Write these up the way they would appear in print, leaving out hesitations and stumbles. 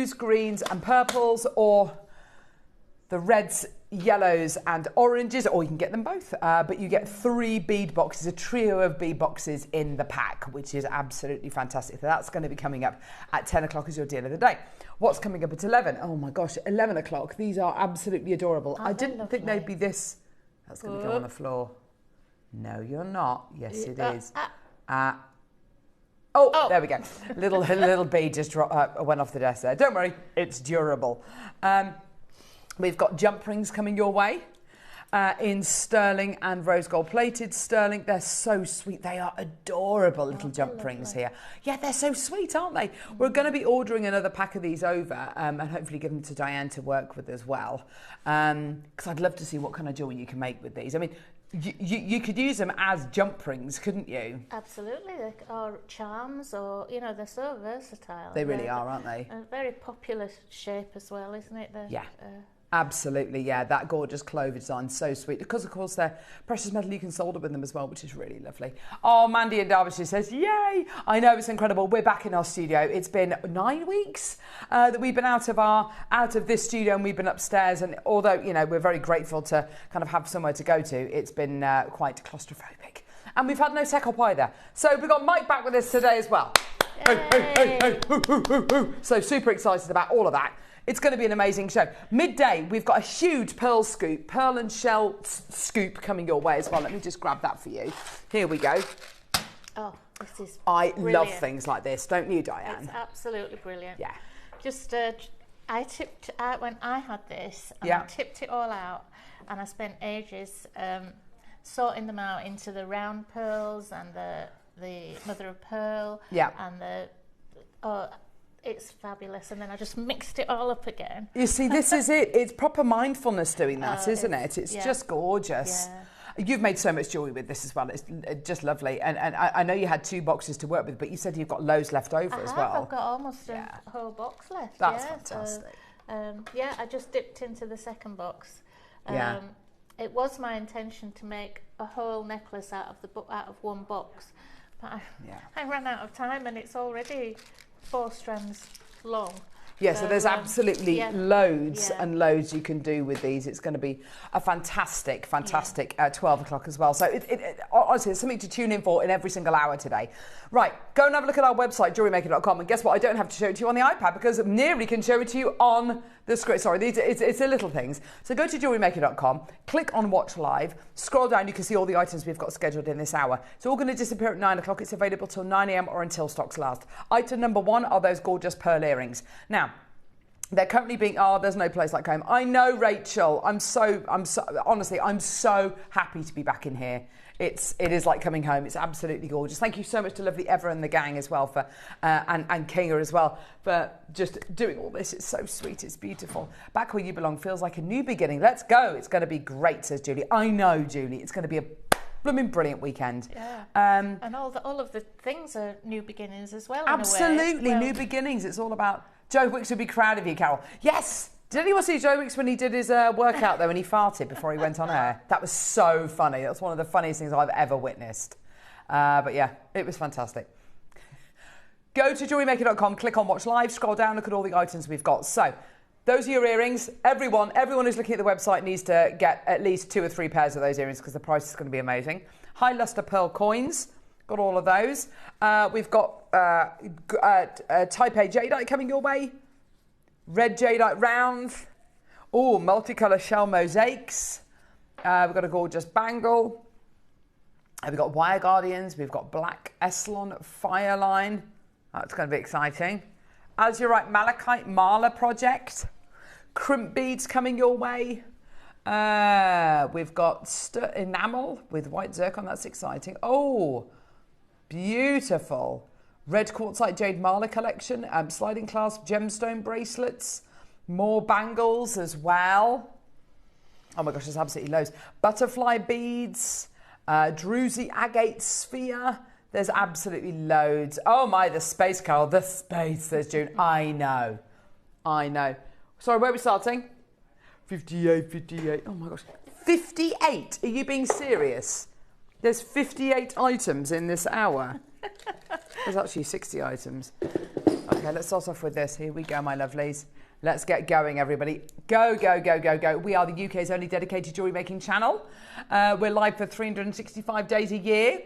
blues, greens and purples, or the reds, yellows and oranges, or you can get them both. But you get 3 bead boxes, a trio of bead boxes in the pack, which is absolutely fantastic. So that's going to be coming up at 10 o'clock as your deal of the day. What's coming up at 11? Oh my gosh, 11 o'clock. These are absolutely adorable. I didn't think they'd be this. That's going to go on the floor. No, you're not. Yes, it is. Oh, there we go. Little bead just went off the desk there. Don't worry, it's durable. We've got jump rings coming your way in sterling and rose gold plated sterling. They're so sweet. They are adorable little jump rings here. Yeah, they're so sweet, aren't they? We're going to be ordering another pack of these over and hopefully give them to Diane to work with as well. Because I'd love to see what kind of jewelry you can make with these. I mean, you could use them as jump rings, couldn't you? Absolutely, or charms, or, you know, they're so versatile. They really are, aren't they? A very popular shape as well, isn't it? Yeah. Absolutely, yeah, that gorgeous clover design, so sweet. Because, of course, they're precious metal, you can solder with them as well, which is really lovely. Oh, Mandy in Derbyshire says, yay! I know, it's incredible. We're back in our studio. It's been 9 weeks that we've been out of this studio, and we've been upstairs. And although, you know, we're very grateful to kind of have somewhere to go to, it's been quite claustrophobic. And we've had no tech-op either. So we've got Mike back with us today as well. Hey. So super excited about all of that. It's going to be an amazing show. Midday, we've got a huge pearl and shell scoop coming your way as well. Let me just grab that for you. Here we go. Oh, this is brilliant. I love things like this, don't you, Diane? It's absolutely brilliant. Yeah. Just, I tipped out when I had this, and I tipped it all out, and I spent ages sorting them out into the round pearls and the mother of pearl and the... It's fabulous, and then I just mixed it all up again. You see, this is it. It's proper mindfulness doing that, isn't it? It's just gorgeous. Yeah. You've made so much jewellery with this as well. It's just lovely. And I know you had 2 boxes to work with, but you said you've got loads left over as well. I've got almost a whole box left. That's fantastic. So, I just dipped into the second box. It was my intention to make a whole necklace out of one box, but I ran out of time, and it's already 4 strands long. Yeah, so there's absolutely loads and loads you can do with these. It's going to be a fantastic 12 o'clock as well. So honestly, it's something to tune in for in every single hour today. Right, go and have a look at our website, JewelleryMaker.com, and guess what? I don't have to show it to you on the iPad because Nearly can show it to you on the screen. Sorry, it's the little things. So go to JewelleryMaker.com, click on Watch Live, scroll down, you can see all the items we've got scheduled in this hour. It's all going to disappear at 9 o'clock. It's available till 9 a.m. or until stocks last. Item number 1 are those gorgeous pearl earrings. Now, they're currently being, there's no place like home. I know, Rachel. Honestly, I'm so happy to be back in here. It is like coming home. It's absolutely gorgeous. Thank you so much to lovely Eva and the gang as well for, and Kinga as well for just doing all this. It's so sweet. It's beautiful. Back where you belong feels like a new beginning. Let's go. It's going to be great, says Julie. I know, Julie. It's going to be a blooming brilliant weekend. Yeah. And all of the things are new beginnings as well. Absolutely, new beginnings. It's all about. Joe Wicks would be proud of you, Carol. Yes! Did anyone see Joe Wicks when he did his workout, though, and he farted before he went on air? That was so funny. That's one of the funniest things I've ever witnessed. But yeah, it was fantastic. Go to JewelleryMaker.com, click on Watch Live, scroll down, look at all the items we've got. So, those are your earrings. Everyone who's looking at the website needs to get at least 2 or 3 pairs of those earrings because the price is going to be amazing. High luster pearl coins. Got all of those. We've got Type A jadeite coming your way. Red jadeite rounds. Oh, multicolour shell mosaics. We've got a gorgeous bangle. We've got wire guardians. We've got black Eslon fire line. That's going to be exciting. Azurite malachite mala project. Crimp beads coming your way. We've got enamel with white zircon. That's exciting. Oh, beautiful. Red quartzite jade mala collection. Sliding clasp gemstone bracelets. More bangles as well. Oh my gosh, there's absolutely loads. Butterfly beads. Druzy agate sphere. There's absolutely loads. Oh my, the space, Carol. The space, says June. I know. Sorry, where are we starting? 58. Oh my gosh. 58? Are you being serious? There's 58 items in this hour. There's actually 60 items. I Okay, let's start off with this. Here we go, my lovelies. Let's get going, everybody. Go, go, go, go, go. We are the UK's only dedicated jewellery making channel. We're live for 365 days a year.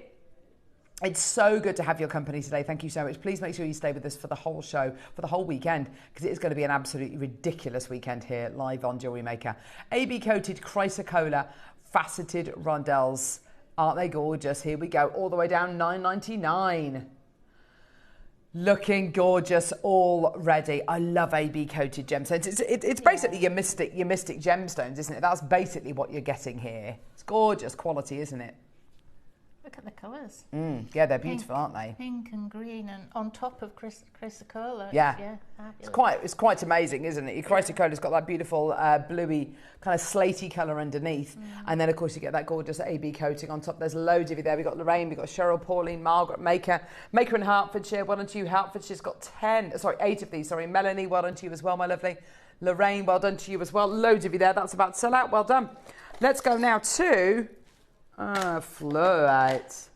It's so good to have your company today. Thank you so much. Please make sure you stay with us for the whole show, for the whole weekend, because it is going to be an absolutely ridiculous weekend here live on Jewellery Maker. AB coated chrysocolla faceted rondelles. Aren't they gorgeous? Here we go, all the way down, $9.99. Looking gorgeous already. I love AB coated gemstones. It's basically your mystic gemstones, isn't it? That's basically what you're getting here. It's gorgeous quality, isn't it? Look at the colours. Yeah, they're beautiful, aren't they? Pink and green, and on top of chrysocolla. Yeah, fabulous. It's quite amazing, isn't it? Your chrysocola's got that beautiful bluey, kind of slatey colour underneath, and then of course you get that gorgeous AB coating on top. There's loads of you there. We've got Lorraine, we've got Cheryl, Pauline, Margaret, Maker in Hertfordshire. Well done to you. Hertfordshire's got 8 of these. Sorry, Melanie, well done to you as well, my lovely. Lorraine, well done to you as well. Loads of you there. That's about to sell out. Well done. Let's go now to fluorite.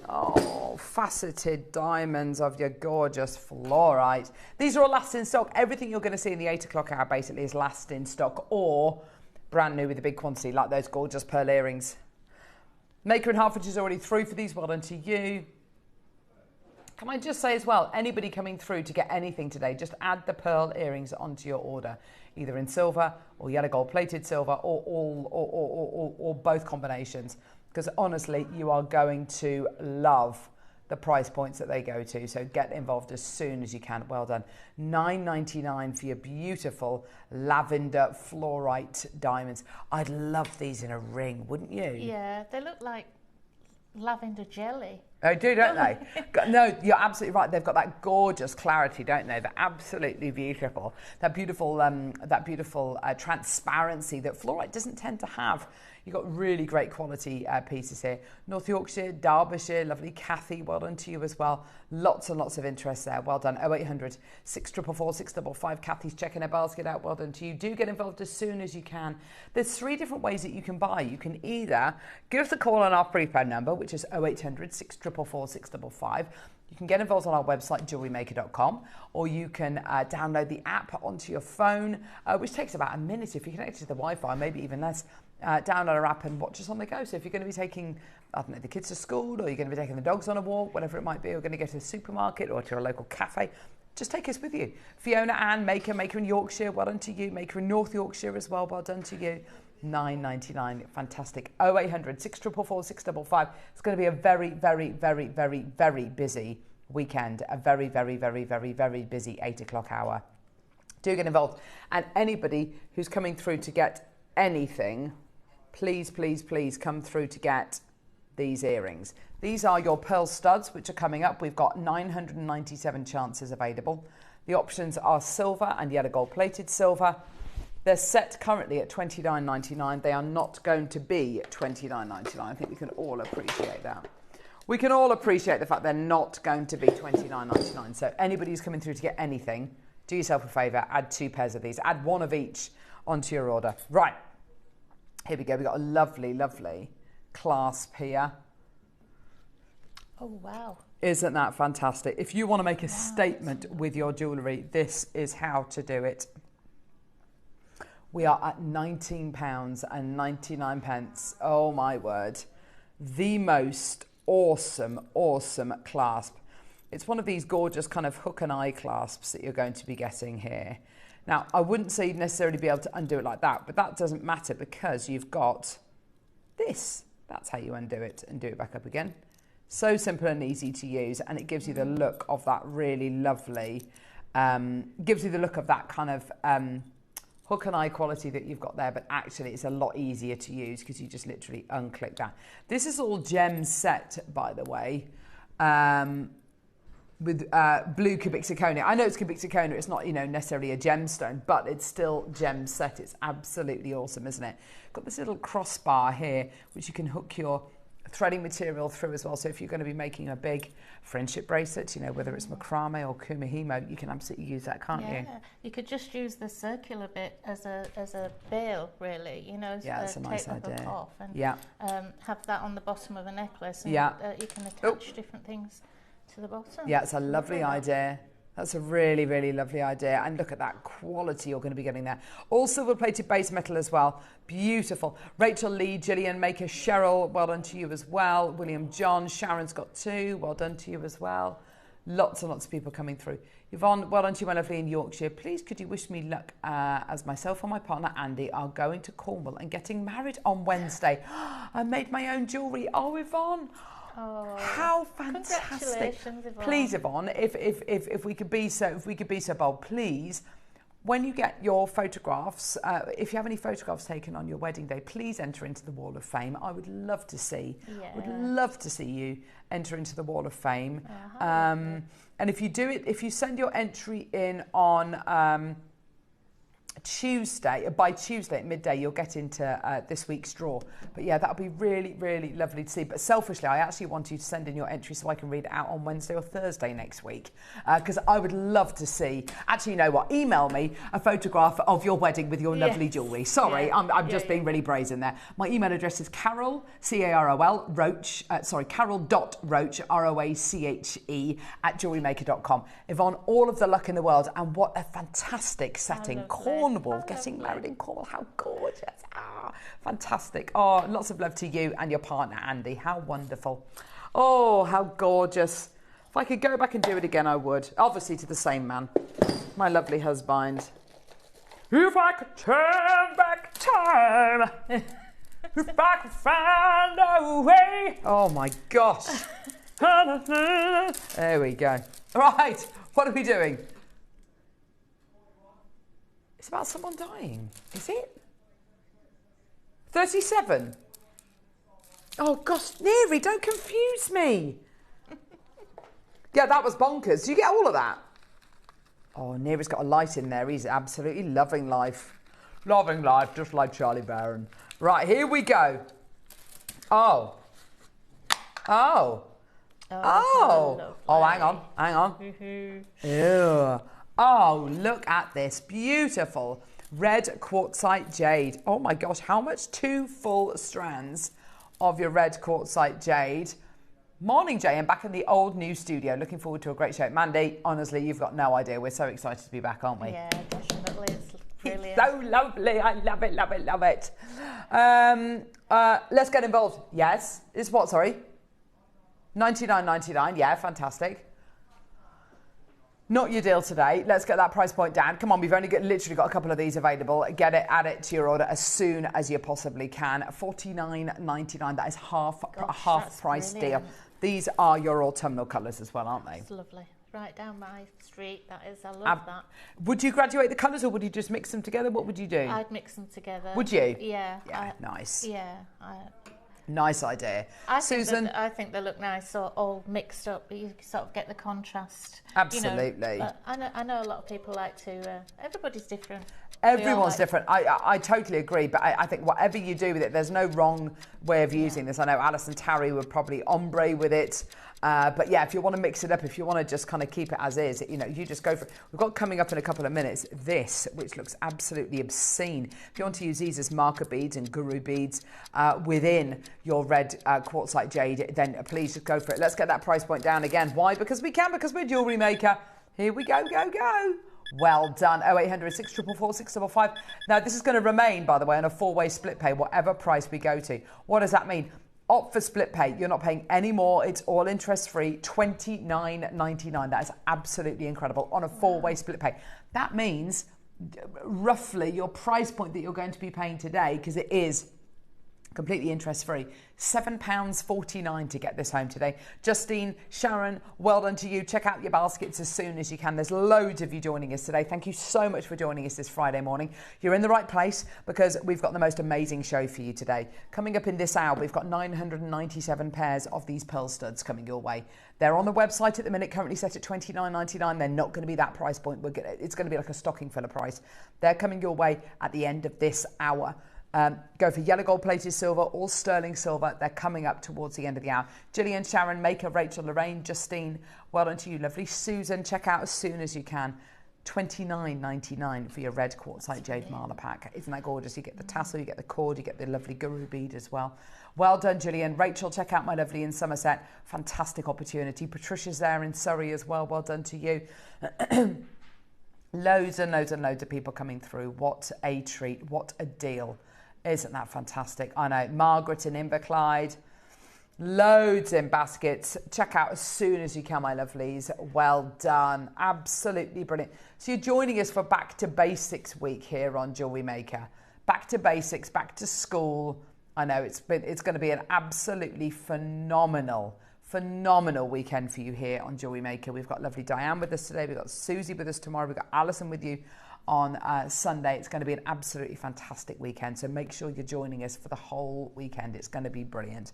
Oh, faceted diamonds of your gorgeous fluorite. These are all last in stock. Everything you're going to see in the 8 o'clock hour basically is last in stock or brand new with a big quantity, like those gorgeous pearl earrings. Maker in Hertfordshire is already through for these. Well done to you. Can I just say as well, anybody coming through to get anything today, just add the pearl earrings onto your order, either in silver or yellow gold plated silver or both combinations, because honestly, you are going to love the price points that they go to. So get involved as soon as you can. Well done. $9.99 for your beautiful lavender fluorite diamonds. I'd love these in a ring, wouldn't you? Yeah, they look like lavender jelly. They do, don't they? No, you're absolutely right. They've got that gorgeous clarity, don't they? They're absolutely beautiful. That beautiful transparency that fluorite doesn't tend to have. You've got really great quality pieces here. North Yorkshire, Derbyshire, lovely Kathy, well done to you as well. Lots and lots of interest there. Well done. 0800 644 655. Kathy's checking her basket out. Well done to you. Do get involved as soon as you can. There's 3 different ways that you can buy. You can either give us a call on our prepaid number, which is 0800 644 655. You can get involved on our website, JewelleryMaker.com, or you can download the app onto your phone, which takes about a minute if you're connected to the Wi-Fi, maybe even less. Download our app and watch us on the go. So if you're going to be taking, I don't know, the kids to school, or you're going to be taking the dogs on a walk, whatever it might be, or going to go to the supermarket or to a local cafe, just take us with you. Fiona, Ann, Maker in Yorkshire, well done to you. Maker in North Yorkshire as well, well done to you. $9.99, fantastic. 0800 644 655. It's going to be a very, very, very, very, very busy weekend. A very, very, very, very, very busy 8 o'clock hour. Do get involved. And anybody who's coming through to get anything, please, please, please come through to get these earrings. These are your pearl studs, which are coming up. We've got 997 chances available. The options are silver and yellow gold plated silver. They're set currently at $29.99. They are not going to be $29.99. I think we can all appreciate that. We can all appreciate the fact they're not going to be $29.99. So anybody who's coming through to get anything, do yourself a favour, add 2 pairs of these. Add 1 of each onto your order. Right, here we go. We've got a lovely, lovely clasp here. Oh, wow. Isn't that fantastic? If you want to make a statement with your jewellery, this is how to do it. We are at £19.99. Oh my word. The most awesome, awesome clasp. It's one of these gorgeous kind of hook and eye clasps that you're going to be getting here. Now, I wouldn't say you'd necessarily be able to undo it like that, but that doesn't matter because you've got this. That's how you undo it and do it back up again. So simple and easy to use, and it gives you the look of that really lovely, gives you the look of that kind of hook and eye quality that you've got there, but actually it's a lot easier to use because you just literally unclick that. This is all gem set, by the way, with blue cubic zirconia. I know it's cubic zirconia, it's not, necessarily a gemstone, but it's still gem set. It's absolutely awesome, isn't it? Got this little crossbar here, which you can hook your threading material through as well. So if you're going to be making a big friendship bracelet, whether it's macrame or kumihimo, you can absolutely use that, can't you? Yeah, you could just use the circular bit as a bail, really. Yeah, that's a nice idea. Off and, yeah. Have that on the bottom of a necklace, and yeah. You can attach different things to the bottom. Yeah, it's a lovely idea. That's a really, really lovely idea. And look at that quality you're going to be getting there. All silver-plated base metal as well. Beautiful. Rachel Lee, JewelleryMaker, Cheryl, well done to you as well. William John, Sharon's got 2. Well done to you as well. Lots and lots of people coming through. Yvonne, well done to you, my lovely, in Yorkshire. Please, could you wish me luck as myself and my partner, Andy, are going to Cornwall and getting married on Wednesday. I made my own jewellery. Oh, Yvonne. Oh, how fantastic! Congratulations, Yvonne. Please, Yvonne, if we could be so bold, please, when you get your photographs, if you have any photographs taken on your wedding day, please enter into the Wall of Fame. I would love to see. Yeah. Would love to see you enter into the Wall of Fame. And if you do it, if you send your entry in on Tuesday, by Tuesday at midday, you'll get into this week's draw. But yeah, that'll be really, really lovely to see. But selfishly, I actually want you to send in your entry so I can read it out on Wednesday or Thursday next week. Because I would love to see, actually, you know what, email me a photograph of your wedding with your lovely jewellery. Sorry, I'm just being really brazen there. My email address is Carol, C-A-R-O-L, Roach, Carol.Roach, R-O-A-C-H-E, at JewelleryMaker.com. Yvonne, all of the luck in the world, and what a fantastic setting. Cornwall, getting married in Cornwall, how gorgeous. Fantastic. Oh, lots of love to you and your partner, Andy. How wonderful. Oh, how gorgeous. If I could go back and do it again, I would. Obviously to the same man, my lovely husband. If I could turn back time, if I could find a way. Oh my gosh. There we go. Right, what are we doing? It's about someone dying. Is it? 37? Oh, gosh, Neary, don't confuse me. Yeah, that was bonkers. Do you get all of that? Oh, Neary's got a light in there. He's absolutely loving life. Loving life, just like Charlie Barron. Right, here we go. Oh. Oh. Oh. Oh, hang on. Ew. Oh, look at this beautiful red quartzite jade. Oh my gosh, how much? 2 full strands of your red quartzite jade. Morning, Jay. I'm back in the old new studio. Looking forward to a great show. Mandy, honestly, you've got no idea. We're so excited to be back, aren't we? Yeah, definitely. It's brilliant. It's so lovely. I love it, love it, love it. Let's get involved. Yes. It's what, sorry? $99.99. Yeah, fantastic. Not your deal today. Let's get that price point down. Come on, we've only literally got a couple of these available. Get it, add it to your order as soon as you possibly can. $49.99. That is half price deal. These are your autumnal colours as well, aren't they? It's lovely. Right down my street, that is. I love that. Would you graduate the colours or would you just mix them together? What would you do? I'd mix them together. Would you? Yeah. Yeah, nice. Yeah. Nice idea. Susan? I think they look nice, so all mixed up. You sort of get the contrast. Absolutely. You know, but I know a lot of people like to. Everybody's different. Everyone's different. I totally agree, but I think whatever you do with it, there's no wrong way of using this. I know Alison Tarry would probably ombre with it. But yeah, if you want to mix it up, if you want to just kind of keep it as is, you know, you just go for it. We've got coming up in a couple of minutes this, which looks absolutely obscene. If you want to use these as marker beads and guru beads within your red quartzite jade, then please just go for it. Let's get that price point down again. Why? Because we can, because we're JewelleryMaker. Here we go, go, go. Well done. 0800 644 655. Now, this is going to remain, by the way, on a 4-way split pay, whatever price we go to. What does that mean? Opt for split pay. You're not paying any more. It's all interest free. $29.99. That is absolutely incredible on a 4-way split pay. That means roughly your price point that you're going to be paying today, because it is completely interest-free, £7.49 to get this home today. Justine, Sharon, well done to you. Check out your baskets as soon as you can. There's loads of you joining us today. Thank you so much for joining us this Friday morning. You're in the right place because we've got the most amazing show for you today. Coming up in this hour, we've got 997 pairs of these pearl studs coming your way. They're on the website at the minute, currently set at $29.99. They're not going to be that price point. It's going to be like a stocking filler price. They're coming your way at the end of this hour. Go for yellow gold plated silver or sterling silver. They're coming up towards the end of the hour. Gillian, Sharon, Maker, Rachel, Lorraine, Justine, well done to you, lovely. Susan, check out as soon as you can. $29.99 for your red quartzite jade mala pack. Isn't that gorgeous? You get the tassel, you get the cord, you get the lovely guru bead as well. Well done, Gillian. Rachel, check out my lovely in Somerset. Fantastic opportunity. Patricia's there in Surrey as well. Well done to you. Loads and loads and loads of people coming through. What a treat. What a deal. Isn't that fantastic? I know. Margaret in Inverclyde. Loads in baskets. Check out as soon as you can, my lovelies. Well done. Absolutely brilliant. So you're joining us for Back to Basics week here on Jewellery Maker. Back to basics, back to school. I know it's going to be an absolutely phenomenal weekend for you here on Jewellery Maker. We've got lovely Diane with us today. We've got Susie with us tomorrow. We've got Alison with you on Sunday. It's going to be an absolutely fantastic weekend. So make sure you're joining us for the whole weekend. It's going to be brilliant.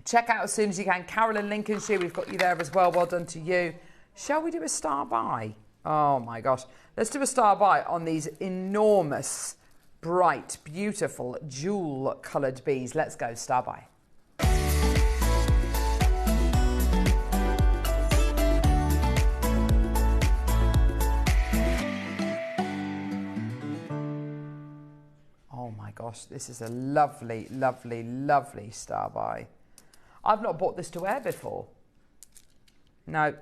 Check out as soon as you can. Carol in Lincolnshire, we've got you there as well. Well done to you. Shall we do a star buy? Oh my gosh. Let's do a star buy on these enormous, bright, beautiful, jewel coloured bees. Let's go, star buy. Oh my gosh, this is a lovely, lovely, lovely star buy. I've not bought this to wear before. No.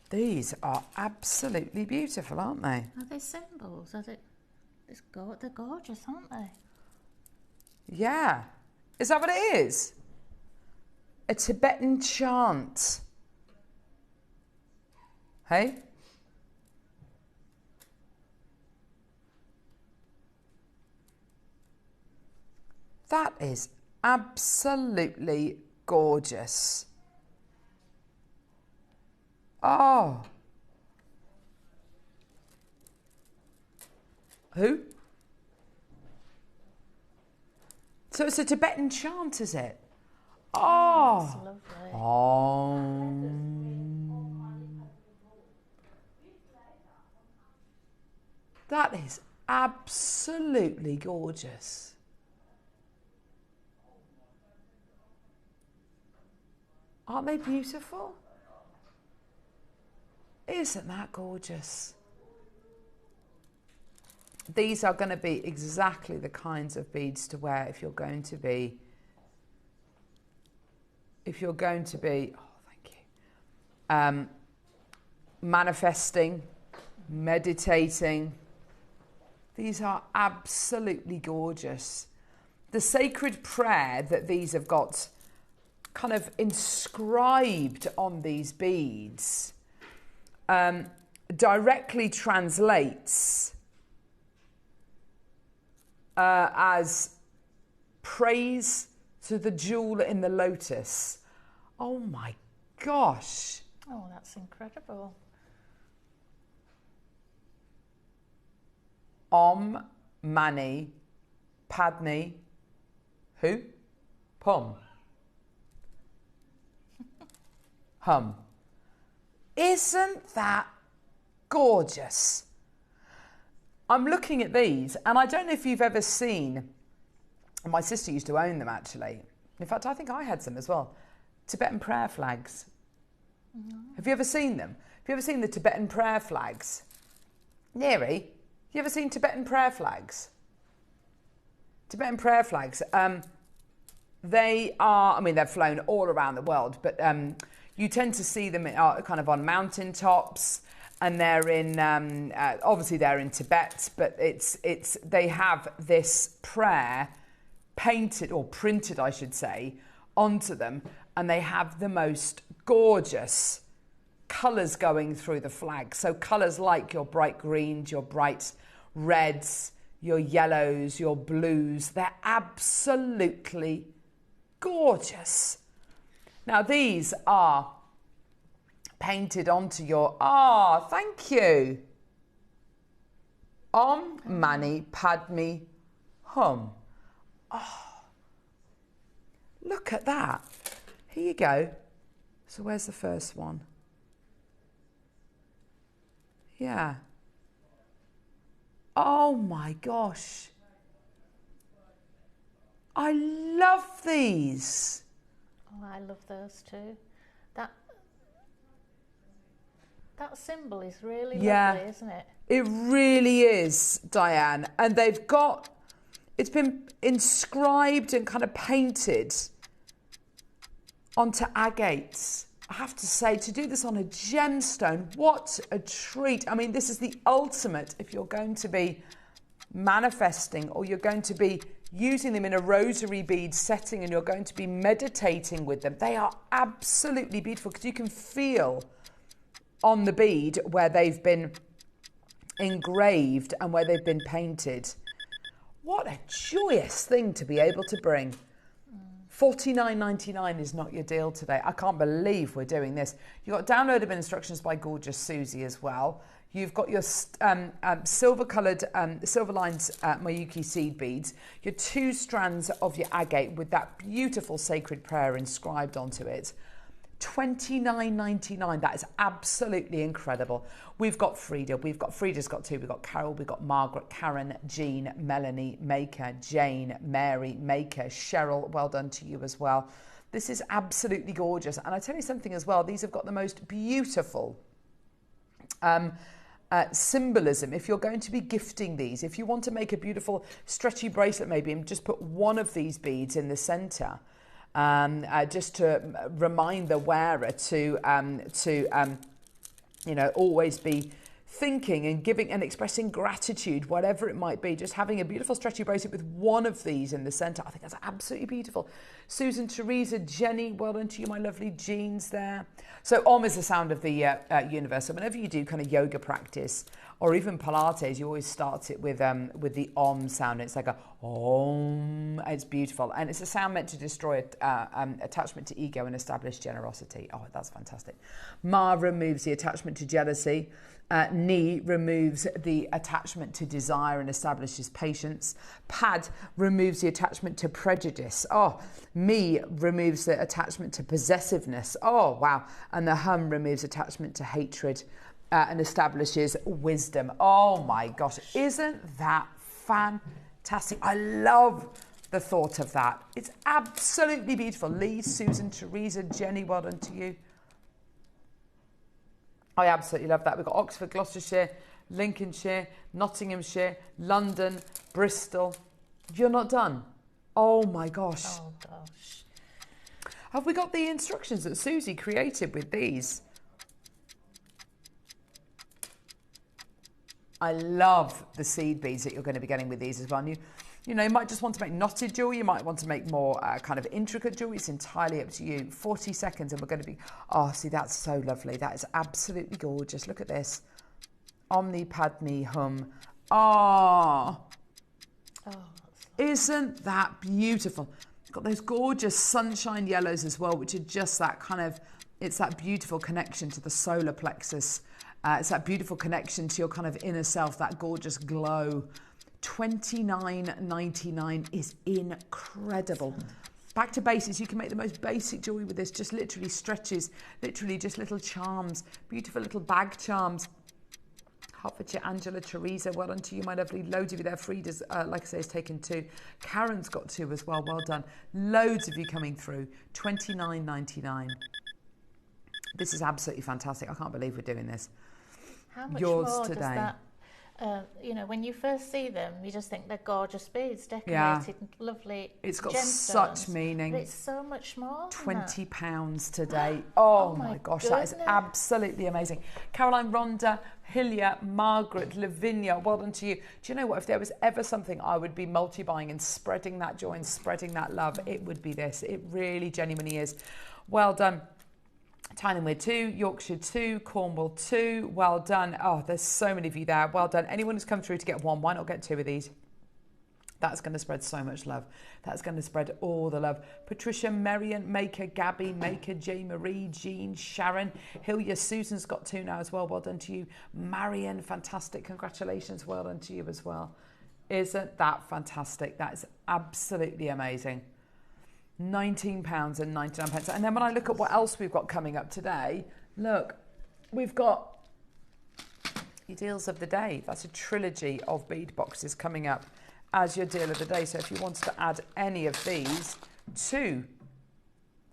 These are absolutely beautiful, aren't they? Are they symbols? They're gorgeous, aren't they? Yeah. Is that what it is? A Tibetan chant. Hey? That is absolutely gorgeous. Oh. Who? So it's a Tibetan chant, is it? Oh. That's lovely. Oh. That is absolutely gorgeous. Aren't they beautiful? Isn't that gorgeous? These are going to be exactly the kinds of beads to wear if you're going to be, oh, thank you, manifesting, meditating. These are absolutely gorgeous. The sacred prayer that these have got kind of inscribed on these beads directly translates as praise to the jewel in the lotus. Oh my gosh. Oh, that's incredible. Om Mani Padme who? Pum. Hum. Isn't that gorgeous? I'm looking at these and I don't know if you've ever seen, and my sister used to own them actually. In fact, I think I had some as well. Tibetan prayer flags. Mm-hmm. Have you ever seen them? Have you ever seen the Tibetan prayer flags? Neri, you ever seen Tibetan prayer flags? Tibetan prayer flags. They are, I mean, they've flown all around the world, but you tend to see them kind of on mountain tops, and they're in, obviously they're in Tibet, but they have this prayer painted, or printed, I should say, onto them, and they have the most gorgeous colours going through the flag. So colours like your bright greens, your bright reds, your yellows, your blues, they're absolutely gorgeous. Now these are painted onto your, thank you. Om Mani Padme Hum. Oh, look at that. Here you go. So where's the first one? Yeah. Oh my gosh. I love these. Oh, I love those too. That symbol is really lovely, isn't it? It really is, Diane. And it's been inscribed and kind of painted onto agates. I have to say, to do this on a gemstone, what a treat. I mean, this is the ultimate if you're going to be manifesting or you're going to be using them in a rosary bead setting and you're going to be meditating with them. They are absolutely beautiful because you can feel on the bead where they've been engraved and where they've been painted. What a joyous thing to be able to bring. $49.99 is not your deal today. I can't believe we're doing this. You've got downloadable instructions by gorgeous Susie as well. You've got your silver-coloured, silver-lined Mayuki seed beads, your 2 strands of your agate with that beautiful sacred prayer inscribed onto it. $29.99. That is absolutely incredible. We've got Frida. Frida's got 2. We've got Carol. We've got Margaret, Karen, Jean, Melanie, Maker, Jane, Mary, Maker, Cheryl. Well done to you as well. This is absolutely gorgeous. And I tell you something as well. These have got the most beautiful symbolism. If you're going to be gifting these, if you want to make a beautiful stretchy bracelet maybe and just put one of these beads in the center, just to remind the wearer to always be thinking and giving and expressing gratitude, whatever it might be. Just having a beautiful stretchy bracelet with one of these in the center, I think that's absolutely beautiful. Susan, Teresa, Jenny, well done to you, my lovely Jeans there. So Om is the sound of the universe. So whenever you do kind of yoga practice or even Pilates, you always start it with the Om sound. It's like a Om. It's beautiful. And it's a sound meant to destroy attachment to ego and establish generosity. Oh, that's fantastic. Ma removes the attachment to jealousy. Ni removes the attachment to desire and establishes patience. Pad removes the attachment to prejudice. Oh, Mi removes the attachment to possessiveness. Oh, wow. And the Hum removes attachment to hatred and establishes wisdom. Oh my gosh, isn't that fantastic? I love the thought of that. It's absolutely beautiful. Lee, Susan, Teresa, Jenny, well done to you. I absolutely love that. We've got Oxford, Gloucestershire, Lincolnshire, Nottinghamshire, London, Bristol. You're not done? Oh my gosh. Oh gosh. Have we got the instructions that Susie created with these? I love the seed beads that you're going to be getting with these as well. And you know, you might just want to make knotted jewelry. You might want to make more kind of intricate jewelry. It's entirely up to you. 40 seconds and we're going to be... Oh, see, that's so lovely. That is absolutely gorgeous. Look at this. Omni, Padme, Hum. Oh, isn't that beautiful? You've got those gorgeous sunshine yellows as well, which are just that kind of... It's that beautiful connection to the solar plexus. It's that beautiful connection to your kind of inner self, that gorgeous glow. $29.99 is incredible. Back to basics, you can make the most basic jewelry with this, just literally stretches, literally just little charms, beautiful little bag charms. Hertfordshire, Angela, Teresa, well done to you, my lovely. Loads of you there. Frida's, like I say, has taken 2. Karen's got 2 as well, well done. Loads of you coming through. $29.99. This is absolutely fantastic. I can't believe we're doing this. How much Yours more today. does that... you know, when you first see them, you just think they're gorgeous beads, decorated, lovely. It's got gemstones, such meaning. But it's so much more. £20 today. Oh my gosh, goodness. that is absolutely amazing. Caroline, Rhonda, Hillia, Margaret, Lavinia, well done to you. Do you know what? If there was ever something I would be multi-buying and spreading that joy and spreading that love, it would be this. It really genuinely is. Well done. Tynemere 2, Yorkshire 2, Cornwall 2, well done. Oh, there's so many of you there. Well done. Anyone who's come through to get 1, why not get 2 of these? That's going to spread so much love. That's going to spread all the love. Patricia, Marion, Maker, Gabby, Maker, J. Marie, Jean, Sharon, Hilya, Susan's got 2 now as well. Well done to you. Marion, fantastic. Congratulations. Well done to you as well. Isn't that fantastic? That is absolutely amazing. £19.99. And then when I look at what else we've got coming up today, look, we've got your deals of the day. That's a trilogy of bead boxes coming up as your deal of the day. So if you wanted to add any of these to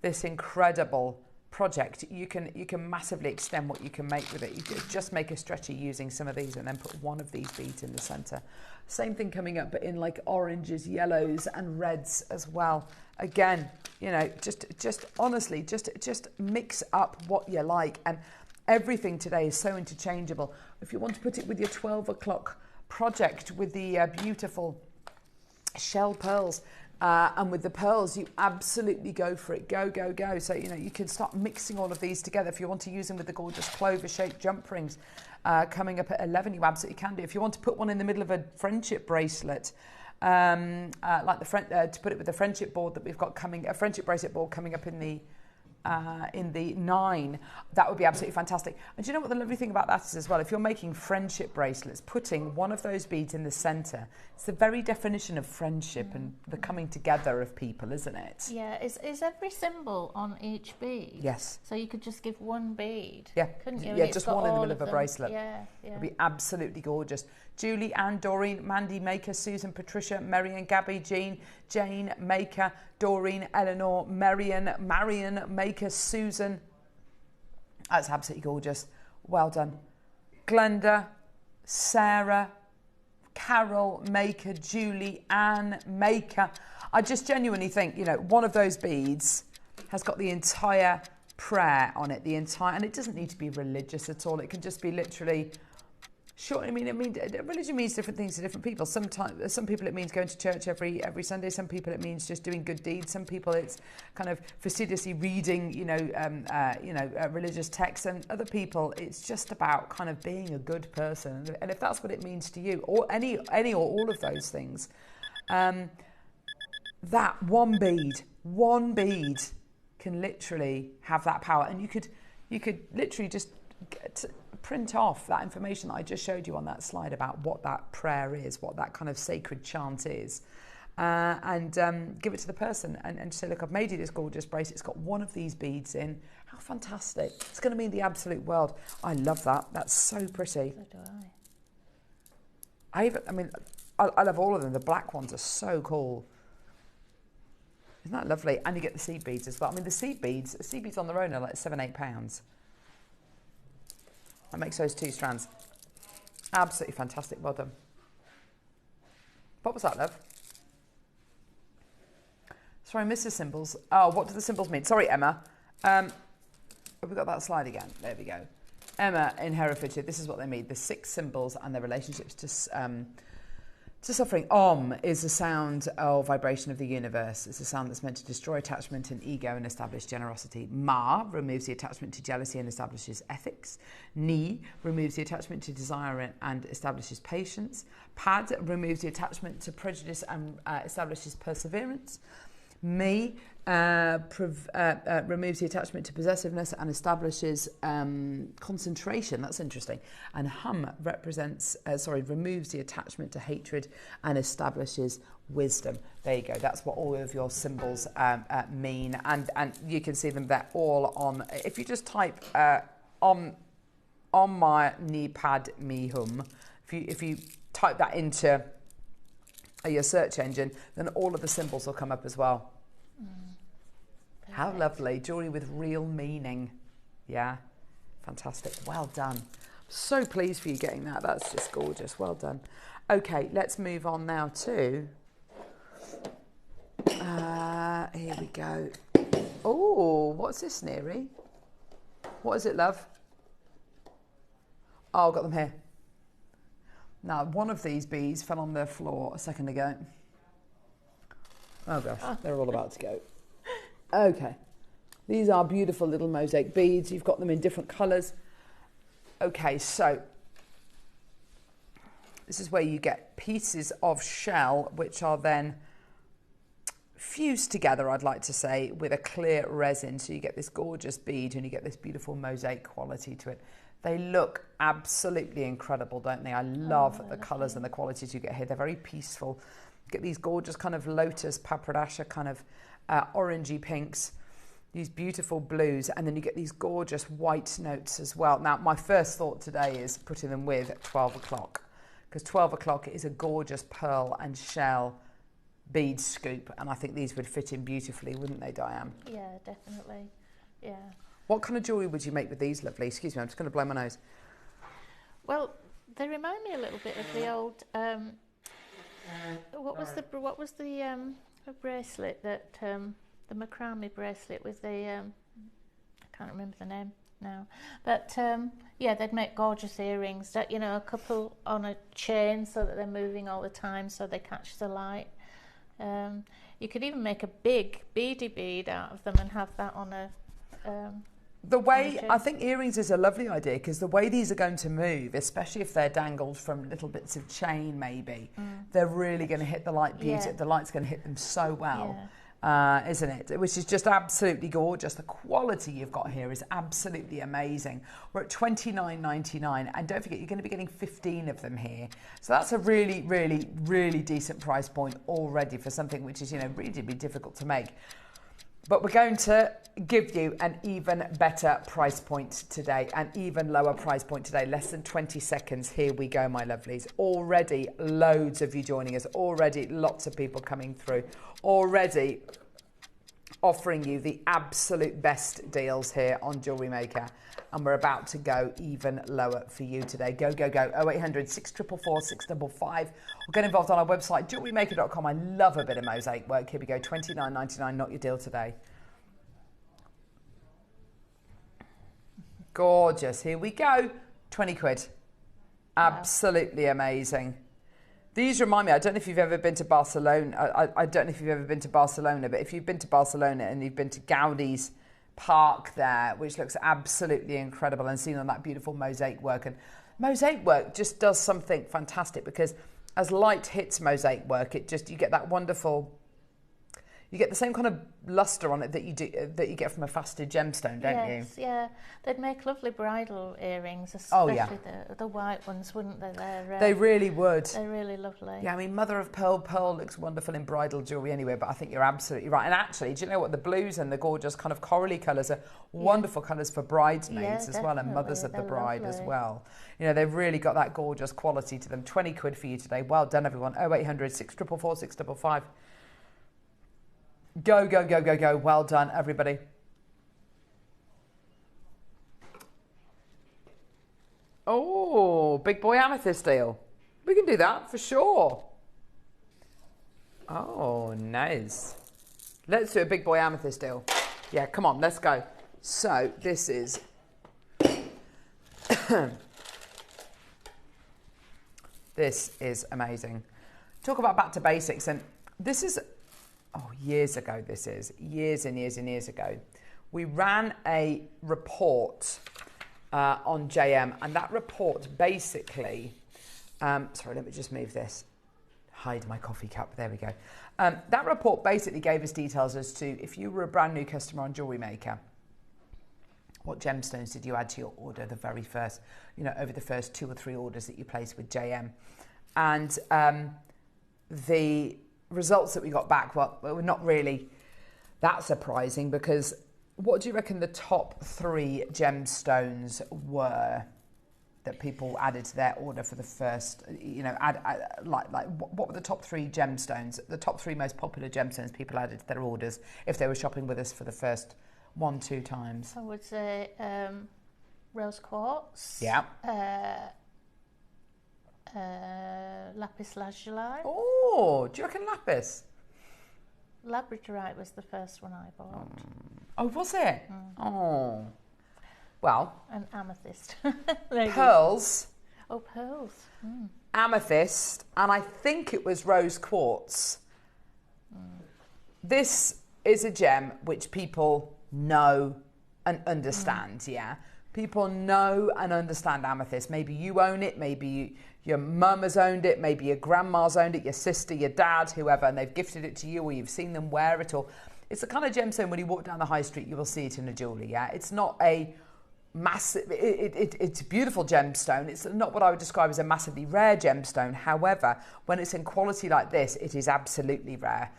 this incredible project, you can massively extend what you can make with it. You could just make a stretchy using some of these and then put one of these beads in the center. Same thing coming up, but in like oranges, yellows and reds as well. Again, you know, just honestly, just mix up what you like. And everything today is so interchangeable. If you want to put it with your 12 o'clock project with the beautiful shell pearls, and with the pearls, you absolutely go for it. Go, go, go. So, you know, you can start mixing all of these together. If you want to use them with the gorgeous clover-shaped jump rings coming up at 11, you absolutely can do. If you want to put one in the middle of a friendship bracelet, like to put it with the friendship board that we've got coming, a friendship bracelet board coming up in the 9, that would be absolutely fantastic. And do you know what the lovely thing about that is as well? If you're making friendship bracelets, putting one of those beads in the center, it's the very definition of friendship and the coming together of people, isn't it? Yeah, is every symbol on each bead? Yes. So you could just give one bead, yeah, couldn't you? Yeah, just one in the middle of a bracelet. Yeah, yeah. It'd be absolutely gorgeous. Julie, Anne, Doreen, Mandy, Maker, Susan, Patricia, Marion, Gabby, Jean, Jane, Maker, Doreen, Eleanor, Marion, Maker, Susan. That's absolutely gorgeous. Well done. Glenda, Sarah, Carol, Maker, Julie, Anne, Maker. I just genuinely think, you know, one of those beads has got the entire prayer on it, and it doesn't need to be religious at all. It can just be literally... Sure, I mean, religion means different things to different people. Some people it means going to church every Sunday. Some people it means just doing good deeds. Some people it's kind of fastidiously reading, religious texts. And other people it's just about kind of being a good person. And if that's what it means to you, or any or all of those things, that one bead can literally have that power. And you could literally just print off that information that I just showed you on that slide about what that prayer is, what that kind of sacred chant is, and give it to the person and say, look, I've made you this gorgeous bracelet. It's got one of these beads in. How fantastic. It's going to mean the absolute world. I love that. That's so pretty. So do I love all of them. The black ones are so cool. Isn't that lovely? And you get the seed beads as well. I mean, the seed beads on their own are like £7-8. That makes those 2 strands. Absolutely fantastic. Well done. What was that, love? Sorry, I missed the symbols. Oh, what do the symbols mean? Sorry, Emma. Have we got that slide again? There we go. Emma in Herefordshire, this is what they mean. The 6 symbols and their relationships to suffering. Om is the sound or vibration of the universe. It's a sound that's meant to destroy attachment and ego and establish generosity. Ma removes the attachment to jealousy and establishes ethics. Ni removes the attachment to desire and establishes patience. Pad removes the attachment to prejudice and establishes perseverance. Me removes the attachment to possessiveness and establishes concentration. That's interesting. And Hum removes the attachment to hatred and establishes wisdom. There you go. That's what all of your symbols mean. And you can see them. They're all on. If you just type on my ni pad me hum, if you type that into your search engine, then all of the symbols will come up as well. How lovely. Jewellery with real meaning. Yeah, fantastic. Well done. So pleased for you getting that. That's just gorgeous. Well done. Okay, let's move on now to... here we go. Oh, what's this, Neary? What is it, love? Oh, I've got them here. Now, one of these bees fell on the floor a second ago. Oh, gosh, they're all about to go. Okay, these are beautiful little mosaic beads. You've got them in different colours. Okay, so this is where you get pieces of shell, which are then fused together, I'd like to say, with a clear resin. So you get this gorgeous bead and you get this beautiful mosaic quality to it. They look absolutely incredible, don't they? I love the colours and the qualities you get here. They're very peaceful. You get these gorgeous kind of lotus, papradasha kind of orangey pinks, these beautiful blues, and then you get these gorgeous white notes as well. Now, my first thought today is putting them with 12 o'clock, because 12 o'clock is a gorgeous pearl and shell bead scoop, and I think these would fit in beautifully, wouldn't they, Diane? Yeah, definitely. Yeah. What kind of jewellery would you make with these, lovely? Excuse me, I'm just going to blow my nose. Well, they remind me a little bit of the old. What was the bracelet that the macrame bracelet with the I can't remember the name now, but yeah, they'd make gorgeous earrings that, you know, a couple on a chain so that they're moving all the time so they catch the light. You could even make a big beady bead out of them and have that on a the way, I think earrings is a lovely idea, because the way these are going to move, especially if they're dangled from little bits of chain maybe, they're really going to hit the light beauty. Yeah. The light's going to hit them so well, isn't it? Which is just absolutely gorgeous. The quality you've got here is absolutely amazing. We're at $29.99, and don't forget, you're going to be getting 15 of them here. So that's a really, really, really decent price point already for something which is, you know, really difficult to make. But we're going to give you an even better price point today, an even lower price point today, less than 20 seconds. Here we go, my lovelies. Already loads of you joining us, already lots of people coming through, already offering you the absolute best deals here on Jewellery Maker. And we're about to go even lower for you today. Go, go, go. 0800 644 655. Or get involved on our website, jewellerymaker.com. I love a bit of mosaic work. Here we go. $29.99, not your deal today. Gorgeous. Here we go. 20 quid. Absolutely amazing. These remind me, I don't know if you've ever been to Barcelona. I don't know if you've ever been to Barcelona, but if you've been to Barcelona and you've been to Gaudi's park there, which looks absolutely incredible, and seen on that beautiful mosaic work. And mosaic work just does something fantastic, because as light hits mosaic work, it just, you get that wonderful, you get the same kind of luster on it that you get from a faceted gemstone, don't you? Yes, yeah. They'd make lovely bridal earrings, especially the white ones, wouldn't they? They really would. They're really lovely. Yeah, I mean, mother of pearl. Pearl looks wonderful in bridal jewellery anyway, but I think you're absolutely right. And actually, do you know what? The blues and the gorgeous kind of corally colours are wonderful colours for bridesmaids as well, and mothers of the bride as well. You know, they've really got that gorgeous quality to them. 20 quid for you today. Well done, everyone. 0800 644 655. Go, go, go, go, go. Well done, everybody. Oh, big boy amethyst deal. We can do that for sure. Oh, nice. Let's do a big boy amethyst deal. Yeah, come on, let's go. So this is... this is amazing. Talk about back to basics. And this is... oh, years ago this is. Years and years and years ago. We ran a report on JM, and that report basically... sorry, let me just move this. Hide my coffee cup. There we go. That report basically gave us details as to, if you were a brand new customer on Jewellery Maker, what gemstones did you add to your order the very first, you know, over the first 2 or 3 orders that you placed with JM. And the results that we got back were not really that surprising, because what do you reckon the top 3 gemstones were that people added to their order for the first, you know, what were the top 3 gemstones, the top 3 most popular gemstones people added to their orders if they were shopping with us for the first 1-2 times? I would say rose quartz. Yeah. Lapis lazuli. Oh, do you reckon lapis? Labradorite was the first one I bought. Oh, was it? Oh. Well. And amethyst. Pearls. Oh, pearls. Amethyst. And I think it was rose quartz. This is a gem which people know and understand, yeah? People know and understand amethyst. Maybe you own it, maybe your mum has owned it, maybe your grandma's owned it, your sister, your dad, whoever, and they've gifted it to you, or you've seen them wear it. Or it's the kind of gemstone when you walk down the high street, you will see it in a jewellery, yeah? It's not a massive, it's a beautiful gemstone. It's not what I would describe as a massively rare gemstone. However, when it's in quality like this, it is absolutely rare.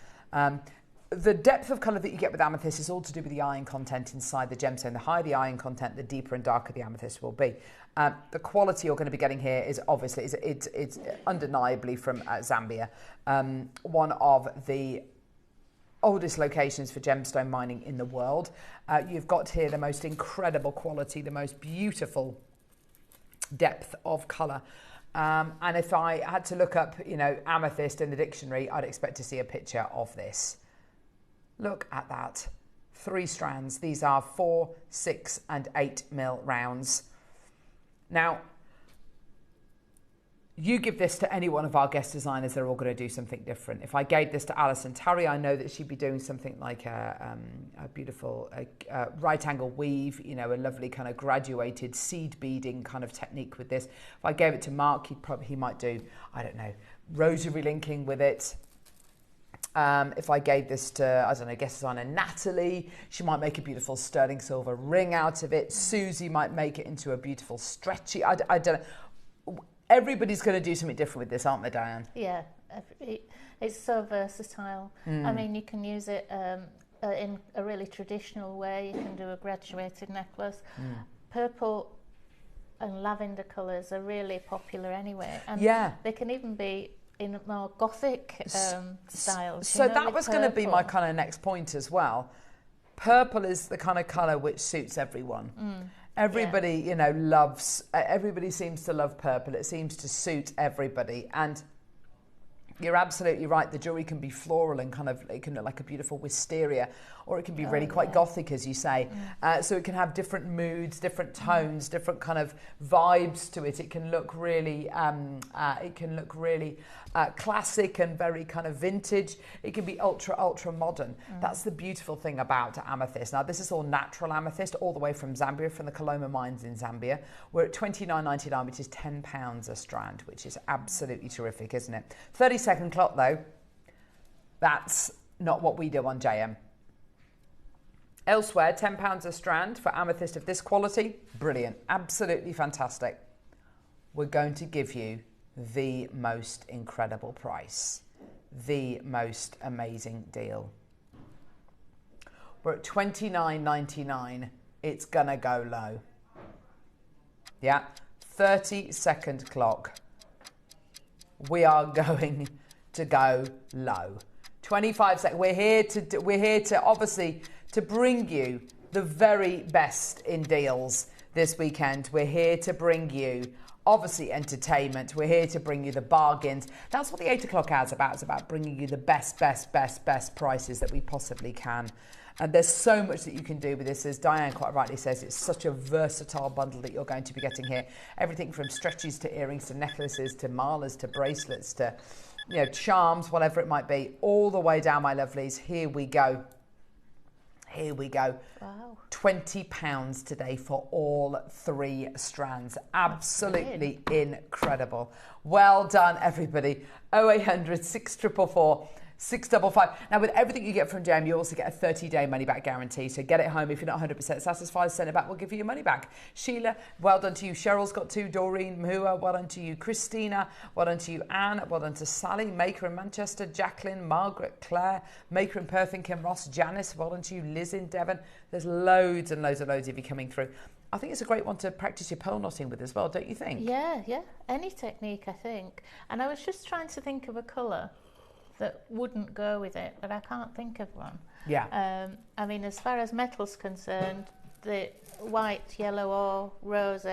the depth of colour that you get with amethyst is all to do with the iron content inside the gemstone. The higher the iron content, the deeper and darker the amethyst will be. The quality you're going to be getting here is obviously, it's undeniably from Zambia, one of the oldest locations for gemstone mining in the world. You've got here the most incredible quality, the most beautiful depth of colour. And if I had to look up, you know, amethyst in the dictionary, I'd expect to see a picture of this. Look at that. 3 strands. These are 4, 6 and 8 mil rounds. Now, you give this to any one of our guest designers, they're all going to do something different. If I gave this to Alison Tarry, I know that she'd be doing something like a beautiful right angle weave, you know, a lovely kind of graduated seed beading kind of technique with this. If I gave it to Mark, he might do, I don't know, rosary linking with it. If I gave this to, I don't know, guest designer Natalie, she might make a beautiful sterling silver ring out of it. Susie might make it into a beautiful stretchy, I don't know. Everybody's going to do something different with this, aren't they, Diane? Yeah, it's so versatile. I mean, you can use it in a really traditional way. You can do a graduated necklace. Purple and lavender colours are really popular anyway. And they can even be in more gothic styles. So that was going to be my kind of next point as well. Purple is the kind of colour which suits everyone. Everybody, you know, loves, everybody seems to love purple. It seems to suit everybody. And you're absolutely right. The jewellery can be floral and kind of, it can look like a beautiful wisteria, or it can be really quite gothic, as you say. So it can have different moods, different tones, different kind of vibes to it. It can look really, classic and very kind of vintage. It can be ultra modern. That's the beautiful thing about amethyst. Now, this is all natural amethyst, all the way from Zambia, from the Coloma mines in Zambia. We're at $29.99, which is £10 a strand, which is absolutely terrific, isn't it? 30-second clock, though. That's not what we do on JM. Elsewhere, £10 a strand for amethyst of this quality. Brilliant. Absolutely fantastic. We're going to give you the most incredible price. The most amazing deal. We're at $29.99. It's going to go low. Yeah. 30-second clock. We are going to go low. 25 seconds. We're here to obviously to bring you the very best in deals this weekend. We're here to bring you obviously entertainment. We're here to bring you the bargains. That's what the 8 o'clock hour is about. It's about bringing you the best prices that we possibly can. And there's so much that you can do with this. As Diane quite rightly says, it's such a versatile bundle that you're going to be getting here. Everything from stretchies to earrings to necklaces to malas to bracelets to, you know, charms, whatever it might be, all the way down, my lovelies. Here we go. Here we go. Wow. £20 today for all 3 strands. Absolutely incredible. Well done, everybody. 0800 644 655. Now, with everything you get from JM, you also get a 30-day money-back guarantee. So get it home. If you're not 100% satisfied, send it back. We'll give you your money back. Sheila, well done to you. Cheryl's got 2. Doreen, Mahua, well done to you. Christina, well done to you. Anne, well done to Sally. Maker in Manchester. Jacqueline, Margaret, Claire. Maker in Perth and Kim Ross. Janice, well done to you. Liz in Devon. There's loads and loads of you coming through. I think it's a great one to practice your pearl knotting with as well, don't you think? Yeah. Any technique, I think. And I was just trying to think of a colour that wouldn't go with it, but I can't think of one. Yeah. I mean, as far as metal's concerned, the white, yellow or rose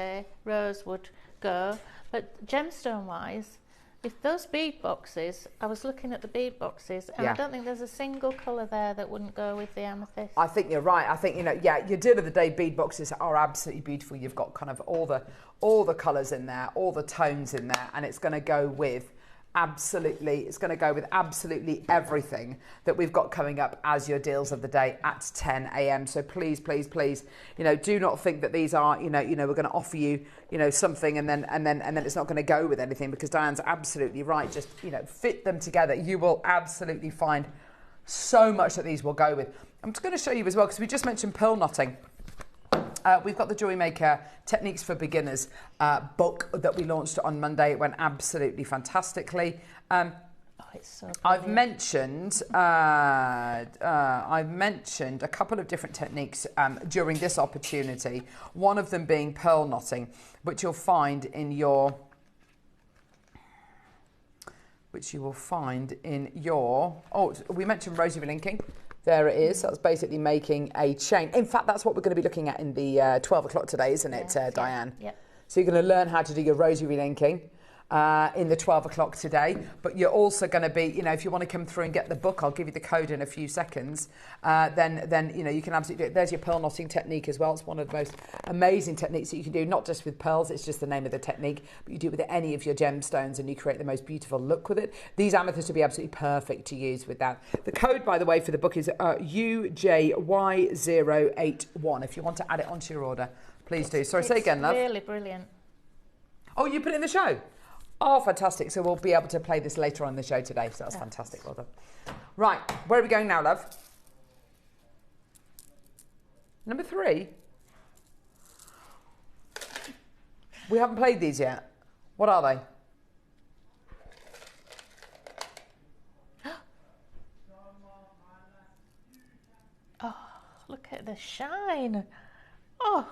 would go. But gemstone-wise, if those bead boxes, I was looking at the bead boxes, and I don't think there's a single colour there that wouldn't go with the amethyst. I think you're right. I think, you know, your deal of the day bead boxes are absolutely beautiful. You've got kind of all the colours in there, all the tones in there, and it's going to go with absolutely everything that we've got coming up as your deals of the day at 10 a.m. So please, you know, do not think that these are, you know, we're going to offer you, you know, something and then it's not going to go with anything, because Diane's absolutely right. Just, you know, fit them together. You will absolutely find so much that these will go with. I'm just going to show you as well, because we just mentioned pearl knotting. We've got the JewelleryMaker Techniques for Beginners book that we launched on Monday. It went absolutely fantastically. Oh, it's so brilliant. I've mentioned a couple of different techniques during this opportunity. One of them being pearl knotting, which you'll find in your. Oh, we mentioned rosary linking. There it is. That's basically making a chain. In fact, that's what we're going to be looking at in the 12 o'clock today, isn't it, Diane? Yeah. So you're going to learn how to do your rosary linking in the 12 o'clock today. But you're also going to be, if you want to come through and get the book, I'll give you the code in a few seconds. Then you can absolutely do it. There's your pearl knotting technique as well. It's one of the most amazing techniques that you can do, not just with pearls, it's just the name of the technique, but you do it with any of your gemstones and you create the most beautiful look with it. These amethysts will be absolutely perfect to use with that. The code, by the way, for the book is UJY081. If you want to add it onto your order, please do. Sorry, say again, love. It's really brilliant. Oh, you put it in the show? Oh, fantastic. So we'll be able to play this later on in the show today. So that's fantastic. Well done. Right. Where are we going now, love? Number 3. We haven't played these yet. What are they? Oh, look at the shine. Oh.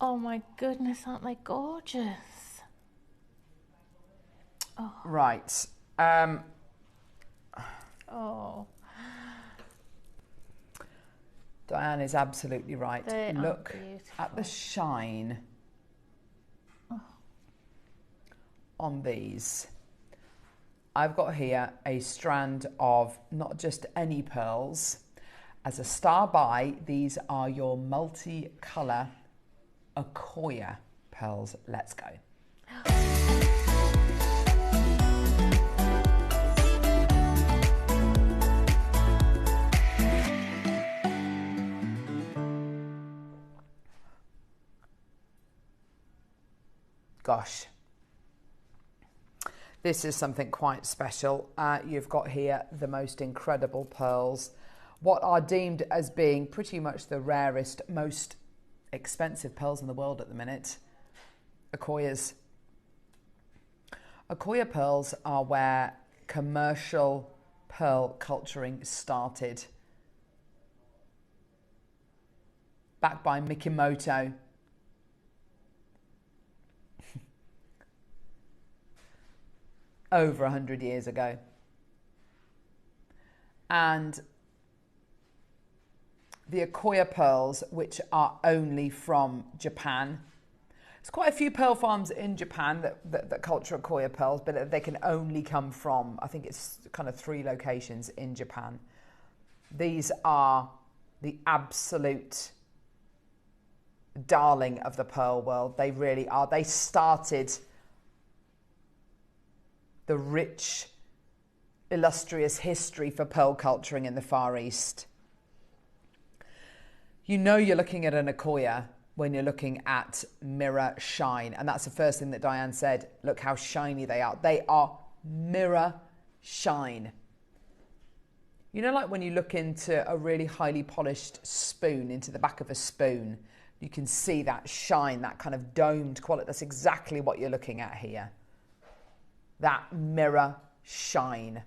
Oh my goodness, aren't they gorgeous? Oh. Right. Oh. Diane is absolutely right. They Look are beautiful. at the shine on these. I've got here a strand of not just any pearls. As a star by, these are your multicolour Accoya pearls. Let's go. Gosh, this is something quite special. You've got here the most incredible pearls, what are deemed as being pretty much the rarest, most expensive pearls in the world at the minute, Accoyas. Accoya pearls are where commercial pearl culturing started. Backed by Mikimoto. Over 100 years ago. And the Accoya pearls, which are only from Japan. There's quite a few pearl farms in Japan that culture Accoya pearls, but they can only come from, I think it's kind of 3 locations in Japan. These are the absolute darling of the pearl world. They really are. They started the rich, illustrious history for pearl culturing in the Far East. You know you're looking at an Accoya when you're looking at mirror shine. And that's the first thing that Diane said. Look how shiny they are. They are mirror shine. You know, like when you look into a really highly polished spoon, into the back of a spoon, you can see that shine, that kind of domed quality. That's exactly what you're looking at here. That mirror shine.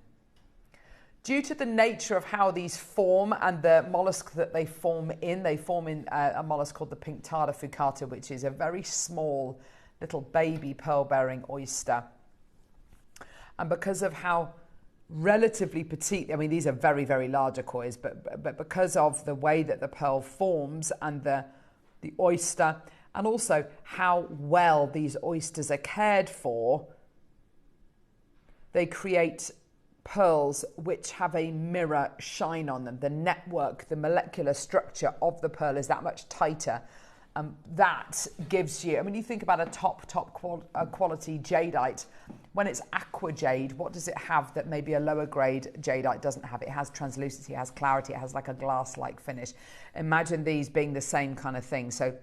Due to the nature of how these form and the mollusk that they form in a mollusk called the pink tarda fucata, which is a very small little baby pearl-bearing oyster. And because of how relatively petite, I mean, these are very, very large Accoyas, but because of the way that the pearl forms and the oyster, and also how well these oysters are cared for, they create pearls which have a mirror shine on them. The network, the molecular structure of the pearl is that much tighter. That gives you, I mean, you think about a top quality jadeite. When it's aqua jade, what does it have that maybe a lower grade jadeite doesn't have? It has translucency, it has clarity, it has like a glass-like finish. Imagine these being the same kind of thing. So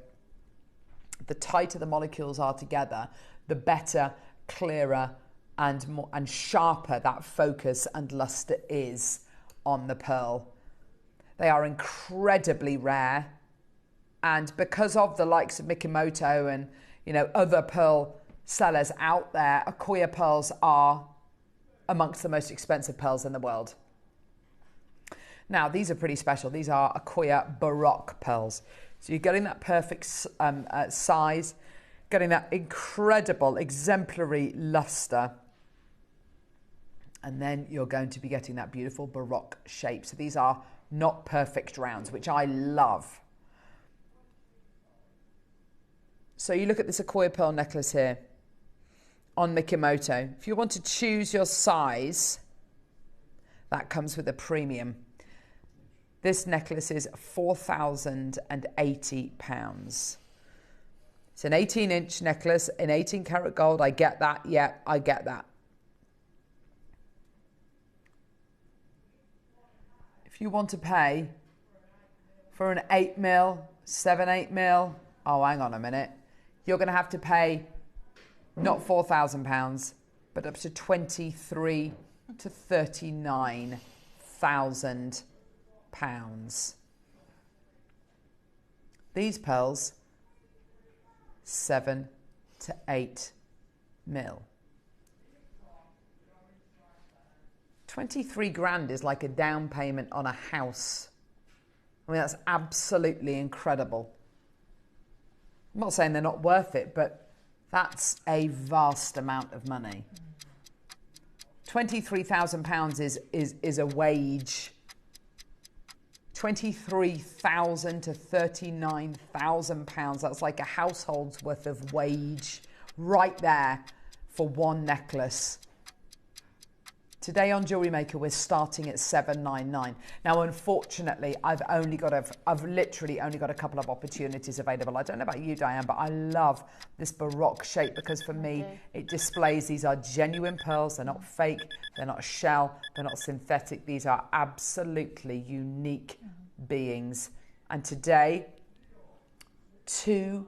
the tighter the molecules are together, the better, clearer, and sharper that focus and luster is on the pearl. They are incredibly rare, and because of the likes of Mikimoto and other pearl sellers out there, Accoya pearls are amongst the most expensive pearls in the world. Now, these are pretty special. These are Accoya Baroque pearls. So you're getting that perfect size, getting that incredible, exemplary luster. And then you're going to be getting that beautiful Baroque shape. So these are not perfect rounds, which I love. So you look at this Accoya pearl necklace here on Mikimoto. If you want to choose your size, that comes with a premium. This necklace is £4,080. It's an 18-inch necklace in 18 karat gold. I get that. Yeah, I get that. If you want to pay for an 8 mil, 7, 8 mil, oh, hang on a minute. You're going to have to pay not £4,000, but up to 23 to 39,000 pounds. These pearls, 7 to 8 mil. 23 grand is like a down payment on a house. I mean, that's absolutely incredible. I'm not saying they're not worth it, but that's a vast amount of money. £23,000 is a wage. 23,000 to 39,000 pounds. That's like a household's worth of wage right there for one necklace. Today on JewelleryMaker, we're starting at $799. Now, unfortunately, I've literally only got a couple of opportunities available. I don't know about you, Diane, but I love this Baroque shape because for me, it displays these are genuine pearls. They're not fake. They're not shell. They're not synthetic. These are absolutely unique beings. And today, $299.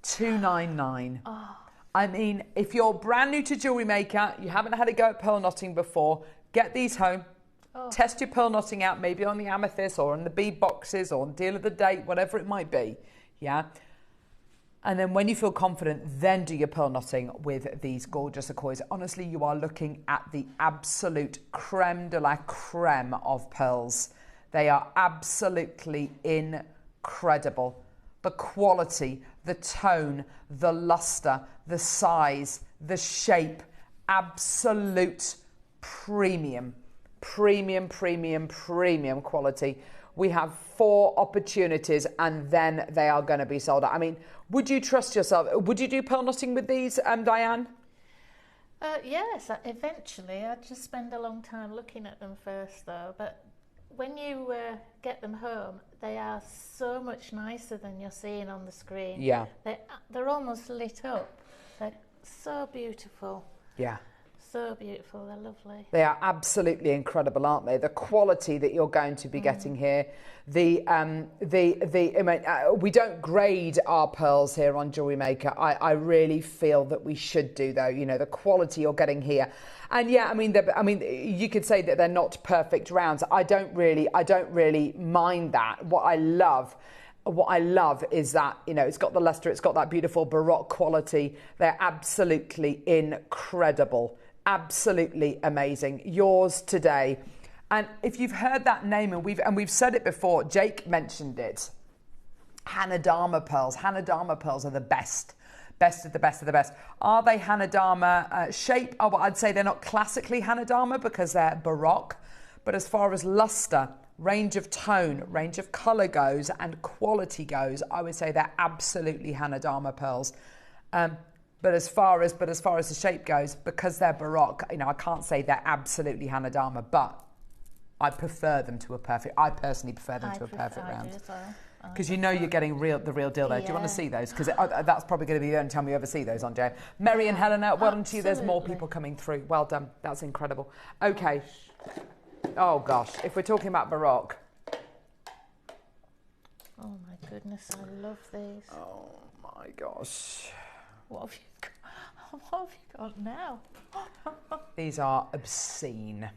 $299. Oh. I mean, if you're brand new to JewelleryMaker, you haven't had a go at pearl knotting before, get these home. Oh. Test your pearl knotting out, maybe on the amethyst or on the bead boxes or on deal of the day, whatever it might be. Yeah. And then when you feel confident, then do your pearl knotting with these gorgeous Accoys. Honestly, you are looking at the absolute creme de la creme of pearls. They are absolutely incredible. The quality, the tone, the luster, the size, the shape, absolute premium quality. We have 4 opportunities and then they are going to be sold out. I mean, would you trust yourself? Would you do pearl knotting with these, Diane? Yes, eventually. I'd just spend a long time looking at them first though, but when you get them home, they are so much nicer than you're seeing on the screen. Yeah. They're almost lit up. They're so beautiful. Yeah. So beautiful. They're lovely. They are absolutely incredible, aren't they? The quality that you're going to be getting here. We don't grade our pearls here on JewelleryMaker. I really feel that we should do, though. You know, the quality you're getting here. And yeah, I mean, you could say that they're not perfect rounds. I don't really mind that. What I love is that, you know, it's got the luster, it's got that beautiful Baroque quality. They're absolutely incredible, absolutely amazing. Yours today. And if you've heard that name, and we've said it before, Jake mentioned it, Hanadama pearls. Hanadama pearls are the best. Best of the best of the best. Are they Hanadama shape? Oh, well, I'd say they're not classically Hanadama because they're Baroque. But as far as luster, range of tone, range of colour goes and quality goes, I would say they're absolutely Hanadama pearls. But as far as the shape goes, because they're Baroque, you know, I can't say they're absolutely Hanadama, but I prefer them to a perfect. I personally prefer them to a perfect round. Because you know you're getting the real deal there. Yeah. Do you want to see those? Because that's probably going to be the only time we ever see those on Jay. Mary and Helena, well done to you. There's more people coming through. Well done. That's incredible. Okay. Oh gosh, if we're talking about Baroque. Oh my goodness, I love these. Oh my gosh. What have you got now? These are obscene.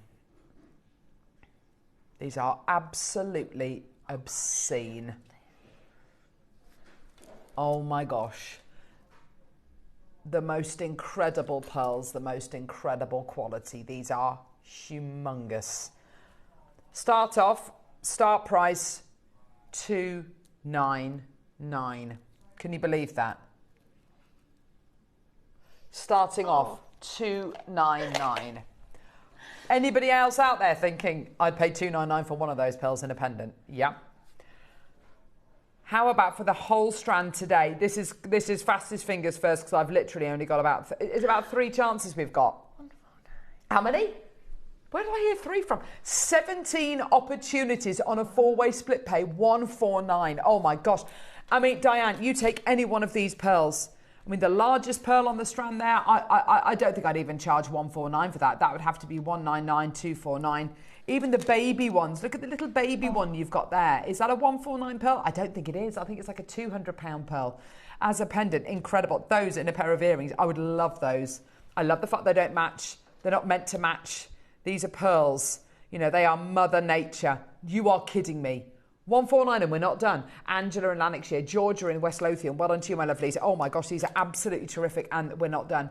These are absolutely obscene. Oh my gosh. the most incredible pearls, the most incredible quality. These are humongous. Start price $299. Can you believe that? Starting off $299. Anybody else out there thinking I'd pay $299 for one of those pearls in a pendant? Yeah. How about for the whole strand today? This is fastest fingers first because I've literally only got it's about 3 chances we've got. How many? Where did I hear 3 from? 17 opportunities on a 4-way split pay, 149. Oh my gosh. I mean, Diane, you take any one of these pearls. I mean, the largest pearl on the strand there, I don't think I'd even charge 149 for that. That would have to be 199, 249. Even the baby ones, look at the little baby one you've got there. Is that a 149 pearl? I don't think it is. I think it's like a £200 pearl. As a pendant, incredible. Those in a pair of earrings, I would love those. I love the fact they don't match. They're not meant to match. These are pearls. You know, they are Mother Nature. You are kidding me. 149 and we're not done. Angela in Lanarkshire, Georgia in West Lothian. Well done to you, my lovelies. Oh my gosh, these are absolutely terrific and we're not done.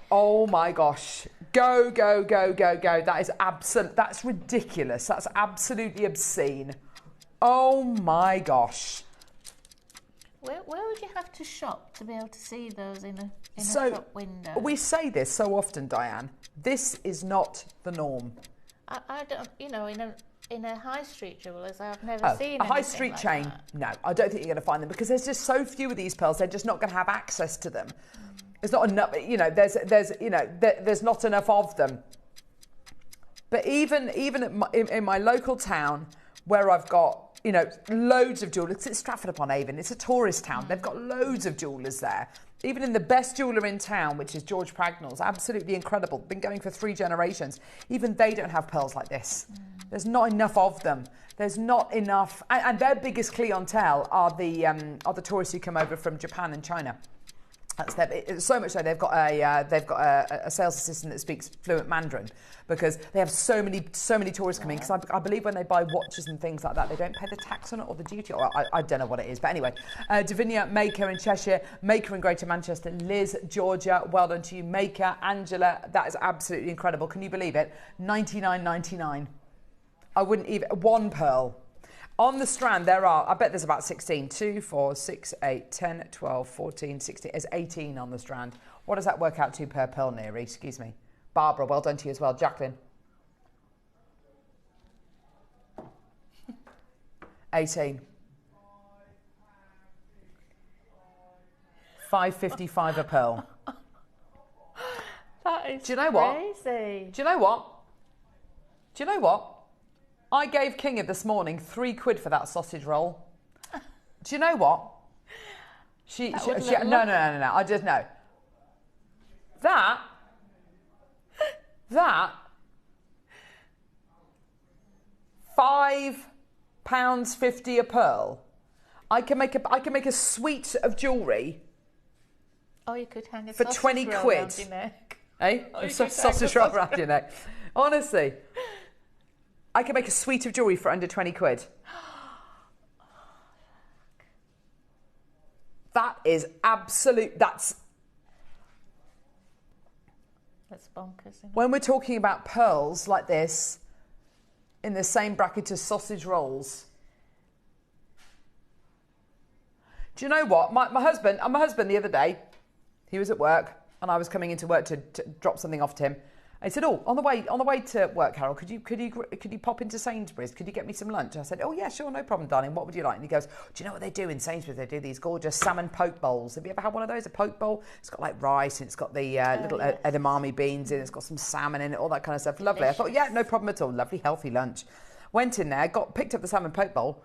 Oh my gosh. Go, go, go, go, go. That's ridiculous. That's absolutely obscene. Oh my gosh. Where would you have to shop to be able to see those in a shop window? We say this so often, Diane. This is not the norm. I don't, you know, in a high street jewellers, I've never seen a high street like chain. That. No, I don't think you're going to find them because there's just so few of these pearls. They're just not going to have access to them. It's not enough. You know, there's not enough of them. But even in my local town, where I've got loads of jewellers, it's Stratford upon Avon. It's a tourist town. They've got loads of jewellers there. Even in the best jeweller in town, which is George Pragnell's, absolutely incredible. Been going for 3 generations. Even they don't have pearls like this. There's not enough of them. There's not enough, and their biggest clientele are the tourists who come over from Japan and China. That's so much so they've got a sales assistant that speaks fluent Mandarin because they have so many tourists coming. Because I believe when they buy watches and things like that, they don't pay the tax on it or the duty. Or I don't know what it is, but anyway, Davinia, Maker in Cheshire, Maker in Greater Manchester, Liz, Georgia. Well done to you, Maker, Angela. That is absolutely incredible. Can you believe it? $99.99. I wouldn't even one pearl. On the strand, I bet there's about 16. 2, 4, 6, 8, 10, 12, 14, 16. There's 18 on the strand. What does that work out to per pearl, Neary? Excuse me. Barbara, well done to you as well. Jacqueline. 18. $5.55 a pearl. That is Do you know what? crazy. Do you know what? Do you know what? I gave Kinga this morning £3 for that sausage roll. Do you know what? No. I just know. That £5.50 a pearl. I can make a suite of jewellery. Oh, you could hang a for sausage 20 roll quid. around your neck. Eh? Oh, Sausage roll around your neck. Honestly. I can make a suite of jewellery for under 20 quid. That is absolute. That's bonkers. Isn't it? When we're talking about pearls like this, in the same bracket as sausage rolls. Do you know what? My husband the other day, he was at work and I was coming into work to drop something off to him. I said, "Oh, on the way to work, Carol, could you pop into Sainsbury's? Could you get me some lunch?" I said, "Oh yeah, sure, no problem, darling. What would you like?" And he goes, "Do you know what they do in Sainsbury's? They do these gorgeous salmon poke bowls. Have you ever had one of those? A poke bowl? It's got like rice and it's got the little edamame beans in it. It's got some salmon in it, all that kind of stuff. Lovely." Delicious. I thought, yeah, no problem at all. Lovely, healthy lunch. Went in there, picked up the salmon poke bowl,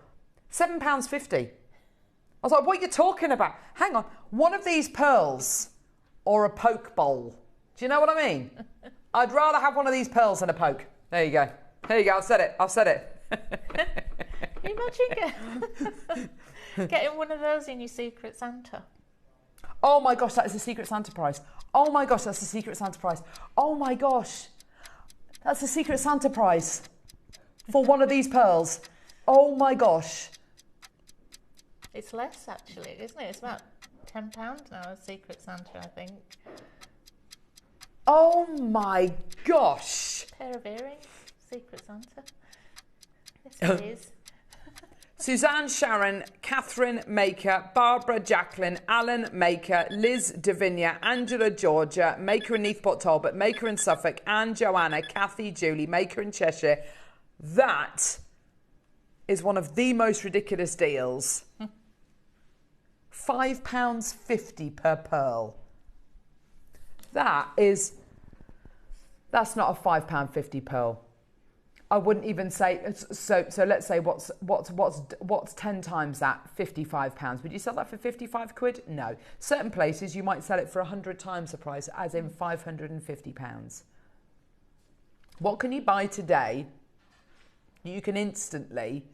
£7.50. I was like, "What are you talking about? Hang on, one of these pearls or a poke bowl? Do you know what I mean?" I'd rather have one of these pearls than a poke. There you go. I've said it. Can you imagine getting one of those in your Secret Santa? Oh my gosh, that is the Secret Santa prize. Oh my gosh, that's the Secret Santa prize. Oh my gosh, that's the Secret Santa prize for one of these pearls. Oh my gosh. It's less actually, isn't it? It's about £10 now, a Secret Santa, I think. Oh my gosh. Pair of earrings, Secret Santa. Yes, it is. Suzanne Sharon, Catherine Maker, Barbara Jacqueline, Alan Maker, Liz Davinia, Angela Georgia, Maker in Neathport Talbot, Maker in Suffolk, Anne Joanna, Kathy Julie, Maker in Cheshire. That is one of the most ridiculous deals. £5.50 per pearl. That's not a £5.50 pearl. I wouldn't even say, so let's say what's 10 times that? £55. Would you sell that for 55 quid? No. Certain places you might sell it for 100 times the price, as in £550. What can you buy today you can instantly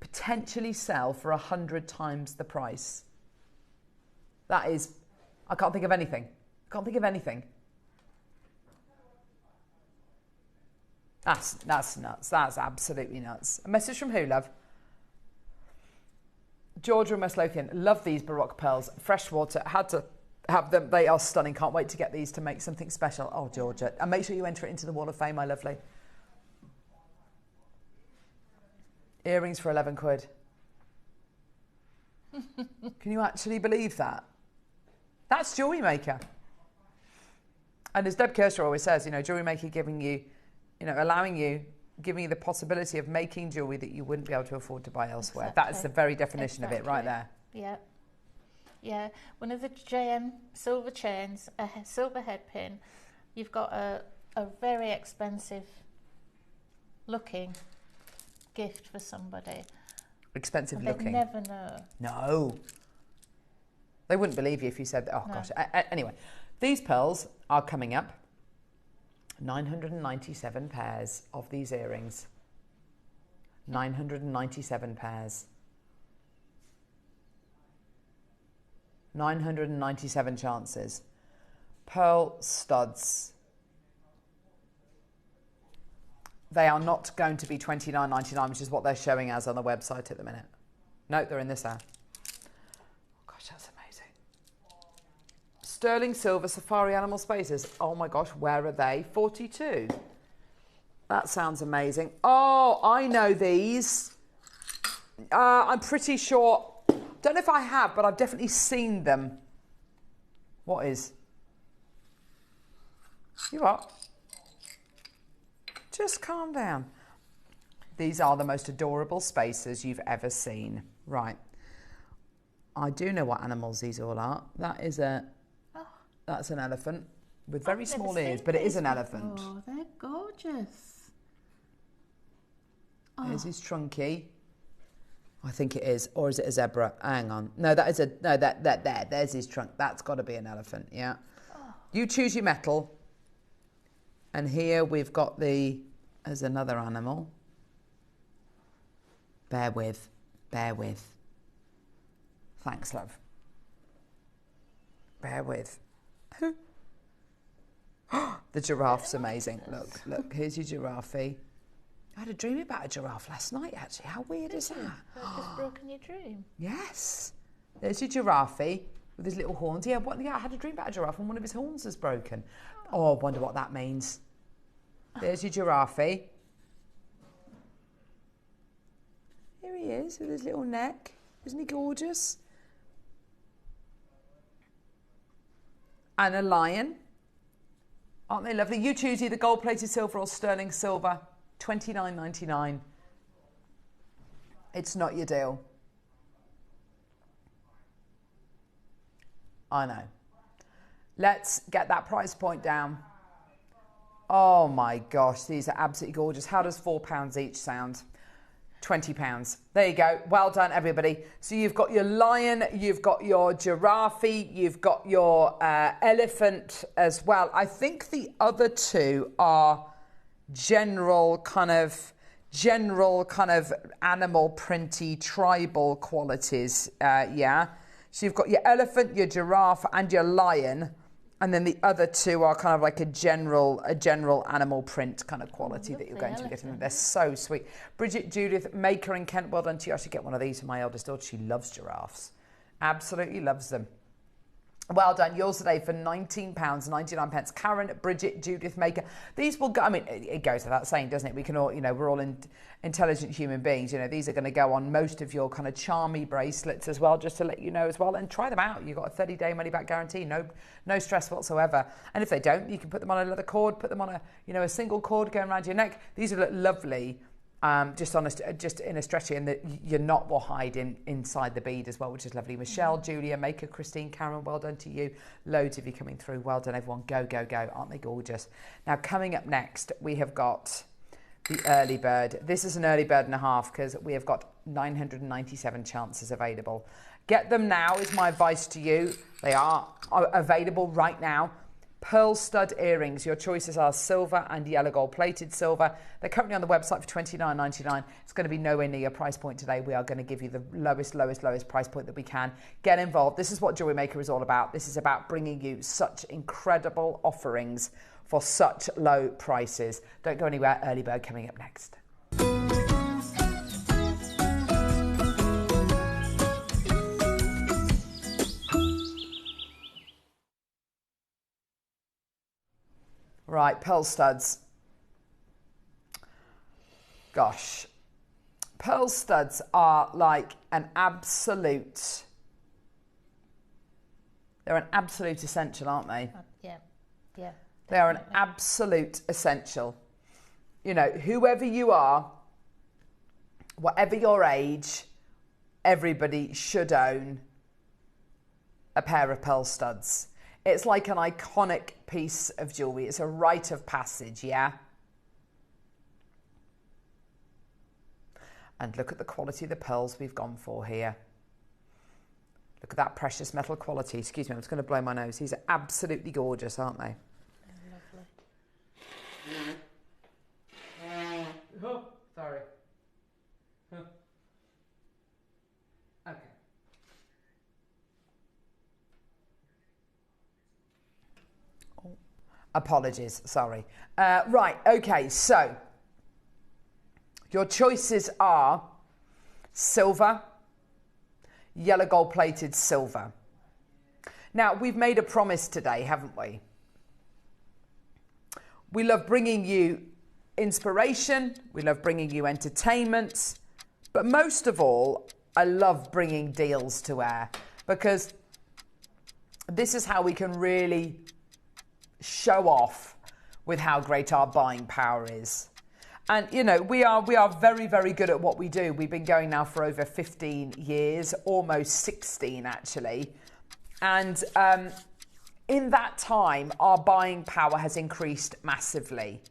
potentially sell for 100 times the price? That is, I can't think of anything. That's nuts. That's absolutely nuts. A message from who, love? Georgia and West Lothian. Love these Baroque pearls. Freshwater. Had to have them. They are stunning. Can't wait to get these to make something special. Oh, Georgia. And make sure you enter it into the Wall of Fame, my lovely. Earrings for 11 quid. Can you actually believe that? That's JewelleryMaker. And as Deb Kirscher always says, JewelleryMaker giving you, giving you the possibility of making jewellery that you wouldn't be able to afford to buy elsewhere. Exactly. That's the very definition of it right there. Yeah. Yeah. One of the JM silver chains, a silver head pin. You've got a very expensive looking gift for somebody. Expensive and looking. They'd never know. No. They wouldn't believe you if you said, oh, no. Gosh. Anyway, these pearls are coming up. 997 pairs of these earrings. 997 pairs. 997 chances. Pearl studs. They are not going to be $29.99, which is what they're showing us on the website at the minute. No, they're in this hour. Oh gosh, that's amazing. Sterling silver safari animal spaces. Oh my gosh, where are they? 42. That sounds amazing. Oh, I know these. I'm pretty sure. Don't know if I have, but I've definitely seen them. What is? You what? Just calm down. These are the most adorable spaces you've ever seen. Right. I do know what animals these all are. That is that's an elephant with very small ears, but it is an elephant. Oh, they're gorgeous. There's his trunky. I think it is, or is it a zebra? Hang on. No, that is there's his trunk. That's got to be an elephant. Yeah. Oh. You choose your metal. And here we've got as another animal. Bear with. Thanks, love. Bear with. The giraffe's amazing. Look, here's your giraffe. I had a dream about a giraffe last night, actually. How weird is that? I've just broken your dream. Yes. There's your giraffe with his little horns. Yeah, I had a dream about a giraffe and one of his horns is broken. Oh, I wonder what that means. There's your giraffe. Here he is with his little neck. Isn't he gorgeous? And a lion. Aren't they lovely? You choose either gold-plated silver or sterling silver. $29.99. It's not your deal. I know. Let's get that price point down. Oh my gosh, these are absolutely gorgeous. How does £4 each sound? £20. There you go. Well done, everybody. So you've got your lion, you've got your giraffe, you've got your elephant as well. I think the other two are general kind of animal printy tribal qualities. Yeah. So you've got your elephant, your giraffe, and your lion. And then the other two are kind of like a general animal print kind of quality that you're going to be getting. They're so sweet. Bridget, Judith, Maker in Kent, well done to you. I should get one of these for my eldest daughter. She loves giraffes. Absolutely loves them. Well done. Yours today for £19.99. Karen, Bridget, Judith Maker. These will go, I mean, it goes without saying, doesn't it? We can all, you know, we're all intelligent human beings. You know, these are going to go on most of your kind of charmy bracelets as well, just to let you know as well. And try them out. You've got a 30-day money-back guarantee. No stress whatsoever. And if they don't, you can put them on a leather cord, put them on a single cord going around your neck. These will look lovely. Just in a stretchy, and your knot will hide inside the bead as well, which is lovely. Michelle, Julia, Maker, Christine, Karen, well done to you. Loads of you coming through. Well done, everyone. Go, go, go. Aren't they gorgeous? Now, coming up next, we have got the early bird. This is an early bird and a half because we have got 997 chances available. Get them now is my advice to you. They are available right now. Pearl stud earrings. Your choices are silver and yellow gold plated silver. They're currently on the website for $29.99. It's going to be nowhere near your price point today. We are going to give you the lowest price point that we can. Get involved. This is what Jewellery Maker is all about. This is about bringing you such incredible offerings for such low prices. Don't go anywhere. Early bird coming up next. Right, pearl studs. Gosh, pearl studs are like they're an absolute essential, aren't they? Yeah. They are an absolute essential. You know, whoever you are, whatever your age, everybody should own a pair of pearl studs. It's like an iconic piece of jewellery. It's a rite of passage, yeah? And look at the quality of the pearls we've gone for here. Look at that precious metal quality. Excuse me, I'm just going to blow my nose. These are absolutely gorgeous, aren't they? Lovely. Oh, sorry. Okay. Apologies, sorry. Right, okay, so your choices are silver, yellow gold plated silver. Now, we've made a promise today, haven't we? We love bringing you inspiration, we love bringing you entertainment, but most of all, I love bringing deals to air because this is how we can really show off with how great our buying power is. And you know, we are very, very good at what we do. We've been going now for over 15 years, almost 16 actually. And in that time, our buying power has increased massively.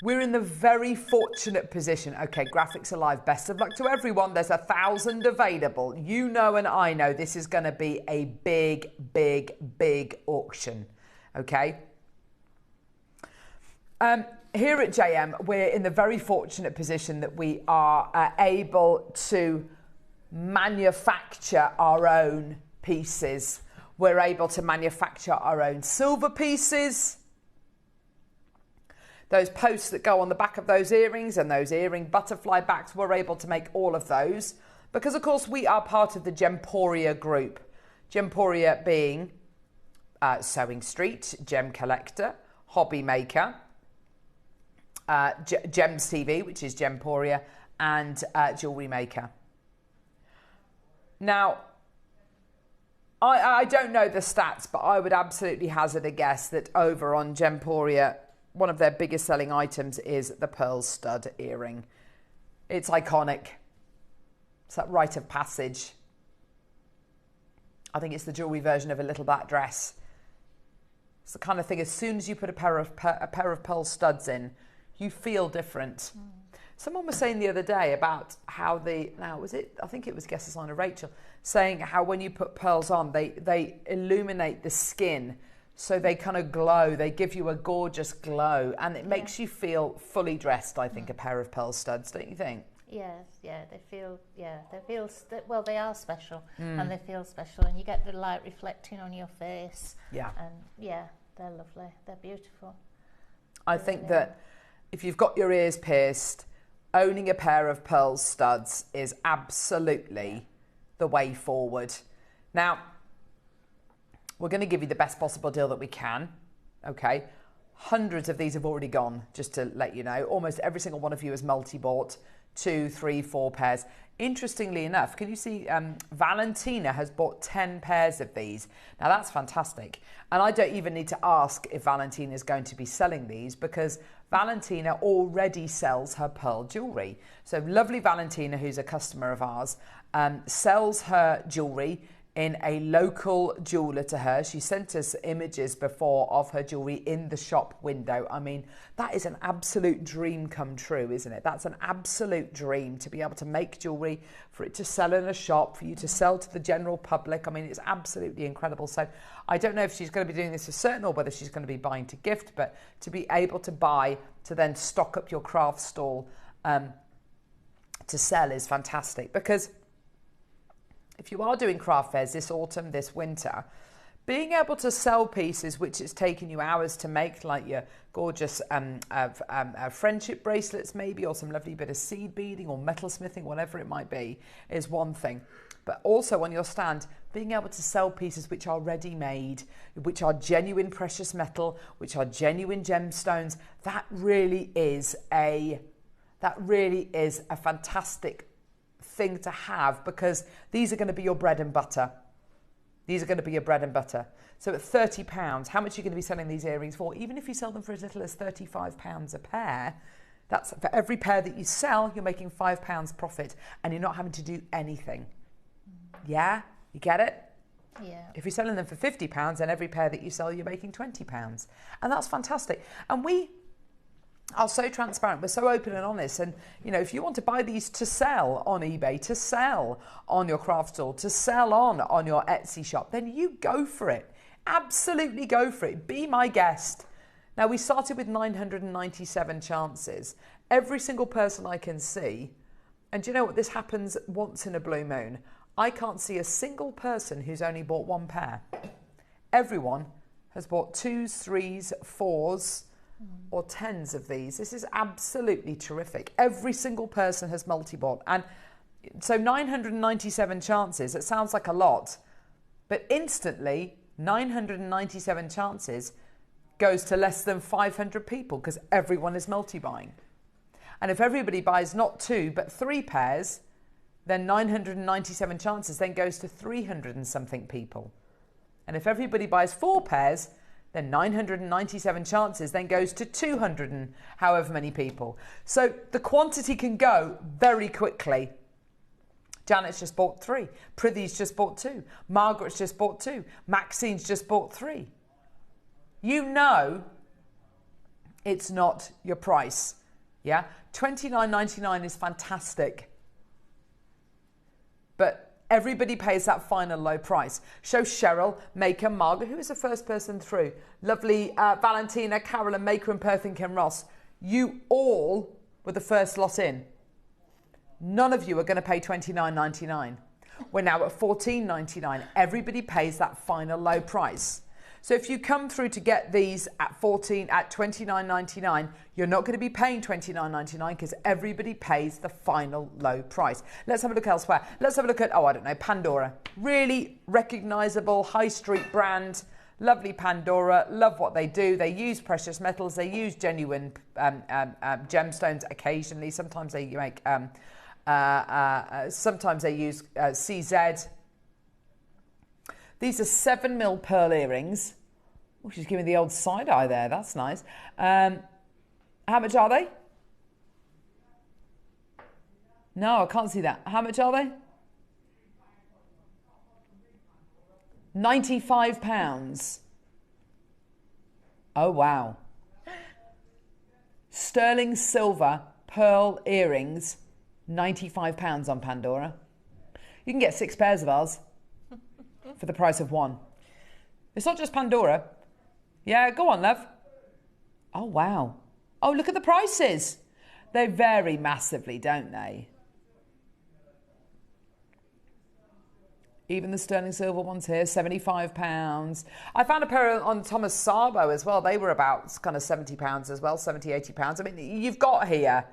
We're in the very fortunate position. Okay, graphics are live. Best of luck to everyone. There's 1,000 available. You know and I know this is going to be a big, big, big auction. Okay. Here at JM, we're in the very fortunate position that we are able to manufacture our own pieces. We're able to manufacture our own silver pieces. Those posts that go on the back of those earrings and those earring butterfly backs, we're able to make all of those because, of course, we are part of the Gemporia group. Gemporia being Sewing Street, Gem Collector, Hobby Maker, Gems TV, which is Gemporia, and Jewellery Maker. Now, I don't know the stats, but I would absolutely hazard a guess that over on Gemporia, one of their biggest selling items is the pearl stud earring. It's iconic. It's that rite of passage. I think it's the jewellery version of a little black dress. It's the kind of thing, as soon as you put a pair of pearl studs in, you feel different. Someone was saying the other day about how I think it was guest designer Rachel, saying how when you put pearls on, they illuminate the skin, so they kind of glow. They give you a gorgeous glow, and it makes you feel fully dressed, I think, a pair of pearl studs, don't you think? Yes, they feel well, they are special, and they feel special, and you get the light reflecting on your face. Yeah. And they're lovely. They're beautiful. I think that if you've got your ears pierced, owning a pair of pearl studs is absolutely the way forward. Now, we're going to give you the best possible deal that we can, okay? Hundreds of these have already gone, just to let you know. Almost every single one of you has multi-bought 2, 3, 4 pairs. Interestingly enough, can you see Valentina has bought 10 pairs of these. Now that's fantastic. And I don't even need to ask if Valentina is going to be selling these, because Valentina already sells her pearl jewellery. So lovely Valentina, who's a customer of ours, sells her jewellery in a local jeweller to her. She sent us images before of her jewellery in the shop window. I mean, that is an absolute dream come true, isn't it? That's an absolute dream, to be able to make jewellery, for it to sell in a shop, for you to sell to the general public. I mean, it's absolutely incredible. So I don't know if she's going to be doing this for certain or whether she's going to be buying to gift, but to be able to buy, to then stock up your craft stall to sell is fantastic. Because if you are doing craft fairs this autumn, this winter, being able to sell pieces which it's taken you hours to make, like your gorgeous friendship bracelets maybe, or some lovely bit of seed beading or metal smithing, whatever it might be, is one thing. But also on your stand, being able to sell pieces which are ready-made, which are genuine precious metal, which are genuine gemstones, that really is a fantastic thing to have, because these are going to be your bread and butter. These are going to be your bread and butter. So at £30, how much are you going to be selling these earrings for? Even if you sell them for as little as £35 a pair, that's for every pair that you sell, you're making £5 profit, and you're not having to do anything. Yeah? You get it? Yeah. If you're selling them for £50, then every pair that you sell, you're making £20. And that's fantastic. And we are so transparent, we're so open and honest, and you know, if you want to buy these to sell on eBay, to sell on your craft stall, to sell on your Etsy shop, then you go for it. Absolutely go for it. Be my guest. Now, we started with 997 chances. Every single person I can see, and do you know what, this happens once in a blue moon, I can't see a single person who's only bought one pair. Everyone has bought 2s, 3s, 4s, or 10s of these. This is absolutely terrific. Every single person has multi-bought. And so 997 chances, it sounds like a lot, but instantly 997 chances goes to less than 500 people, because everyone is multi-buying. And if everybody buys not 2 but 3 pairs, then 997 chances then goes to 300 and something people. And if everybody buys 4 pairs, then 997 chances then goes to 200 and however many people. So the quantity can go very quickly. Janet's just bought 3. Prithy's just bought 2. Margaret's just bought 2. Maxine's just bought 3. You know it's not your price. Yeah? $29.99 is fantastic. But everybody pays that final low price. Show Cheryl, Maker, Margaret, who was the first person through. Lovely Valentina, Carolyn, Maker and Perthington Ross. You all were the first lot in. None of you are going to pay $29.99. We're now at $14.99. Everybody pays that final low price. So if you come through to get these at $29.99, you're not going to be paying $29.99, because everybody pays the final low price. Let's have a look elsewhere. Let's have a look at, I don't know, Pandora. Really recognisable high street brand. Lovely Pandora. Love what they do. They use precious metals. They use genuine gemstones occasionally. Sometimes they make, sometimes they use CZ. These are 7mm pearl earrings. Oh, she's giving the old side eye there. That's nice. How much are they? No, I can't see that. How much are they? £95. Oh, wow. Sterling silver pearl earrings, £95 on Pandora. You can get 6 pairs of ours for the price of 1. It's not just Pandora. Yeah, go on, love. Oh, wow. Oh, look at the prices. They vary massively, don't they? Even the sterling silver ones here, £75. I found a pair on Thomas Sabo as well. They were about kind of £70 as well, £70, £80. I mean, you've got here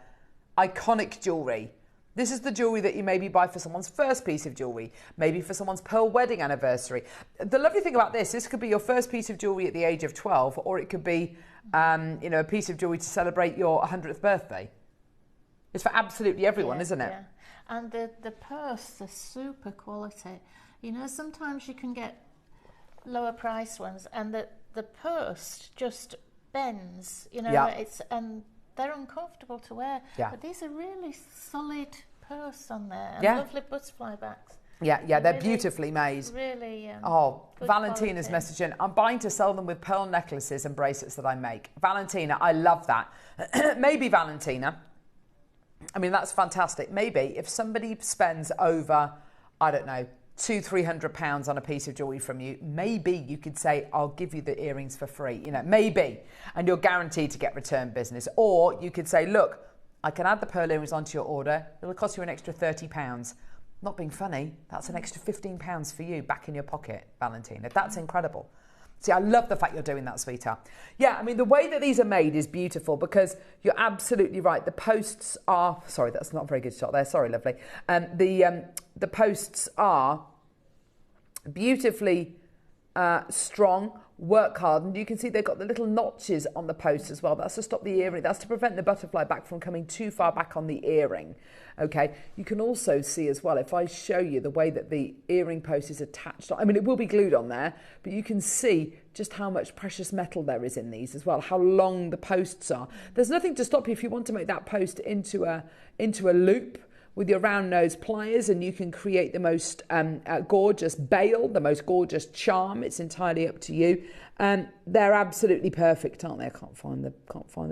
iconic jewellery This is the jewellery that you maybe buy for someone's first piece of jewellery, maybe for someone's pearl wedding anniversary. The lovely thing about this could be your first piece of jewellery at the age of 12, or it could be, a piece of jewellery to celebrate your 100th birthday. It's for absolutely everyone, isn't it? Yeah. And the purse, the super quality. You know, sometimes you can get lower price ones, and the purse just bends. You know, and they're uncomfortable to wear. Yeah. But these are really solid purse on there, and lovely butterfly backs. Yeah, they're really beautifully made. Really. Valentina's messaging. I'm buying to sell them with pearl necklaces and bracelets that I make. Valentina, I love that. Maybe Valentina. I mean, that's fantastic. Maybe if somebody spends over, I don't know, £200-300 on a piece of jewellery from you, maybe you could say, I'll give you the earrings for free, maybe, and you're guaranteed to get return business. Or you could say, look, I can add the pearl earrings onto your order. It'll cost you an extra £30. Not being funny, that's an extra £15 for you back in your pocket, Valentina. That's incredible. See, I love the fact you're doing that, sweetheart. Yeah, I mean, the way that these are made is beautiful because you're absolutely right. The posts are... Sorry, that's not a very good shot there. Sorry, lovely. The posts are beautifully strong, work hard. And you can see they've got the little notches on the post as well. That's to stop the earring. That's to prevent the butterfly back from coming too far back on the earring. Okay, you can also see as well, if I show you the way that the earring post is attached, I mean, it will be glued on there, but you can see just how much precious metal there is in these as well, how long the posts are. There's nothing to stop you if you want to make that post into a loop with your round nose pliers, and you can create the most gorgeous bail, the most gorgeous charm. It's entirely up to you. They're absolutely perfect, aren't they? I can't find the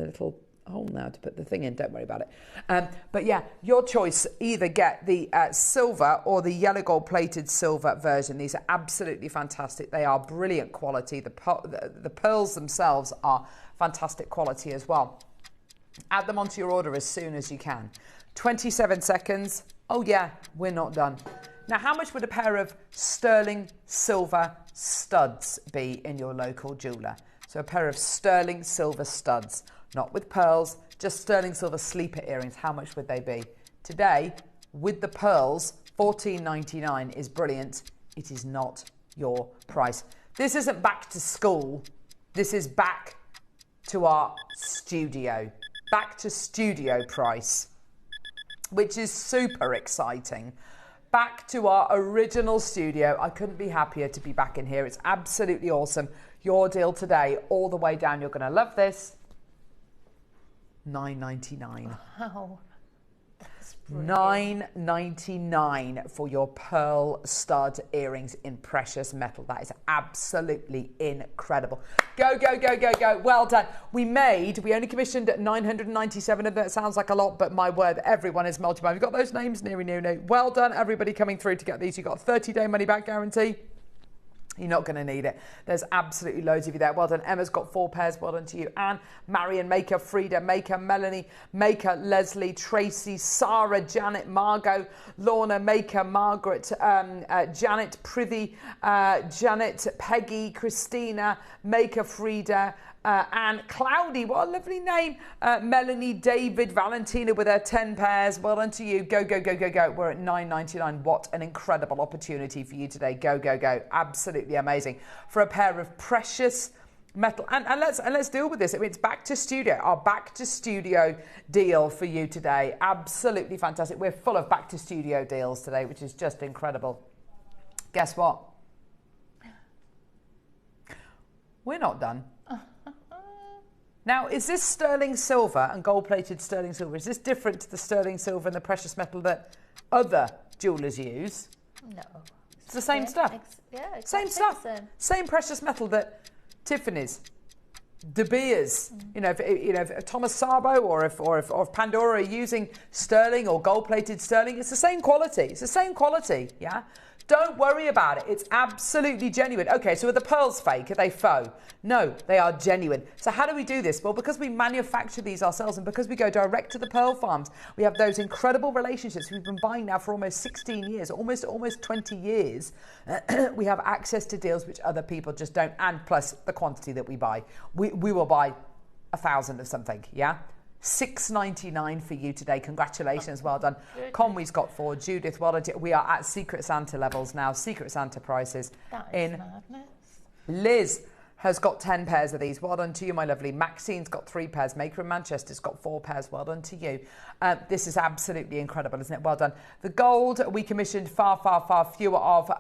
little hole now to put the thing in. Don't worry about it. But yeah, your choice. Either get the silver or the yellow gold plated silver version. These are absolutely fantastic. They are brilliant quality. The pearls themselves are fantastic quality as well. Add them onto your order as soon as you can. 27 seconds. Oh yeah, we're not done. Now, how much would a pair of sterling silver studs be in your local jeweller? So a pair of sterling silver studs, not with pearls, just sterling silver sleeper earrings. How much would they be? Today, with the pearls, $14.99 is brilliant. It is not your price. This isn't back to school. This is back to our studio. Back to studio price, which is super exciting. Back to our original studio. I couldn't be happier to be back in here. It's absolutely awesome. Your deal today, all the way down. You're going to love this. $9.99. Wow. That's brilliant. $9.99 for your pearl stud earrings in precious metal. That is absolutely incredible. Go, go, go, go, go. Well done. We only commissioned 997 of them. It sounds like a lot, but my word, everyone is multiplying. We've got those names, Neary Nuno. Well done, everybody coming through to get these. You've got a 30-day money-back guarantee. You're not going to need it. There's absolutely loads of you there. Well done. Emma's got 4 pairs. Well done to you. Anne, Marion, Maker, Frida, Maker, Melanie, Maker, Leslie, Tracy, Sarah, Janet, Margot, Lorna, Maker, Margaret, Janet, Prithy, Janet, Peggy, Christina, Maker, Frida, Anne, Cloudy, what a lovely name. Melanie, David, Valentina with her 10 pairs. Well done to you. Go, go, go, go, go. We're at $9.99. What an incredible opportunity for you today. Go, go, go. Absolutely amazing. For a pair of precious metal. And let's deal with this. I mean, it's back to studio. Our back to studio deal for you today. Absolutely fantastic. We're full of back to studio deals today, which is just incredible. Guess what? We're not done. Now, is this sterling silver and gold-plated sterling silver, is this different to the sterling silver and the precious metal that other jewellers use? No. It's the same stuff. Exactly same stuff. Same precious metal that Tiffany's, De Beers, if Thomas Sabo or if Pandora are using sterling or gold-plated sterling, it's the same quality. It's the same quality, yeah? Don't worry about it. It's absolutely genuine. Okay, so are the pearls fake? Are they faux? No, they are genuine. So how do we do this? Well, because we manufacture these ourselves and because we go direct to the pearl farms, we have those incredible relationships we've been buying now for almost 16 years, almost 20 years. We have access to deals which other people just don't, and plus the quantity that we buy. We will buy 1,000 of something, yeah? $6.99 for you today. Congratulations, well done. Conway's got 4. Judith, well done. We are at Secret Santa levels now, Secret Santa prices. That is madness. Liz has got 10 pairs of these. Well done to you, my lovely. Maxine's got 3 pairs. Maker in Manchester's got 4 pairs. Well done to you. This is absolutely incredible, isn't it? Well done. The gold we commissioned far fewer of.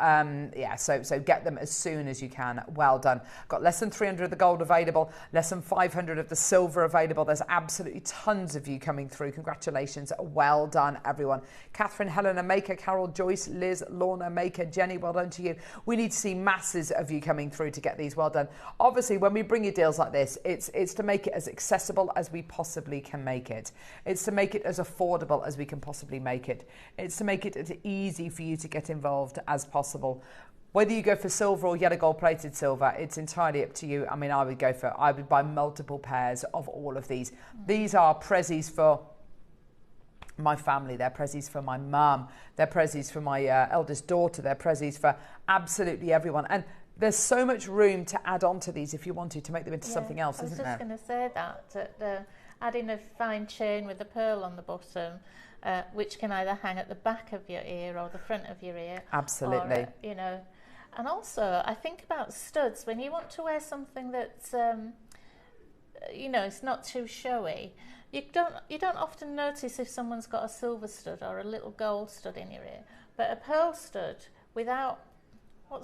So get them as soon as you can. Well done. Got less than 300 of the gold available, less than 500 of the silver available. There's absolutely tons of you coming through. Congratulations. Well done, everyone. Catherine, Helena Maker, Carol, Joyce, Liz, Lorna Maker, Jenny, well done to you. We need to see masses of you coming through to get these. Well done. Obviously, when we bring you deals like this, it's to make it as accessible as we possibly can make it. It's to make it as affordable as we can possibly make it. It's to make it as easy for you to get involved as possible. Whether you go for silver or yellow gold plated silver, it's entirely up to you. I mean, I would buy multiple pairs of all of these. These are prezzies for my family, they're prezzies for my mum, they're prezzies for my eldest daughter, they're prezzies for absolutely everyone. And there's so much room to add on to these if you wanted to make them into something else, isn't there? I was just going to say that adding a fine chain with a pearl on the bottom, which can either hang at the back of your ear or the front of your ear. Absolutely. Or, and also I think about studs. When you want to wear something that's, it's not too showy, you don't often notice if someone's got a silver stud or a little gold stud in your ear. But a pearl stud without... how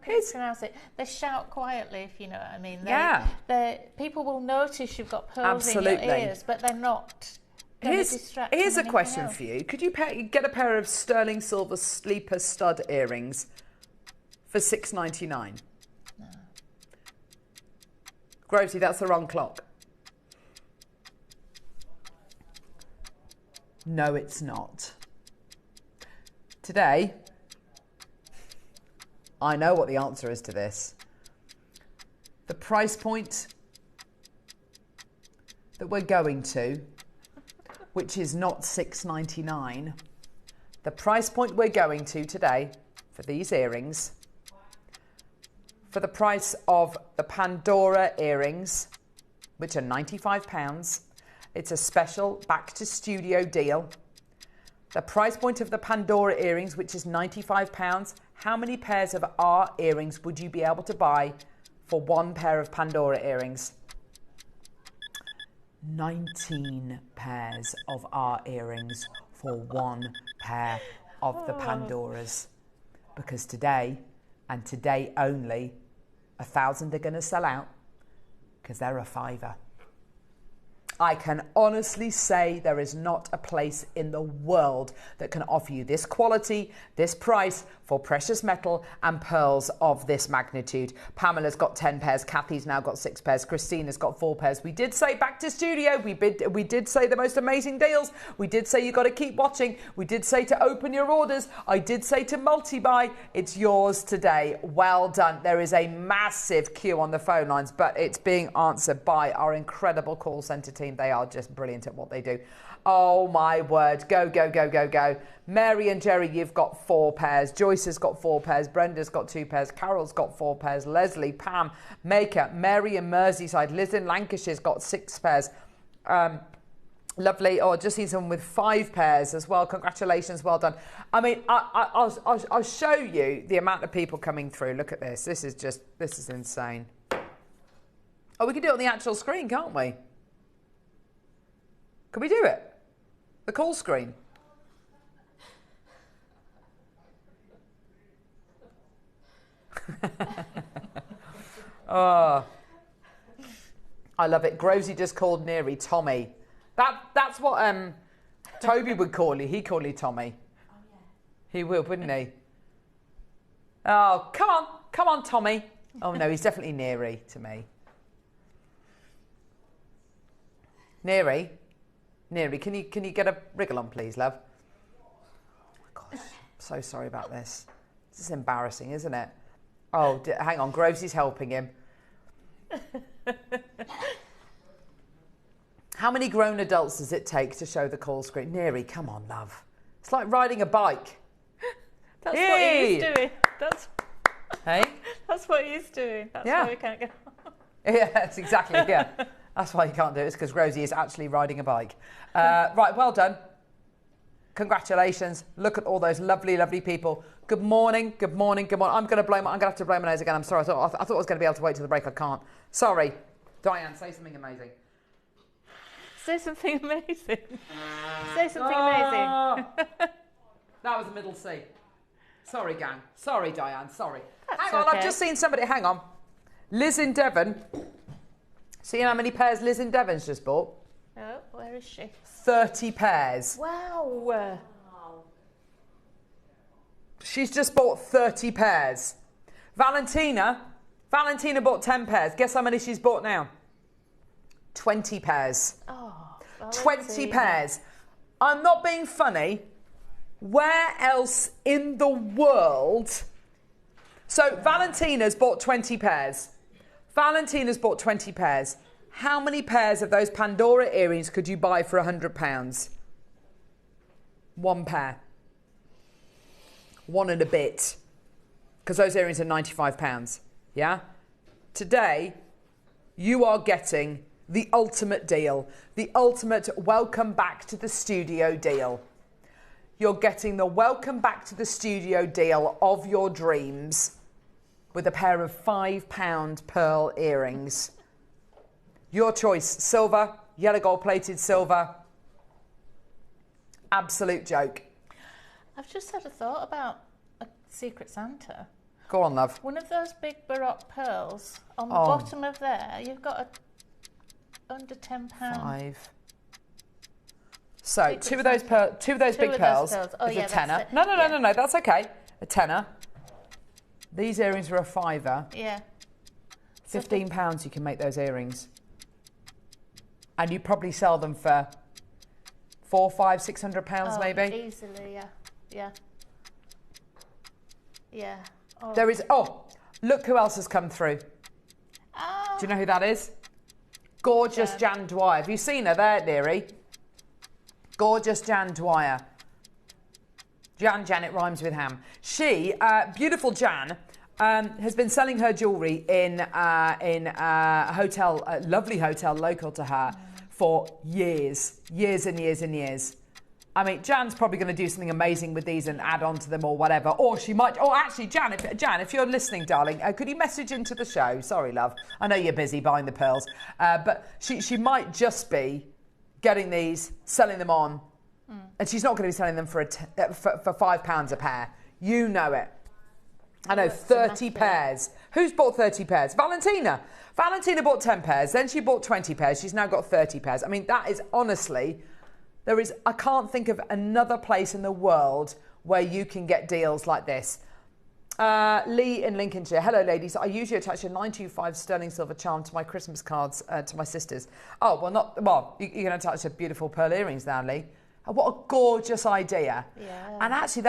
can you pronounce it? They shout quietly, if you know what I mean. People will notice you've got pearls in your ears, but they're not going to distract. Here's a question for you. Could you get a pair of sterling silver sleeper stud earrings for $6.99? No. Grovesy, that's the wrong clock. No, it's not. Today... I know what the answer is to this. The price point that we're going to, which is not $6.99, the price point we're going to today for these earrings, for the price of the Pandora earrings, which are £95, it's a special back to studio deal. The price point of the Pandora earrings, which is £95, how many pairs of our earrings would you be able to buy for 1 pair of Pandora earrings? 19 pairs of our earrings for 1 pair of the Pandoras. Because today, and today only, 1,000 are going to sell out because they're a £5. I can honestly say there is not a place in the world that can offer you this quality, this price for precious metal and pearls of this magnitude. Pamela's got 10 pairs. Kathy's now got 6 pairs. Christina's got 4 pairs. We did say back to studio. We did say the most amazing deals. We did say you got to keep watching. We did say to open your orders. I did say to multi-buy. It's yours today. Well done. There is a massive queue on the phone lines, but it's being answered by our incredible call centre team. They are just brilliant at what they do. Oh my word. Go, go, go, go, go. Mary and Jerry, you've got 4 pairs. Joyce has got 4 pairs. Brenda's got 2 pairs. Carol's got 4 pairs. Leslie, Pam, Maker, Mary in Merseyside. Liz in Lancashire's got 6 pairs. Lovely. Oh, just seen someone with 5 pairs as well. Congratulations. Well done. I mean, I'll show you the amount of people coming through. Look at this. This is insane. Oh, we can do it on the actual screen, can't we? Can we do it? The call screen. Oh, I love it. Grosy just called Neary Tommy. That's what Toby would call you. He'd call you Tommy. Oh, yeah. He would, wouldn't he? Oh, come on, Tommy. Oh no, he's definitely Neary to me. Neary, can you get a wriggle on, please, love? Oh my gosh, so sorry about this. This is embarrassing, isn't it? Oh, hang on, Grovesy's helping him. How many grown adults does it take to show the call screen? Neary, come on, love. It's like riding a bike. That's what he's doing. Hey? That's what he's doing. That's why we can't go. Yeah, that's exactly, yeah. That's why you can't do it, it's because Rosie is actually riding a bike. Right, well done. Congratulations. Look at all those lovely, lovely people. Good morning, good morning, good morning. I'm going to have to blow my nose again. I'm sorry. I thought I was going to be able to wait till the break. I can't. Sorry. Diane, say something amazing. Say something amazing. Say something amazing. That was a middle C. Sorry, gang. Sorry, Diane. Sorry. That's hang on, okay. I've just seen somebody. Hang on. Liz in Devon. See how many pairs Liz in Devon's just bought? Oh, where is she? 30 pairs. Wow. She's just bought 30 pairs. Valentina bought 10 pairs. Guess how many she's bought now? 20 pairs. Oh, 20 pairs. I'm not being funny. Where else in the world? So Valentina's bought 20 pairs. Valentina's bought 20 pairs. How many pairs of those Pandora earrings could you buy for £100? One pair. One and a bit. Because those earrings are £95. Yeah? Today, you are getting the ultimate deal. The ultimate welcome back to the studio deal. You're getting the welcome back to the studio deal of your dreams with a pair of £5 pearl earrings. Your choice, silver, yellow gold plated silver. Absolute joke. I've just had a thought about a Secret Santa. Go on, love. One of those big Baroque pearls on the bottom of there, you've got under £10. 5. So two of those big pearls Oh, is yeah, a tenner. that's No, that's okay. A tenner. These earrings are a fiver. Yeah. £15 you can make those earrings. And you probably sell them for £400, £500, £600 maybe. Easily, yeah. Yeah. Oh. There is. Oh, look who else has come through. Oh. Do you know who that is? Gorgeous Jan Dwyer. Have you seen her there, dearie? Gorgeous Jan Dwyer. Jan, it rhymes with ham. She, beautiful Jan, has been selling her jewellery in a hotel, a lovely hotel local to her, for years and years. I mean, Jan's probably going to do something amazing with these and add on to them or whatever. Or she might. Oh, actually, Jan, if you're listening, darling, could you message into the show? Sorry, love. I know you're busy buying the pearls, but she might just be getting these, selling them on, and she's not going to be selling them for £5 a pair. You know it. I know, 30 pairs. Who's bought 30 pairs? Valentina. Valentina bought 10 pairs. Then she bought 20 pairs. She's now got 30 pairs. I mean, that is honestly, I can't think of another place in the world where you can get deals like this. Lee in Lincolnshire. Hello, ladies. I usually attach a 925 sterling silver charm to my Christmas cards to my sisters. Oh, you're going to attach a beautiful pearl earrings now, Lee. Oh, what a gorgeous idea. Yeah. And actually,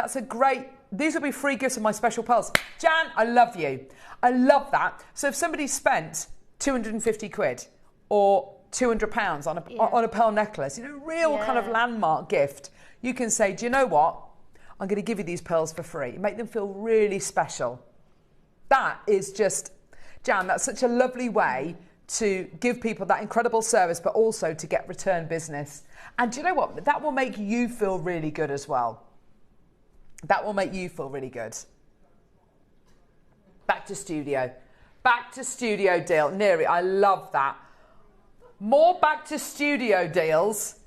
these will be free gifts of my special pearls. Jan, I love you. I love that. So if somebody spent 250 quid or £200 on a pearl necklace, real kind of landmark gift, you can say, do you know what? I'm going to give you these pearls for free. Make them feel really special. That is just, Jan, that's such a lovely way to give people that incredible service, but also to get return business. And do you know what? That will make you feel really good as well. That will make you feel really good. Back to studio. Back to studio deal. Neri, I love that. More back to studio deals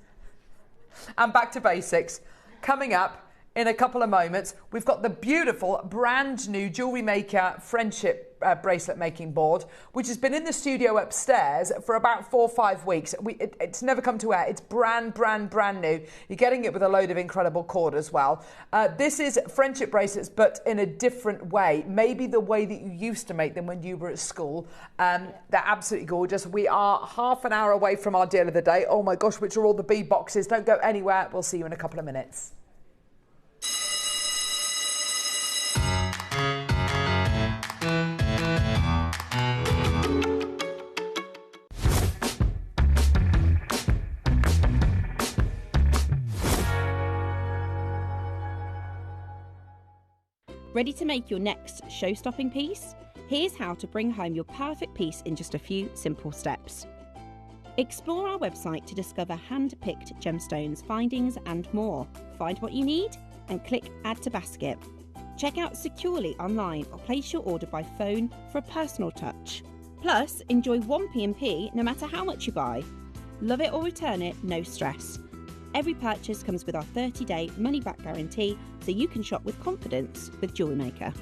and back to basics coming up in a couple of moments. We've got the beautiful brand new JewelleryMaker friendship bracelet making board, which has been in the studio upstairs for about 4 or 5 weeks. It's never come to air. It's brand new. You're getting it with a load of incredible cord as well. This is friendship bracelets, but in a different way. Maybe the way that you used to make them when you were at school. They're absolutely gorgeous. We are half an hour away from our deal of the day. Oh my gosh, which are all the bead boxes. Don't go anywhere. We'll see you in a couple of minutes. Ready to make your next show-stopping piece? Here's how to bring home your perfect piece in just a few simple steps. Explore our website to discover hand-picked gemstones, findings and more. Find what you need and click Add to Basket. Check out securely online or place your order by phone for a personal touch. Plus, enjoy 1p&P no matter how much you buy. Love it or return it, no stress. Every purchase comes with our 30-day money-back guarantee, so you can shop with confidence with JewelleryMaker.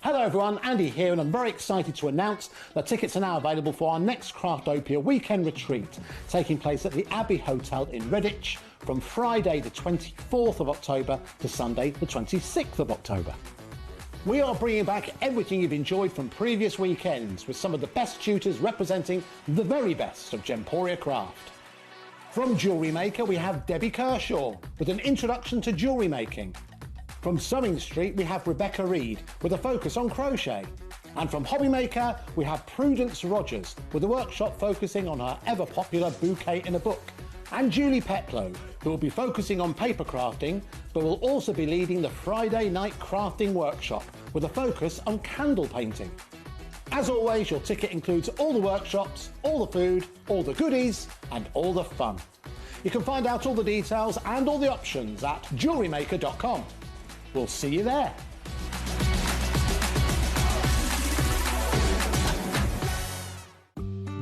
Hello everyone, Andy here, and I'm very excited to announce that tickets are now available for our next Craftopia weekend retreat, taking place at the Abbey Hotel in Redditch from Friday the 24th of October to Sunday the 26th of October. We are bringing back everything you've enjoyed from previous weekends with some of the best tutors representing the very best of Gemporia craft. From JewelleryMaker we have Debbie Kershaw with an introduction to jewellery making. From Sewing Street, we have Rebecca Reed with a focus on crochet. And from Hobbymaker, we have Prudence Rogers with a workshop focusing on her ever-popular bouquet in a book. And Julie Petlow, who will be focusing on paper crafting, but will also be leading the Friday night crafting workshop with a focus on candle painting. As always, your ticket includes all the workshops, all the food, all the goodies, and all the fun. You can find out all the details and all the options at JewelleryMaker.com. We'll see you there.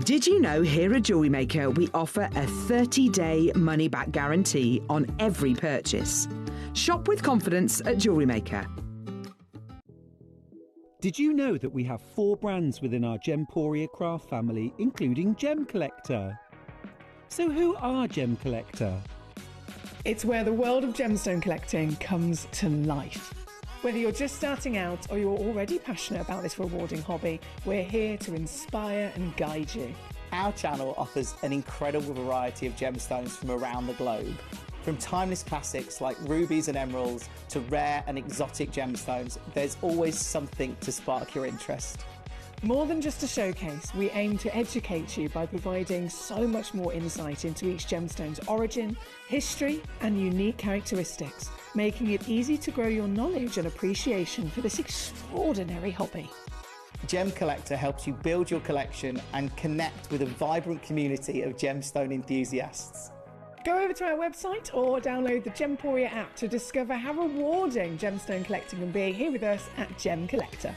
Did you know here at JewelleryMaker we offer a 30-day money-back guarantee on every purchase? Shop with confidence at JewelleryMaker. Did you know that we have 4 brands within our Gemporia craft family, including Gem Collector? So who are Gem Collector? It's where the world of gemstone collecting comes to life. Whether you're just starting out or you're already passionate about this rewarding hobby, we're here to inspire and guide you. Our channel offers an incredible variety of gemstones from around the globe. From timeless classics like rubies and emeralds to rare and exotic gemstones, there's always something to spark your interest. More than just a showcase, we aim to educate you by providing so much more insight into each gemstone's origin, history, and unique characteristics, making it easy to grow your knowledge and appreciation for this extraordinary hobby. Gem Collector helps you build your collection and connect with a vibrant community of gemstone enthusiasts. Go over to our website or download the Gemporia app to discover how rewarding gemstone collecting can be here with us at Gem Collector.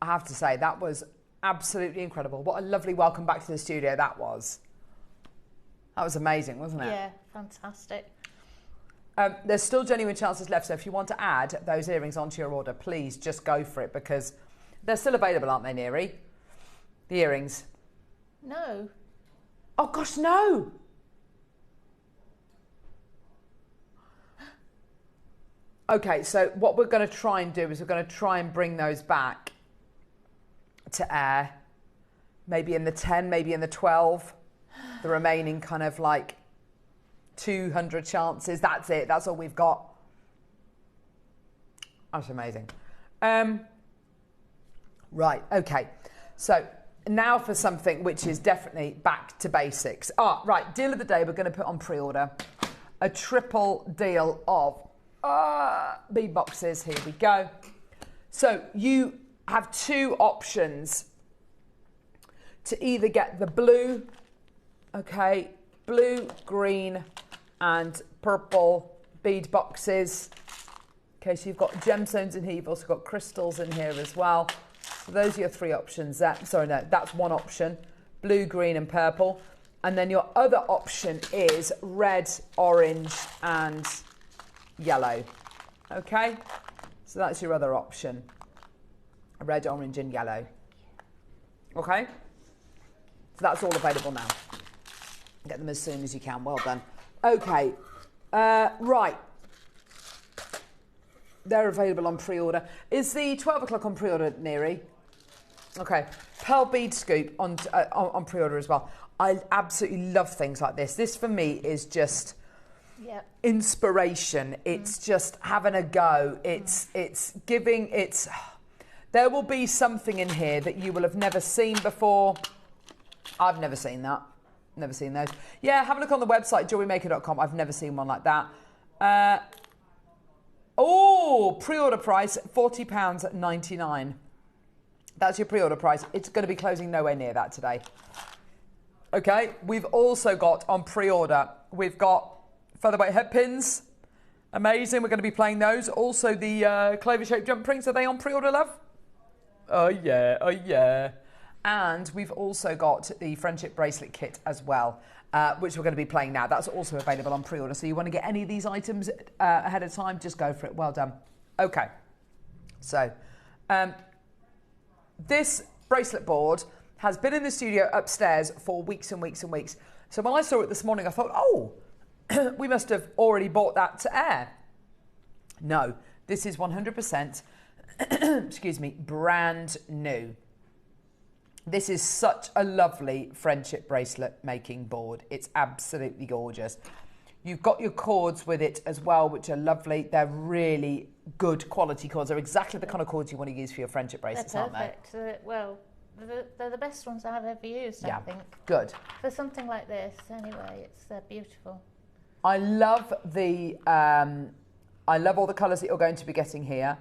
I have to say, that was absolutely incredible. What a lovely welcome back to the studio that was. That was amazing, wasn't it? Yeah, fantastic. There's still genuine chances left, so if you want to add those earrings onto your order, please just go for it, because they're still available, aren't they, Neri? The earrings. No. Oh, gosh, no! Okay, so what we're going to try and do is we're going to try and bring those back to air, maybe in the 10, maybe in the 12, the remaining kind of like 200 chances. That's it. That's all we've got. That's amazing. Right, okay. So now for something which is definitely back to basics. Right, deal of the day we're going to put on pre-order. A triple deal of bead boxes. Here we go. So you have 2 options to either get the blue, okay, blue, green and purple bead boxes. Okay, so you've got gemstones in here, you've also got crystals in here as well. So those are your three options. That's one option. Blue, green and purple. And then your other option is red, orange and yellow. Okay? So that's your other option. Red, orange and yellow. Okay? So that's all available now. Get them as soon as you can. Well done. Okay. Right. They're available on pre-order. Is the 12 o'clock on pre-order, Neri? Okay. Pearl bead scoop on pre-order as well. I absolutely love things like this. This for me is just inspiration. It's just having a go. It's giving. There will be something in here that you will have never seen before. I've never seen that. Never seen those. Yeah, have a look on the website, JewelleryMaker.com. I've never seen one like that. Pre-order price, £40.99. That's your pre-order price. It's going to be closing nowhere near that today. Okay, we've also got on pre-order, we've got featherweight head pins. Amazing, we're going to be playing those. Also the clover-shaped jump rings, are they on pre-order, love? Oh yeah. And we've also got the friendship bracelet kit as well, which we're going to be playing now. That's also available on pre-order. So you want to get any of these items ahead of time, just go for it. Well done. Okay. So this bracelet board has been in the studio upstairs for weeks and weeks and weeks. So when I saw it this morning, I thought, oh, we must have already bought that to air. No, this is 100%, excuse me, brand new. This is such a lovely friendship bracelet making board. It's absolutely gorgeous. You've got your cords with it as well, which are lovely. They're really good quality cords. They're exactly the kind of cords you want to use for your friendship bracelets, aren't they? Perfect. They're the best ones I've ever used, I think. Good. For something like this, anyway, it's beautiful. I love all the colours that you're going to be getting here.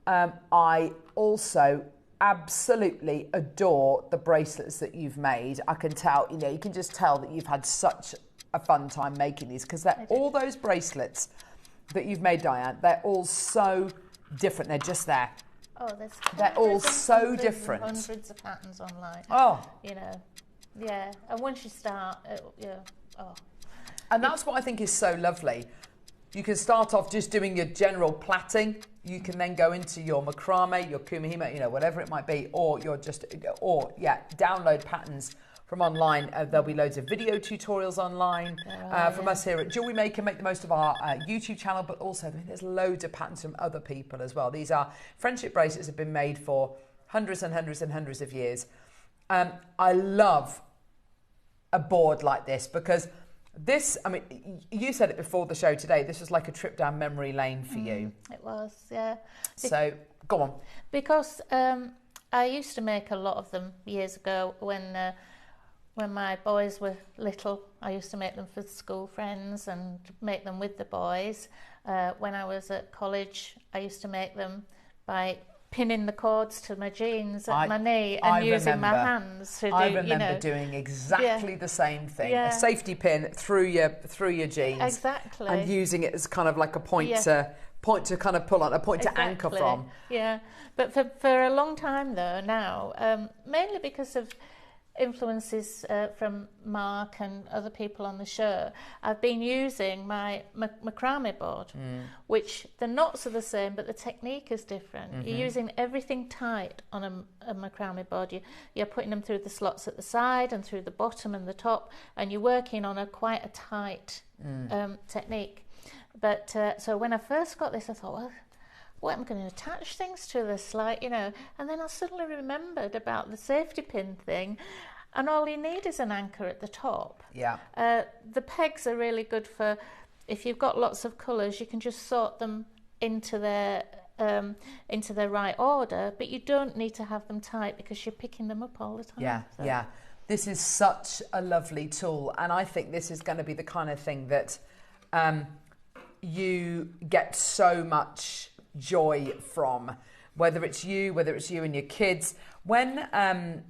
I also absolutely adore the bracelets that you've made. I can tell, you can just tell that you've had such a fun time making these, because all those bracelets that you've made, Diane, they're all so different. They're just there. Oh, they're all so different. Hundreds of patterns online. Oh, yeah. And once you start, And that's what I think is so lovely. You can start off just doing your general plaiting. You can then go into your macrame, your kumihimo, whatever it might be, or download patterns from online. There'll be loads of video tutorials online from us here at JewelleryMaker. Make the most of our YouTube channel, but also there's loads of patterns from other people as well. These are friendship bracelets that have been made for hundreds and hundreds and hundreds of years. I love a board like this because this, you said it before the show today, this was like a trip down memory lane for you. It was, yeah. So, go on. Because I used to make a lot of them years ago when my boys were little. I used to make them for school friends and make them with the boys. When I was at college, I used to make them by pinning the cords to my jeans at my knee and using my hands to do. I remember doing exactly the same thing. A safety pin through your jeans. Exactly. And using it as kind of like a point to kind of pull on, a point to anchor from. Yeah. But for a long time though now, mainly because of influences from Mark and other people on the show, I've been using my macrame board, which the knots are the same, but the technique is different. You're using everything tight on a macrame board. You're putting them through the slots at the side and through the bottom and the top, and you're working on quite a tight technique. But so when I first got this, I thought, well, what am I going to attach things to this, and then I suddenly remembered about the safety pin thing, and all you need is an anchor at the top. Yeah. The pegs are really good for, if you've got lots of colours, you can just sort them into their right order, but you don't need to have them tight because you're picking them up all the time. Yeah. This is such a lovely tool, and I think this is going to be the kind of thing that you get so much joy from, whether it's you and your kids. Whenever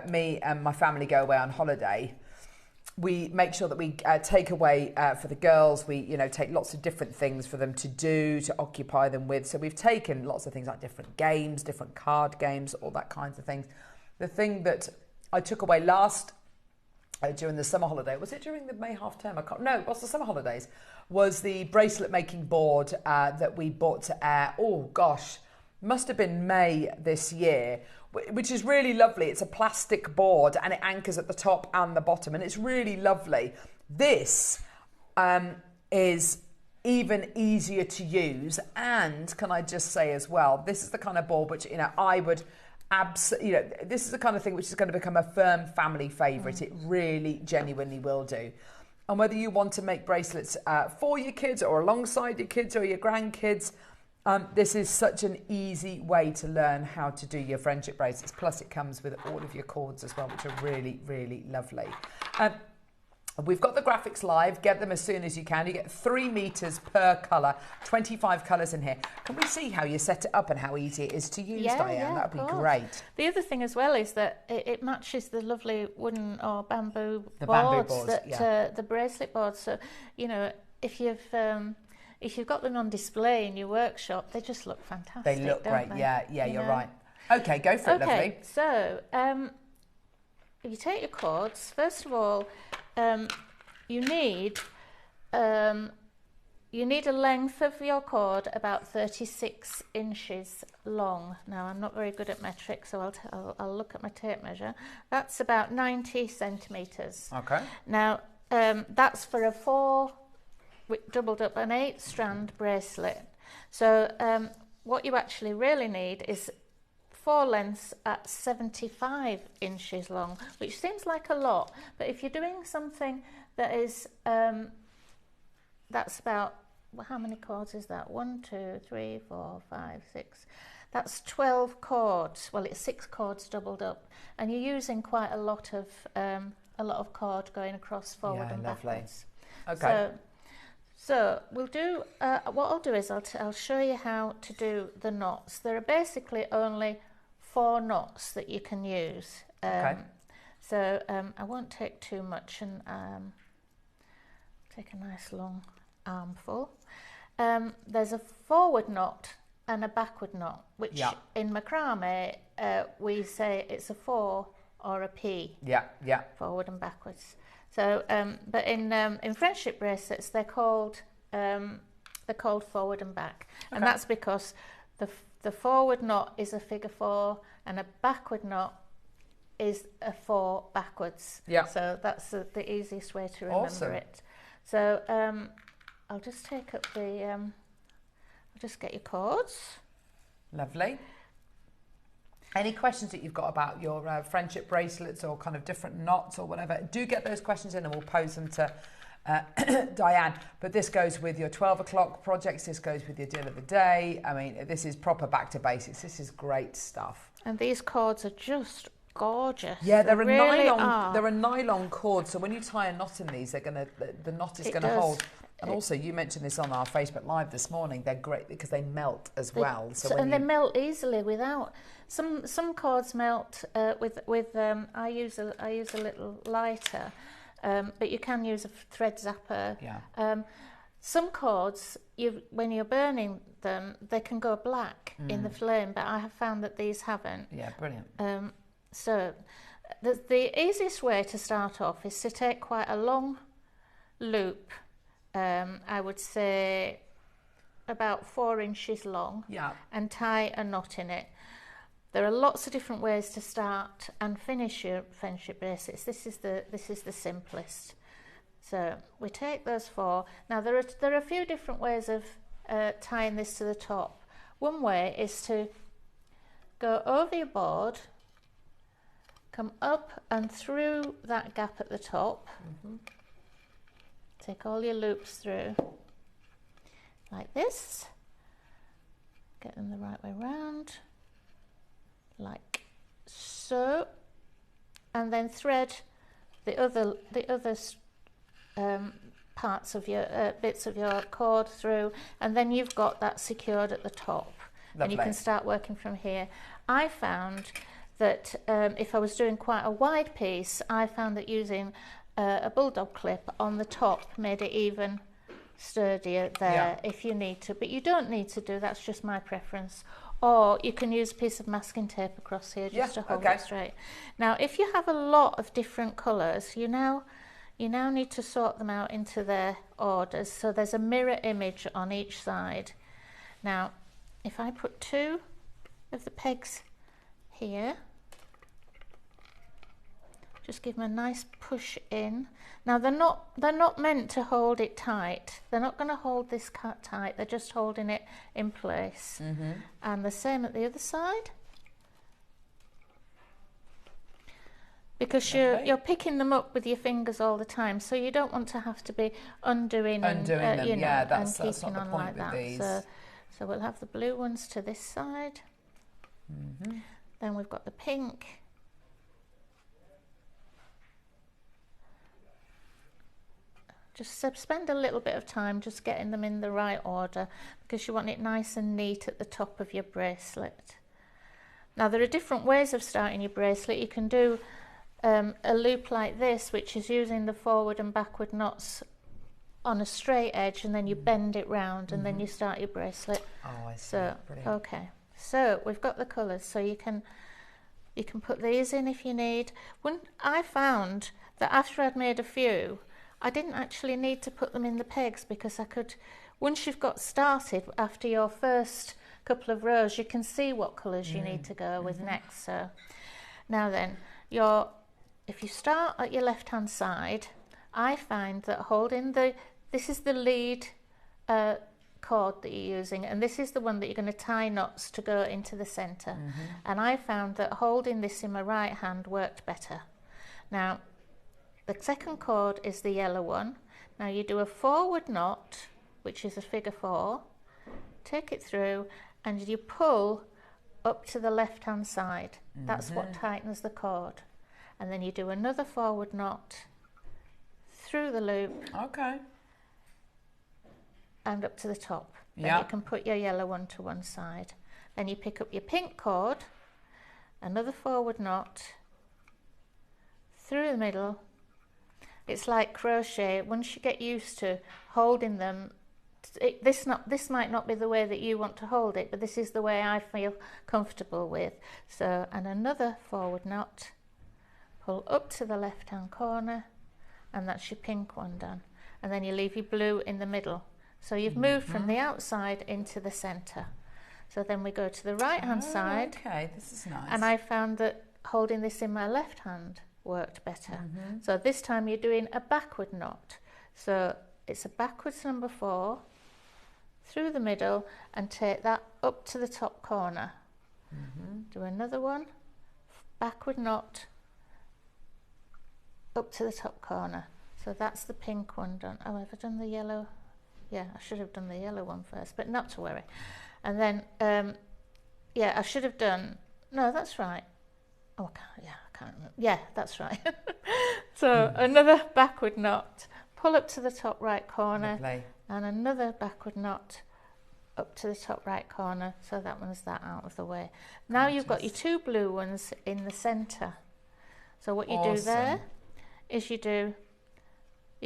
me and my family go away on holiday, we make sure that we take away for the girls, we take lots of different things for them to do, to occupy them with. So we've taken lots of things like different games, different card games, all that kinds of things. The thing that I took away last during the summer holiday, was it during the May half term? No, it was the summer holidays, was the bracelet making board that we bought to Air. Oh gosh, must have been May this year, which is really lovely. It's a plastic board and it anchors at the top and the bottom, and it's really lovely. This is even easier to use, and can I just say as well, this is the kind of board which I would this is the kind of thing which is going to become a firm family favourite. It really genuinely will do. And whether you want to make bracelets for your kids or alongside your kids or your grandkids, this is such an easy way to learn how to do your friendship bracelets. Plus it comes with all of your cords as well, which are really, really lovely. We've got the graphics live. Get them as soon as you can. You get 3 meters per colour, 25 colours in here. Can we see how you set it up and how easy it is to use, Diane? Yeah, That would be great. The other thing as well is that it matches the lovely wooden or bamboo boards, that the bracelet boards. So, if you've got them on display in your workshop, they just look fantastic. They look great. They? Yeah, you're right. Okay, go for it, lovely. Okay, so if you take your cords, first of all, you need a length of your cord about 36 inches long. Now, I'm not very good at metric, so I'll look at my tape measure. That's about 90 centimetres. Okay. Now, that's for a 4 doubled up an 8-strand bracelet. So what you actually really need is 4 lengths at 75 inches long, which seems like a lot, but if you're doing something that is that's about, well, how many cords is that? 1, 2, 3, 4, 5, 6. That's 12 cords. Well, it's 6 cords doubled up, and you're using quite a lot of cord going across forward and backwards. Okay. So we'll do. What I'll do is I'll show you how to do the knots. There are basically only 4 knots that you can use. Okay. So I won't take too much, and take a nice long armful. There's a forward knot and a backward knot, which in macrame we say it's a 4 or a P. Yeah. Forward and backwards. So, but in friendship bracelets, they're called forward and back, and that's because the forward knot is a figure 4, and a backward knot is a 4 backwards. Yeah. So that's the easiest way to remember it. So I'll just take up I'll just get your cords. Lovely. Any questions that you've got about your friendship bracelets or kind of different knots or whatever, do get those questions in and we'll pose them to Diane. But this goes with your 12 o'clock projects, this goes with your deal of the day. I mean, this is proper back to basics. This is great stuff. And these cords are just gorgeous. Yeah, they're really they're a nylon cord, so when you tie a knot in these, the knot is gonna hold. And also, you mentioned this on our Facebook Live this morning. They're great because they melt as well. They melt easily without. Some cords melt with. I use a little lighter, but you can use a thread zapper. Yeah. Some cords, when you're burning them, they can go black in the flame, but I have found that these haven't. Yeah, brilliant. So, the easiest way to start off is to take quite a long loop. I would say about 4 inches long, and tie a knot in it. There are lots of different ways to start and finish your friendship bracelets. This is the simplest. So we take those 4. Now there are a few different ways of tying this to the top. One way is to go over your board, come up and through that gap at the top. Take all your loops through like this, get them the right way round, like so, and then thread the other parts of your bits of your cord through, and then you've got that secured at the top. Lovely. And you can start working from here. I found that if I was doing quite a wide piece, I found that using a bulldog clip on the top made it even sturdier there if you need to, but you don't need to do, that's just my preference. Or you can use a piece of masking tape across here just to hold it straight. Now if you have a lot of different colours, you now need to sort them out into their orders, so there's a mirror image on each side. Now if I put 2 of the pegs here, just give them a nice push in. Now they're not meant to hold it tight. They're not going to hold this cut tight. They're just holding it in place. And the same at the other side. Because you're picking them up with your fingers all the time, so you don't want to have to be undoing them. You know, that's keeping not the on point like with that. these. So we'll have the blue ones to this side. Then we've got the pink. Just spend a little bit of time just getting them in the right order, because you want it nice and neat at the top of your bracelet. Now there are different ways of starting your bracelet. You can do a loop like this, which is using the forward and backward knots on a straight edge, and then you bend it round and then you start your bracelet. Oh, I see. So, Brilliant. okay, so we've got the colours, so you can put these in if you need. When I found that after I'd made a few, I didn't actually need to put them in the pegs, because I could, once you've got started, after your first couple of rows, you can see what colours you need to go with next. So now then, if you start at your left hand side, I find that holding this is the lead cord that you're using, and this is the one that you're going to tie knots to go into the centre. And I found that holding this in my right hand worked better. Now the second cord is the yellow one. Now you do a forward knot, which is a figure 4, take it through, and you pull up to the left hand side. That's what tightens the cord. And then you do another forward knot through the loop. Okay. And up to the top. Then you can put your yellow one to one side. Then you pick up your pink cord, another forward knot through the middle. It's like crochet. Once you get used to holding them, this might not be the way that you want to hold it, but this is the way I feel comfortable with. So, and another forward knot, pull up to the left hand corner, and that's your pink one done. And then you leave your blue in the middle. So you've moved from the outside into the centre. So then we go to the right hand side. Okay, this is nice. And I found that holding this in my left hand worked better. So this time you're doing a backward knot. So it's a backwards number 4 through the middle, and take that up to the top corner. Do another one, backward knot up to the top corner. So that's the pink one done. Oh, have I done the yellow? Yeah, I should have done the yellow one first, but not to worry. And then I should have done, no, that's right. Oh, I can't remember. Yeah, that's right. So another backward knot, pull up to the top right corner. Lovely. And another backward knot up to the top right corner. So that one's that out of the way. Now you've got your 2 blue ones in the centre. So what you do there is you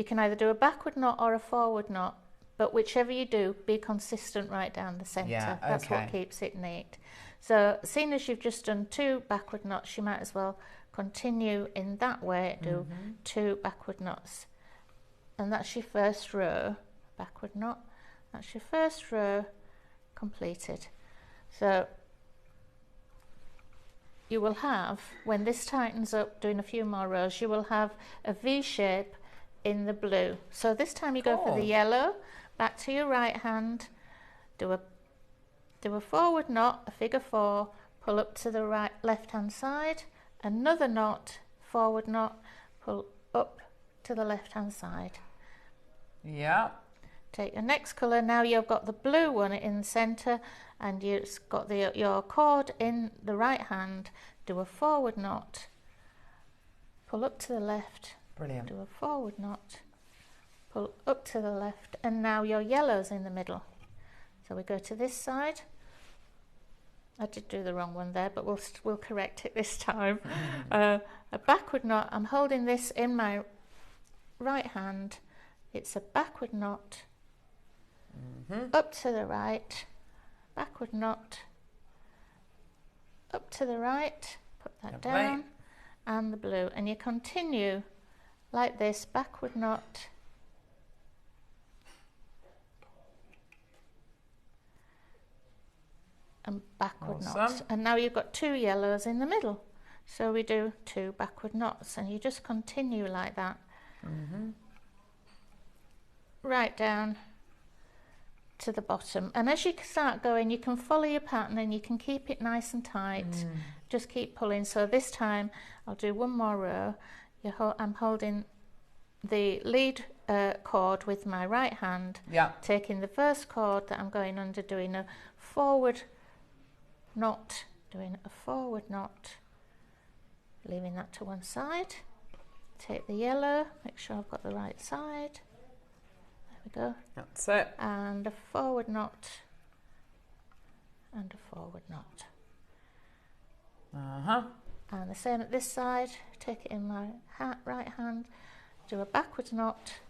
can either do a backward knot or a forward knot, but whichever you do, be consistent right down the centre. Yeah, That's what keeps it neat. So seeing as you've just done 2 backward knots, you might as well continue in that way, do 2 backward knots. And that's your first row, backward knot. That's your first row completed. So you will have, when this tightens up, doing a few more rows, you will have a V shape in the blue. So this time you go for the yellow, back to your right hand, do a forward knot, a figure 4, pull up to the right left hand side, another knot, forward knot, pull up to the left hand side. Yeah. Take your next colour. Now you've got the blue one in the centre, and you've got your cord in the right hand. Do a forward knot, pull up to the left. Brilliant. Do a forward knot, pull up to the left, and now your yellow's in the middle. So we go to this side. I did do the wrong one there, but we'll correct it this time. A backward knot. I'm holding this in my right hand, it's a backward knot, up to the right, backward knot, up to the right, put that down, and the blue, and you continue like this, backward knot, and backward knots, and now you've got 2 yellows in the middle, so we do 2 backward knots, and you just continue like that, right down to the bottom. And as you start going, you can follow your pattern and you can keep it nice and tight. Just keep pulling. So this time I'll do 1 more row. I'm holding the lead cord with my right hand, taking the first cord that I'm going under, doing a forward knot, leaving that to one side. Take the yellow, make sure I've got the right side. There we go. That's it. And a forward knot, and a forward knot. And the same at this side. Take it in my right hand, do a backward knot,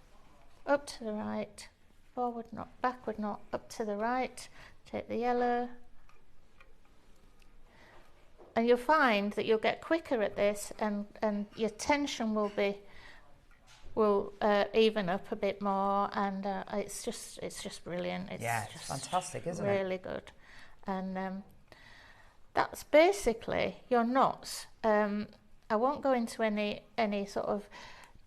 up to the right, forward knot, backward knot, up to the right. Take the yellow. And you'll find that you'll get quicker at this, and your tension will even up a bit more, and it's just brilliant. It's it's fantastic, isn't it? Really good, and that's basically your knots. I won't go into any sort of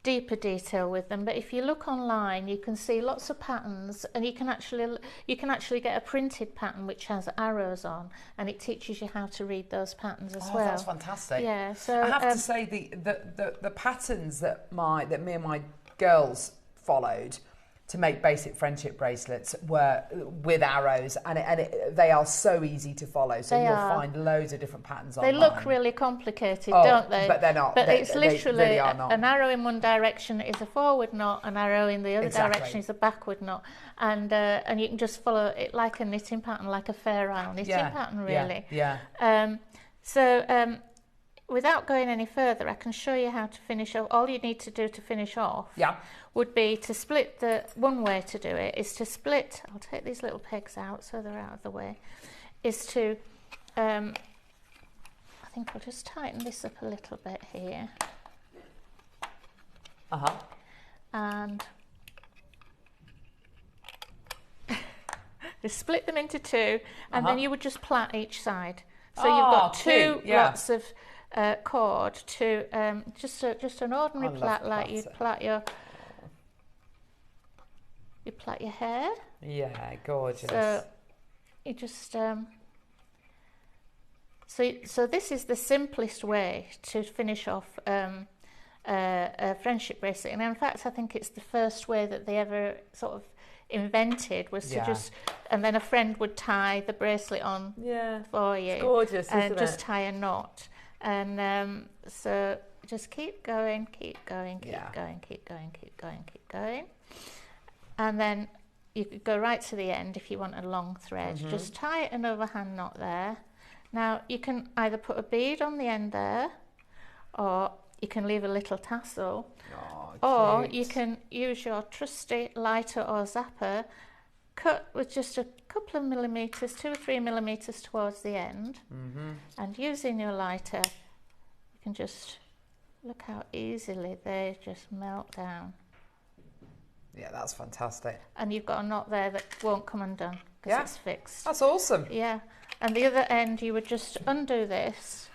deeper detail with them, but if you look online, you can see lots of patterns, and you can actually get a printed pattern which has arrows on, and it teaches you how to read those patterns as well. That's fantastic. Yeah, so I have to say the patterns that me and my girls followed to make basic friendship bracelets were with arrows, and they are so easy to follow. So you'll find loads of different patterns online. They look really complicated, don't they? But they're not. But it's literally really are not. An arrow in one direction is a forward knot, an arrow in the other direction is a backward knot, and you can just follow it like a knitting pattern, like a Fair Isle knitting pattern, really. Without going any further, I can show you how to finish off. All you need to do to finish off would be to split one way to do it is to split, I'll take these little pegs out so they're out of the way, is to, I think I'll just tighten this up a little bit here. And just split them into 2, and then you would just plait each side. So you've got 2 lots of cord to just an ordinary plait, like you'd plait your hair. Yeah, gorgeous. So you just so this is the simplest way to finish off a friendship bracelet, and in fact I think it's the first way that they ever sort of invented, was to just, and then a friend would tie the bracelet on for you. It's gorgeous, and isn't just it? tie a knot, and so just keep going, keep going, keep going, keep going, keep going, keep going, and then you could go right to the end if you want a long thread. Just tie an overhand knot there. Now you can either put a bead on the end there, or you can leave a little tassel, or you can use your trusty lighter or zapper, cut with just a couple of millimetres, 2 or 3 millimetres towards the end, and using your lighter, you can just look how easily they just melt down. Yeah, that's fantastic. And you've got a knot there that won't come undone because it's fixed. That's awesome. Yeah, and the other end you would just undo this.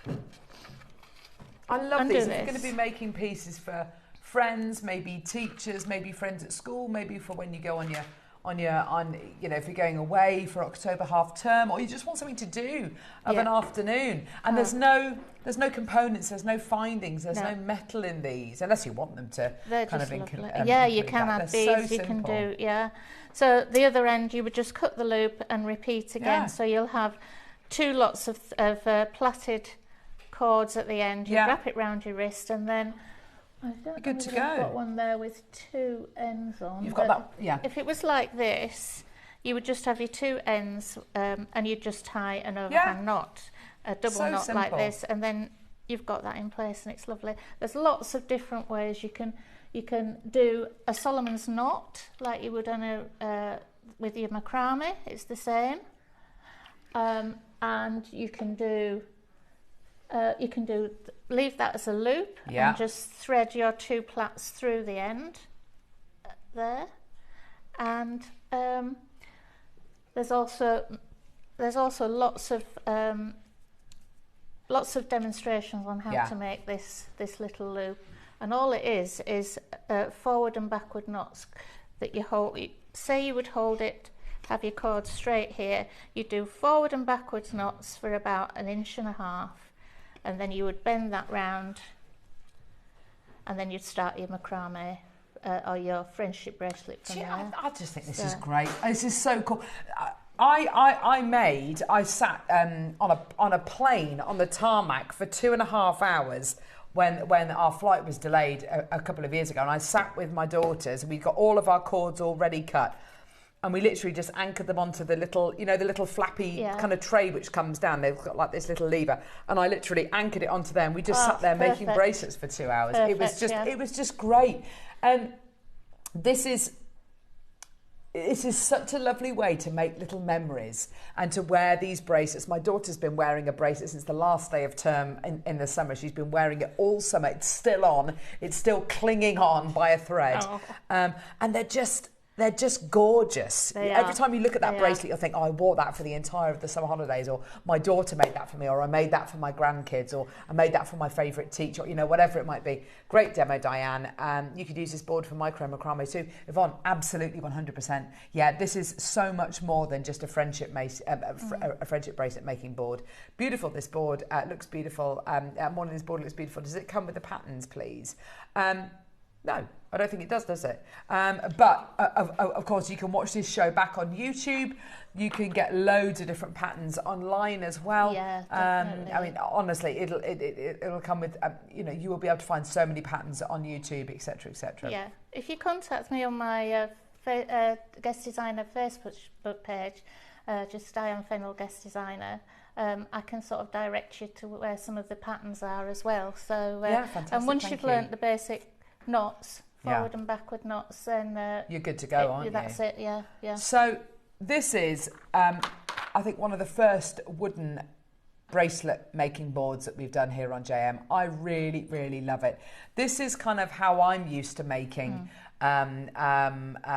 I love these. If you're going to be making pieces for friends, maybe teachers, maybe friends at school, maybe for when you go on if you're going away for October half term, or you just want something to do of an afternoon, and there's no components, there's no findings, there's no metal in these, unless you want them to. They're kind just of lovely. You can add these. So you can do So the other end, you would just cut the loop and repeat again. So you'll have 2 lots of plaited cords at the end. You wrap it round your wrist, and then good to go. I've got one there with 2 ends on. You've got that, If it was like this, you would just have your 2 ends, and you'd just tie an overhand knot, a double knot like this, and then you've got that in place, and it's lovely. There's lots of different ways you can You can do a Solomon's knot like you would on with your macrame. It's the same, and you can do leave that as a loop and just thread your 2 plaits through the end there. And there's also lots of demonstrations on how to make this little loop. And all it is forward and backward knots that you hold. Say you would hold it, have your cord straight here. You do forward and backwards knots for about 1.5 inches, and then you would bend that round, and then you'd start your macrame or your friendship bracelet from there. I just think this is great. This is so cool. I sat on a plane on the tarmac for 2.5 hours when our flight was delayed a couple of years ago, and I sat with my daughters. We got all of our cords already cut, and we literally just anchored them onto the little, the little flappy kind of tray which comes down. They've got like this little lever, and I literally anchored it onto them. We just sat there making bracelets for 2 hours. It was just great, and this is such a lovely way to make little memories and to wear these bracelets. My daughter's been wearing a bracelet since the last day of term in the summer. She's been wearing it all summer. It's still on. It's still clinging on by a thread. And they're just gorgeous. Every time you look at that bracelet, you'll think, oh, I wore that for the entire of the summer holidays, or my daughter made that for me, or I made that for my grandkids, or I made that for my favourite teacher, whatever it might be. Great demo, Diane. You could use this board for micro macrame too. Yvonne, absolutely 100%. Yeah, this is so much more than just a friendship bracelet making board. Beautiful, this board. Looks beautiful. Morning's board looks beautiful. Does it come with the patterns, please? No, I don't think it does it? But of course, you can watch this show back on YouTube. You can get loads of different patterns online as well. Yeah, definitely. I mean, honestly, it'll come with, you will be able to find so many patterns on YouTube, etc., etc. Yeah, if you contact me on my guest designer Facebook page, just Diane Fennell guest designer, I can sort of direct you to where some of the patterns are as well. So, fantastic. And once you've learnt the basic knots, forward and backward knots, then you're good to go, aren't you? That's it. Yeah. So this is, I think, one of the first wooden bracelet making boards that we've done here on JM. I really, really love it. This is kind of how I'm used to making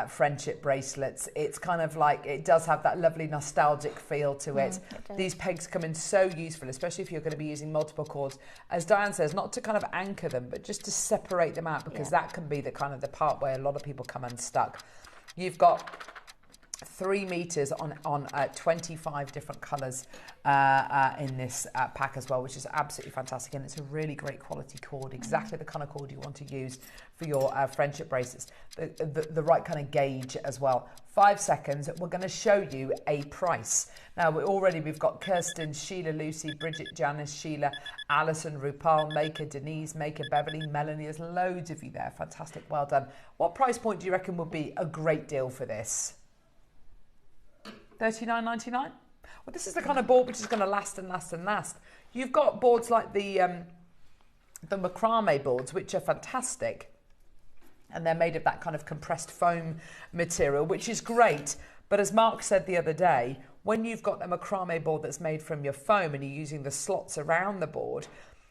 friendship bracelets. It's kind of like, it does have that lovely nostalgic feel to it. These pegs come in so useful, especially if you're going to be using multiple cords. As Diane says, not to kind of anchor them, but just to separate them out, because that can be the kind of the part where a lot of people come unstuck. You've got 3 meters on 25 different colours in this pack as well, which is absolutely fantastic, and it's a really great quality cord, exactly the kind of cord you want to use for your friendship bracelets, the right kind of gauge as well. 5 seconds, we're going to show you a price. Now, we've got Kirsten, Sheila, Lucy, Bridget, Janice, Sheila, Alison, Rupal, Maker, Denise, Maker, Beverly, Melanie. There's loads of you there. Fantastic, well done. What price point do you reckon would be a great deal for this? $39.99? Well, this is the kind of board which is going to last and last and last. You've got boards like the macrame boards, which are fantastic, and they're made of that kind of compressed foam material, which is great. But as Mark said the other day, when you've got a macrame board that's made from your foam and you're using the slots around the board,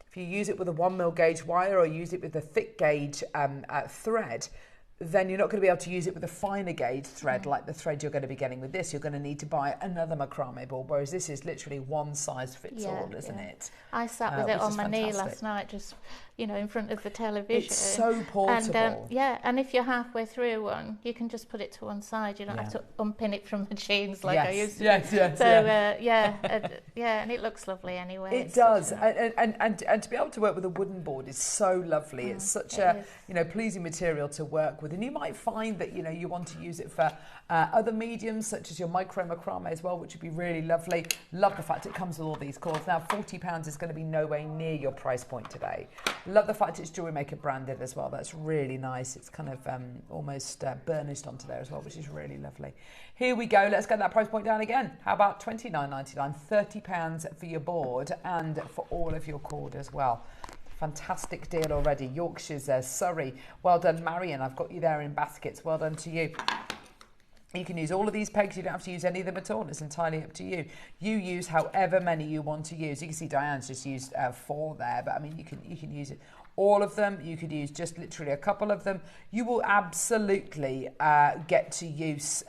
if you use it with a 1mm gauge wire or use it with a thick gauge thread, then you're not going to be able to use it with a finer gauge thread like the thread you're going to be getting with this. You're going to need to buy another macrame board, whereas this is literally one size fits all, isn't it? I sat with it on my knee last night, just in front of the television. It's so portable. And and if you're halfway through one, you can just put it to one side. You don't have to unpin it from the jeans like I used to. Yes. So and it looks lovely anyway. It does, and to be able to work with a wooden board is so lovely. It's such a pleasing material to work with. And you might find that you want to use it for other mediums, such as your micro macrame as well, which would be really lovely. Love the fact it comes with all these cords. Now, £40 is going to be nowhere near your price point today. Love the fact it's JewelleryMaker branded as well. That's really nice. It's kind of almost burnished onto there as well, which is really lovely. Here we go. Let's get that price point down again. How about £29.99? £30 for your board and for all of your cord as well. Fantastic deal already. Yorkshire's there, Surrey. Well done, Marion. I've got you there in baskets. Well done to you. You can use all of these pegs. You don't have to use any of them at all. It's entirely up to you. You use however many you want to use. You can see Diane's just used 4 there, but I mean, you can use it. All of them. You could use just literally a couple of them. You will absolutely get to use.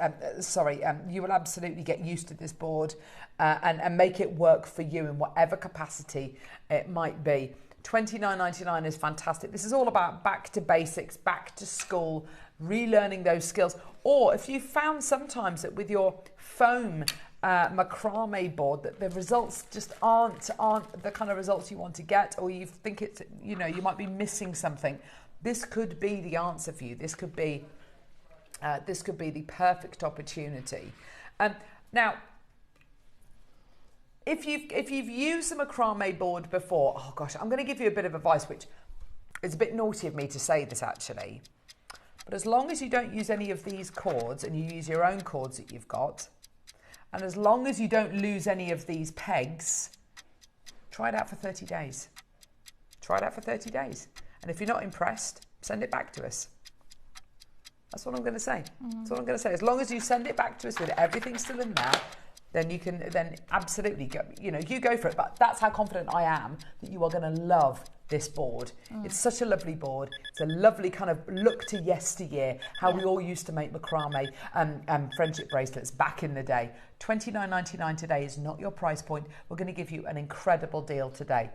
You will absolutely get used to this board and make it work for you in whatever capacity it might be. $29.99 is fantastic. This is all about back to basics, back to school, relearning those skills. Or if you found sometimes that with your foam macrame board that the results just aren't the kind of results you want to get, or you think it's, you might be missing something, this could be the answer for you. This could be the perfect opportunity. Now, if you've used a macrame board before, oh gosh, I'm going to give you a bit of advice, which is a bit naughty of me to say this actually, but as long as you don't use any of these cords and you use your own cords that you've got, and as long as you don't lose any of these pegs, try it out for 30 days. Try it out for 30 days. And if you're not impressed, send it back to us. That's what I'm going to say. That's what I'm going to say. As long as you send it back to us with everything still in there, then you can absolutely go, you go for it. But that's how confident I am that you are going to love this board. It's such a lovely board. It's a lovely kind of look to yesteryear, how we all used to make macrame friendship bracelets back in the day. $29.99 today is not your price point. We're going to give you an incredible deal today.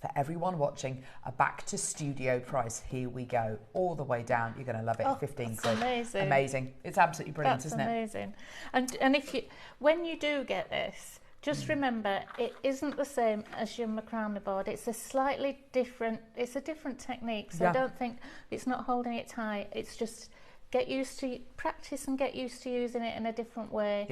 For everyone watching, a back to studio price. Here we go, all the way down. You're going to love it. 15 quid. Amazing. Amazing. It's absolutely brilliant, isn't it? That's amazing. And when you do get this, just remember, it isn't the same as your macrame board. It's a slightly different. It's a different technique. So don't think it's not holding it tight. It's just practice and get used to using it in a different way.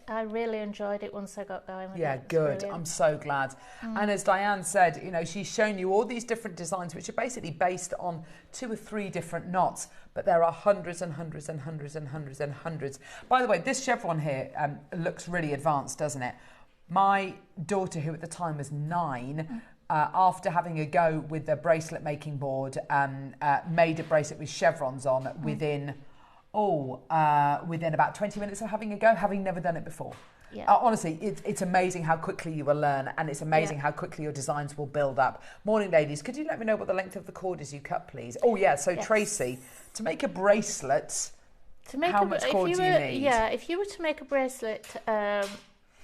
I really enjoyed it once I got going with it. Good. I'm so glad. And as Diane said, she's shown you all these different designs, which are basically based on 2 or 3 different knots, but there are hundreds and hundreds and hundreds and hundreds and hundreds. By the way, this chevron here looks really advanced, doesn't it? My daughter, who at the time was 9, after having a go with the bracelet making board, made a bracelet with chevrons on within about 20 minutes of having a go, having never done it before. Honestly, it's amazing how quickly you will learn, and it's amazing how quickly your designs will build up. Morning, ladies. Could you let me know what the length of the cord is you cut, please? Tracy, to make a bracelet, how much cord do you need? If you were to make a bracelet,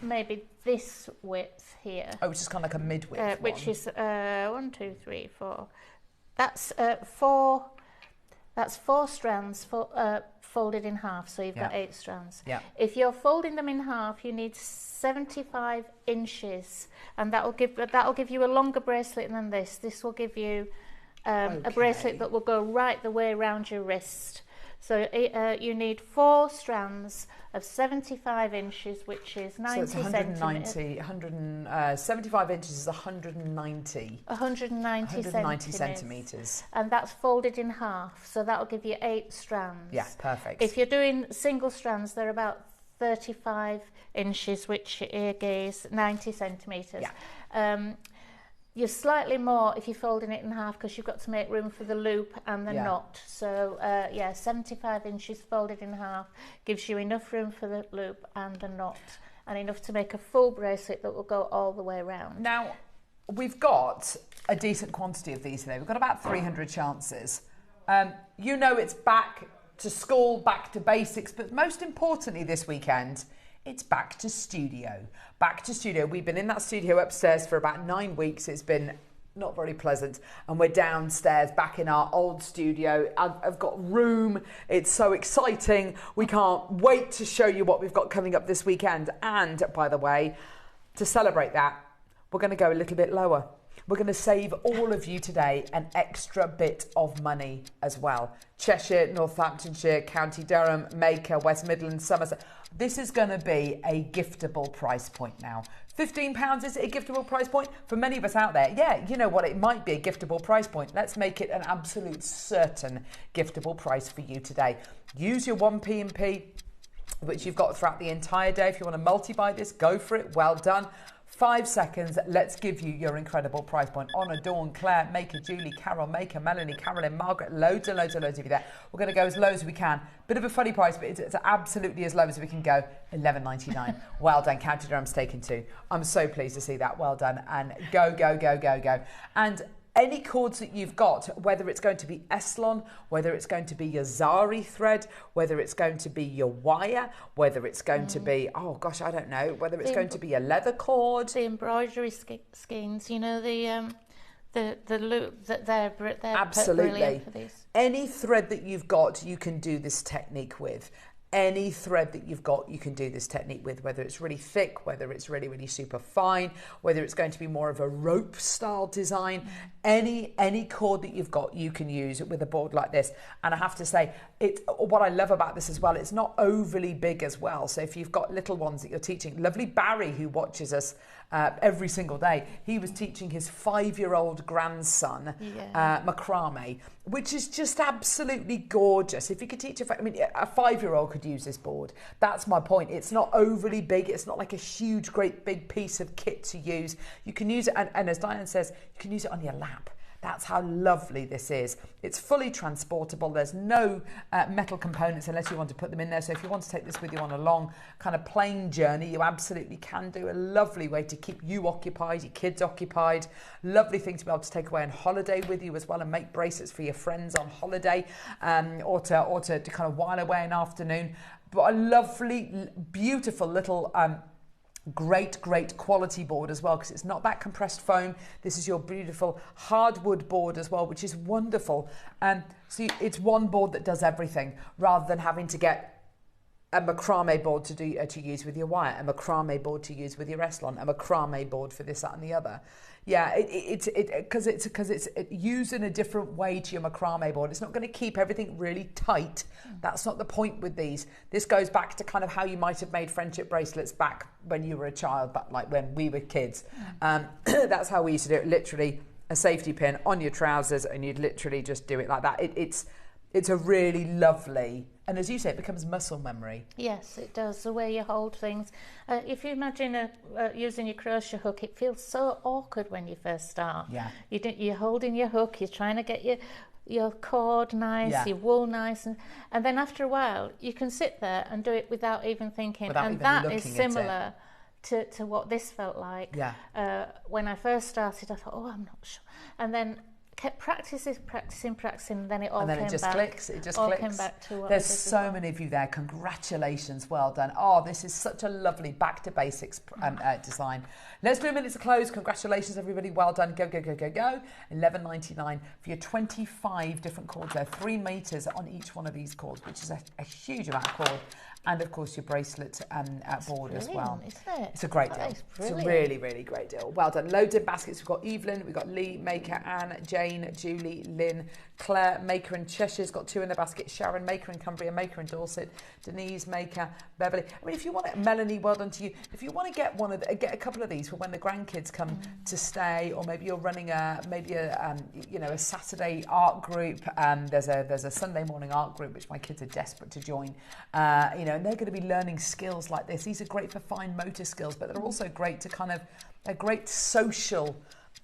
maybe this width here. Oh, which is kind of like a mid-width which is 1, 2, 3, 4. That's 4. That's 4 strands folded in half, so you've got 8 strands. If you're folding them in half, you need 75 inches, and that'll give you a longer bracelet than this. This will give you a bracelet that will go right the way around your wrist. So you need 4 strands of 75 inches, which is 90 centimetres. 75 inches is 190 centimetres. And that's folded in half, so that'll give you 8 strands. Yeah, perfect. If you're doing single strands, they're about 35 inches, which is 90 centimetres. You're slightly more if you're folding it in half, because you've got to make room for the loop and the knot. So 75 inches folded in half gives you enough room for the loop and the knot, and enough to make a full bracelet that will go all the way around. Now, we've got a decent quantity of these today. We've got about 300 chances. It's back to school, back to basics, but most importantly this weekend, it's back to studio. Back to studio. We've been in that studio upstairs for about 9 weeks. It's been not very pleasant. And we're downstairs back in our old studio. I've got room. It's so exciting. We can't wait to show you what we've got coming up this weekend. And by the way, to celebrate that, we're going to go a little bit lower. We're going to save all of you today an extra bit of money as well. Cheshire, Northamptonshire, County Durham, Maker, West Midlands, Somerset. This is going to be a giftable price point now. £15, is it a giftable price point? For many of us out there, you know what, it might be a giftable price point. Let's make it an absolute certain giftable price for you today. Use your 1p&p, which you've got throughout the entire day. If you want to multi-buy this, go for it. Well done. 5 seconds. Let's give you your incredible price point. Honor, Dawn, Claire, Maker, Julie, Carol, Maker, Melanie, Carolyn, Margaret, loads and loads and loads of you there. We're going to go as low as we can. Bit of a funny price, but it's absolutely as low as we can go. $11.99. Well done. Counted your mistake in 2. I'm so pleased to see that. Well done. And go, go, go, go, go. And any cords that you've got, whether it's going to be Eslon, whether it's going to be your Zari thread, whether it's going to be your wire, whether it's going to be, oh gosh, I don't know, whether it's going to be a leather cord. The embroidery skeins, you know, the loop that they're absolutely brilliant for these. Any thread that you've got, you can do this technique with. Any thread that you've got, you can do this technique with, whether it's really thick, whether it's really, really super fine, whether it's going to be more of a rope style design. Any cord that you've got, you can use with a board like this. And I have to say, what I love about this as well, it's not overly big as well. So if you've got little ones that you're teaching, lovely Barry, who watches us every single day, he was teaching his 5-year-old grandson macrame, which is just absolutely gorgeous. If you could teach a 5-year-old could use this board. That's my point. It's not overly big. It's not like a huge, great big piece of kit to use. You can use it, and as Diane says, you can use it on your lap. That's how lovely this is. It's fully transportable. There's no metal components unless you want to put them in there. So if you want to take this with you on a long kind of plane journey, you absolutely can do. A lovely way to keep you occupied, your kids occupied. Lovely thing to be able to take away on holiday with you as well, and make bracelets for your friends on holiday, or to kind of while away an afternoon. But a lovely, beautiful little great quality board as well, because it's not that compressed foam. This is your beautiful hardwood board as well, which is wonderful. So it's one board that does everything, rather than having to get a macrame board to use with your wire, a macrame board to use with your Eslon, a macrame board for this, that and the other. Yeah, because it's used in a different way to your macrame board. It's not going to keep everything really tight. That's not the point with these. This goes back to kind of how you might have made friendship bracelets back when you were a child, but like when we were kids. That's how we used to do it. Literally a safety pin on your trousers, and you'd literally just do it like that. It's a really lovely, and as you say, it becomes muscle memory. Yes, it does. The way you hold things. If you imagine using your crochet hook, it feels so awkward when you first start. Yeah. You're holding your hook, you're trying to get your cord nice, your wool nice, and then after a while, you can sit there and do it without even thinking. That is similar to what this felt like. Yeah. When I first started, I thought, oh, I'm not sure. And then kept practicing, and then it all came back. And then it just clicks. It just all clicks. came back to what There's I did so before. many of you there. Congratulations. Well done. Oh, this is such a lovely back to basics design. Let's do a minute to close. Congratulations, everybody. Well done. Go, go, go, go, go. $11.99 for your 25 different cords there. 3 meters on each one of these cords, which is a huge amount of cord. And of course your bracelet board as well. Isn't it? It's a great deal. It's a really, really great deal. Well done. Loads of baskets. We've got Evelyn, we've got Lee, Maker, Anne, Jane, Julie, Lynn, Claire, Maker in Cheshire's got 2 in the basket. Sharon, Maker in Cumbria, Maker in Dorset, Denise, Maker, Beverly. I mean, if you want it, Melanie, well done to you. If you want to get a couple of these for when the grandkids come to stay, or maybe you're running a Saturday art group. There's a Sunday morning art group which my kids are desperate to join. And they're going to be learning skills like this. These are great for fine motor skills, but they're also great to they're great social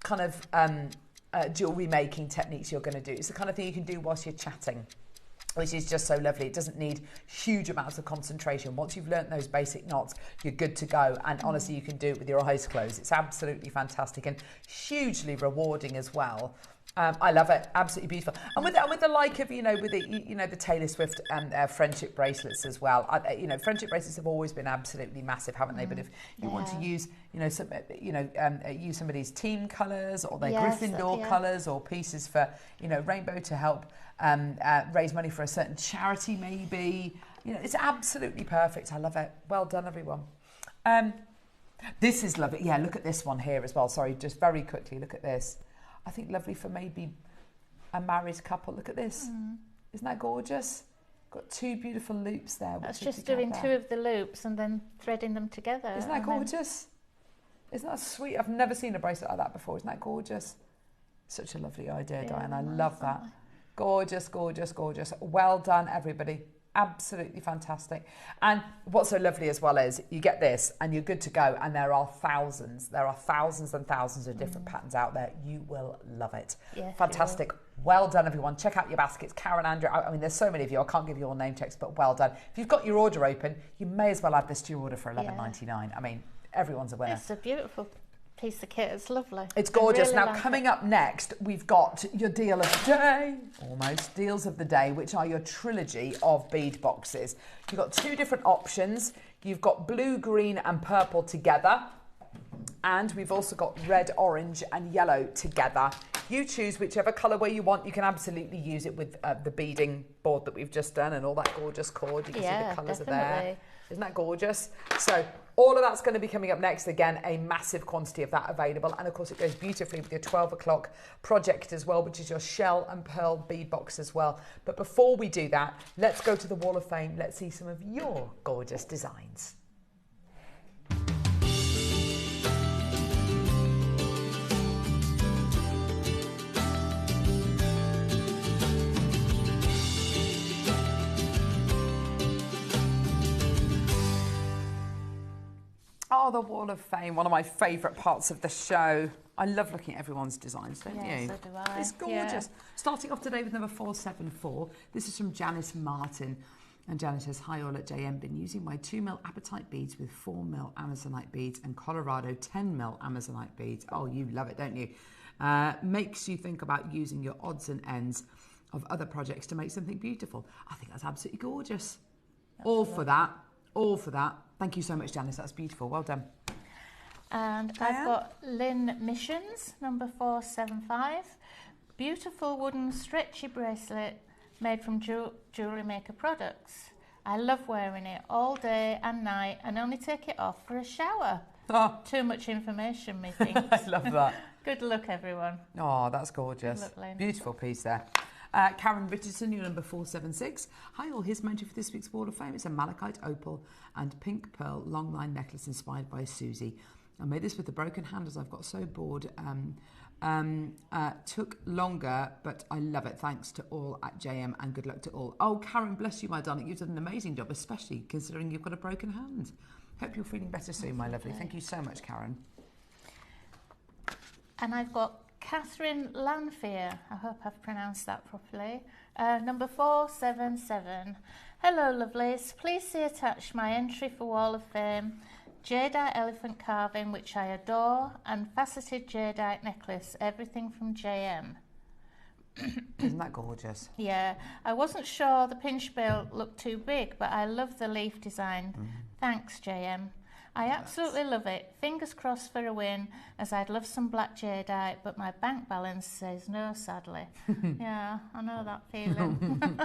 kind of jewellery making techniques you're going to do. It's the kind of thing you can do whilst you're chatting, which is just so lovely. It doesn't need huge amounts of concentration. Once you've learnt those basic knots, you're good to go. And honestly, you can do it with your eyes closed. It's absolutely fantastic and hugely rewarding as well. I love it. Absolutely beautiful. And with the like of, with the Taylor Swift friendship bracelets as well. Friendship bracelets have always been absolutely massive, haven't they? But if you want to use, use somebody's team colours or their Gryffindor colours, or pieces for, Rainbow to help raise money for a certain charity, maybe. It's absolutely perfect. I love it. Well done, everyone. This is lovely. Yeah, look at this one here as well. Sorry, just very quickly, look at this. I think lovely for maybe a married couple. Look at this. Isn't that gorgeous? Got 2 beautiful loops there. That's just doing 2 of the loops and then threading them together. Isn't that gorgeous? Isn't that sweet? I've never seen a bracelet like that before. Isn't that gorgeous? Such a lovely idea, Diane. I love that. Gorgeous, gorgeous, gorgeous. Well done, everybody. Absolutely fantastic. And what's so lovely as well is you get this and you're good to go, and there are thousands and thousands of different patterns out there. You will love it. Yes, fantastic. Well done, everyone. Check out your baskets. Karen, Andrew, I mean, there's so many of you. I can't give you all name checks, but well done. If you've got your order open, you may as well add this to your order for $11.99. I mean, everyone's a winner. It's a beautiful piece of kit. It's lovely. It's gorgeous. Really Now, coming up next, we've got your deal of the day, almost deals of the day, which are your trilogy of bead boxes. You've got two different options. You've got blue, green and purple together. And we've also got red, orange and yellow together. You choose whichever colourway you want. You can absolutely use it with the beading board that we've just done and all that gorgeous cord. You can see the colours are there. Isn't that gorgeous? So all of that's going to be coming up next. Again, a massive quantity of that available. And of course, it goes beautifully with your 12 o'clock project as well, which is your shell and pearl bead box as well. But before we do that, let's go to the Wall of Fame. Let's see some of your gorgeous designs. Oh, the Wall of Fame, one of my favourite parts of the show. I love looking at everyone's designs, don't you? So do I. It's gorgeous. Starting off today with number 474. This is from Janice Martin. And Janice says, hi all at JM, been using my 2mm apatite beads with 4mm Amazonite beads and Colorado 10mm Amazonite beads. Oh, you love it, don't you? Makes you think about using your odds and ends of other projects to make something beautiful. I think that's absolutely gorgeous. All for that. All for that. Thank you so much, Janice. That's beautiful. Well done. And I've got Lynn Missions, number 475. Beautiful wooden stretchy bracelet made from JewelleryMaker products. I love wearing it all day and night and only take it off for a shower. Oh. Too much information, methinks. I love that. Good luck, everyone. Oh, that's gorgeous. Good luck, Lynn. Beautiful piece there. Karen Richardson, your number 476. Hi all, here's my entry for this week's Wall of Fame. It's a malachite opal and pink pearl long line necklace inspired by Susie. I made this with a broken hand as I've got so bored. Took longer, but I love it. Thanks to all at JM and good luck to all. Oh, Karen, bless you, my darling. You've done an amazing job, especially considering you've got a broken hand. Hope you're feeling better soon, my lovely. Thank you so much, Karen. And I've got Catherine Lanfear, I hope I've pronounced that properly, number 477. Hello lovelies, please see attached my entry for Wall of Fame, jadeite elephant carving which I adore and faceted jadeite necklace, everything from JM. Isn't that gorgeous? Yeah, I wasn't sure the pinch bill looked too big, but I love the leaf design. Thanks JM. I absolutely love it. Fingers crossed for a win, as I'd love some black jadeite, but my bank balance says no, sadly. Yeah, I know that feeling.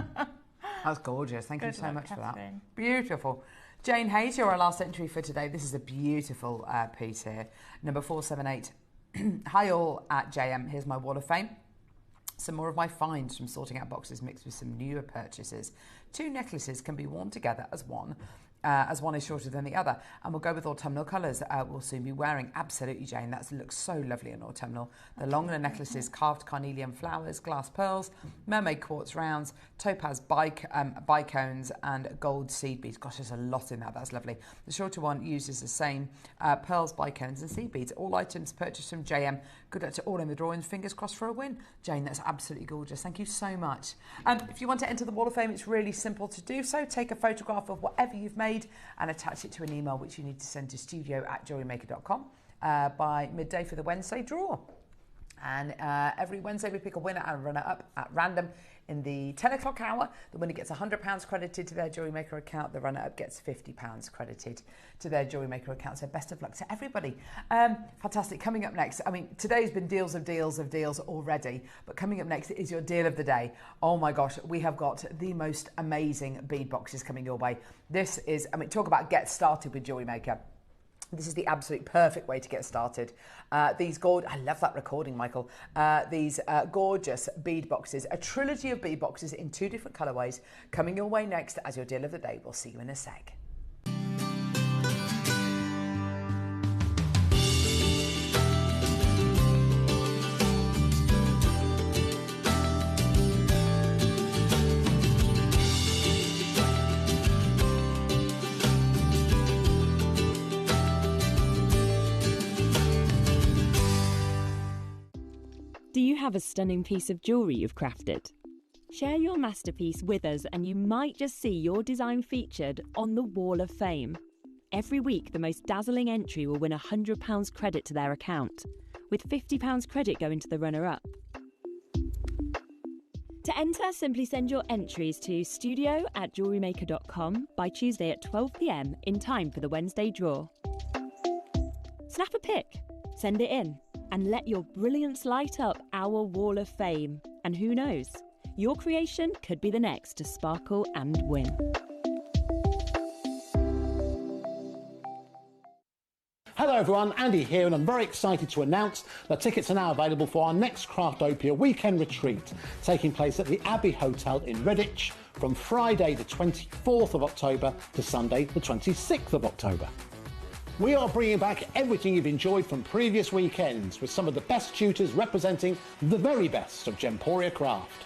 That's gorgeous. Thank you so much for that. Catherine. Beautiful. Jane Hayes, you're our last entry for today. This is a beautiful piece here. Number 478. Hi all at JM. Here's my Wall of Fame. Some more of my finds from sorting out boxes mixed with some newer purchases. Two necklaces can be worn together as one is shorter than the other. And we'll go with autumnal colours we'll soon be wearing. Absolutely, Jane. That looks so lovely in autumnal. The longer necklaces, carved carnelian flowers, glass pearls, mermaid quartz rounds, topaz bicones, and gold seed beads. Gosh, there's a lot in that. That's lovely. The shorter one uses the same pearls, bicones, and seed beads. All items purchased from JM. Good luck to all in the drawings. Fingers crossed for a win. Jane, that's absolutely gorgeous. Thank you so much. If you want to enter the Wall of Fame, it's really simple to do so. Take a photograph of whatever you've made and attach it to an email which you need to send to studio@jewellerymaker.com by midday for the Wednesday draw. And every Wednesday we pick a winner and a runner-up at random in the 10 o'clock hour. The winner gets £100 credited to their JewelleryMaker account. The runner-up gets £50 credited to their JewelleryMaker account. So best of luck to everybody. Fantastic. Coming up next, I mean, today's been deals of deals already, but coming up next is your deal of the day. Oh my gosh, we have got the most amazing bead boxes coming your way. This is, I mean, talk about get started with JewelleryMaker. This is the absolute perfect way to get started. I love that recording, Michael. These gorgeous bead boxes, a trilogy of bead boxes in two different colourways, coming your way next as your deal of the day. We'll see you in a sec. have a stunning piece of jewellery you've crafted? Share your masterpiece with us and you might just see your design featured on the Wall of Fame. Every week, the most dazzling entry will win £100 credit to their account, with £50 credit going to the runner-up. To enter, simply send your entries to studio@jewellerymaker.com by Tuesday at 12 p.m. in time for the Wednesday draw. Snap a pic, send it in, and let your brilliance light up our Wall of Fame. And who knows, your creation could be the next to sparkle and win. Hello everyone, Andy here, and I'm very excited to announce that tickets are now available for our next Craftopia weekend retreat, taking place at the Abbey Hotel in Redditch from Friday the 24th of October to Sunday the 26th of October. We are bringing back everything you've enjoyed from previous weekends, with some of the best tutors representing the very best of Gemporia craft.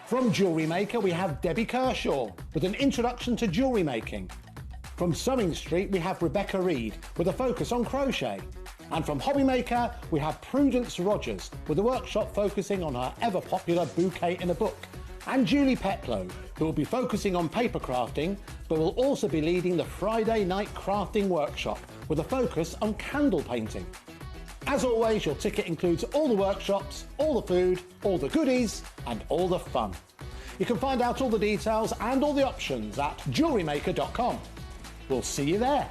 From JewelleryMaker, we have Debbie Kershaw with an introduction to jewellery making. From Sewing Street, we have Rebecca Reed with a focus on crochet. And from Hobbymaker, we have Prudence Rogers with a workshop focusing on her ever-popular bouquet in a book. And Julie Petlow, who will be focusing on paper crafting, but will also be leading the Friday night crafting workshop with a focus on candle painting. As always, your ticket includes all the workshops, all the food, all the goodies, and all the fun. You can find out all the details and all the options at JewelleryMaker.com. We'll see you there.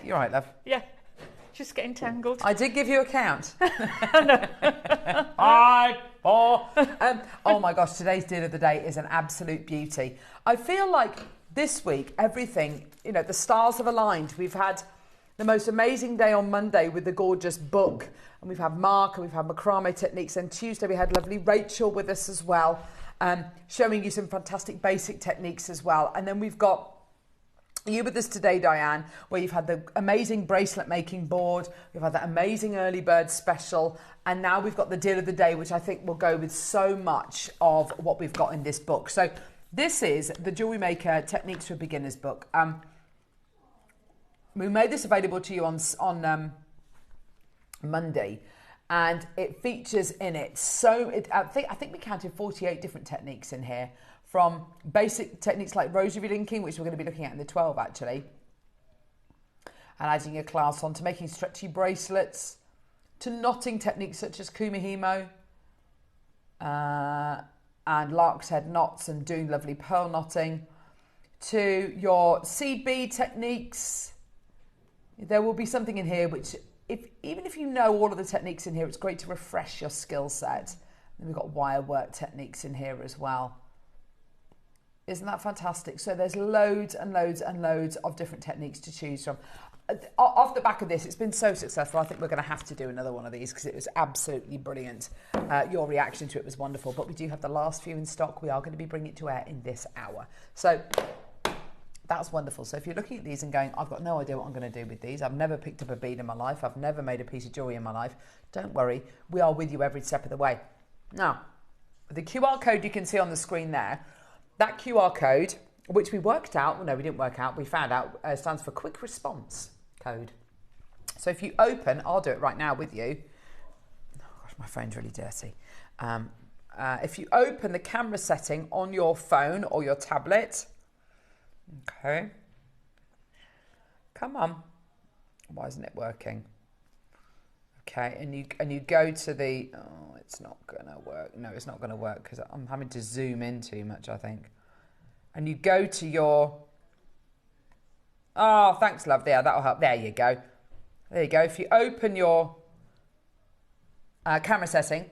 You're right, love. Yeah, just getting tangled. I did give you a count. 5, 4. Oh my gosh, today's deal of the day is an absolute beauty. I feel like this week, everything, you know, the stars have aligned. We've had the most amazing day on Monday with the gorgeous book. And we've had Mark and we've had macrame techniques. And Tuesday we had lovely Rachel with us as well, showing you some fantastic basic techniques as well. And then we've got you with us today, Diane, where you've had the amazing bracelet making board, we've had that amazing early bird special, and now we've got the deal of the day, which I think will go with so much of what we've got in this book. So this is the Jewellery Maker Techniques for Beginners book. We made this available to you on Monday, and it features in it I think we counted 48 different techniques in here, from basic techniques like rosary linking, which we're going to be looking at in the 12 actually, and adding a class on, to making stretchy bracelets, to knotting techniques such as kumihimo and lark's head knots and doing lovely pearl knotting, to your seed bead techniques. There will be something in here which, even if you know all of the techniques in here, it's great to refresh your skill set. And we've got wire work techniques in here as well. Isn't that fantastic? So there's loads and loads and loads of different techniques to choose from. Off the back of this, it's been so successful. I think we're going to have to do another one of these because it was absolutely brilliant. Your reaction to it was wonderful. But we do have the last few in stock. We are going to be bringing it to air in this hour. So that's wonderful. So if you're looking at these and going, I've got no idea what I'm going to do with these. I've never picked up a bead in my life. I've never made a piece of jewellery in my life. Don't worry. We are with you every step of the way. Now, the QR code you can see on the screen there, that QR code, which we worked out, well, no, we didn't work out, we found out, stands for Quick Response Code. So if you open, I'll do it right now with you. Oh gosh, my phone's really dirty. If you open the camera setting on your phone or your tablet, okay, come on, why isn't it working? Okay, and you go to the, oh, it's not gonna work. No, it's not gonna work because I'm having to zoom in too much, I think. And you go to your, oh, thanks, love. There, that'll help. There you go. There you go. If you open your camera setting,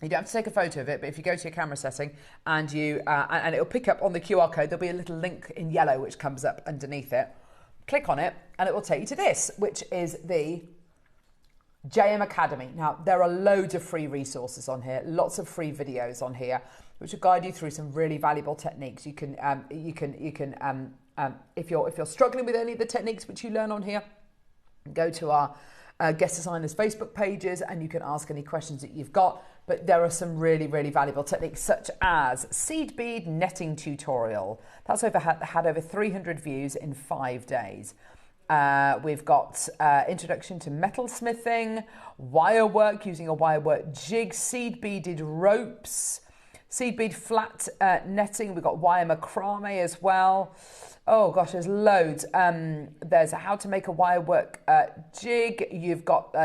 you don't have to take a photo of it, but if you go to your camera setting and you, and it'll pick up on the QR code, there'll be a little link in yellow which comes up underneath it. Click on it, and it will take you to this, which is the JM Academy. Now, there are loads of free resources on here, lots of free videos on here, which will guide you through some really valuable techniques. You can, if you're struggling with any of the techniques which you learn on here, go to our guest designers Facebook pages and you can ask any questions that you've got. But there are some really, really valuable techniques, such as seed bead netting tutorial. That's had over 300 views in 5 days. We've got introduction to metal smithing, wire work using a wire work jig, seed beaded ropes, seed bead flat netting. We've got wire macrame as well. Oh gosh, there's loads. There's how to make a wire work jig. You've got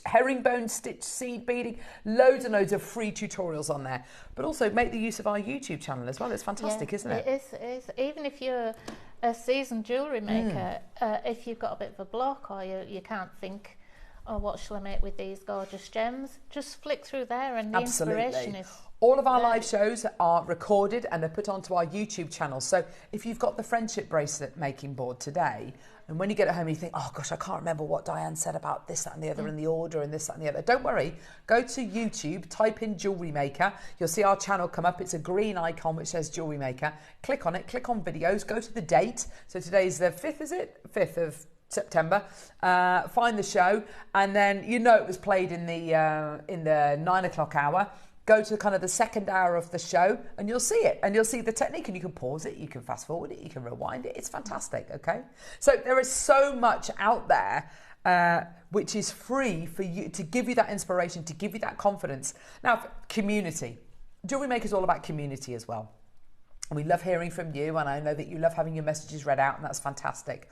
herringbone stitch seed beading. Loads and loads of free tutorials on there. But also make the use of our YouTube channel as well. It's fantastic, isn't it? It is. Even if you're a seasoned jewellery maker, if you've got a bit of a block or you can't think, oh, what shall I make with these gorgeous gems? Just flick through there and the inspiration is... All of our live shows are recorded and they're put onto our YouTube channel. So if you've got the friendship bracelet making board today, and when you get at home you think, oh gosh, I can't remember what Diane said about this, that and the other and the order and this, that and the other. Don't worry, go to YouTube, type in Jewellery Maker. You'll see our channel come up. It's a green icon which says Jewellery Maker. Click on it, click on videos, go to the date. So today's the 5th, is it? 5th of September. Find the show, and then you know it was played in the 9 o'clock hour. Go to kind of the second hour of the show and you'll see it, and you'll see the technique, and you can pause it, you can fast forward it, you can rewind it. It's fantastic, okay? So there is so much out there which is free for you, to give you that inspiration, to give you that confidence. Now, community. Jewellery Maker is all about community as well. And we love hearing from you, and I know that you love having your messages read out, and that's fantastic.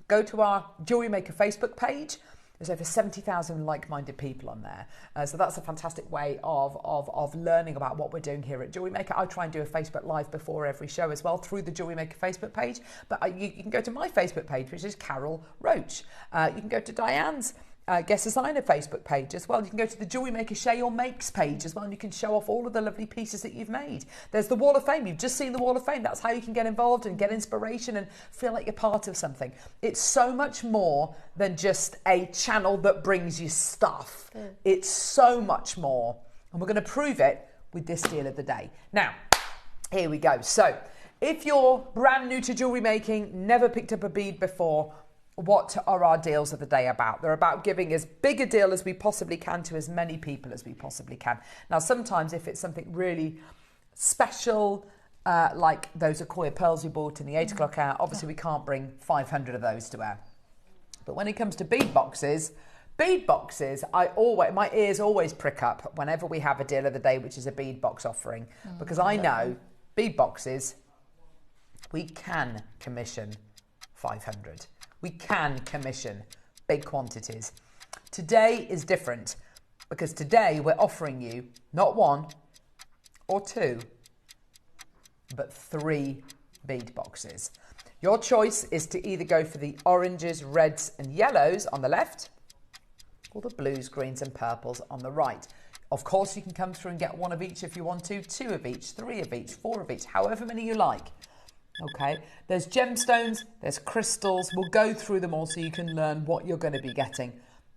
Go to our Jewellery Maker Facebook page. There's over 70,000 like-minded people on there. So that's a fantastic way of learning about what we're doing here at Jewellery Maker. I try and do a Facebook Live before every show as well through the Jewellery Maker Facebook page. But you can go to my Facebook page, which is Carol Roach. You can go to Diane's guest designer Facebook page as well. You can go to the Jewellery Maker Share Your Makes page as well, and you can show off all of the lovely pieces that you've made. There's the Wall of Fame. You've just seen the Wall of Fame. That's how you can get involved and get inspiration and feel like you're part of something. It's so much more than just a channel that brings you stuff. It's so much more, and we're going to prove it with this deal of the day. Now, here we go. So if you're brand new to jewellery making, never picked up a bead before, what are our deals of the day about? They're about giving as big a deal as we possibly can to as many people as we possibly can. Now, sometimes if it's something really special, like those Accoya pearls we bought in the 8 o'clock hour, obviously we can't bring 500 of those to air. But when it comes to bead boxes, my ears always prick up whenever we have a deal of the day, which is a bead box offering, because I know bead boxes, we can commission 500. We can commission big quantities. Today is different because today we're offering you not 1 or 2, but 3 bead boxes. Your choice is to either go for the oranges, reds and yellows on the left, or the blues, greens and purples on the right. Of course, you can come through and get 1 of each if you want to, 2 of each, 3 of each, 4 of each, however many you like. Okay, there's gemstones, there's crystals. We'll go through them all so you can learn what you're going to be getting.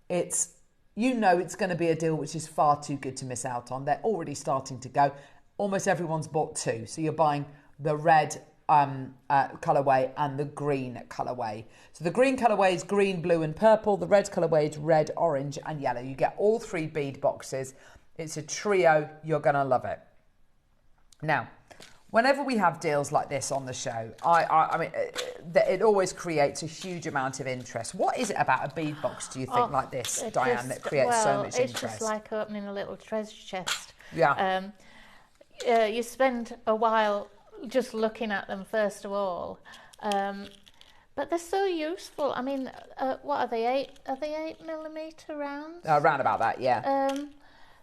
It's going to be a deal which is far too good to miss out on. They're already starting to go. Almost everyone's bought 2. So you're buying the red colourway and the green colourway. So the green colourway is green, blue and purple. The red colourway is red, orange and yellow. You get all 3 bead boxes. It's a trio. You're going to love it. Now, whenever we have deals like this on the show, I mean, it always creates a huge amount of interest. What is it about a bead box, do you think, like this, Diane, that creates so much interest? It's just like opening a little treasure chest. Yeah. You spend a while just looking at them, first of all. But they're so useful. I mean, what are they, 8mm rounds? Around about that, yeah.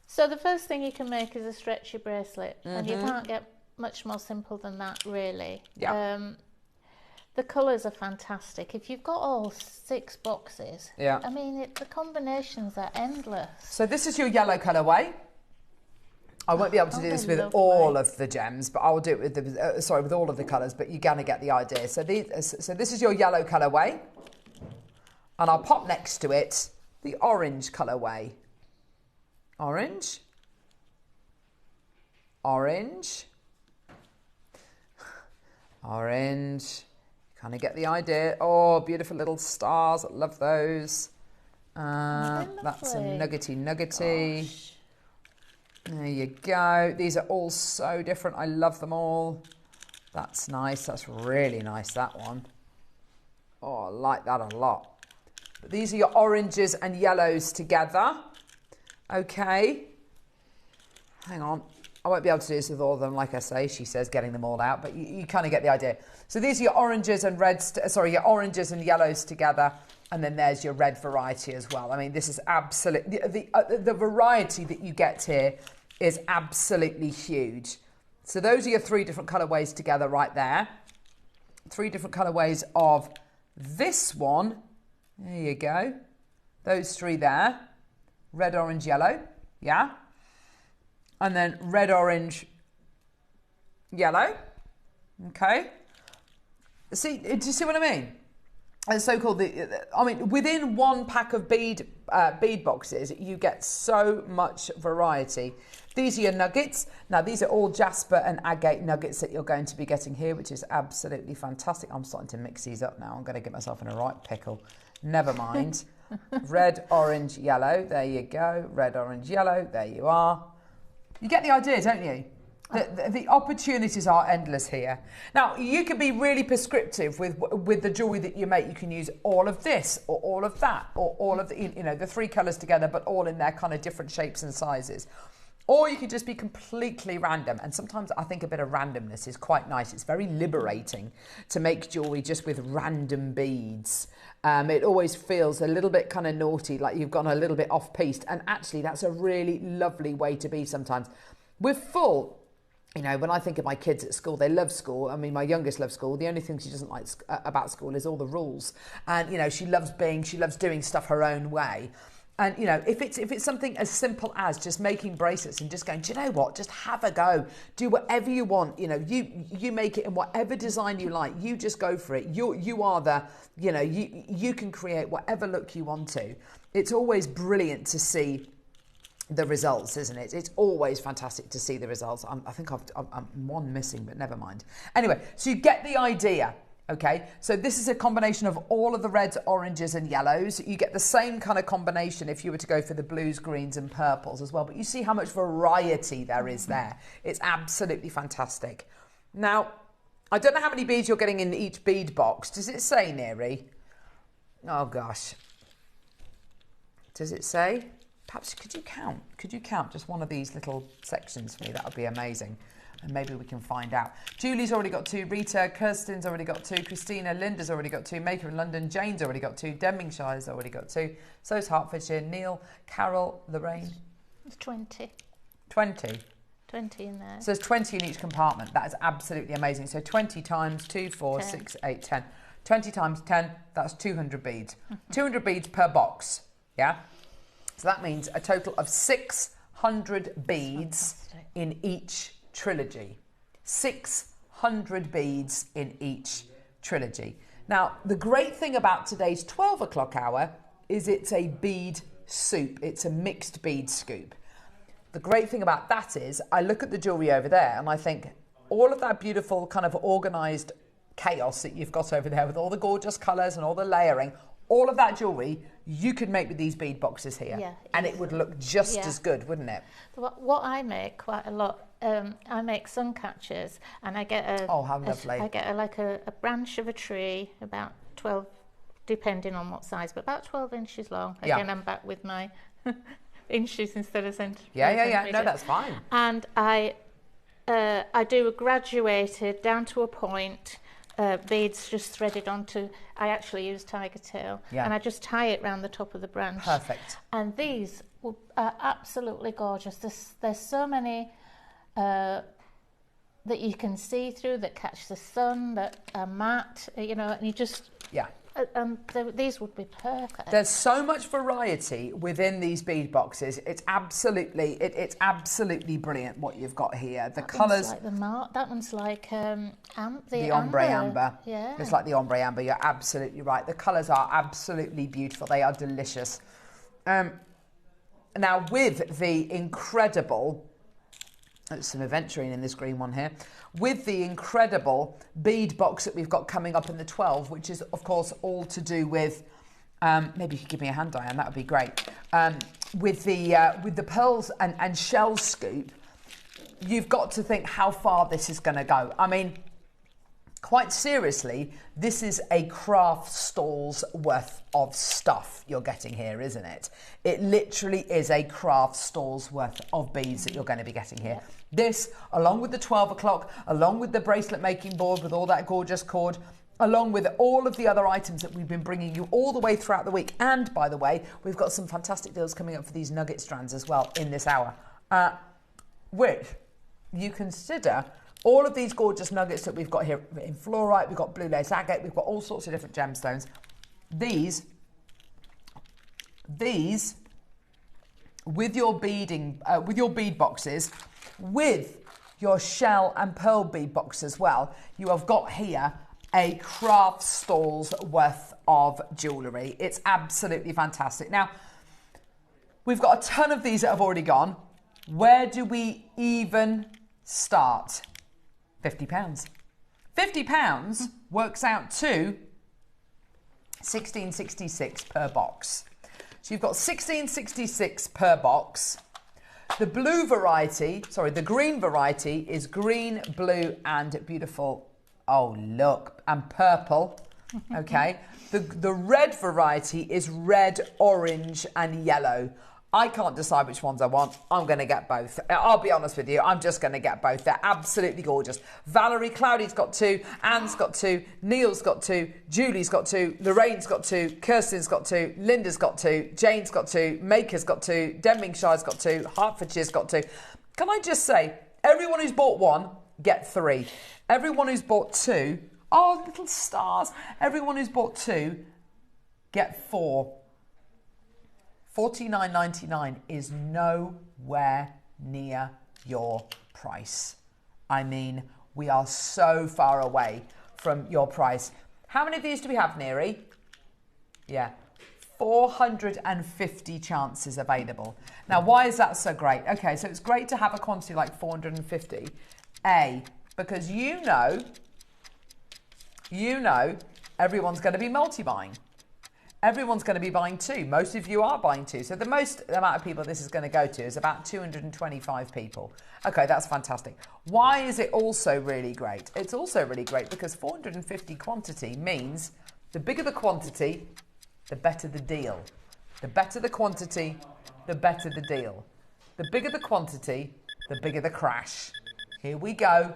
So the first thing you can make is a stretchy bracelet. And you can't get much more simple than that, really. Yeah. The colours are fantastic. If you've got all 6 boxes, I mean, the combinations are endless. So this is your yellow colourway. I won't be able to do this with all of the gems, but I will do it with the, with all of the colours, but you're going to get the idea. So this is your yellow colourway, and I'll pop next to it the orange colourway. Orange. Orange. Orange. Kind of get the idea. Oh, beautiful little stars. I love those. That's a nuggety. Gosh. There you go. These are all so different. I love them all. That's nice. That's really nice, that one. Oh, I like that a lot. But these are your oranges and yellows together. Okay. Hang on. I won't be able to do this with all of them, like I say. She says getting them all out, but you kind of get the idea. So these are your oranges and reds, your oranges and yellows together. And then there's your red variety as well. I mean, this is absolutely, the variety that you get here is absolutely huge. So those are your 3 different colourways together right there. 3 different colourways of this one. There you go. Those 3 there. Red, orange, yellow. Yeah. And then red, orange, yellow. Okay. See, do you see what I mean? And so called I mean, within one pack of bead boxes, you get so much variety. These are your nuggets. Now, these are all jasper and agate nuggets that you're going to be getting here, which is absolutely fantastic. I'm starting to mix these up now. I'm going to get myself in a right pickle. Never mind. Red, orange, yellow. There you go. Red, orange, yellow. There you are. You get the idea, don't you? The opportunities are endless here. Now, you can be really prescriptive with the jewellery that you make. You can use all of this or all of that or all of the, the 3 colours together, but all in their kind of different shapes and sizes. Or you can just be completely random. And sometimes I think a bit of randomness is quite nice. It's very liberating to make jewellery just with random beads. It always feels a little bit kind of naughty, like you've gone a little bit off-piste. And actually, that's a really lovely way to be sometimes. We're full. When I think of my kids at school, they love school. I mean, my youngest loves school. The only thing she doesn't like about school is all the rules. And, she loves doing stuff her own way. And, if it's something as simple as just making bracelets and just going, do you know what? Just have a go. Do whatever you want. You make it in whatever design you like. You just go for it. You are the, you can create whatever look you want to. It's always brilliant to see the results, isn't it? It's always fantastic to see the results. I think I'm one missing, but never mind. Anyway, so you get the idea. Okay, so this is a combination of all of the reds, oranges and yellows. You get the same kind of combination if you were to go for the blues, greens and purples as well. But you see how much variety there is there. It's absolutely fantastic. Now, I don't know how many beads you're getting in each bead box. Does it say, Neri? Oh, gosh. Does it say? Perhaps, could you count? Could you count just one of these little sections for me? That would be amazing. And maybe we can find out. Julie's already got 2. Rita, Kirsten's already got 2. Christina, Linda's already got 2. Maker in London, Jane's already got 2. Demmingshire's already got 2. So's Hertfordshire. Neil, Carol, Lorraine. It's 20. 20? 20 in there. So there's 20 in each compartment. That is absolutely amazing. So 20 times 2, 4, 10. 6, 8, 10. 20 times 10, that's 200 beads. 200 beads per box, yeah? So that means a total of 600 beads in each trilogy. 600 beads in each trilogy. Now, the great thing about today's 12 o'clock hour is it's a bead soup. It's a mixed bead scoop. The great thing about that is I look at the jewellery over there and I think all of that beautiful kind of organised chaos that you've got over there with all the gorgeous colours and all the layering, all of that jewellery you could make with these bead boxes here. Yeah, and it would look just as good, wouldn't it? What I make quite a lot, I make sun catchers, and I get a how lovely. I get a branch of a tree about 12, depending on what size, but about 12 inches long. Again, I'm back with my inches instead of centimeters. Yeah. No, that's fine. And I do a graduated down to a point. Beads just threaded onto, I actually use tiger tail, and I just tie it around the top of the branch. Perfect. And these are absolutely gorgeous. There's so many that you can see through, that catch the sun, that are matte, and you just... Yeah. These would be perfect. There's so much variety within these bead boxes. It's absolutely brilliant what you've got here. The colours, like that one's like the ombre amber. Yeah, it's like the ombre amber. You're absolutely right. The colours are absolutely beautiful. They are delicious. Now with the incredible, there's some adventuring in this green one here, with the incredible bead box that we've got coming up in the 12, which is of course all to do with, maybe you could give me a hand, Diane, that would be great. With the pearls and shell scoop, you've got to think how far this is going to go. I mean, quite seriously, this is a craft stall's worth of stuff you're getting here, isn't it? It literally is a craft stall's worth of beads that you're going to be getting here. This, along with the 12 o'clock, along with the bracelet making board with all that gorgeous cord, along with all of the other items that we've been bringing you all the way throughout the week. And by the way, we've got some fantastic deals coming up for these nugget strands as well in this hour, which you consider all of these gorgeous nuggets that we've got here in fluorite, we've got blue lace agate, we've got all sorts of different gemstones. These with your beading, with your bead boxes, with your shell and pearl bead box as well, you have got here a craft stall's worth of jewellery. It's absolutely fantastic. Now, we've got a ton of these that have already gone. Where do we even start? £50. £50 works out to £16.66 per box. So you've got £16.66 per box. The blue variety, sorry, the green variety is green, blue, and beautiful. Oh, look, and purple. Okay. The red variety is red, orange, and yellow. I can't decide which ones I want. I'm going to get both. I'll be honest with you. I'm just going to get both. They're absolutely gorgeous. Valerie Cloudy's got 2. Anne's got 2. Neil's got 2. Julie's got 2. Lorraine's got 2. Kirsten's got 2. Linda's got 2. Jane's got 2. Maker's got 2. Denbingshire's got 2. Hertfordshire's got 2. Can I just say, everyone who's bought 1, get 3. Everyone who's bought 2, oh, little stars. Everyone who's bought 2, get 4. $49.99 is nowhere near your price. I mean, we are so far away from your price. How many of these do we have, Neri? Yeah, 450 chances available. Now, why is that so great? Okay, so it's great to have a quantity like 450. Because you know everyone's going to be multi-buying. Everyone's going to be buying 2. Most of you are buying 2. So the most amount of people this is going to go to is about 225 people. Okay, that's fantastic. Why is it also really great? It's also really great because 450 quantity means the bigger the quantity, the better the deal. The better the quantity, the better the deal. The bigger the quantity, the bigger the crash. Here we go,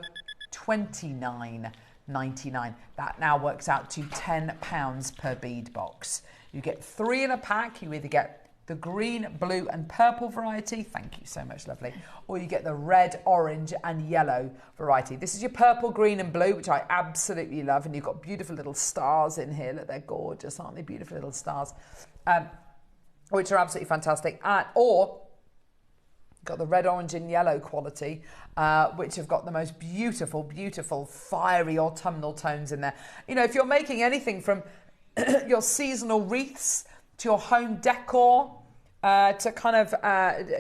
$29.99. That now works out to £10 per bead box. You get 3 in a pack. You either get the green, blue and purple variety. Thank you so much, lovely. Or you get the red, orange and yellow variety. This is your purple, green and blue, which I absolutely love. And you've got beautiful little stars in here. Look, they're gorgeous, aren't they? Beautiful little stars, which are absolutely fantastic. Or got the red, orange and yellow quality, which have got the most beautiful, beautiful, fiery autumnal tones in there. You know, if you're making anything from your seasonal wreaths to your home decor, to kind of,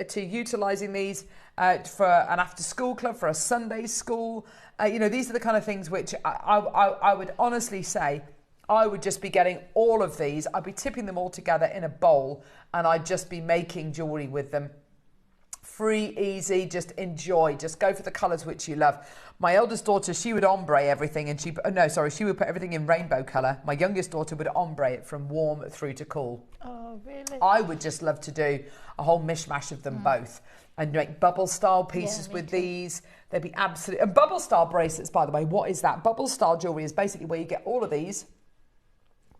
to utilising these for an after-school club, for a Sunday school, you know, these are the kind of things which I would honestly say I would just be getting all of these. I'd be tipping them all together in a bowl and I'd just be making jewellery with them. Free, easy, just enjoy. Just go for the colours which you love. My eldest daughter, she would ombre everything and she would put everything in rainbow colour. My youngest daughter would ombre it from warm through to cool. Oh, really? I would just love to do a whole mishmash of them both and make bubble style pieces with these. They'd be absolutely... And bubble style bracelets, by the way, what is that? Bubble style jewellery is basically where you get all of these,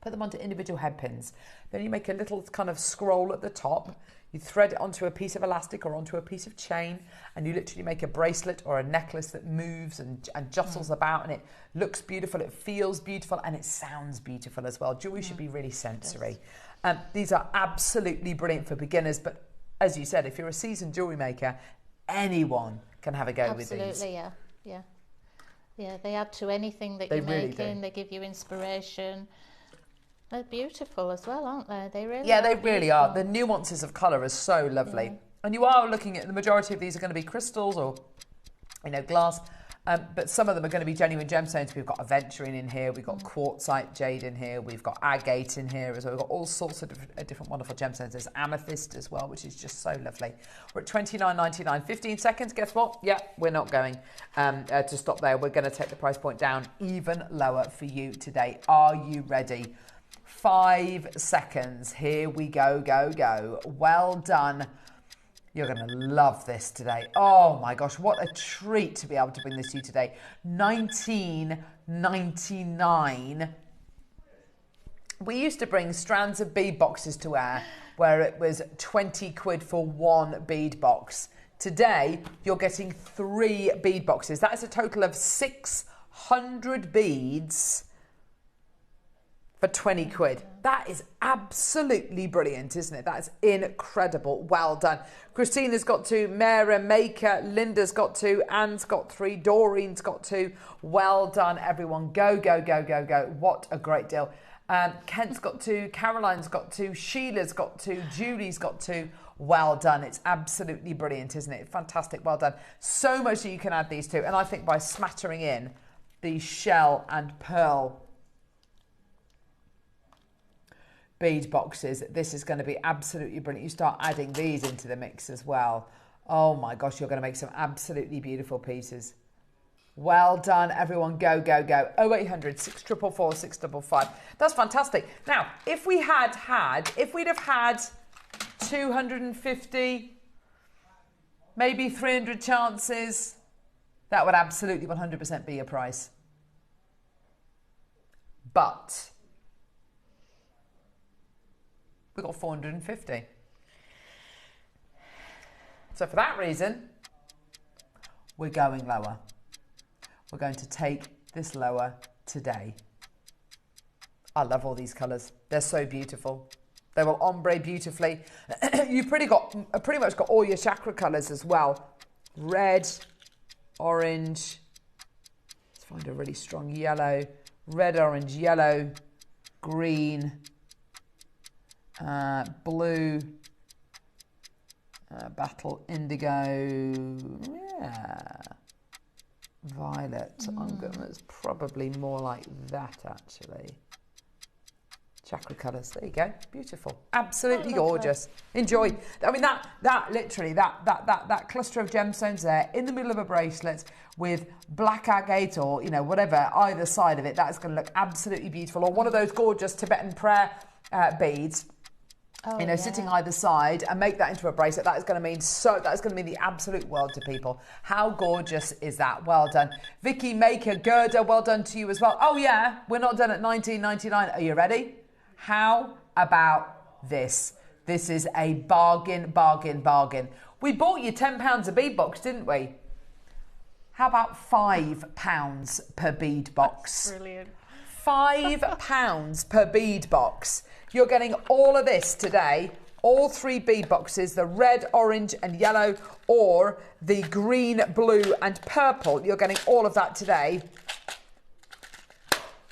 put them onto individual head pins. Then you make a little kind of scroll at the top. You thread it onto a piece of elastic or onto a piece of chain and you literally make a bracelet or a necklace that moves and jostles about and it looks beautiful, it feels beautiful and it sounds beautiful as well. Jewelry should be really sensory. These are absolutely brilliant for beginners, but as you said, if you're a seasoned jewellery maker, anyone can have a go with these. Absolutely, yeah, they add to anything that you're making. They give you inspiration. They're beautiful as well, aren't they? They really Yeah, are they really beautiful. are. The nuances of colour are so lovely. Yeah. And you are looking at, the majority of these are going to be crystals or, glass. But some of them are going to be genuine gemstones. We've got aventurine in here. We've got quartzite jade in here. We've got agate in here as well. We've got all sorts of different wonderful gemstones. There's amethyst as well, which is just so lovely. We're at $29.99. 15 seconds. Guess what? Yeah, we're not going to stop there. We're going to take the price point down even lower for you today. Are you ready? 5 seconds. Here we go, go, go. Well done. You're going to love this today. Oh my gosh, what a treat to be able to bring this to you today. $19.99. We used to bring strands of bead boxes to air where it was 20 quid for one bead box. Today, you're getting 3 bead boxes. That is a total of 600 beads for 20 quid. That is absolutely brilliant, isn't it? That is incredible. Well done. Christina's got 2, JewelleryMaker, Linda's got 2, Anne's got 3, Doreen's got 2. Well done, everyone. Go, go, go, go, go. What a great deal. Kent's got 2, Caroline's got 2, Sheila's got 2, Julie's got 2. Well done. It's absolutely brilliant, isn't it? Fantastic. Well done. So much that you can add these to. And I think by smattering in these shell and pearl bead boxes, this is going to be absolutely brilliant. You start adding these into the mix as well. Oh my gosh, you're going to make some absolutely beautiful pieces. Well done, everyone. Go, go, go. 0800 644 655. That's fantastic. Now, if we'd have had 250, maybe 300 chances, that would absolutely 100% be your price. But we got 450. So for that reason, we're going lower. We're going to take this lower today. I love all these colours. They're so beautiful. They will ombre beautifully. You've pretty much got all your chakra colours as well. Red, orange. Let's find a really strong yellow. Red, orange, yellow, green, blue, battle indigo, yeah, violet. It's probably more like that actually. Chakra colours. There you go. Beautiful. Absolutely gorgeous. Enjoy. I mean that literally that cluster of gemstones there in the middle of a bracelet with black agate or whatever either side of it. That is going to look absolutely beautiful. Or one of those gorgeous Tibetan prayer beads. Sitting either side and make that into a bracelet. That is going to mean the absolute world to people. How gorgeous is that? Well done. Vicky Maker, Gerda, well done to you as well. Oh yeah, we're not done at $19.99. Are you ready? How about this? This is a bargain, bargain, bargain. We bought you £10 a bead box, didn't we? How about £5 per bead box? That's brilliant. £5 per bead box. You're getting all of this today, all 3 bead boxes, the red, orange and yellow, or the green, blue and purple. You're getting all of that today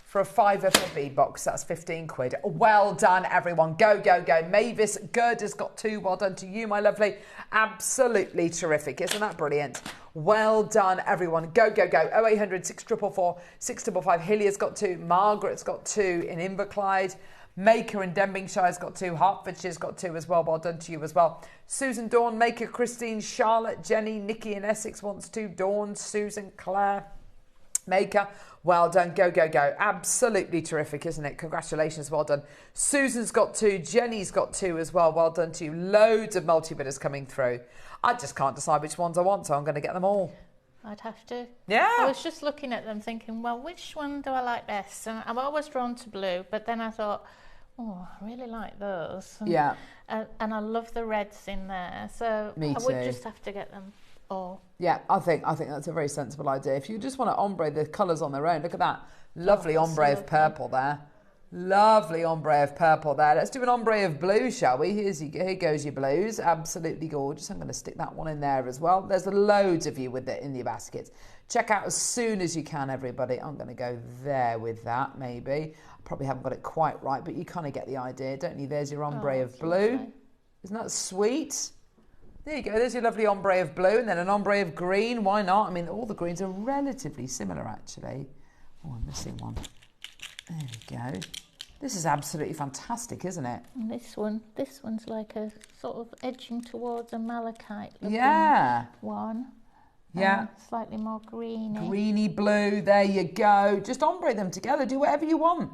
for a £5 per bead box. That's 15 quid. Well done, everyone. Go, go, go. Mavis, Gerda's got 2. Well done to you, my lovely. Absolutely terrific. Isn't that brilliant? Well done, everyone. Go, go, go. 0800 644 655. Hillia's got 2. Margaret's got 2 in Inverclyde. Maker in Denbingshire's got 2. Hertfordshire's got 2 as well. Well done to you as well. Susan, Dawn, Maker, Christine, Charlotte, Jenny, Nikki in Essex wants 2. Dawn, Susan, Claire, Maker. Well done. Go, go, go. Absolutely terrific, isn't it? Congratulations. Well done. Susan's got 2. Jenny's got 2 as well. Well done to you. Loads of multi-bidders coming through. I just can't decide which ones I want, so I'm going to get them all. I'd have to. Yeah. I was just looking at them thinking, well, which one do I like best? And I'm always drawn to blue, but then I thought, oh, I really like those. And, yeah. And I love the reds in there. So Me I would too. just have to get them all. Yeah, I think that's a very sensible idea. If you just want to ombre the colours on their own, look at that. Lovely ombre of purple there. Lovely ombre of purple there. Let's do an ombre of blue, shall we? Here goes your blues. Absolutely gorgeous. I'm going to stick that one in there as well. There's loads of you with it in your baskets. Check out as soon as you can, everybody. I'm going to go there with that, maybe. I probably haven't got it quite right, but you kind of get the idea, don't you? There's your ombre of blue. Lovely. Isn't that sweet? There you go. There's your lovely ombre of blue, and then an ombre of green. Why not? I mean, all the greens are relatively similar, actually. Oh, I'm missing one. There we go. This is absolutely fantastic, isn't it? And this one's like a sort of edging towards a malachite looking one. Yeah. Slightly more greeny. Greeny blue, there you go. Just ombre them together, do whatever you want.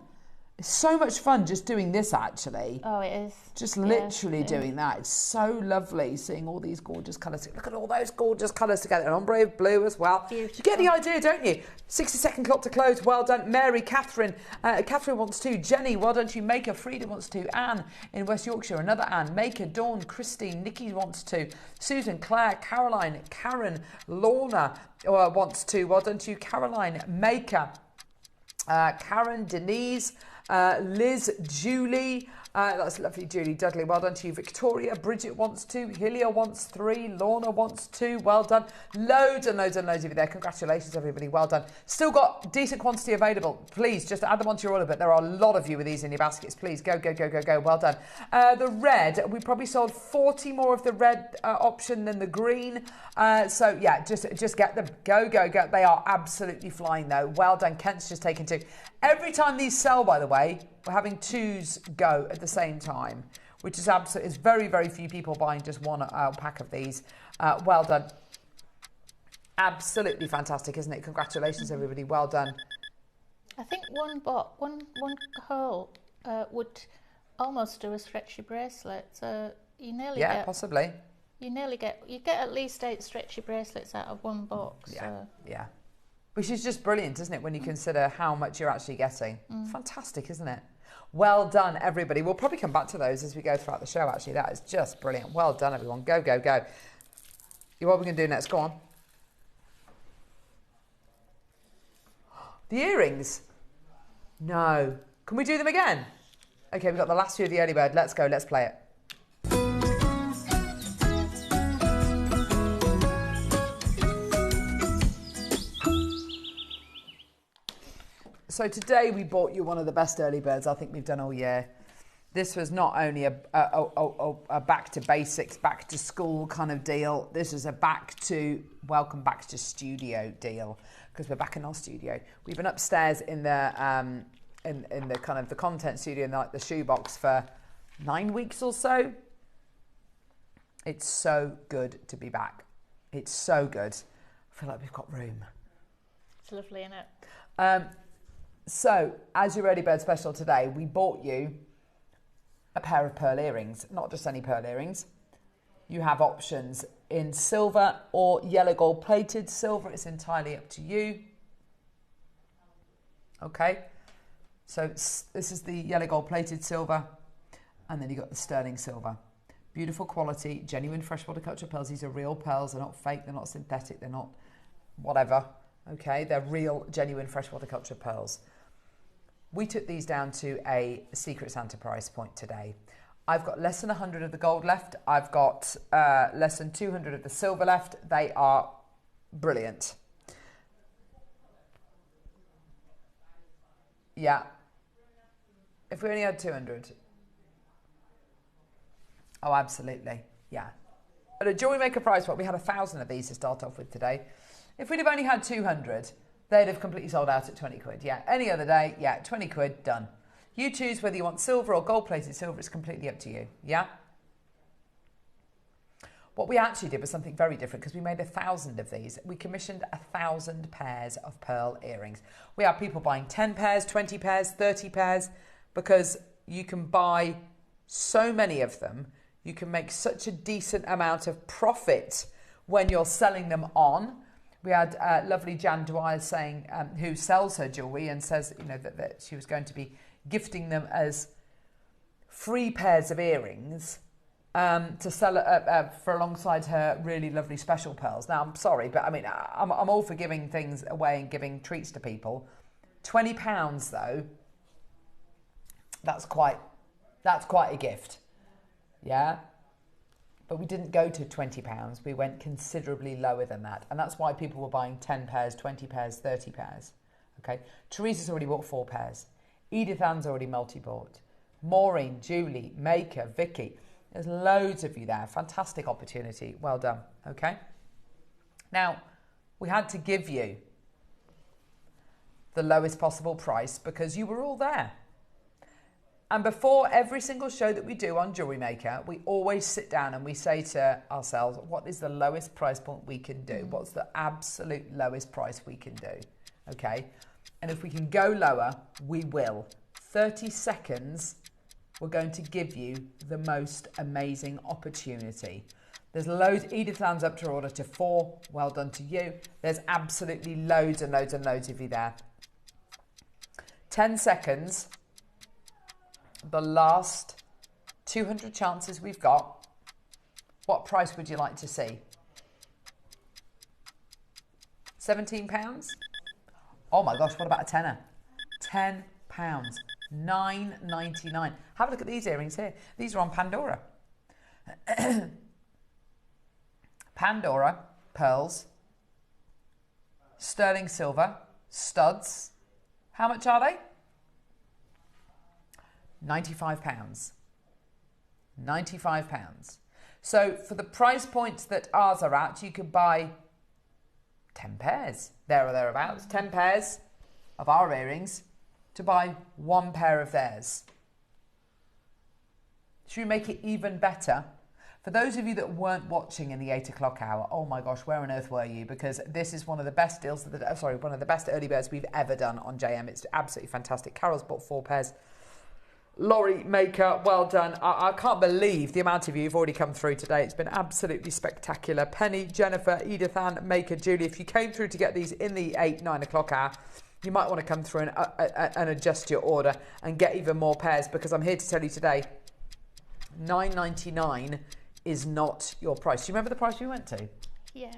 It's so much fun just doing this, actually. Oh, it is. Just literally doing that. It's so lovely seeing all these gorgeous colours. Look at all those gorgeous colours together. An ombre of blue as well. Beautiful. You get the idea, don't you? 60-second clock to close. Well done. Mary, Catherine. Catherine wants to. Jenny, well done to you. Maker, Frida wants to. Anne in West Yorkshire. Another Anne. Maker, Dawn, Christine. Nikki wants to. Susan, Claire, Caroline, Karen, Lorna wants to. Well done to you. Caroline, Maker, Karen, Denise, Liz, Julie, that's lovely, Julie, Dudley, well done to you. Victoria, Bridget wants to, Hilia wants 3, Lorna wants 2, well done. Loads and loads and loads of you there. Congratulations, everybody, well done. Still got decent quantity available. Please, just add them onto your order, but there are a lot of you with these in your baskets. Please, go, go, go, go, go, well done. The red, we probably sold 40 more of the red option than the green. So, yeah, just get them. Go, go, go. They are absolutely flying, though. Well done. Kent's just taken 2. Every time these sell, by the way, we're having 2s go at the same time, which is absolutely, it's very, very few people buying just one pack of these. Well done. Absolutely fantastic, isn't it? Congratulations, everybody. Well done. I think one curl would almost do a stretchy bracelet. So you nearly get, possibly. You get at least 8 stretchy bracelets out of one box. Yeah, so. yeah. Which is just brilliant, isn't it, when you consider how much you're actually getting. Fantastic, isn't it? Well done, everybody. We'll probably come back to those as we go throughout the show, actually. That is just brilliant. Well done, everyone. Go, go, go. What are we going to do next? Go on. The earrings? No. Can we do them again? Okay, we've got the last few of the early bird. Let's go. Let's play it. So today we bought you one of the best early birds I think we've done all year. This was not only a back to basics, back to school kind of deal. This is a welcome back to studio deal, because we're back in our studio. We've been upstairs in the in the kind of the content studio, in like the shoebox, for 9 weeks or so. It's so good to be back. It's so good. I feel like we've got room. It's lovely, isn't it? So, as your early bird special today, we bought you a pair of pearl earrings. Not just any pearl earrings. You have options in silver or yellow gold plated. Silver is entirely up to you. Okay. So, this is the yellow gold plated silver. And then you got the sterling silver. Beautiful quality, genuine freshwater culture pearls. These are real pearls. They're not fake. They're not synthetic. They're not whatever. Okay. They're real, genuine freshwater culture pearls. We took these down to a Secret Santa price point today. I've got less than 100 of the gold left. I've got less than 200 of the silver left. They are brilliant. Yeah. If we only had 200. Oh, absolutely. Yeah. At a JewelleryMaker price point, we had 1,000 of these to start off with today. If we'd have only had 200, they'd have completely sold out at 20 quid. Yeah, any other day, yeah, 20 quid, done. You choose whether you want silver or gold-plated silver. It's completely up to you, yeah? What we actually did was something very different, because we made 1,000 of these. We commissioned 1,000 pairs of pearl earrings. We have people buying 10 pairs, 20 pairs, 30 pairs, because you can buy so many of them. You can make such a decent amount of profit when you're selling them on. We had lovely Jan Dwyer saying, who sells her jewellery, and says, you know, that she was going to be gifting them as free pairs of earrings to sell for alongside her really lovely special pearls. Now, I'm sorry, but I mean, I'm all for giving things away and giving treats to people. £20 though, that's quite a gift. Yeah. But we didn't go to £20. We went considerably lower than that. And that's why people were buying 10 pairs, 20 pairs, 30 pairs. Okay. Teresa's already bought 4 pairs. Edith Ann's already multi-bought. Maureen, Julie, Maker, Vicky. There's loads of you there. Fantastic opportunity. Well done. Okay. Now, we had to give you the lowest possible price because you were all there. And before every single show that we do on Jewellery Maker, we always sit down and we say to ourselves, what is the lowest price point we can do? What's the absolute lowest price we can do? Okay. And if we can go lower, we will. 30 seconds, we're going to give you the most amazing opportunity. There's loads. Edith Ann's up to order to 4. Well done to you. There's absolutely loads and loads and loads of you there. 10 seconds. The last 200 chances we've got. What price would you like to see? £17? Oh my gosh, what about a tenner? £10. £9.99. Have a look at these earrings here. These are on Pandora. Pandora, pearls, sterling silver, studs. How much are they? £95. £95. So for the price points that ours are at, you could buy 10 pairs, there or thereabouts. 10 pairs of our earrings to buy 1 pair of theirs. Should we make it even better? For those of you that weren't watching in the 8 o'clock hour, oh my gosh, where on earth were you? Because this is one of the best deals, one of the best early birds we've ever done on JM. It's absolutely fantastic. Carol's bought 4 pairs. JewelleryMaker, well done. I can't believe the amount of you who've already come through today. It's been absolutely spectacular. Penny, Jennifer, Edith Ann, Maker, Julie, if you came through to get these in the 8, 9 o'clock hour, you might want to come through and adjust your order and get even more pairs, because I'm here to tell you today, $9.99 is not your price. Do you remember the price we went to? Yeah.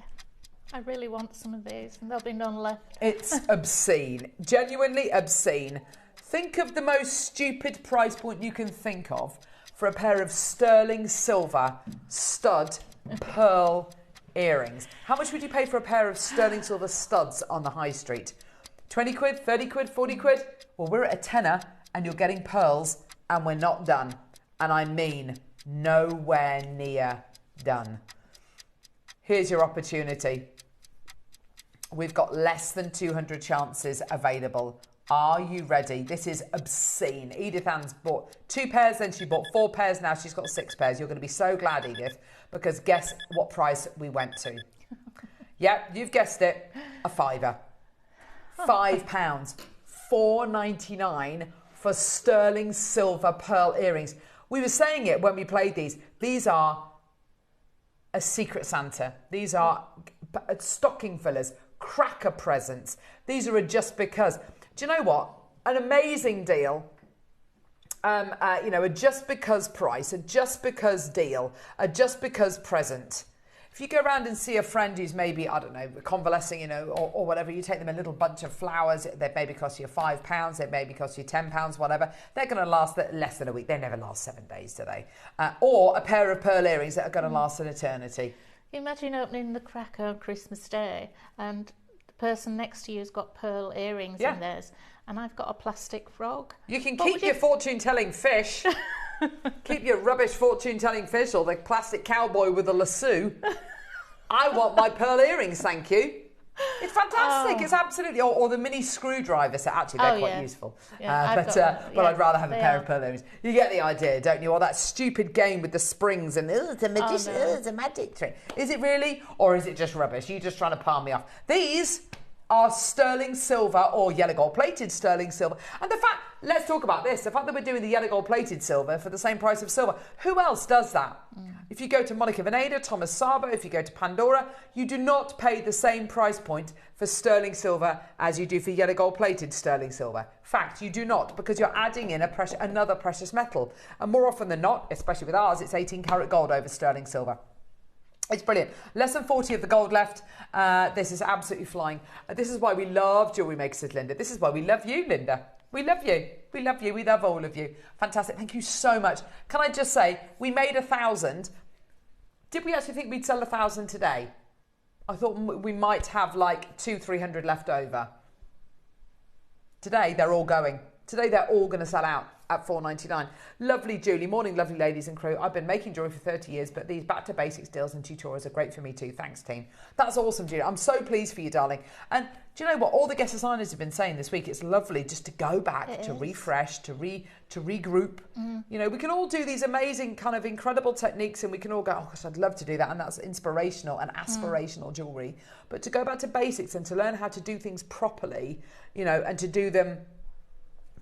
I really want some of these, and there'll be none left. It's obscene. Genuinely obscene. Think of the most stupid price point you can think of for a pair of sterling silver stud pearl earrings. How much would you pay for a pair of sterling silver studs on the high street? 20 quid, 30 quid, 40 quid? Well, we're at a tenner and you're getting pearls and we're not done. And I mean nowhere near done. Here's your opportunity. We've got less than 200 chances available. Are you ready? This is obscene. Edith Ann's bought 2 pairs, then she bought 4 pairs, now she's got 6 pairs. You're going to be so glad, Edith, because guess what price we went to? Yep, you've guessed it, a fiver. £5, $4.99 for sterling silver pearl earrings. We were saying it when we played these. These are a secret Santa. These are stocking fillers, cracker presents. These are a just because. Do you know what? An amazing deal. A just because price, a just because deal, a just because present. If you go around and see a friend who's maybe, I don't know, convalescing, or whatever, you take them a little bunch of flowers, they maybe cost you £5, they maybe cost you £10, whatever. They're going to last less than a week. They never last 7 days, do they? Or a pair of pearl earrings that are going to last an eternity. Imagine opening the cracker on Christmas Day and the person next to you has got pearl earrings in theirs, and I've got a plastic frog. You can keep your fortune-telling fish. Keep your rubbish fortune-telling fish or the plastic cowboy with a lasso. I want my pearl earrings, thank you. It's fantastic. It's absolutely... Or the mini screwdriver set. Actually, they're quite useful. Yeah, but I'd rather have a pair of pearl earrings. You get the idea, don't you? Or that stupid game with the springs and, it's a magician, it's a magic trick. Is it really? Or is it just rubbish? You're just trying to palm me off. These are sterling silver or yellow gold plated sterling silver. And the fact, let's talk about this, the fact that we're doing the yellow gold plated silver for the same price of silver. Who else does that? If you go to Monica Veneda, Thomas Sabo, if you go to Pandora, you do not pay the same price point for sterling silver as you do for yellow gold plated sterling silver. Fact, you do not, because you're adding in another precious metal. And more often than not, especially with ours, it's 18 karat gold over sterling silver. It's brilliant. Less than 40 of the gold left. This is absolutely flying. This is why we love Jewellery Maker, says Linda. This is why we love you, Linda. We love you. We love you. We love all of you. Fantastic. Thank you so much. Can I just say, we made 1,000 Did we actually think we'd sell 1,000 today? I thought we might have like 200-300 left over. Today, they're all going. Today, they're all going to sell out at $4.99. Lovely Julie. Morning, lovely ladies and crew. I've been making jewellery for 30 years, but these back to basics deals and tutorials are great for me too. Thanks, team. That's awesome, Julie. I'm so pleased for you, darling. And do you know what? All the guest designers have been saying this week, it's lovely just to go back, to refresh, to regroup. You know, we can all do these amazing kind of incredible techniques and we can all go, oh gosh, I'd love to do that. And that's inspirational and aspirational jewellery. But to go back to basics and to learn how to do things properly, you know, and to do them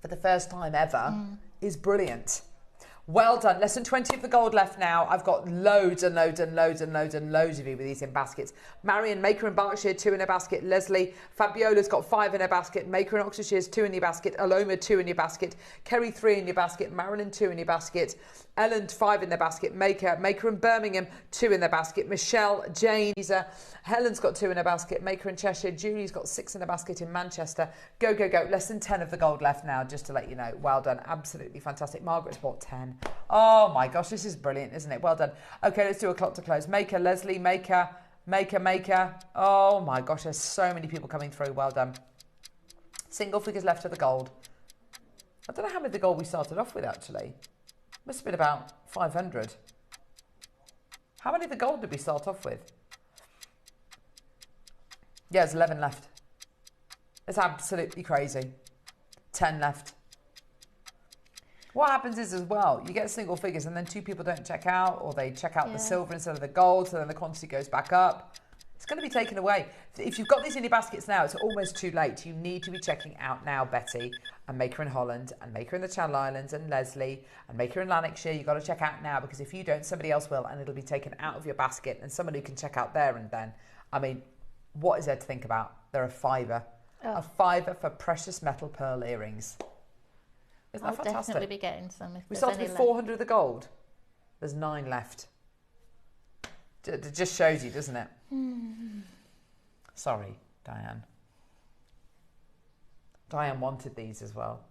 for the first time ever is brilliant. Well done. Less than 20 of the gold left now. I've got loads and loads and loads and loads and loads of you with these in baskets. Marion, Maker in Berkshire, 2 in a basket. Leslie, Fabiola's got 5 in a basket. Maker in Oxfordshire's 2 in your basket. Aloma, 2 in your basket. Kerry, 3 in your basket. Marilyn, 2 in your basket. Ellen, 5 in their basket. Maker in Birmingham, 2 in their basket. Michelle, Jane, Helen's got 2 in her basket. Maker in Cheshire. Julie's got 6 in a basket in Manchester. Go, go, go. Less than 10 of the gold left now, just to let you know. Well done. Absolutely fantastic. Margaret's bought 10. Oh my gosh, this is brilliant, isn't it? Well done. Okay, let's do a clock to close. Maker, Leslie, Maker. Oh my gosh, there's so many people coming through. Well done. Single figures left of the gold. I don't know how many of the gold we started off with, actually. Must have been about 500. How many of the gold did we start off with? Yeah, there's 11 left. It's absolutely crazy. 10 left. What happens is as well, you get single figures and then 2 people don't check out or they check out the silver instead of the gold, so then the quantity goes back up. It's going to be taken away. If you've got these in your baskets now, it's almost too late. You need to be checking out now, Betty, and Maker in Holland, and Maker in the Channel Islands, and Leslie, and Maker in Lanarkshire. You've got to check out now, because if you don't, somebody else will, and it'll be taken out of your basket, and someone who can check out there and then. I mean, what is there to think about? They're a £5. A £5 for precious metal pearl earrings. Isn't that fantastic? I'll definitely be getting some. We started with 400 of the gold. There's 9 left. It just shows you, doesn't it? Sorry, Diane. Diane wanted these as well.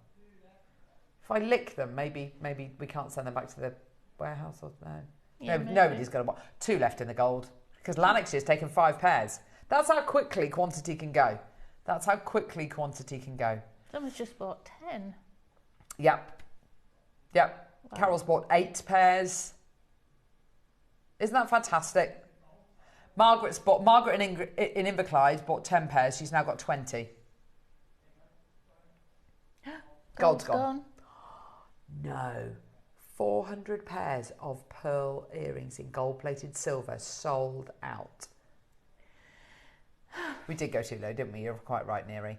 If I lick them, maybe we can't send them back to the warehouse or no. Yeah, nobody's going to want 2 left in the gold because Lanarkshire's taken 5 pairs. That's how quickly quantity can go. That's how quickly quantity can go. Someone's just bought 10. Yep. Wow. Carol's bought 8 pairs. Isn't that fantastic? Margaret in Inverclyde bought 10 pairs. She's now got 20. Gold's gone. No. 400 pairs of pearl earrings in gold-plated silver sold out. We did go too low, didn't we? You're quite right, Neary.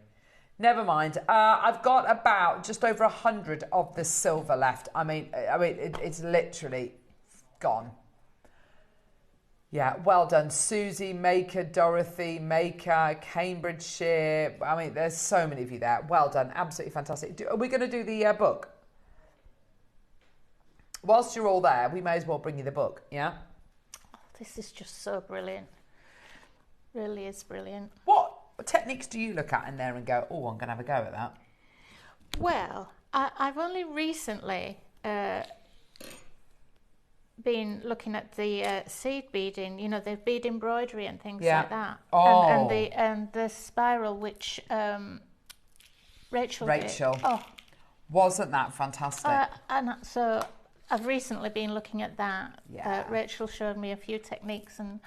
Never mind. I've got about just over 100 of the silver left. I mean, it's literally gone. Yeah, well done. Susie, Maker, Dorothy, Maker, Cambridgeshire. I mean, there's so many of you there. Well done. Absolutely fantastic. Are we going to do the book? Whilst you're all there, we may as well bring you the book, yeah? Oh, this is just so brilliant. Really is brilliant. What techniques do you look at in there and go, oh, I'm going to have a go at that? Well, I've only recently been looking at the seed beading, you know, the bead embroidery and things like that. Oh. And the spiral which Rachel did. Oh. Wasn't that fantastic? And so I've recently been looking at that. Yeah. Rachel showed me a few techniques and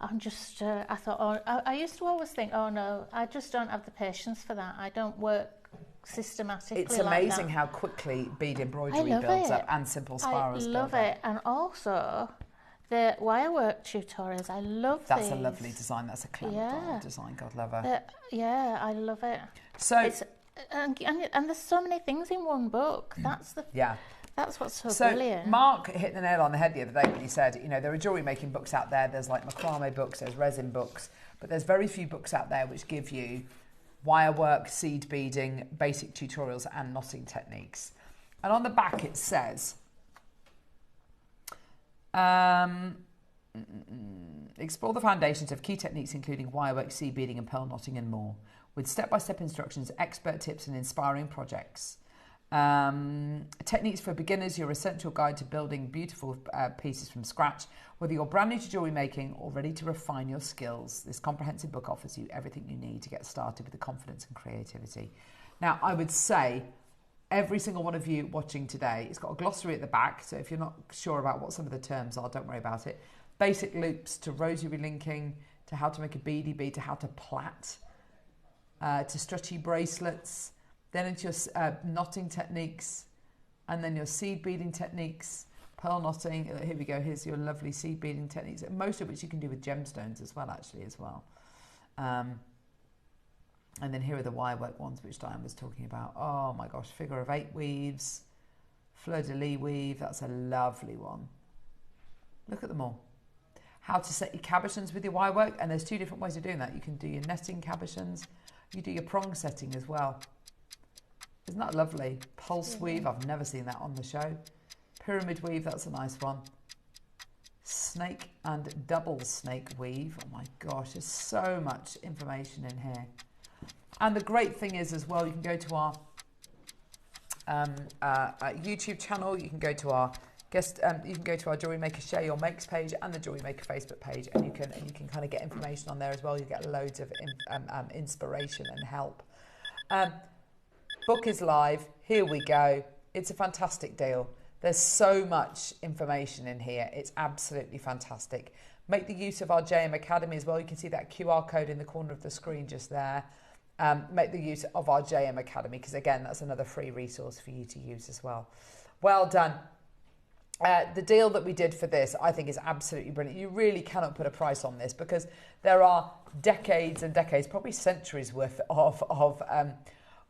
I'm just, I thought, oh, I used to always think, oh no, I just don't have the patience for that. I don't work systematically. It's amazing how quickly bead embroidery builds up and simple spirals. I love it. And also the wire work tutorials, I love That's these. a lovely design. That's a clever design. God love her. Yeah, I love it. So, and there's so many things in one book. That's the That's what's so brilliant. Mark hit the nail on the head the other day when he said, you know, there are jewellery making books out there. There's like macrame books, there's resin books, but there's very few books out there which give you wire work, seed beading, basic tutorials and knotting techniques. And on the back it says, explore the foundations of key techniques including wire work, seed beading and pearl knotting and more, with step-by-step instructions, expert tips and inspiring projects. Techniques for beginners, your essential guide to building beautiful pieces from scratch. Whether you're brand new to jewellery making or ready to refine your skills, this comprehensive book offers you everything you need to get started with the confidence and creativity. Now, I would say every single one of you watching today, it's got a glossary at the back, so if you're not sure about what some of the terms are, don't worry about it. Basic loops to rosary linking, to how to make a beady bead, to how to plait, to stretchy bracelets, then into your knotting techniques, and then your seed beading techniques, pearl knotting. Here we go, here's your lovely seed beading techniques, most of which you can do with gemstones as well, actually, as well. And then here are the wire work ones, which Diane was talking about. Oh my gosh, figure of 8 weaves, fleur-de-lis weave, that's a lovely one. Look at them all. How to set your cabochons with your wire work, and there's 2 different ways of doing that. You can do your netting cabochons, you do your prong setting as well. Isn't that lovely? Pulse weave, I've never seen that on the show. Pyramid weave, that's a nice one. Snake and double snake weave. Oh my gosh, there's so much information in here. And the great thing is as well, you can go to our YouTube channel, you can go to our you can go to our Jewellery Maker Share Your Makes page and the Jewellery Maker Facebook page, and you can kind of get information on there as well. You get loads of inspiration and help. Book is live. Here we go. It's a fantastic deal. There's so much information in here. It's absolutely fantastic. Make the use of our JM Academy as well. You can see that QR code in the corner of the screen just there. Make the use of our JM Academy, because again, that's another free resource for you to use as well. Well done. The deal that we did for this, I think, is absolutely brilliant. You really cannot put a price on this, because there are decades and decades, probably centuries worth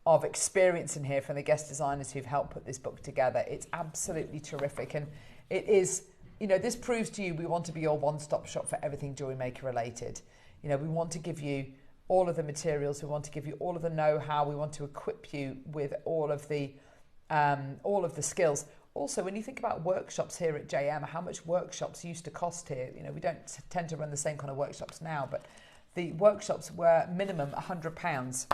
of experience in here from the guest designers who've helped put this book together. It's absolutely terrific, and it is, you know, this proves to you we want to be your one-stop shop for everything Jewellery Maker related. You know, we want to give you all of the materials, we want to give you all of the know-how, we want to equip you with all of the skills. Also, when you think about workshops here at JM, how much workshops used to cost here, you know, we don't tend to run the same kind of workshops now, but the workshops were minimum £100.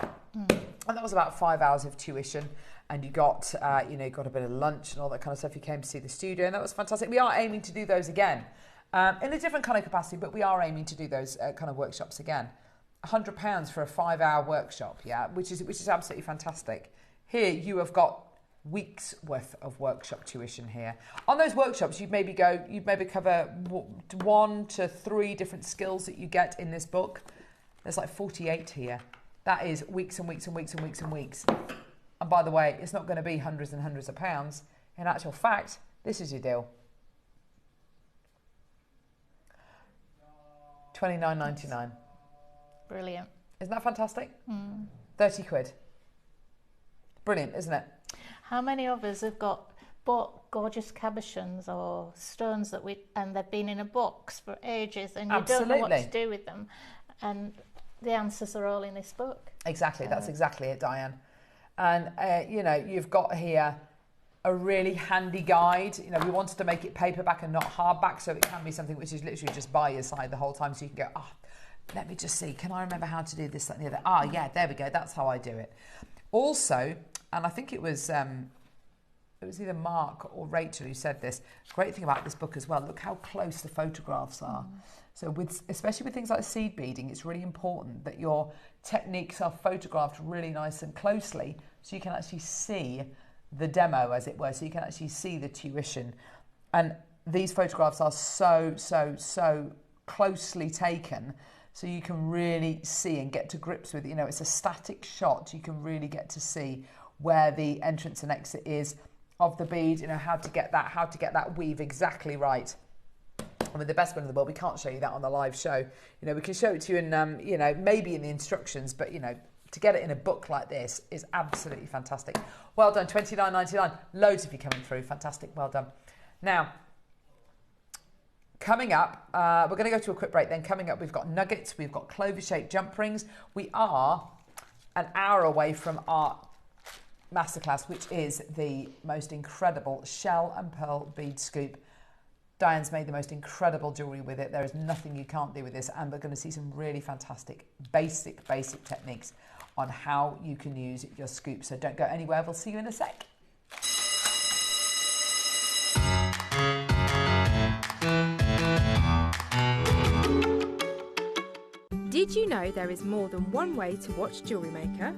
And that was about 5 hours of tuition, and you got, you know, got a bit of lunch and all that kind of stuff. You came to see the studio, and that was fantastic. We are aiming to do those again in a different kind of capacity, but we are aiming to do those kind of workshops again. £100 for a 5-hour workshop, yeah, which is absolutely fantastic. Here you have got weeks worth of workshop tuition here. On those workshops, you'd maybe cover 1 to 3 different skills that you get in this book. There's like 48 here. That is weeks and weeks and weeks and weeks and weeks. And by the way, it's not going to be hundreds and hundreds of pounds. In actual fact, this is your deal. £29.99. Brilliant. Isn't that fantastic? 30 quid. Brilliant, isn't it? How many of us have bought gorgeous cabochons or stones and they've been in a box for ages, and you don't know what to do with them? And the answers are all in this book. Exactly, that's exactly it, Diane. And you know, you've got here a really handy guide. You know, we wanted to make it paperback and not hardback, so it can be something which is literally just by your side the whole time, so you can go, oh, let me just see, can I remember how to do this, that, and the other? Ah, yeah, there we go, that's how I do it. Also, and I think it was either Mark or Rachel who said this, great thing about this book as well, look how close the photographs are. So especially with things like seed beading, it's really important that your techniques are photographed really nice and closely, so you can actually see the demo, as it were, so you can actually see the tuition. And these photographs are so closely taken, so you can really see and get to grips with, you know, it's a static shot. You can really get to see where the entrance and exit is of the bead, you know, how to get that weave exactly right. I mean, the best one in the world, we can't show you that on the live show. You know, we can show it to you in, you know, maybe in the instructions, but, you know, to get it in a book like this is absolutely fantastic. Well done, £29.99. Loads of you coming through. Fantastic, well done. Now, coming up, we're going to go to a quick break. Then coming up, we've got nuggets, we've got clover-shaped jump rings. We are an hour away from our masterclass, which is the most incredible shell and pearl bead scoop. Diane's made the most incredible jewellery with it. There is nothing you can't do with this, and we're going to see some really fantastic basic techniques on how you can use your scoop. So don't go anywhere. We'll see you in a sec. Did you know there is more than one way to watch Jewellery Maker?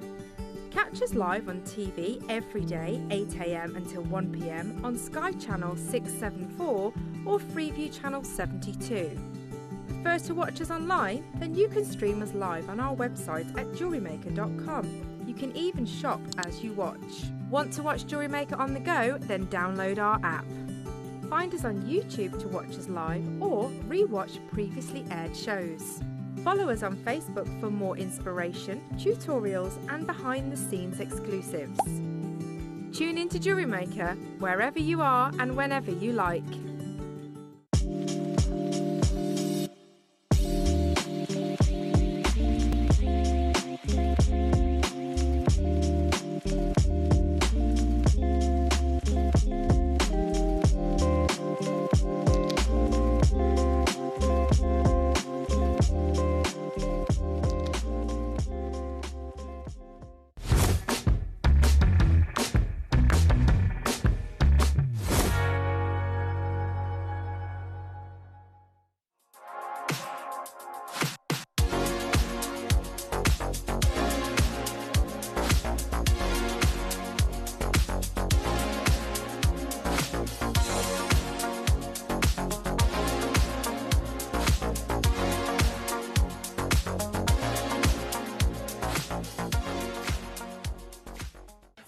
Catch us live on TV every day, 8 AM until 1 PM on Sky Channel 674 or Freeview Channel 72. Prefer to watch us online? Then you can stream us live on our website at JewelleryMaker.com. You can even shop as you watch. Want to watch Jewellery Maker on the go? Then download our app. Find us on YouTube to watch us live or re-watch previously aired shows. Follow us on Facebook for more inspiration, tutorials and behind-the-scenes exclusives. Tune in to Jewellery Maker wherever you are and whenever you like.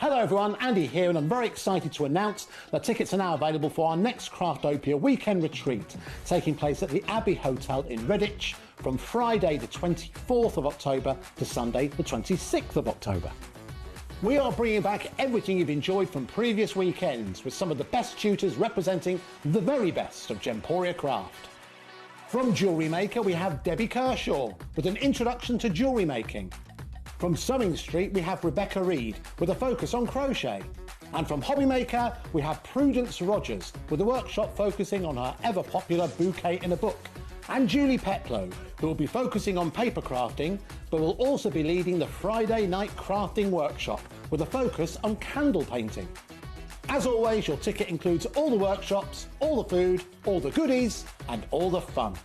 Hello everyone, Andy here, and I'm very excited to announce that tickets are now available for our next Craftopia weekend retreat, taking place at the Abbey Hotel in Redditch from Friday the 24th of October to Sunday the 26th of October. We are bringing back everything you've enjoyed from previous weekends with some of the best tutors representing the very best of Gemporia craft. From Jewellery Maker we have Debbie Kershaw with an introduction to jewellery making. From Sewing Street we have Rebecca Reed with a focus on crochet. And from Hobby Maker we have Prudence Rogers with a workshop focusing on her ever popular bouquet in a book. And Julie Petlow, who will be focusing on paper crafting but will also be leading the Friday night crafting workshop with a focus on candle painting. As always, your ticket includes all the workshops, all the food, all the goodies and all the fun.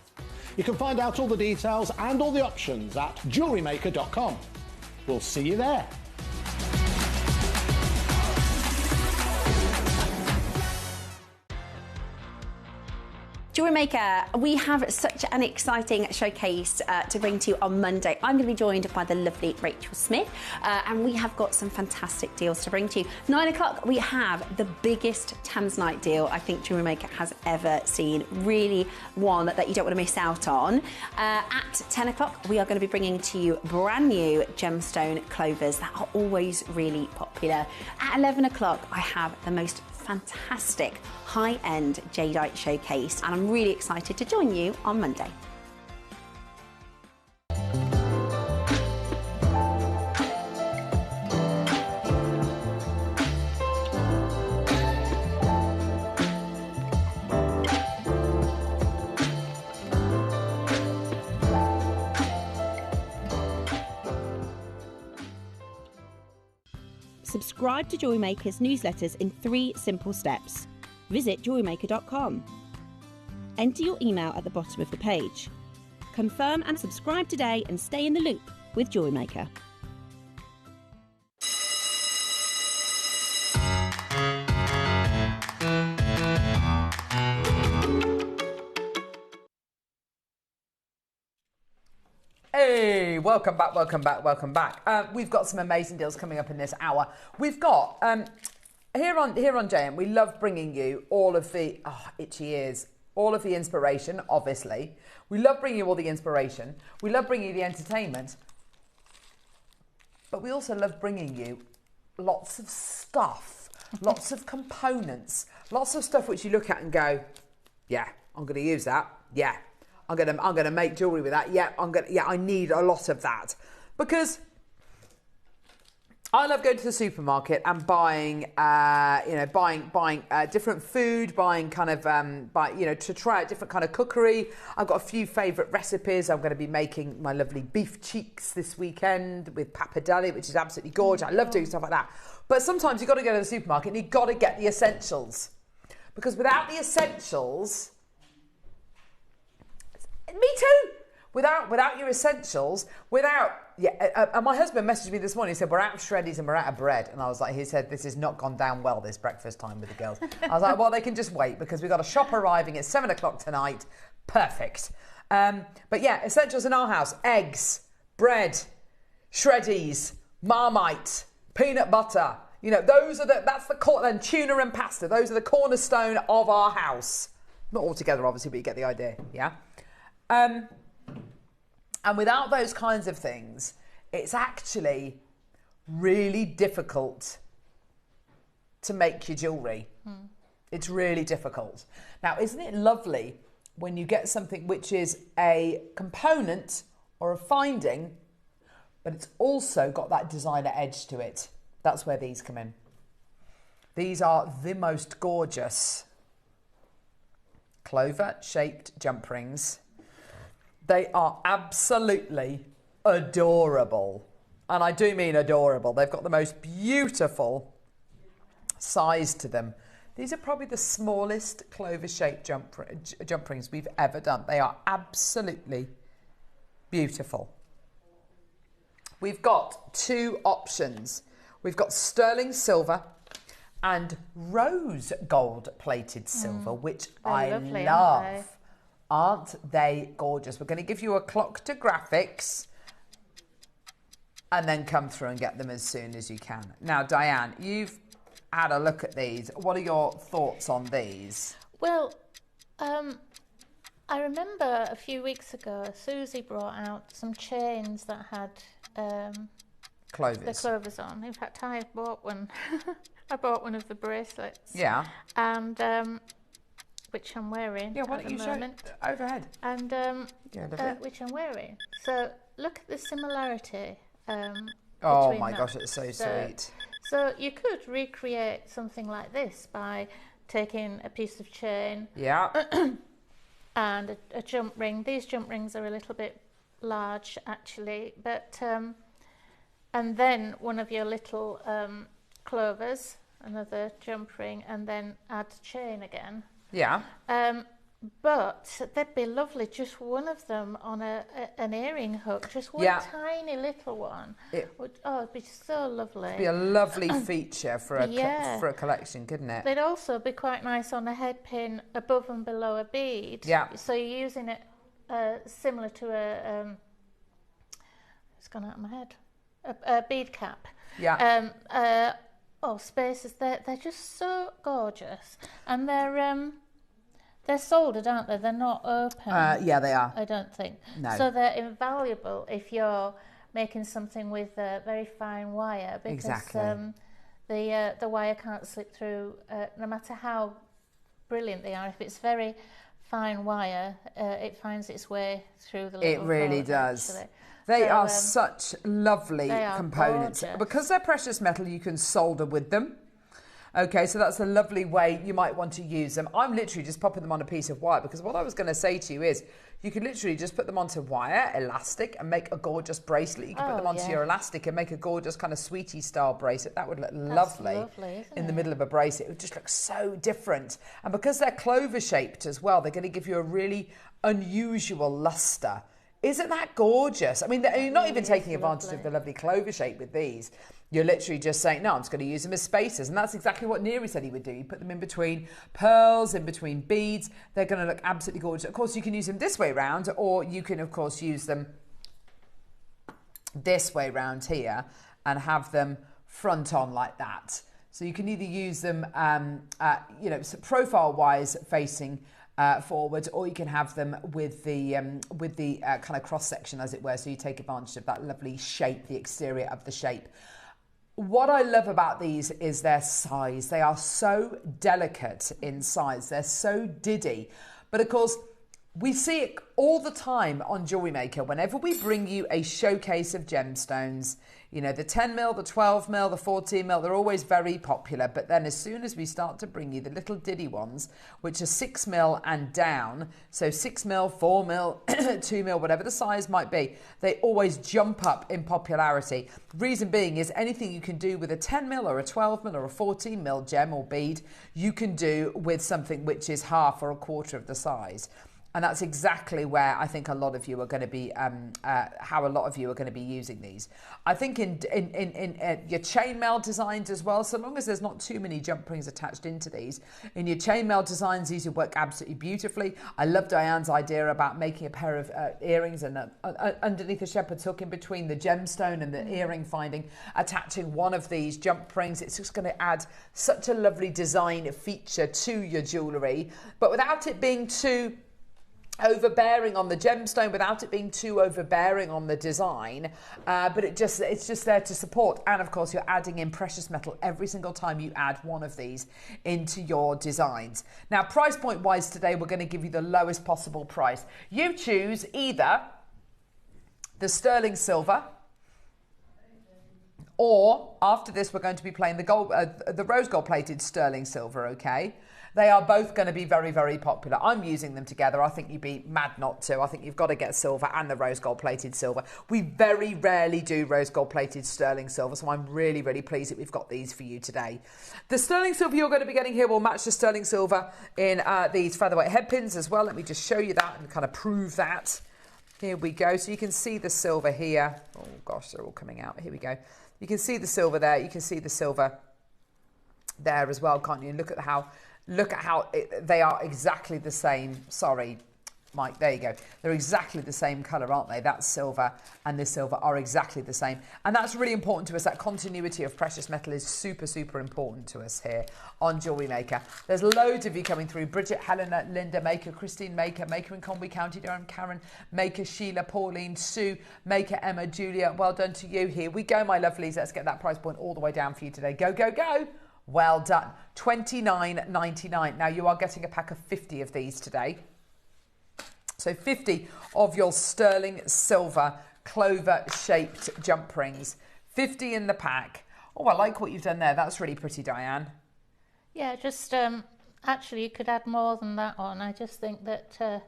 You can find out all the details and all the options at JewelleryMaker.com. We'll see you there. Jewellery Maker, we have such an exciting showcase to bring to you on Monday. I'm going to be joined by the lovely Rachel Smith, and we have got some fantastic deals to bring to you. 9 o'clock, we have the biggest Tanzanite deal I think Jewellery Maker has ever seen. Really one that you don't want to miss out on. At 10 o'clock, we are going to be bringing to you brand new gemstone clovers that are always really popular. At 11 o'clock, I have the most fantastic high-end jadeite showcase, and I'm really excited to join you on Monday. Subscribe to Jewellery Maker's newsletters in 3 simple steps. Visit JewelleryMaker.com. Enter your email at the bottom of the page. Confirm and subscribe today and stay in the loop with Jewellery Maker. Hey, welcome back, welcome back, welcome back. We've got some amazing deals coming up in this hour. We've got, here on JM, we love bringing you all of the, itchy ears, all of the inspiration, obviously. We love bringing you all the inspiration. We love bringing you the entertainment. But we also love bringing you lots of stuff, lots of components, lots of stuff which you look at and go, yeah, I'm going to use that, yeah. I'm gonna make jewellery with that. Yeah, I need a lot of that. Because I love going to the supermarket and buying different food, buying kind of, to try out different kind of cookery. I've got a few favourite recipes. I'm going to be making my lovely beef cheeks this weekend with pappardelle, which is absolutely gorgeous. I love doing stuff like that. But sometimes you've got to go to the supermarket and you've got to get the essentials. Because without the essentials... Me too. without your essentials, and my husband messaged me this morning. He said, we're out of shreddies and we're out of bread. And I was like, he said, this has not gone down well, this breakfast time with the girls. I was like, well, they can just wait because we've got a shop arriving at 7 o'clock tonight. Perfect. But yeah, essentials in our house: eggs, bread, shreddies, Marmite, peanut butter. You know, then tuna and pasta. Those are the cornerstone of our house. Not all together, obviously, but you get the idea, yeah? And without those kinds of things, it's actually really difficult to make your jewellery. It's really difficult. Now, isn't it lovely when you get something which is a component or a finding, but it's also got that designer edge to it? That's where these come in. These are the most gorgeous clover-shaped jump rings. They are absolutely adorable. And I do mean adorable. They've got the most beautiful size to them. These are probably the smallest clover-shaped jump rings we've ever done. They are absolutely beautiful. We've got two options. We've got sterling silver and rose gold plated silver, which I lovely, love. Aren't they gorgeous? We're going to give you a clock to graphics and then come through and get them as soon as you can. Now, Diane, you've had a look at these. What are your thoughts on these? Well, I remember a few weeks ago, Susie brought out some chains that had clovers. The clovers on. In fact, I bought one. I bought one of the bracelets. Yeah. And which I'm wearing. Yeah. Why don't you show it overhead? And which I'm wearing. So look at the similarity. Oh my gosh, it's so sweet. So you could recreate something like this by taking a piece of chain. Yeah. And a jump ring. These jump rings are a little bit large, actually, but and then one of your little clovers, another jump ring, and then add chain again. Yeah. But they'd be lovely, just one of them on an earring hook, just one tiny little one. It'd be so lovely. It'd be a lovely feature for a collection, couldn't it? They'd also be quite nice on a head pin above and below a bead. Yeah. So you're using it similar to a it's gone out of my head. A bead cap. Yeah. Spaces. They're just so gorgeous, and they're soldered, aren't they? They're not open. Yeah, they are. I don't think. No. So they're invaluable if you're making something with very fine wire, because exactly. The wire can't slip through, no matter how brilliant they are. If it's very fine wire, it finds its way through the little It really hole, does. actually. They are such lovely components. Gorgeous. Because they're precious metal, you can solder with them. Okay, so that's a lovely way you might want to use them. I'm literally just popping them on a piece of wire, because what I was going to say to you is you could literally just put them onto wire, elastic, and make a gorgeous bracelet. You can put them onto your elastic and make a gorgeous kind of sweetie style bracelet. That would look lovely in the middle of a bracelet. It would just look so different. And because they're clover shaped as well, they're going to give you a really unusual luster. Isn't that gorgeous? I mean, you're not even taking advantage of the lovely clover shape with these. You're literally just saying, no, I'm just going to use them as spacers. And that's exactly what Neri said he would do. You put them in between pearls, in between beads. They're going to look absolutely gorgeous. Of course, you can use them this way round, or you can, of course, use them this way round here and have them front on like that. So you can either use them, profile-wise facing forward, or you can have them with the kind of cross section, as it were. So you take advantage of that lovely shape, the exterior of the shape. What I love about these is their size. They are so delicate in size. They're so diddy. But of course, we see it all the time on JewelleryMaker. Whenever we bring you a showcase of gemstones, you know, the 10 mil, the 12 mil, the 14 mil, they're always very popular. But then as soon as we start to bring you the little diddy ones, which are 6 mil and down, so 6 mil, 4 mil, 2 mil, whatever the size might be, they always jump up in popularity. Reason being is anything you can do with a 10 mil or a 12 mil or a 14 mil gem or bead, you can do with something which is half or a quarter of the size. And that's exactly where I think a lot of you are going to be, how a lot of you are going to be using these. I think in your chainmail designs as well, so long as there's not too many jump rings attached into these, in your chainmail designs, these would work absolutely beautifully. I love Diane's idea about making a pair of earrings and underneath the shepherd's hook in between the gemstone and the earring finding, attaching one of these jump rings. It's just going to add such a lovely design feature to your jewellery, but without it being too overbearing on the gemstone, without it being too overbearing on the design, but it's just there to support. And of course, you're adding in precious metal every single time you add one of these into your designs. Now, price point wise today, we're going to give you the lowest possible price. You choose either the sterling silver, or after this we're going to be playing the rose gold plated sterling silver. Okay, they are both going to be very, very popular. I'm using them together. I think you'd be mad not to. I think you've got to get silver and the rose gold plated silver. We very rarely do rose gold plated sterling silver, so I'm really, really pleased that we've got these for you today. The sterling silver you're going to be getting here will match the sterling silver in these featherweight head pins as well. Let me just show you that and kind of prove that. Here we go. So you can see the silver here. Oh gosh, they're all coming out. Here we go. You can see the silver there. You can see the silver there as well, can't you? Look at how they are exactly the same. Sorry, Mike, there you go. They're exactly the same colour, aren't they? That silver and this silver are exactly the same. And that's really important to us. That continuity of precious metal is super, super important to us here on Jewellery Maker. There's loads of you coming through. Bridget, Helena, Linda, Maker, Christine, Maker in Conwy County, Durham, Karen, Maker, Sheila, Pauline, Sue, Maker, Emma, Julia. Well done to you. Here we go, my lovelies. Let's get that price point all the way down for you today. Go, go, go. Well done. $29.99. Now you are getting a pack of 50 of these today. So 50 of your sterling silver clover shaped jump rings. 50 in the pack. Oh, I like what you've done there. That's really pretty, Diane. Yeah, just actually you could add more than that on. I just think that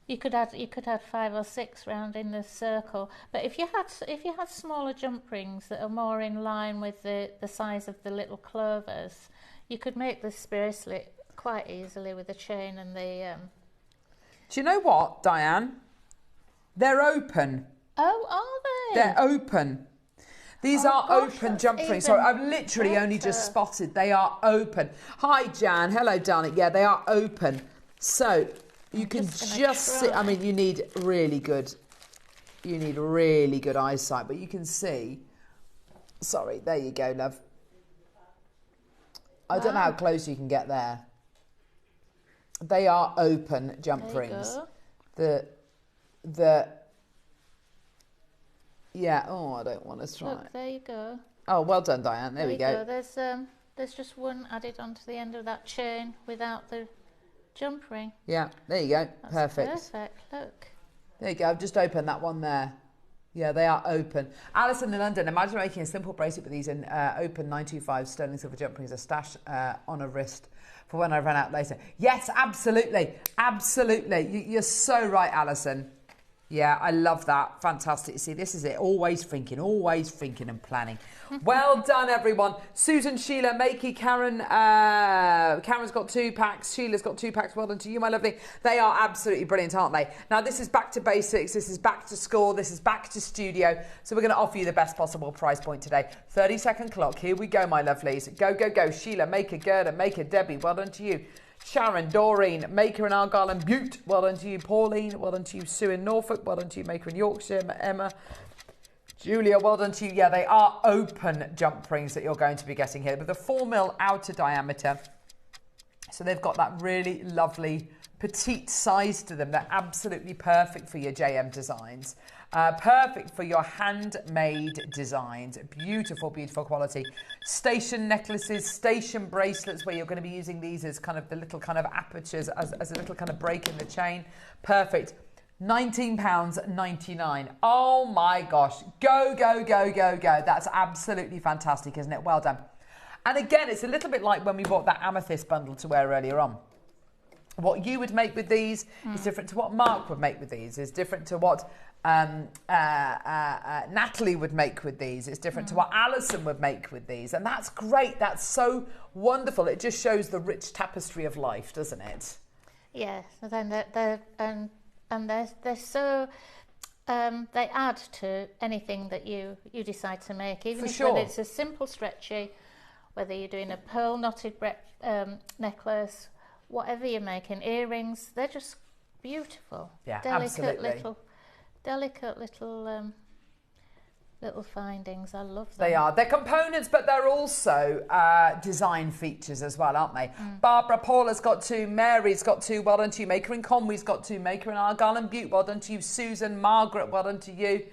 you could add 5 or 6 round in the circle. But if you had smaller jump rings that are more in line with the size of the little clovers, you could make this bracelet quite easily with the chain and the. Do you know what, Diane? They're open. Oh, are they? They're open. These are open jump rings. So I've literally only just spotted. They are open. Hi, Jan. Hello, darling. Yeah, they are open. So you can just see. I mean, you need really good eyesight, but you can see. Sorry, there you go, love. I don't know how close you can get there. They are open jump rings. Yeah. Oh, I don't want to try. Look, there you go. Oh, well done, Diane. There we go. There's just one added onto the end of that chain without the jump ring. Yeah, there you go. That's perfect. Look. There you go. I've just opened that one there. Yeah, they are open. Alison in London, imagine making a simple bracelet with these in open 925 sterling silver jump rings, a stash on a wrist for when I run out later. Yes, absolutely. Absolutely. You're so right, Alison. Yeah, I love that. Fantastic. See, this is it. Always thinking and planning. Well done, everyone. Susan, Sheila, Makey, Karen. Karen's got 2 packs. Sheila's got 2 packs. Well done to you, my lovely. They are absolutely brilliant, aren't they? Now, this is back to basics. This is back to school. This is back to studio. So we're going to offer you the best possible price point today. 30-second clock. Here we go, my lovelies. Go, go, go. Sheila, Maker, Gerda, Maker, Debbie. Well done to you. Sharon, Doreen, Maker in Argyle and Butte. Well done to you, Pauline. Well done to you, Sue in Norfolk. Well done to you, Maker in Yorkshire. Emma, Julia, well done to you. Yeah, they are open jump rings that you're going to be getting here with a 4mm outer diameter. So they've got that really lovely petite size to them. They're absolutely perfect for your JM designs. Perfect for your handmade designs. Beautiful, beautiful quality. Station necklaces, station bracelets, where you're going to be using these as kind of the little kind of apertures, as a little kind of break in the chain. Perfect. £19.99. Oh my gosh. Go, go, go, go, go. That's absolutely fantastic, isn't it? Well done. And again, it's a little bit like when we bought that amethyst bundle to wear earlier on. What you would make with these is different to what Mark would make with these. Is different to what Natalie would make with these. It's different to what Alison would make with these. And that's great. That's so wonderful. It just shows the rich tapestry of life, doesn't it? Yes, and then they're so they add to anything that you decide to make, even if whether it's a simple stretchy, whether you're doing a pearl knotted necklace, whatever you're making, earrings, they're just beautiful. Yeah, delicate absolutely. little findings. I love them. They are. They're components, but they're also design features as well, aren't they? Barbara, Paula's got 2. Mary's got 2. Well done to you. Maker in Conway's got 2. Maker in Argyle and Butte. Well done to you. Susan, Margaret, well done to you.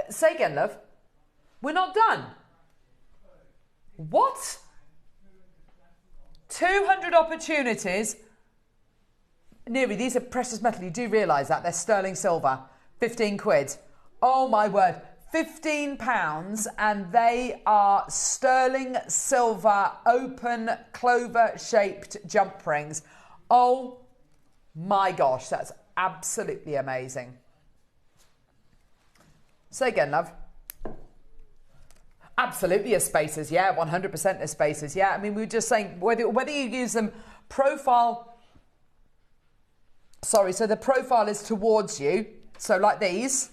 Say again, love. We're not done. What? 200 opportunities. Neri, these are precious metal. You do realise that. They're sterling silver. 15 quid. Oh, my word. £15, and they are sterling silver open clover shaped jump rings. Oh my gosh, that's absolutely amazing. Say again, love. Absolutely as spacers, yeah, 100% as spacers, yeah. I mean, we were just saying whether you use them profile. Sorry, so the profile is towards you, so like these.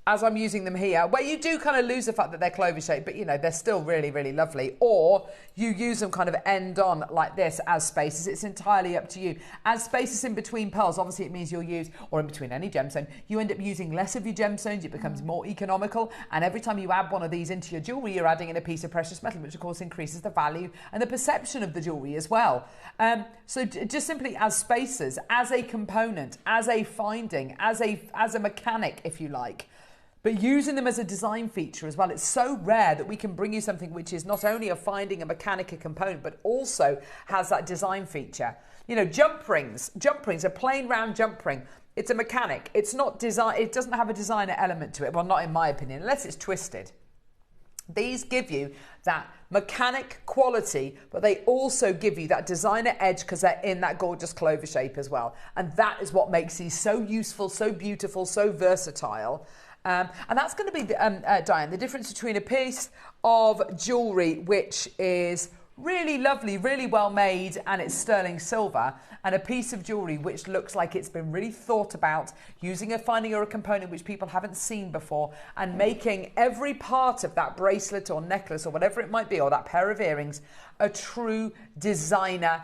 As I'm using them here, where you do kind of lose the fact that they're clover shaped, but you know, they're still really, really lovely. Or you use them kind of end on like this as spacers. It's entirely up to you. As spacers in between pearls, obviously it means you'll use, or in between any gemstone, you end up using less of your gemstones. It becomes more economical. And every time you add one of these into your jewellery, you're adding in a piece of precious metal, which of course increases the value and the perception of the jewellery as well. So just simply as spacers, as a component, as a finding, as a mechanic, if you like. But using them as a design feature as well, it's so rare that we can bring you something which is not only a finding, a mechanic, a component, but also has that design feature. You know, jump rings, a plain round jump ring. It's a mechanic. It's not design. It doesn't have a designer element to it. Well, not in my opinion, unless it's twisted. These give you that mechanic quality, but they also give you that designer edge because they're in that gorgeous clover shape as well. And that is what makes these so useful, so beautiful, so versatile. And that's going to be, Diane, the difference between a piece of jewellery which is really lovely, really well made, and it's sterling silver, and a piece of jewellery which looks like it's been really thought about, using a finding or a component which people haven't seen before, and making every part of that bracelet or necklace or whatever it might be, or that pair of earrings, a true designer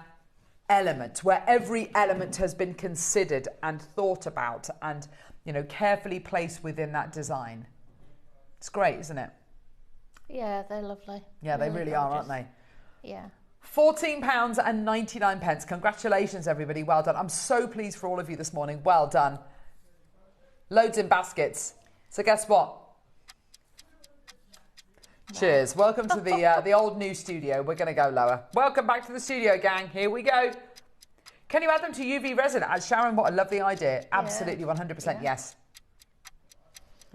element, where every element has been considered and thought about and, you know, carefully placed within that design. It's great, isn't it? Yeah, they're lovely. Yeah, they really are, aren't they? Yeah. £14.99. Congratulations, everybody. Well done. I'm so pleased for all of you this morning. Well done. Loads in baskets. So guess what? Cheers. Welcome to the old new studio. We're going to go lower. Welcome back to the studio, gang. Here we go. Can you add them to UV resin? Sharon, what a lovely idea. Absolutely, 100% yes.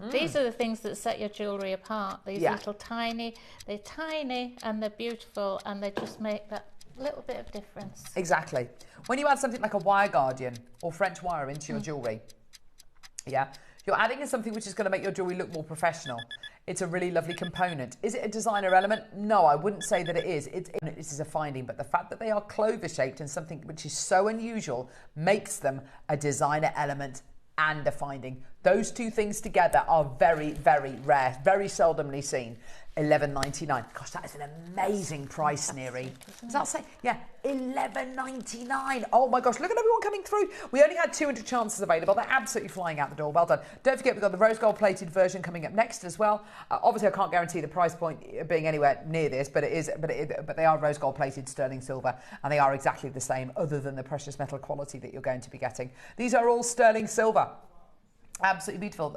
These are the things that set your jewellery apart. These little tiny, they're tiny and they're beautiful, and they just make that little bit of difference. Exactly. When you add something like a wire guardian or French wire into your jewellery, you're adding in something which is going to make your jewellery look more professional. It's a really lovely component. Is it a designer element? No, I wouldn't say that it is. This is a finding, but the fact that they are clover shaped and something which is so unusual makes them a designer element and a finding. Those two things together are very, very rare, very seldomly seen. $11.99. Gosh, that is an amazing price, Neri. Does that say? Yeah, $11.99. Oh my gosh, look at everyone coming through. We only had 200 chances available. They're absolutely flying out the door. Well done. Don't forget, we've got the rose gold plated version coming up next as well. Obviously, I can't guarantee the price point being anywhere near this, but they are rose gold plated sterling silver, and they are exactly the same, other than the precious metal quality that you're going to be getting. These are all sterling silver. Absolutely beautiful.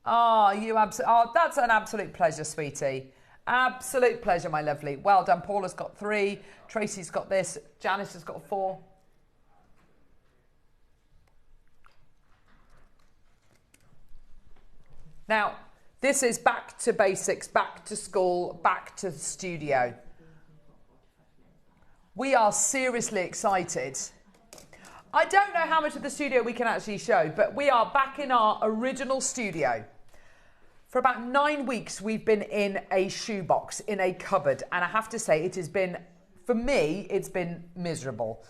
That's an absolute pleasure, sweetie. Absolute pleasure, my lovely. Well done. Paula's got 3. Tracy's got this. Janice has got 4. Now, this is back to basics, back to school, back to the studio. We are seriously excited. I don't know how much of the studio we can actually show, but we are back in our original studio. For about 9 weeks, we've been in a shoebox, in a cupboard, and I have to say it has been For me, it's been miserable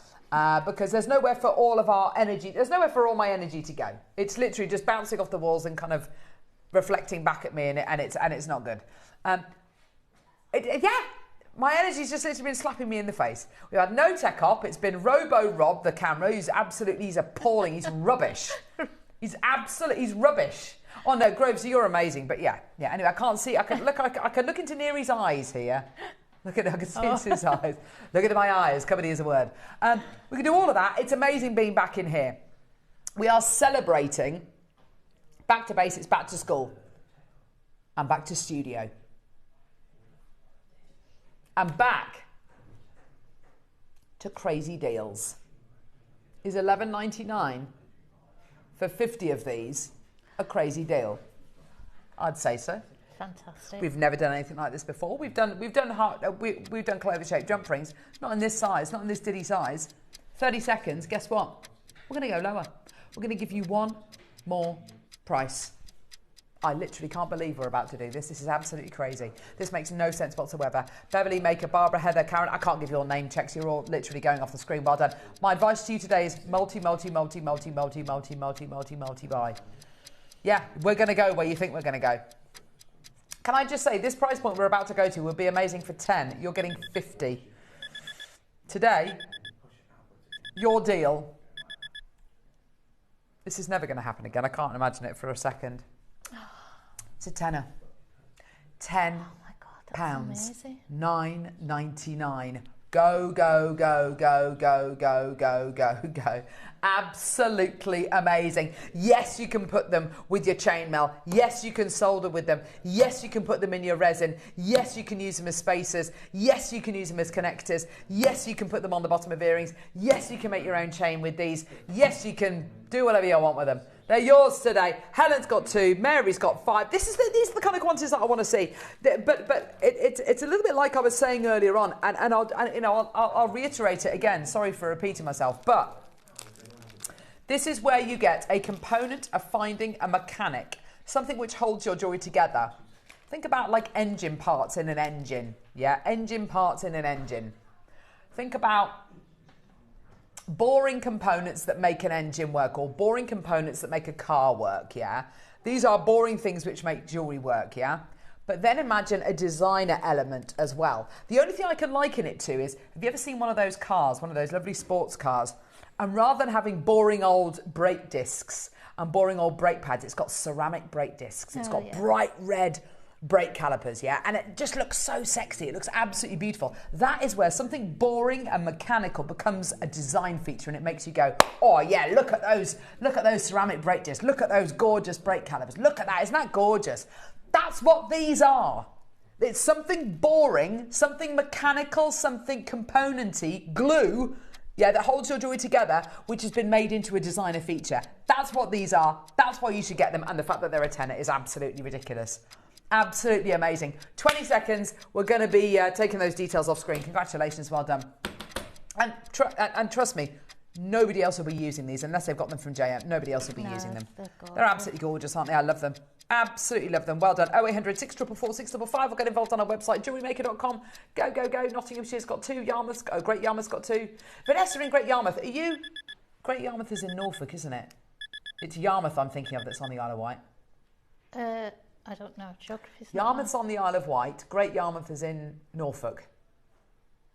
because there's nowhere for all of our energy. There's nowhere for all my energy to go. It's literally just bouncing off the walls and kind of reflecting back at me, and it's not good. My energy's just literally been slapping me in the face. We've had no tech op. It's been Robo Rob, the camera, he's appalling. He's rubbish. He's rubbish. Oh no, Groves, you're amazing. But yeah. Anyway, I can't see. I can look into Neary's eyes here. I can see into his eyes. Look into my eyes. Comedy is a word. We can do all of that. It's amazing being back in here. We are celebrating back to basics, back to school, and back to studio. And back to crazy deals. Is $11.99 for 50 of these a crazy deal? I'd say so. Fantastic. We've never done anything like this before. We've done clover-shaped jump rings, not in this size, not in this diddy size. 30 seconds. Guess what? We're going to go lower. We're going to give you one more price. I literally can't believe we're about to do this. This is absolutely crazy. This makes no sense whatsoever. Beverly, Maker, Barbara, Heather, Karen. I can't give you all name checks. You're all literally going off the screen. Well done. My advice to you today is multi buy. Yeah, we're going to go where you think we're going to go. Can I just say, this price point we're about to go to would be amazing for 10. You're getting 50. Today, your deal. This is never going to happen again. I can't imagine it for a second. It's a tenner. £10. Oh my God, that's amazing. $9.99. Go, go, go, go, go, go, go, go, go. Absolutely amazing. Yes, you can put them with your chainmail. Yes, you can solder with them. Yes, you can put them in your resin. Yes, you can use them as spacers. Yes, you can use them as connectors. Yes, you can put them on the bottom of earrings. Yes, you can make your own chain with these. Yes, you can do whatever you want with them. They're yours today. Helen's got 2. Mary's got 5. These are the kind of quantities that I want to see. But it's a little bit like I was saying earlier on, and I'll reiterate it again. Sorry for repeating myself, but this is where you get a component, a finding, a mechanic, something which holds your jewellery together. Think about like engine parts in an engine. Yeah, engine parts in an engine. Think about boring components that make an engine work, or boring components that make a car work, yeah? These are boring things which make jewellery work, yeah? But then imagine a designer element as well. The only thing I can liken it to is, have you ever seen one of those cars, one of those lovely sports cars, and rather than having boring old brake discs and boring old brake pads, it's got ceramic brake discs. It's got bright red brake calipers, yeah, and it just looks so sexy. It looks absolutely beautiful. That is where something boring and mechanical becomes a design feature, and it makes you go, oh yeah, look at those ceramic brake discs, look at those gorgeous brake calipers, look at that, isn't that gorgeous? That's what these are. It's something boring, something mechanical, something componenty, glue, yeah, that holds your jewellery together, which has been made into a designer feature. That's what these are. That's why you should get them, and the fact that they're a tenner is absolutely ridiculous. Absolutely amazing. 20 seconds. We're going to be taking those details off screen. Congratulations. Well done. And trust me, nobody else will be using these unless they've got them from JM. Nobody else will be using them. They're absolutely gorgeous, aren't they? I love them. Absolutely love them. Well done. 0800 644 655. Or get involved on our website, JewelleryMaker.com. Go, go, go. Nottinghamshire's got 2. Yarmouth's got, Great Yarmouth's got 2. Vanessa in Great Yarmouth. Are you? Great Yarmouth is in Norfolk, isn't it? It's Yarmouth I'm thinking of that's on the Isle of Wight. I don't know. Geography's Yarmouth's on the Isle of Wight. Great Yarmouth is in Norfolk.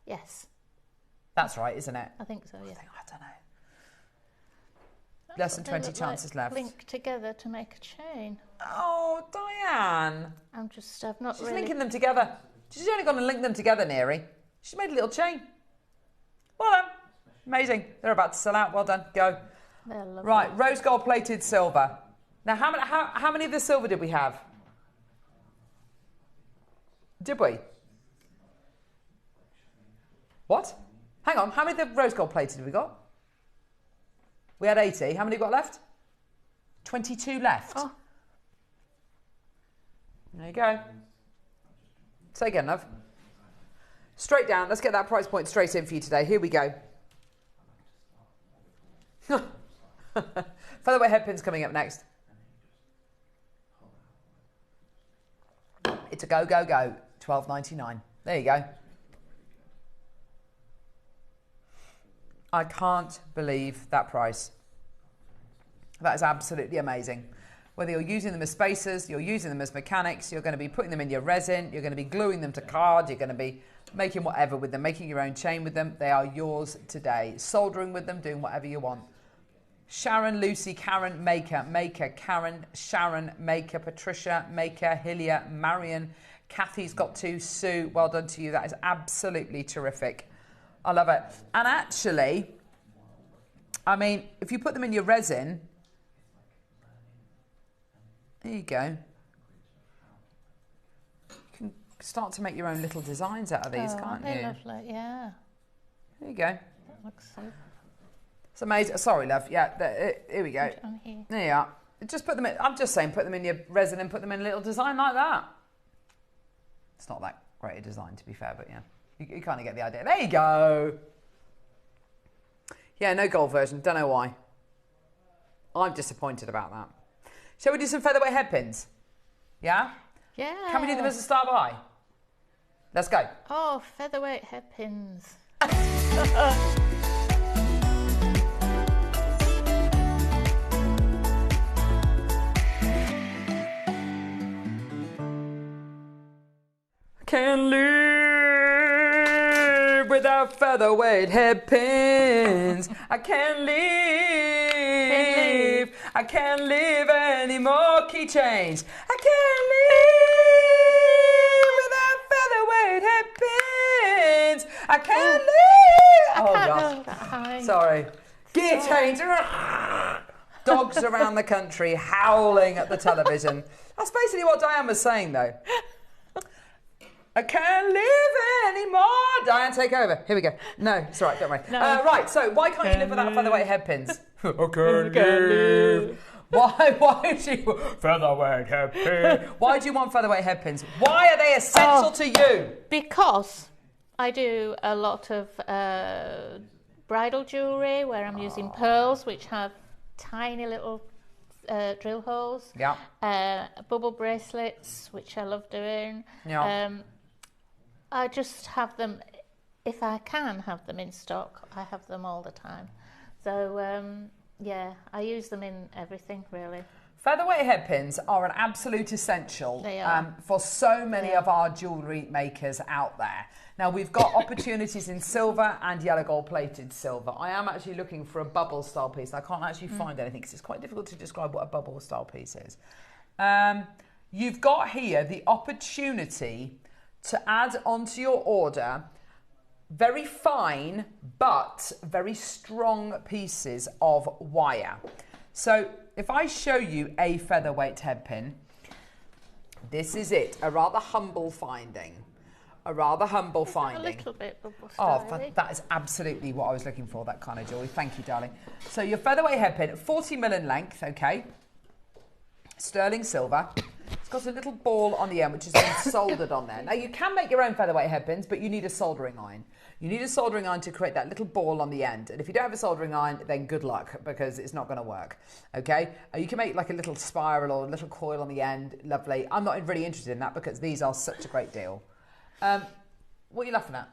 Yes. That's right, isn't it? I think so, yeah. I don't know. Less than 20 chances left. Link together to make a chain. Oh, Diane. I've not She's really... linking them together. She's only going to link them together, Neary. She's made a little chain. Well done. Amazing. They're about to sell out. Well done. Go. They're lovely. Right, rose gold plated silver. Now, how many of the silver did we have? Did we? What? Hang on, how many of the rose gold plated have we got? We had 80. How many got left? 22 left. Oh. There you go. Say again, love. Straight down. Let's get that price point straight in for you today. Here we go. Featherweight headpins coming up next. It's a go, go, go. $12.99. There you go. I can't believe that price. That is absolutely amazing. Whether you're using them as spacers, you're using them as mechanics, you're going to be putting them in your resin, you're going to be gluing them to card, you're going to be making whatever with them, making your own chain with them. They are yours today. Soldering with them, doing whatever you want. Sharon, Lucy, Karen, Maker, Karen, Sharon, Maker, Patricia, Maker, Hilia, Marion, Kathy's got 2, Sue, well done to you. That is absolutely terrific. I love it. And actually, I mean, if you put them in your resin, there you go. You can start to make your own little designs out of these, can't you? Lovely, yeah. There you go. That looks so. It's amazing. Sorry, love. Yeah, here we go. On here. There you are. Just put them in. I'm just saying, put them in your resin and put them in a little design like that. It's not that great a design, to be fair, but yeah, you kind of get the idea. There you go. Yeah, no gold version. Don't know why. I'm disappointed about that. Shall we do some featherweight headpins? Yeah? Yeah. Can we do them as a star buy? Let's go. Oh, featherweight headpins. Can't live without featherweight headpins. I can't live. I can't live any more keychains. I can't live without featherweight headpins. I can't live. I can't gosh. go that high. Sorry. Gear change. Dogs around the country howling at the television. That's basically what Diane was saying, though. I can't live anymore. Diane, take over. Here we go. No, it's all right, don't worry. No. Right, so why can't you live without featherweight headpins? I can't live. Why do you featherweight headpins? Why do you want featherweight headpins? Why are they essential to you? Because I do a lot of bridal jewellery where I'm using pearls, which have tiny little drill holes. Yeah. Bubble bracelets, which I love doing. Yeah. I just have them, if I can have them in stock, I have them all the time. So, yeah, I use them in everything, really. Featherweight headpins are an absolute essential They are. for so many of our jewellery makers out there. Now, we've got opportunities in silver and yellow gold plated silver. I am actually looking for a bubble style piece. I can't actually find anything because it's quite difficult to describe what a bubble style piece is. You've got here the opportunity to add onto your order very fine but very strong pieces of wire. So if I show you a featherweight headpin, this is it, a rather humble finding. A rather humble finding. A little bit bubble Oh, style. that is absolutely what I was looking for, that kind of jewellery. Thank you, darling. So your featherweight headpin, 40mm in length, okay. Sterling silver. It's got a little ball on the end which has been soldered on there. Now you can make your own featherweight headpins, but you need a soldering iron. You need a soldering iron to create that little ball on the end. And if you don't have a soldering iron, then good luck, because it's not going to work. Okay? You can make like a little spiral or a little coil on the end. Lovely. I'm not really interested in that because these are such a great deal. What are you laughing at?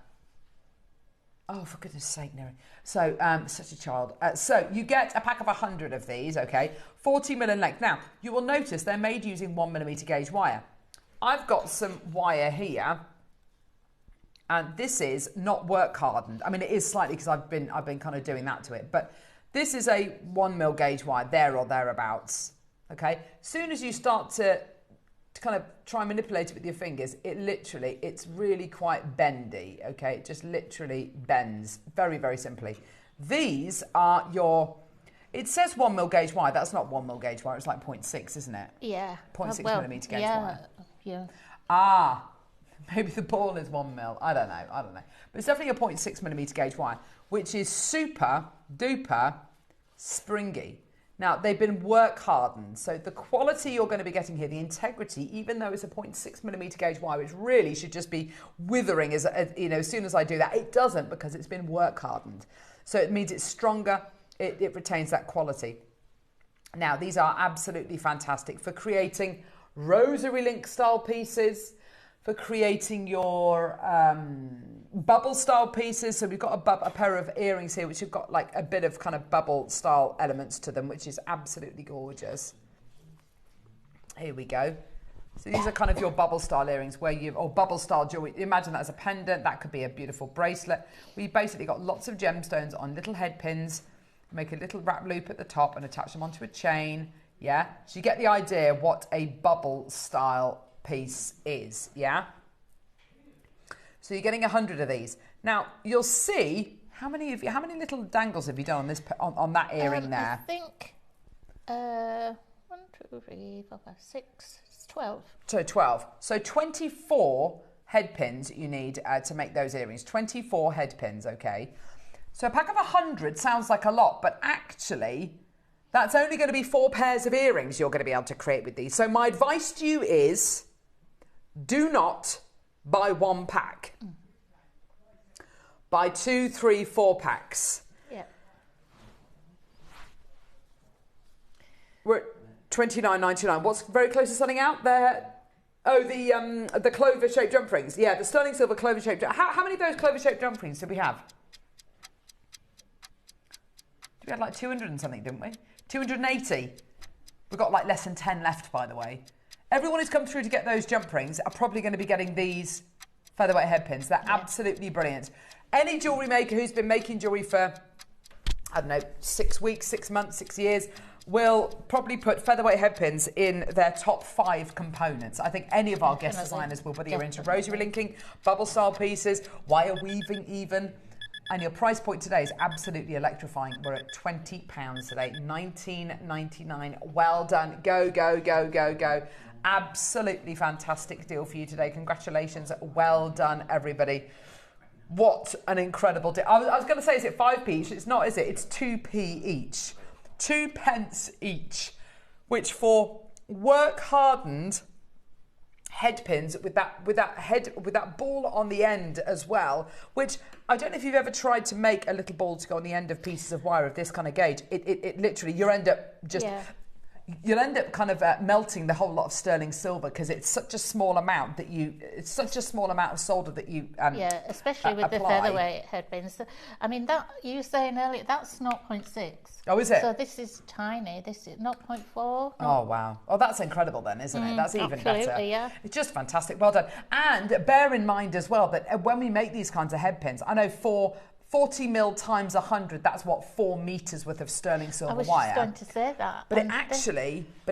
Oh, for goodness sake, Neri. So, such a child. So, you get a pack of 100 of these, okay? 40mm in length. Now, you will notice they're made using 1mm gauge wire. I've got some wire here, and this is not work hardened. I mean, it is slightly because I've been kind of doing that to it, but this is a 1mm gauge wire, there or thereabouts, okay? Soon as you start to kind of try and manipulate it with your fingers, it's really quite bendy, okay? It just literally bends very, very simply. These are your, it says 1mm gauge wire. That's not 1mm gauge wire. It's like 0.6, isn't it? Yeah. 0.6mm gauge wire. Yeah. Ah, maybe the ball is 1mm. I don't know. But it's definitely a 0.6mm gauge wire, which is super duper springy. Now, they've been work hardened, so the quality you're going to be getting here, the integrity, even though it's a 0.6mm gauge wire, which really should just be withering as soon as I do that, it doesn't, because it's been work hardened. So it means it's stronger, it retains that quality. Now, these are absolutely fantastic for creating rosary link style pieces, for creating your bubble style pieces. So we've got a pair of earrings here which have got like a bit of kind of bubble style elements to them, which is absolutely gorgeous. Here we go. So these are kind of your bubble style earrings or bubble style jewelry. Imagine that as a pendant. That could be a beautiful bracelet. We basically got lots of gemstones on little head pins. Make a little wrap loop at the top and attach them onto a chain. Yeah. So you get the idea what a bubble style piece is. Yeah. So you're getting 100 of these. Now you'll see how many little dangles have you done on this on that earring there? I think 1, 2, 3, 4, 5, 6. 12. So 12. So 24 head pins you need to make those earrings. 24 head pins, okay? So a pack of 100 sounds like a lot, but actually that's only going to be 4 pairs of earrings you're going to be able to create with these. So my advice to you is do not buy 1 pack. Buy 2, 3, 4 packs. Yeah. We're at $29.99. What's very close to selling out there? Oh, the clover-shaped jump rings. Yeah, the sterling silver clover-shaped. How many of those clover-shaped jump rings did we have? We had like 200 and something, didn't we? 280. We've got like less than 10 left, by the way. Everyone who's come through to get those jump rings are probably going to be getting these featherweight head pins. They're absolutely brilliant. Any jewellery maker who's been making jewellery for, I don't know, 6 weeks, 6 months, 6 years, will probably put featherweight head pins in their top 5 components. I think any of our guest designers will, whether you're into rosary linking, bubble style pieces, wire weaving even. And your price point today is absolutely electrifying. We're at £20 today, $19.99. Well done. Go, go, go, go, go. Absolutely fantastic deal for you today. Congratulations. Well done, everybody. What an incredible deal. I was going to say, is it 5p each? It's not, is it? It's 2p each. 2 pence each, which for work-hardened head pins with that ball on the end as well, which I don't know if you've ever tried to make a little ball to go on the end of pieces of wire of this kind of gauge. It literally, you end up just... Yeah. You'll end up kind of melting the whole lot of sterling silver because it's such a small amount that it's such a small amount of solder that you yeah, especially with the featherweight head pins. I mean, that you were saying earlier, that's 0.6. Oh, is it? So this is tiny. This is 0.4. Oh, wow. Oh, that's incredible then, isn't it? That's even better. Yeah. It's just fantastic. Well done. And bear in mind as well that when we make these kinds of head pins, I know 40 mil times 100, that's what, 4 meters worth of sterling silver wire. I was just going to say that. But it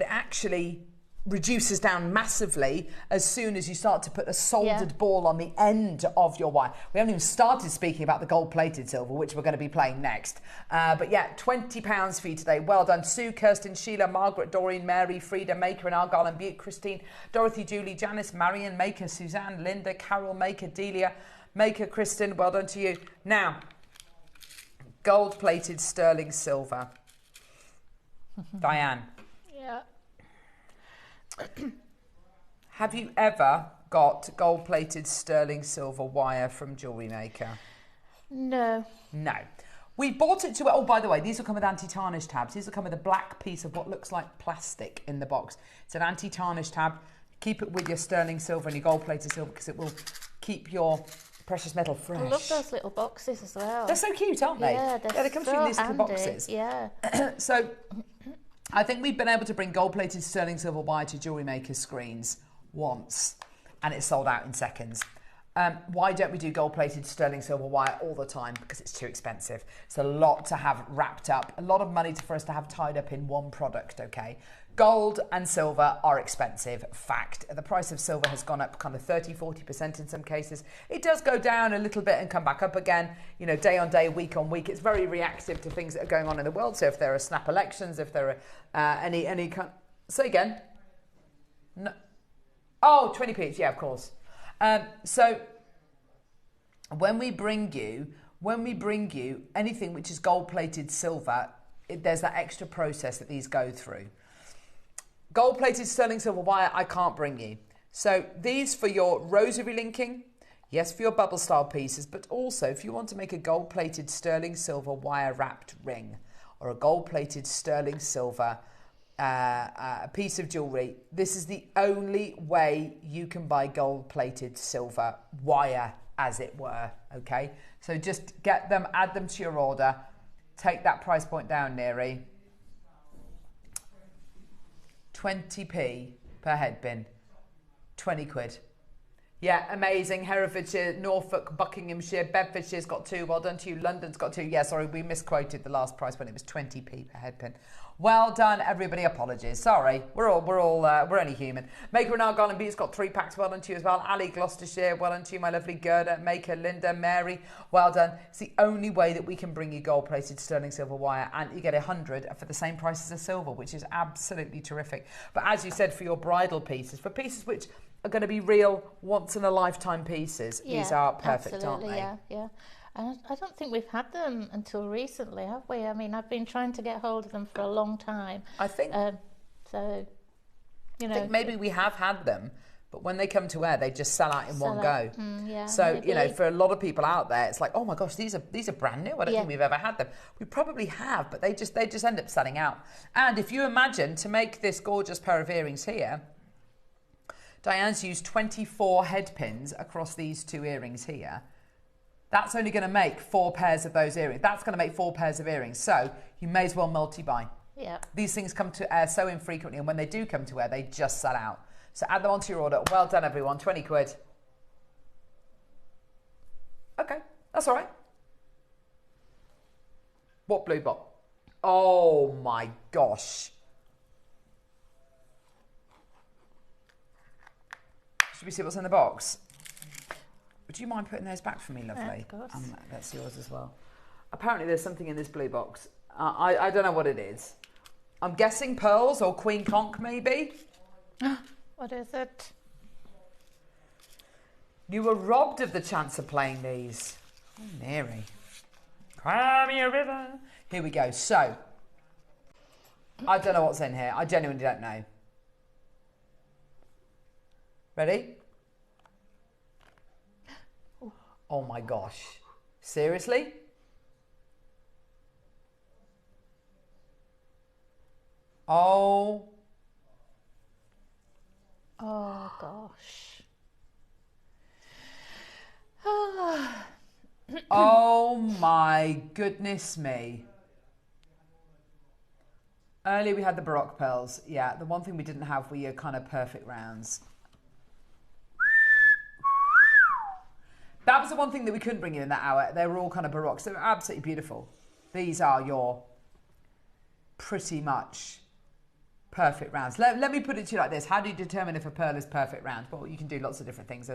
actually reduces down massively as soon as you start to put a soldered ball on the end of your wire. We haven't even started speaking about the gold-plated silver, which we're going to be playing next. But yeah, £20 for you today. Well done. Sue, Kirsten, Sheila, Margaret, Doreen, Mary, Frida, Maker in Argyle and Butte, Christine, Dorothy, Julie, Janice, Marion, Maker, Suzanne, Linda, Carol, Maker, Delia, Maker, Kristen, well done to you. Now, gold-plated sterling silver. Diane. Yeah. Have you ever got gold-plated sterling silver wire from JewelleryMaker? No. No. We bought it to... Oh, by the way, these will come with anti-tarnish tabs. These will come with a black piece of what looks like plastic in the box. It's an anti-tarnish tab. Keep it with your sterling silver and your gold-plated silver because it will keep your precious metal fresh. I love those little boxes as well. They're so cute, aren't they? Yeah, they come through in these little boxes. Yeah. So I think we've been able to bring gold-plated sterling silver wire to JewelleryMaker screens once, and it's sold out in seconds. Why don't we do gold-plated sterling silver wire all the time? Because it's too expensive. It's a lot to have wrapped up, a lot of money for us to have tied up in one product, okay? Gold and silver are expensive, fact. The price of silver has gone up kind of 30, 40% in some cases. It does go down a little bit and come back up again, you know, day on day, week on week. It's very reactive to things that are going on in the world. So if there are snap elections, if there are any kind... Say again. No. Oh, 20p, yeah, of course. So when we bring you anything which is gold-plated silver, there's that extra process that these go through. Gold-plated sterling silver wire, I can't bring you. So these for your rosary linking, yes, for your bubble style pieces, but also if you want to make a gold-plated sterling silver wire wrapped ring or a gold-plated sterling silver piece of jewellery, this is the only way you can buy gold-plated silver wire, as it were, okay? So just get them, add them to your order, take that price point down, Neri. 20p per head bin, 20 quid. Yeah, amazing. Herefordshire, Norfolk, Buckinghamshire, Bedfordshire's got 2. Well done to you. London's got 2. Yeah, sorry, we misquoted the last price when it was 20p per head pin. Well done, everybody. Apologies. Sorry, we're only human. Maker and Argyle and Bute's got 3 packs. Well done to you as well. Ali, Gloucestershire. Well done to you, my lovely Gerda, Maker, Linda, Mary. Well done. It's the only way that we can bring you gold-plated sterling silver wire, and you get 100 for the same price as a silver, which is absolutely terrific. But as you said, for your bridal pieces, for pieces which are going to be real once-in-a-lifetime pieces, these are perfect, aren't they? Yeah. And I don't think we've had them until recently, have we? I mean, I've been trying to get hold of them for a long time. I think. So, you know. I think maybe we have had them, but when they come to air, they just sell out in one go. Yeah, so, maybe. you know, for a lot of people out there, it's like, oh my gosh, these are brand new. I don't think we've ever had them. We probably have, but they just end up selling out. And if you imagine, to make this gorgeous pair of earrings here, Diane's used 24 head pins across these 2 earrings here. That's only going to make 4 pairs of those earrings. That's going to make 4 pairs of earrings. So you may as well multi-buy. Yeah. These things come to air so infrequently, and when they do come to air, they just sell out. So add them onto your order. Well done, everyone. 20 quid. Okay, that's all right. What blue box? Oh my gosh. Should we see what's in the box? Would you mind putting those back for me, lovely? Yeah, of course. That's yours as well. Apparently there's something in this blue box. I don't know what it is. I'm guessing pearls or queen conch, maybe? What is it? You were robbed of the chance of playing these. Oh, Mary. Cry me a river. Here we go. So, I don't know what's in here. I genuinely don't know. Ready? Oh my gosh. Seriously? Oh. Oh gosh. Oh my goodness me. Earlier we had the Baroque pearls. Yeah, the one thing we didn't have were your kind of perfect rounds. That was the one thing that we couldn't bring in that hour. They were all kind of Baroque. So they were absolutely beautiful. These are your pretty much perfect rounds. Let me put it to you like this. How do you determine if a pearl is perfect round? Well, you can do lots of different things.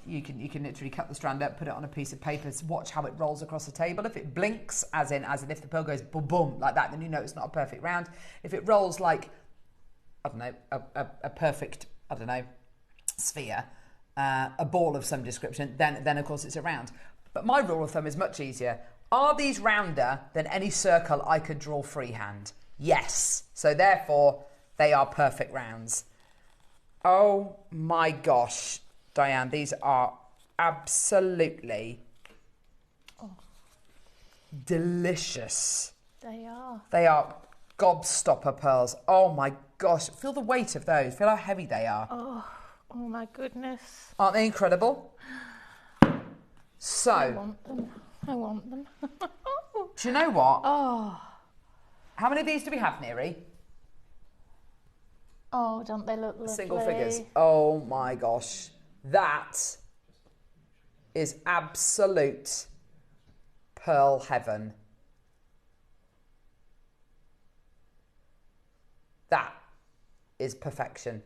You can literally cut the strand up, put it on a piece of paper, watch how it rolls across the table. If it blinks, as in if the pearl goes boom, boom, like that, then you know it's not a perfect round. If it rolls like, I don't know, a perfect, I don't know, sphere, a ball of some description, then of course it's a round. But my rule of thumb is much easier. Are these rounder than any circle I could draw freehand? Yes. So therefore, they are perfect rounds. Oh my gosh, Diane, these are absolutely delicious. They are. They are gobstopper pearls. Oh my gosh, feel the weight of those. Feel how heavy they are. Oh my goodness. Aren't they incredible? So, I want them. do you know what? Oh. How many of these do we have, Neri? Oh, don't they look lovely? Single figures. Oh my gosh. That is absolute pearl heaven. That is perfection.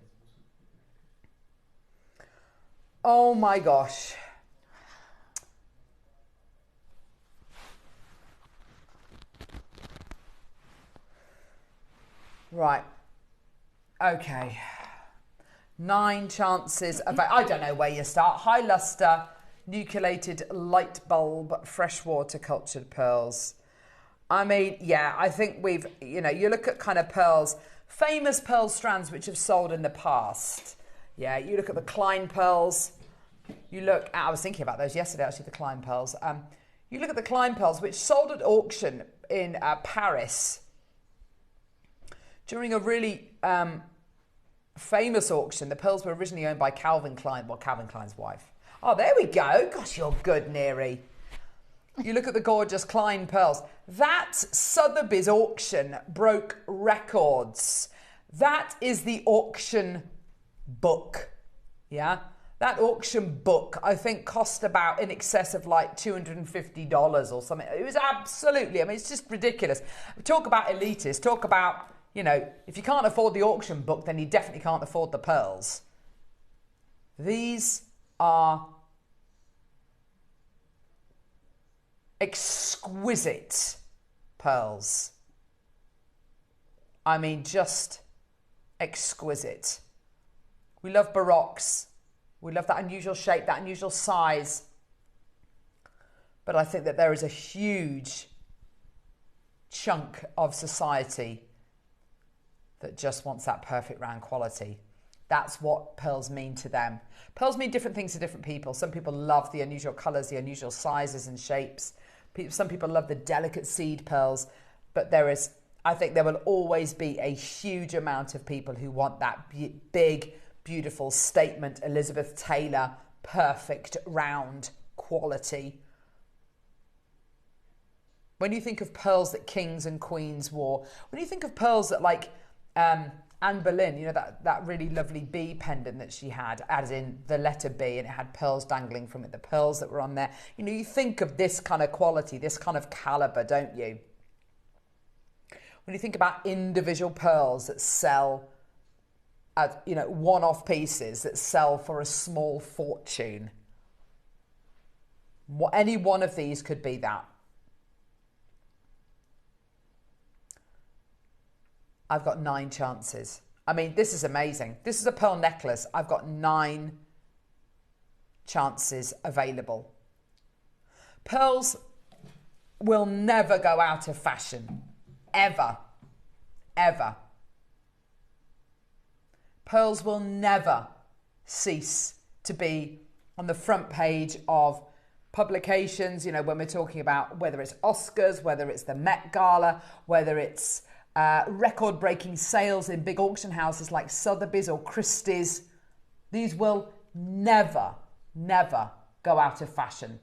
Oh my gosh. Right. Okay. 9 chances of... I don't know where you start. High luster, nucleated light bulb, freshwater cultured pearls. I mean, yeah, I think we've... You know, you look at kind of pearls, famous pearl strands which have sold in the past. Yeah, you look at the Klein pearls. You look at... I was thinking about those yesterday, actually, the Klein pearls. You look at the Klein pearls, which sold at auction in Paris During a really famous auction, the pearls were originally owned by Calvin Klein, well, Calvin Klein's wife. Oh, there we go. Gosh, you're good, Neary. You look at the gorgeous Klein pearls. That Sotheby's auction broke records. That is the auction book. Yeah? That auction book, I think, cost about in excess of like $250 or something. It was absolutely, I mean, it's just ridiculous. Talk about elitists. Talk about, you know, if you can't afford the auction book, then you definitely can't afford the pearls. These are exquisite pearls. I mean, just exquisite. We love baroques. We love that unusual shape, that unusual size. But I think that there is a huge chunk of society that just wants that perfect round quality. That's what pearls mean to them. Pearls mean different things to different people. Some people love the unusual colours, the unusual sizes and shapes. Some people love the delicate seed pearls, but I think there will always be a huge amount of people who want that big, beautiful statement, Elizabeth Taylor, perfect round quality. When you think of pearls that kings and queens wore, when you think of pearls that like Anne Boleyn, you know, that really lovely bee pendant that she had, as in the letter B, and it had pearls dangling from it, the pearls that were on there. You know, you think of this kind of quality, this kind of calibre, don't you? When you think about individual pearls that sell, you know, one-off pieces that sell for a small fortune, any one of these could be that. I've got 9 chances. I mean, this is amazing. This is a pearl necklace. I've got 9 chances available. Pearls will never go out of fashion. Ever. Ever. Pearls will never cease to be on the front page of publications, you know, when we're talking about whether it's Oscars, whether it's the Met Gala, whether it's record-breaking sales in big auction houses like Sotheby's or Christie's. These will never, never go out of fashion.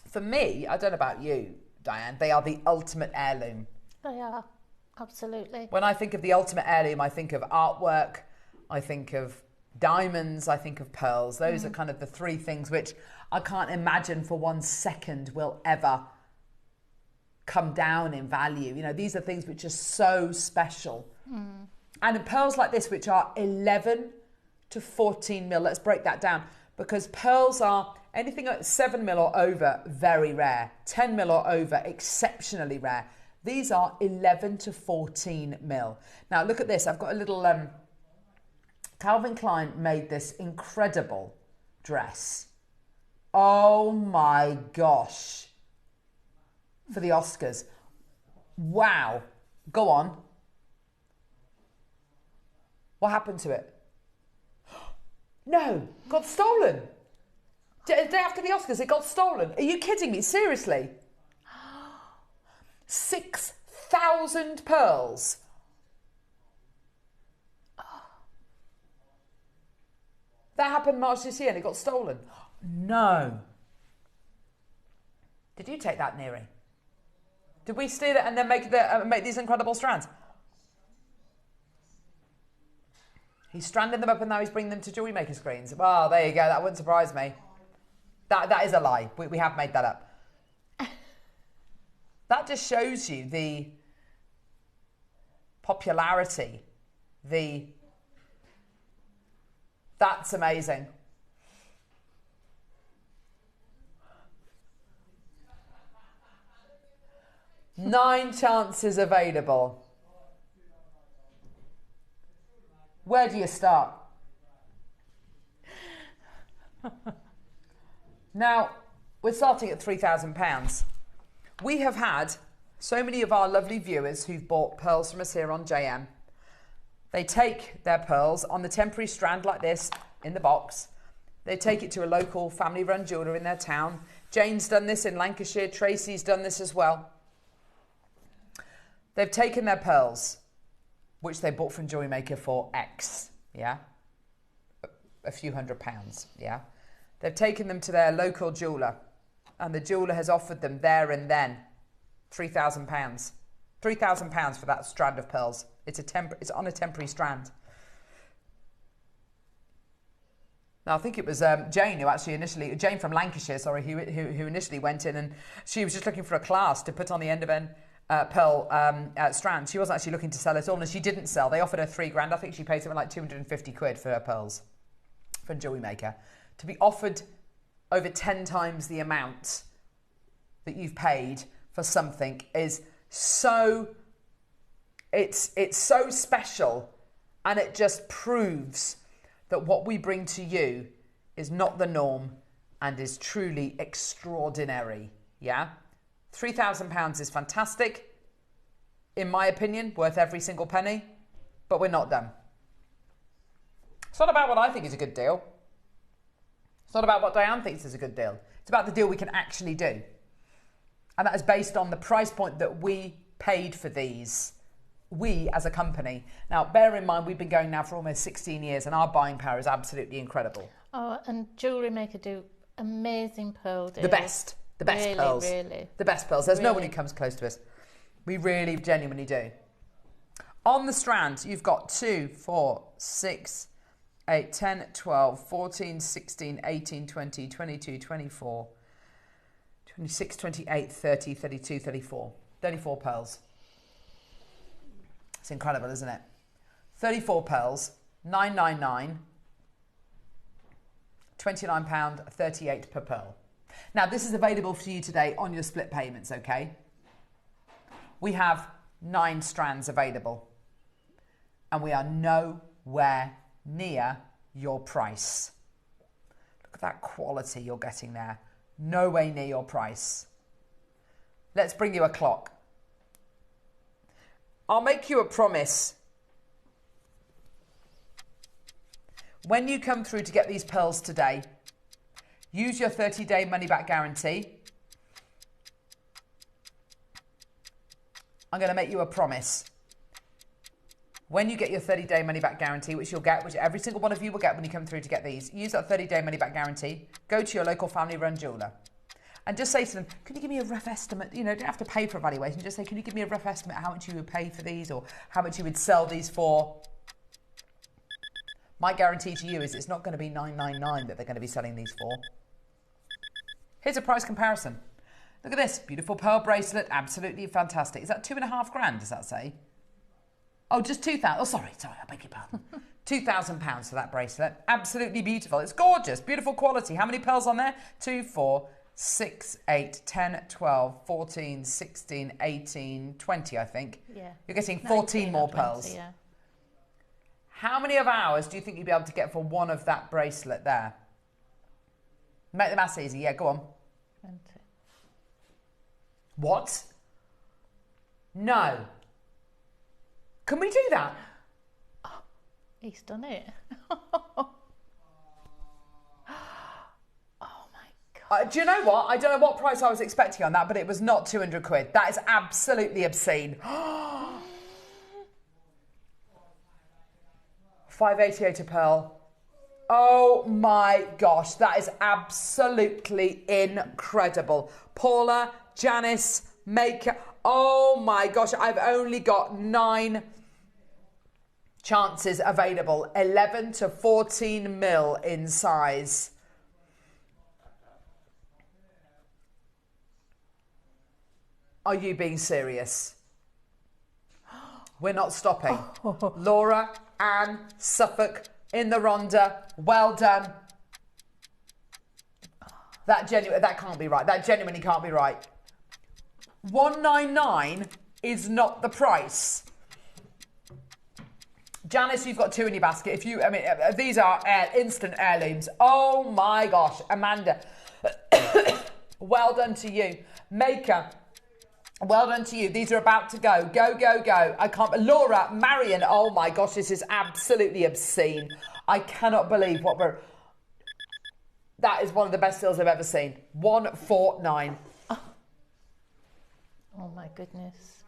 For me, I don't know about you, Diane, they are the ultimate heirloom. They are, absolutely. When I think of the ultimate heirloom, I think of artwork, I think of diamonds, I think of pearls. Those are kind of the 3 things which I can't imagine for 1 second will ever come down in value. You know, these are things which are so special. And in pearls like this, which are 11 to 14 mil, let's break that down, because pearls are anything at 7 mil or over, very rare. 10 mil or over, exceptionally rare. These are 11 to 14 mil. Now look at this. I've got a little Calvin Klein made this incredible dress. Oh my gosh. For the Oscars. Wow. Go on. What happened to it? No, got stolen. The day after the Oscars, it got stolen. Are you kidding me? Seriously? 6,000 pearls. That happened March this year and it got stolen. No. Did you take that, Neary? Did we steal it and then make these incredible strands? He's stranding them up and now he's bringing them to JewelleryMaker screens. Well, there you go. That wouldn't surprise me. That is a lie. We have made that up. That just shows you the popularity. That's amazing. Nine chances available. Where do you start? Now, we're starting at £3,000. We have had so many of our lovely viewers who've bought pearls from us here on JM. They take their pearls on the temporary strand like this in the box. They take it to a local family-run jeweller in their town. Jane's done this in Lancashire. Tracy's done this as well. They've taken their pearls. which they bought from JewelleryMaker for X, yeah? A few £100s, yeah? They've taken them to their local jeweller, and the jeweller has offered them there and then £3,000. £3,000 for that strand of pearls. It's on a temporary strand. Now, I think it was Jane who actually Jane from Lancashire, sorry, who initially went in, and she was just looking for a class to put on the end of an pearl strand. She wasn't actually looking to sell it all, and she didn't sell. They offered her £3,000. I think she paid something like 250 quid for her pearls from JewelleryMaker. To be offered over 10 times the amount that you've paid for something is so, it's so special, and it just proves that what we bring to you is not the norm and is truly extraordinary, yeah? £3,000 is fantastic, in my opinion, worth every single penny, but we're not done. It's not about what I think is a good deal. It's not about what Diane thinks is a good deal. It's about the deal we can actually do. And that is based on the price point that we paid for these, we as a company. Now, bear in mind, we've been going now for almost 16 years, and our buying power is absolutely incredible. Oh, and JewelleryMaker do amazing pearl deals. The best really, pearls. Really. The best pearls. There's no one Really. who comes close to us. We really, genuinely do. On the strand, you've got 2, 4, 6, 8, 10, 12, 14, 16, 18, 20, 22, 24, 26, 28, 30, 32, 34. 34 pearls. It's incredible, isn't it? 34 pearls, £9.99, £29.38 per pearl. Now, this is available for you today on your split payments, okay? We have 9 strands available, and we are nowhere near your price. Look at that quality you're getting there. Nowhere near your price. Let's bring you a clock. I'll make you a promise. When you come through to get these pearls today, use your 30-day money-back guarantee. I'm going to make you a promise. When you get your 30-day money-back guarantee, which you'll get, which every single one of you will get when you come through to get these, use that 30-day money-back guarantee, go to your local family-run jeweller, and just say to them, can you give me a rough estimate? You know, don't have to pay for evaluation. Just say, can you give me a rough estimate how much you would pay for these, or how much you would sell these for? My guarantee to you is it's not going to be $9.99 that they're going to be selling these for. Here's a price comparison. Look at this beautiful pearl bracelet, absolutely fantastic. Is that £2,500? Does that say? Oh, just 2,000. Oh, sorry, I beg your pardon. £2,000 for that bracelet. Absolutely beautiful. It's gorgeous, beautiful quality. How many pearls on there? 2, 4, 6, 8, 10, 12, 14, 16, 18, 20, I think. Yeah. You're getting 14 more 20, pearls. yeah. How many of ours do you think you'd be able to get for one of that bracelet there? Make the maths easy. Yeah, go on. 20. What? No. Can we do that? He's done it. Do you know what? I don't know what price I was expecting on that, but it was not 200 quid. That is absolutely obscene. £5.88 a pearl. Oh my gosh, that is absolutely incredible. Paula, Janice, Maker. Oh my gosh, I've only got 9 chances available. 11 to 14 mil in size. Are you being serious? We're not stopping. Laura, Anne, Suffolk, in the Rhondda, well done. That can't be right. That genuinely can't be right. 199 is not the price. Janice, you've got 2 in your basket. These are instant heirlooms. Oh my gosh, Amanda, well done to you. Maker, well done to you. These are about to go. Go, go, go. I can't. Laura, Marion, oh my gosh, this is absolutely obscene. I cannot believe what we're... That is one of the best deals I've ever seen. 149. Oh my goodness.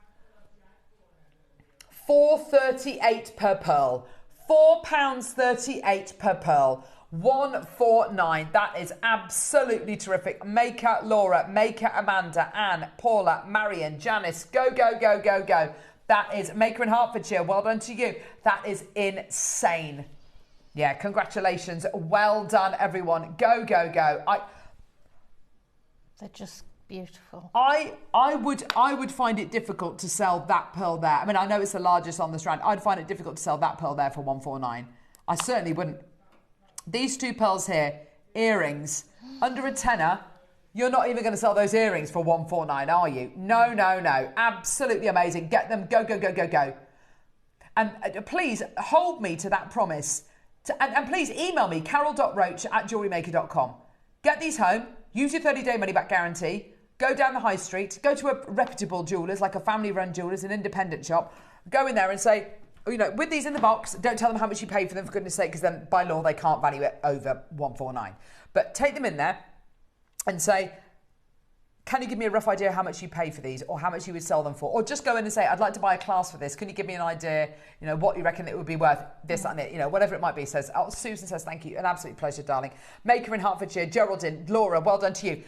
£4.38 per pearl. £4.38 per pearl. 149. That is absolutely terrific. Maker Laura, Maker Amanda, Anne, Paula, Marion, Janice. Go, go, go, go, go. That is Maker in Hertfordshire. Well done to you. That is insane. Yeah, congratulations. Well done, everyone. Go, go, go. They're just beautiful. I would find it difficult to sell that pearl there. I mean, I know it's the largest on the strand. I'd find it difficult to sell that pearl there for 149. I certainly wouldn't. These two pearls here, earrings, under a tenner. You're not even going to sell those earrings for 149, are you? No, no, no. Absolutely amazing. Get them. Go, go, go, go, go. And please hold me to that promise. And please email me, carol.roach@jewellerymaker.com. Get these home. Use your 30-day money-back guarantee. Go down the high street. Go to a reputable jewellers, like a family-run jewellers, an independent shop. Go in there and say, you know, with these in the box, don't tell them how much you paid for them, for goodness sake, because then by law they can't value it over 149. But take them in there and say, can you give me a rough idea how much you pay for these, or how much you would sell them for? Or just go in and say, I'd like to buy a class for this. Can you give me an idea, you know, what you reckon it would be worth, this and it, you know, whatever it might be. Says, oh, Susan says, thank you. An absolute pleasure, darling. Maker in Hertfordshire, Geraldine, Laura, well done to you.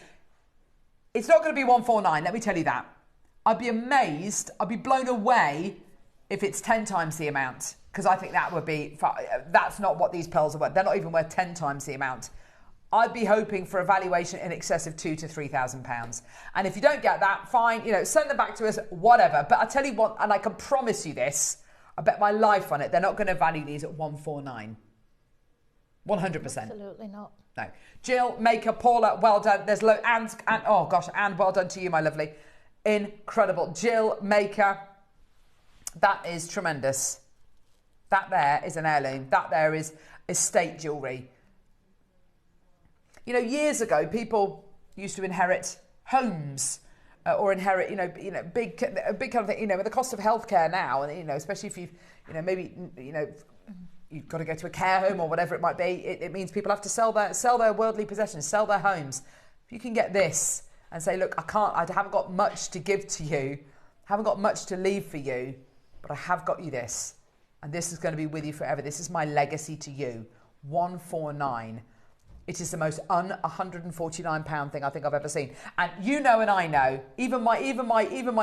It's not going to be 149, let me tell you that. I'd be amazed, I'd be blown away if it's 10 times the amount, because I think that would be, that's not what these pearls are worth. They're not even worth 10 times the amount. I'd be hoping for a valuation in excess of £2,000 to £3,000. And if you don't get that, fine, you know, send them back to us, whatever. But I tell you what, and I can promise you this, I bet my life on it, they're not going to value these at 149. 100%. Absolutely not. No. Jill, Maker, Paula, well done. There's Anne, oh gosh, Anne, well done to you, my lovely. Incredible. Jill, Maker, that is tremendous. That there is an heirloom. That there is estate jewellery. You know, years ago, people used to inherit homes or inherit, you know, big kind of thing. You know, with the cost of healthcare now, and you know, especially if you've, you know, maybe, you know, you've got to go to a care home or whatever it might be. It means people have to sell their worldly possessions, sell their homes. If you can get this and say, look, I haven't got much to give to you, haven't got much to leave for you, but I have got you this, and this is going to be with you forever. This is my legacy to you. 149. It is the most £149 thing I think I've ever seen. And you know, and I know, even my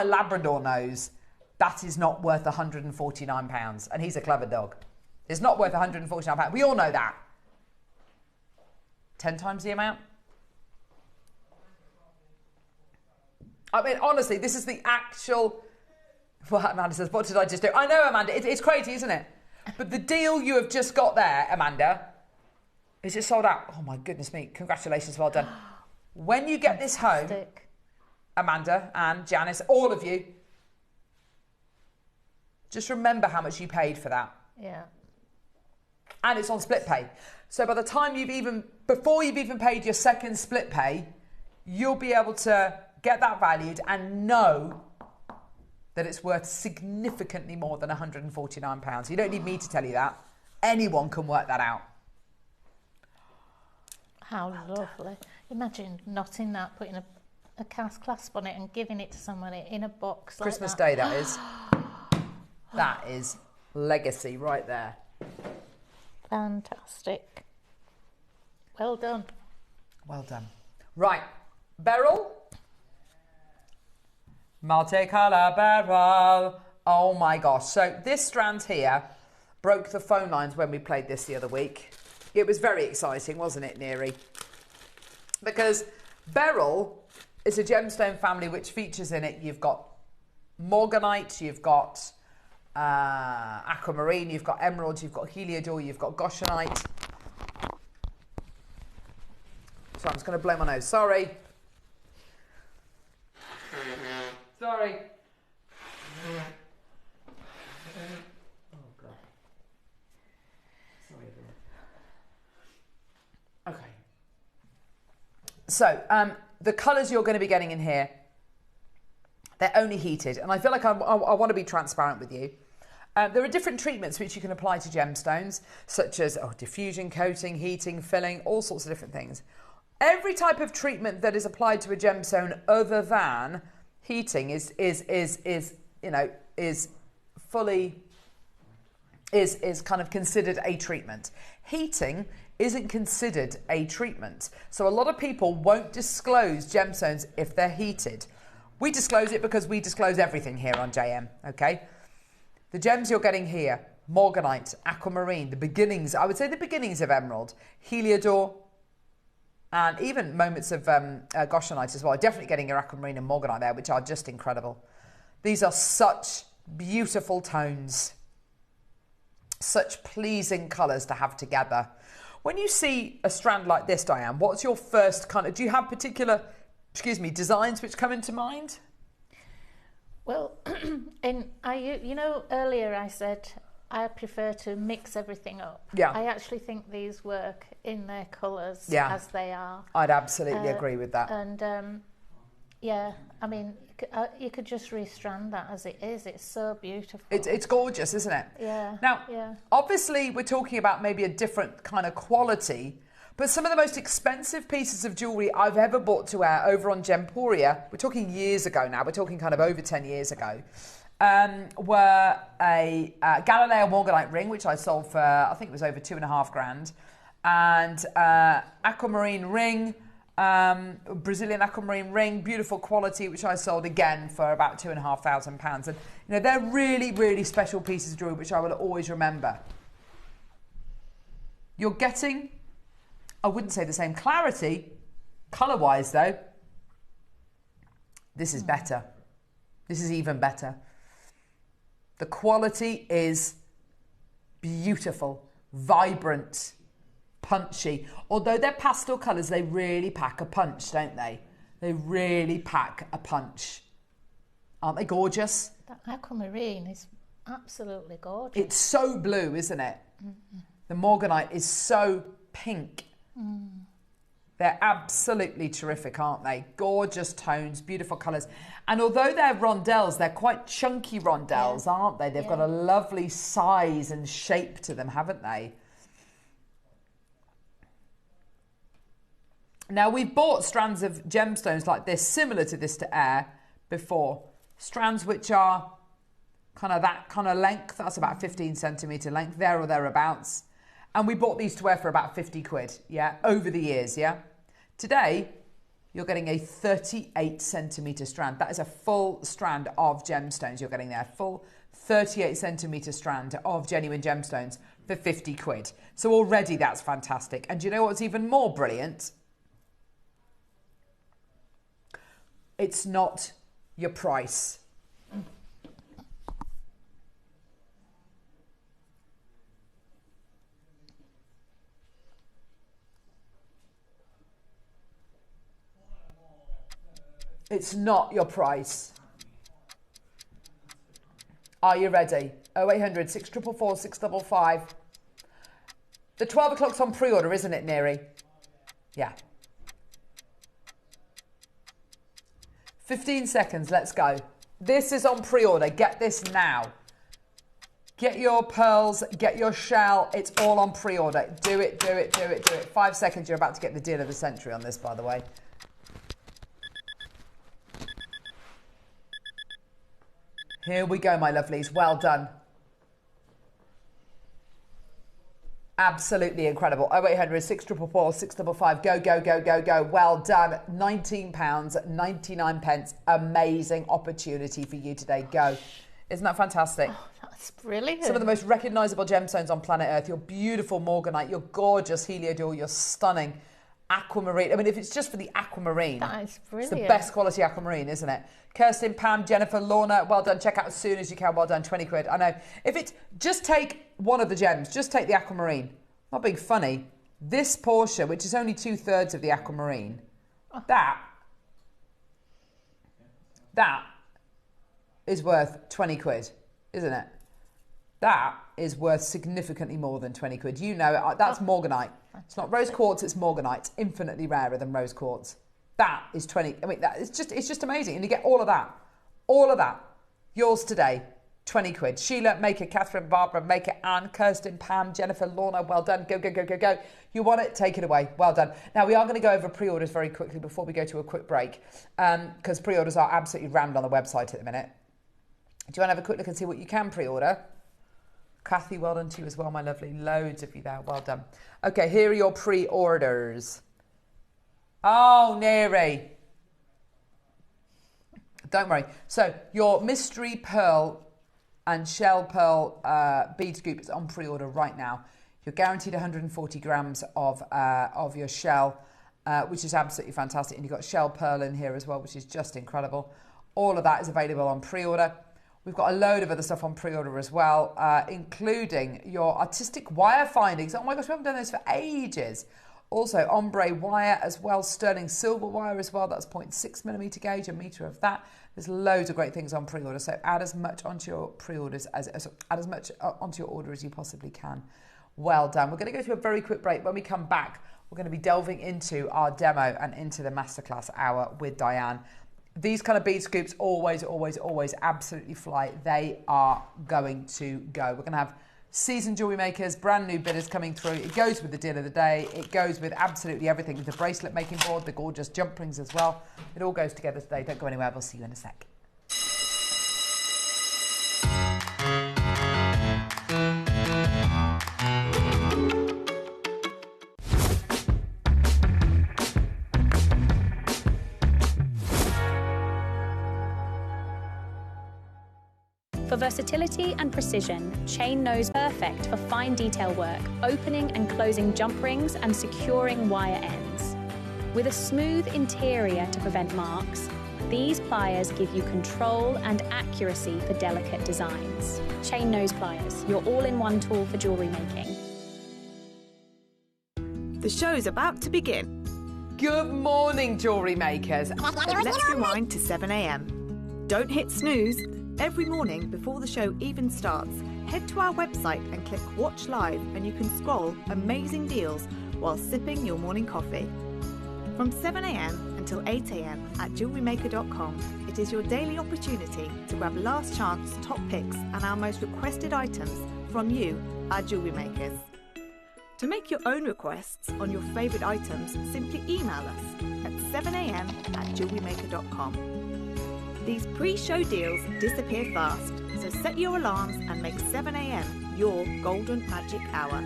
Labrador knows that is not worth £149. And he's a clever dog. It's not worth £149. We all know that. 10 times the amount. I mean, honestly, this is the actual. Well, Amanda says, what did I just do? I know, Amanda, it's crazy, isn't it? But the deal you have just got there, Amanda, is it sold out? Oh my goodness me! Congratulations, well done. When you get this home, Amanda, Anne, Janice, all of you, just remember how much you paid for that. Yeah. And it's on split pay. So by the time before you've even paid your second split pay, you'll be able to get that valued and know that it's worth significantly more than £149. You don't need me to tell you that. Anyone can work that out. How lovely. Imagine knotting that, putting a cast clasp on it and giving it to somebody in a box Christmas like that. Day, that is. That is legacy right there. Fantastic. Well done. Well done. Right, Beryl. Multicolour beryl. Oh my gosh. So this strand here broke the phone lines when we played this the other week. It was very exciting, wasn't it, Neary? Because beryl is a gemstone family which features in it, you've got morganite, you've got aquamarine, you've got emerald, you've got heliodor, you've got goshenite. So I'm just going to blow my nose. Sorry. Sorry. Oh, God. Sorry, dear. Okay. So, the colours you're going to be getting in here, they're only heated. And I feel like I want to be transparent with you. There are different treatments which you can apply to gemstones, such as diffusion, coating, heating, filling, all sorts of different things. Every type of treatment that is applied to a gemstone other than heating is fully is kind of considered a treatment. Heating isn't considered a treatment. So a lot of people won't disclose gemstones if they're heated. We disclose it because we disclose everything here on JM, okay? The gems you're getting here, morganite, aquamarine, the beginnings, I would say the beginnings of emerald, heliodor, and even moments of goshenite as well. Definitely getting your aquamarine and morganite there, which are just incredible. These are such beautiful tones, such pleasing colours to have together. When you see a strand like this, Diane, what's your first kind of, do you have particular, designs which come into mind? Well, you know, earlier I said I prefer to mix everything up. Yeah. I actually think these work in their colours as they are. I'd absolutely agree with that. And yeah, I mean, you could just restrand that as it is. It's so beautiful. It's gorgeous, isn't it? Yeah. Now, obviously, we're talking about maybe a different kind of quality, but some of the most expensive pieces of jewellery I've ever bought to wear over on Gemporia, we're talking years ago now, we're talking kind of over 10 years ago, were a Galileo morganite ring, which I sold for, I think it was over $2,500, and aquamarine ring, Brazilian aquamarine ring, beautiful quality, which I sold again for about £2,500. And you know, they're really, really special pieces of jewellery, which I will always remember. You're getting, I wouldn't say the same clarity, colour-wise though. This is better. This is even better. The quality is beautiful, vibrant, punchy. Although they're pastel colours, they really pack a punch, don't they? They really pack a punch. Aren't they gorgeous? That aquamarine is absolutely gorgeous. It's so blue, isn't it? Mm-hmm. The morganite is so pink. Mm. They're absolutely terrific, aren't they? Gorgeous tones, beautiful colours. And although they're rondelles, they're quite chunky rondelles, aren't they? They've got a lovely size and shape to them, haven't they? Now, we've bought strands of gemstones like this, similar to this to air, before. Strands which are kind of that kind of length. That's about 15 centimetre length, there or thereabouts. And we bought these to wear for about 50 quid, yeah, over the years, yeah. Today, you're getting a 38 centimetre strand. That is a full strand of gemstones you're getting there. Full 38 centimetre strand of genuine gemstones for 50 quid. So already that's fantastic. And do you know what's even more brilliant? It's not your price. It's not your price. Are you ready? 0800 644 655. The 12 o'clock's on pre-order, isn't it, Neri? Yeah. 15 seconds, let's go. This is on pre-order. Get this now. Get your pearls, get your shell. It's all on pre-order. Do it, do it, do it, do it. 5 seconds, you're about to get the deal of the century on this, by the way. Here we go, my lovelies. Well done. Absolutely incredible. 0800 644 655. Go, go, go, go, go. Well done. £19.99. Amazing opportunity for you today. Go. Isn't that fantastic? Oh, that's brilliant. Some of the most recognisable gemstones on planet Earth. Your beautiful morganite, your gorgeous heliodor, your stunning aquamarine. I mean, if it's just for the aquamarine, that is brilliant. It's the best quality aquamarine, isn't it? Kirsten, Pam, Jennifer, Lorna, well done. Check out as soon as you can. Well done. 20 quid. I know. If it's just take one of the gems, just take the aquamarine. Not being funny. This portion, which is only 2/3 of the aquamarine, that is worth 20 quid, isn't it? That is worth significantly more than 20 quid. You know it. That's morganite. It's not rose quartz, it's morganite. It's infinitely rarer than rose quartz. That is 20. I mean, it's just amazing. And you get all of that. All of that. Yours today. 20 quid. Sheila, Maker, Catherine, Barbara, Maker, Anne, Kirsten, Pam, Jennifer, Lorna, well done. Go, go, go, go, go. You want it? Take it away. Well done. Now, we are going to go over pre-orders very quickly before we go to a quick break, because pre-orders are absolutely rammed on the website at the minute. Do you want to have a quick look and see what you can pre-order? Kathy, well done to you as well, my lovely. Loads of you there. Well done. Okay, here are your pre-orders. Oh, Neri. Don't worry. So your mystery pearl and shell pearl bead scoop is on pre-order right now. You're guaranteed 140 grams of your shell, which is absolutely fantastic. And you've got shell pearl in here as well, which is just incredible. All of that is available on pre-order. We've got a load of other stuff on pre-order as well, including your artistic wire findings. Oh my gosh, we haven't done those for ages. Also, ombre wire as well, sterling silver wire as well. That's 0.6mm gauge, a metre of that. There's loads of great things on pre-order. So add as much onto your pre-orders onto your order as you possibly can. Well done. We're going to go to a very quick break. When we come back, we're going to be delving into our demo and into the masterclass hour with Diane. These kind of bead scoops always absolutely fly. They are going to go. We're going to have seasoned jewellery makers, brand new bidders coming through. It goes with the deal of the day. It goes with absolutely everything. The bracelet making board, the gorgeous jump rings as well. It all goes together today. Don't go anywhere. We'll see you in a sec. For versatility and precision, Chain knows perfect for fine detail work, opening and closing jump rings and securing wire ends. With a smooth interior to prevent marks, these pliers give you control and accuracy for delicate designs. Chain Nose Pliers, your all-in-one tool for jewellery making. The show's about to begin. Good morning, jewellery makers. Let's rewind to 7 a.m. Don't hit snooze. Every morning before the show even starts, head to our website and click Watch Live and you can scroll amazing deals while sipping your morning coffee. From 7 a.m. until 8 a.m. at JewelleryMaker.com, it is your daily opportunity to grab last chance top picks and our most requested items from you, our jewellery makers. To make your own requests on your favourite items, simply email us at 7 a.m. at JewelleryMaker.com. These pre-show deals disappear fast, so set your alarms and make 7 a.m. your golden magic hour.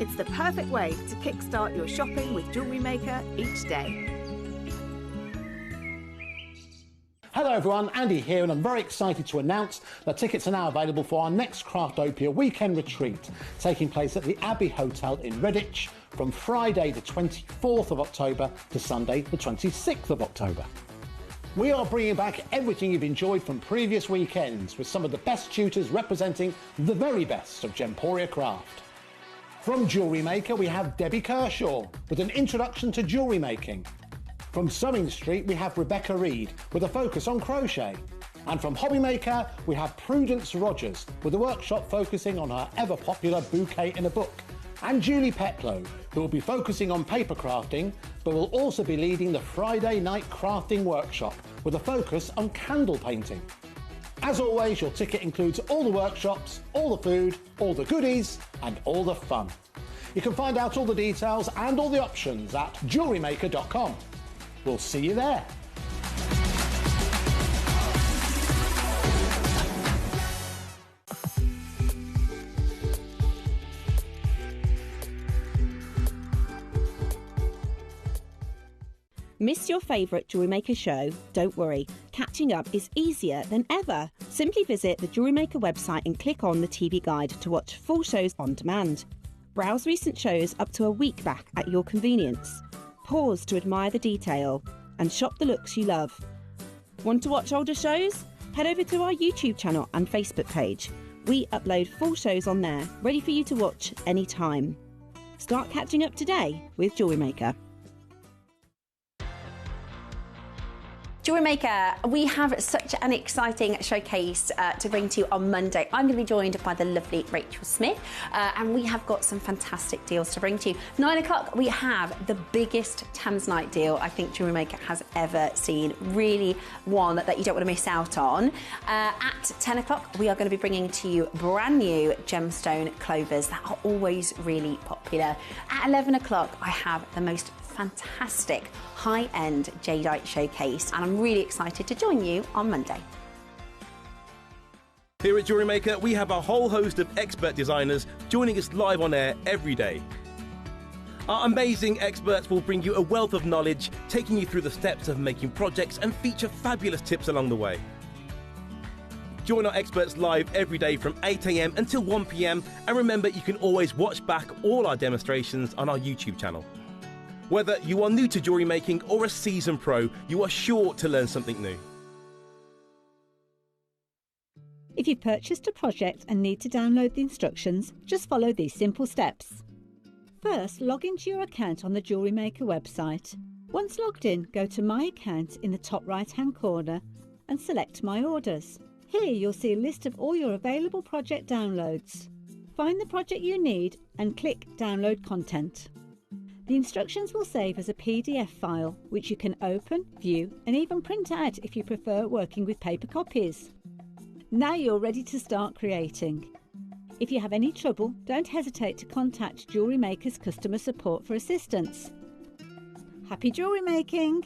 It's the perfect way to kickstart your shopping with Jewellery Maker each day. Hello everyone, Andy here, and I'm very excited to announce that tickets are now available for our next Craftopia weekend retreat, taking place at the Abbey Hotel in Redditch from Friday the 24th of October to Sunday the 26th of October. We are bringing back everything you've enjoyed from previous weekends with some of the best tutors representing the very best of Gemporia craft. From Jewellery Maker, we have Debbie Kershaw with an introduction to jewellery making. From Sewing Street, we have Rebecca Reed with a focus on crochet. And from Hobby Maker, we have Prudence Rogers with a workshop focusing on her ever-popular bouquet in a book. And Julie Petlow, who will be focusing on paper crafting, but will also be leading the Friday night crafting workshop with a focus on candle painting. As always, your ticket includes all the workshops, all the food, all the goodies, and all the fun. You can find out all the details and all the options at JewelleryMaker.com. We'll see you there. Miss your favourite Jewellery Maker show? Don't worry, catching up is easier than ever. Simply visit the Jewellery Maker website and click on the TV guide to watch full shows on demand. Browse recent shows up to a week back at your convenience. Pause to admire the detail and shop the looks you love. Want to watch older shows? Head over to our YouTube channel and Facebook page. We upload full shows on there, ready for you to watch anytime. Start catching up today with Jewellery Maker. Jewellery Maker, we have such an exciting showcase to bring to you on Monday. I'm going to be joined by the lovely Rachel Smith, and we have got some fantastic deals to bring to you. 9 o'clock, we have the biggest Tanzanite deal I think Jewellery Maker has ever seen. Really one that you don't want to miss out on. At 10 o'clock, we are going to be bringing to you brand new gemstone clovers that are always really popular. At 11 o'clock, I have the most fantastic high-end jadeite showcase, and I'm really excited to join you on Monday. Here at JewelleryMaker, we have a whole host of expert designers joining us live on air every day. Our amazing experts will bring you a wealth of knowledge, taking you through the steps of making projects and feature fabulous tips along the way. Join our experts live every day from 8 a.m. until 1 p.m. and remember, you can always watch back all our demonstrations on our YouTube channel. Whether you are new to jewellery making or a seasoned pro, you are sure to learn something new. If you've purchased a project and need to download the instructions, just follow these simple steps. First, log into your account on the JewelleryMaker website. Once logged in, go to My Account in the top right-hand corner and select My Orders. Here you'll see a list of all your available project downloads. Find the project you need and click Download Content. The instructions will save as a PDF file, which you can open, view and even print out if you prefer working with paper copies. Now you're ready to start creating. If you have any trouble, don't hesitate to contact JewelleryMaker's customer support for assistance. Happy jewellery making!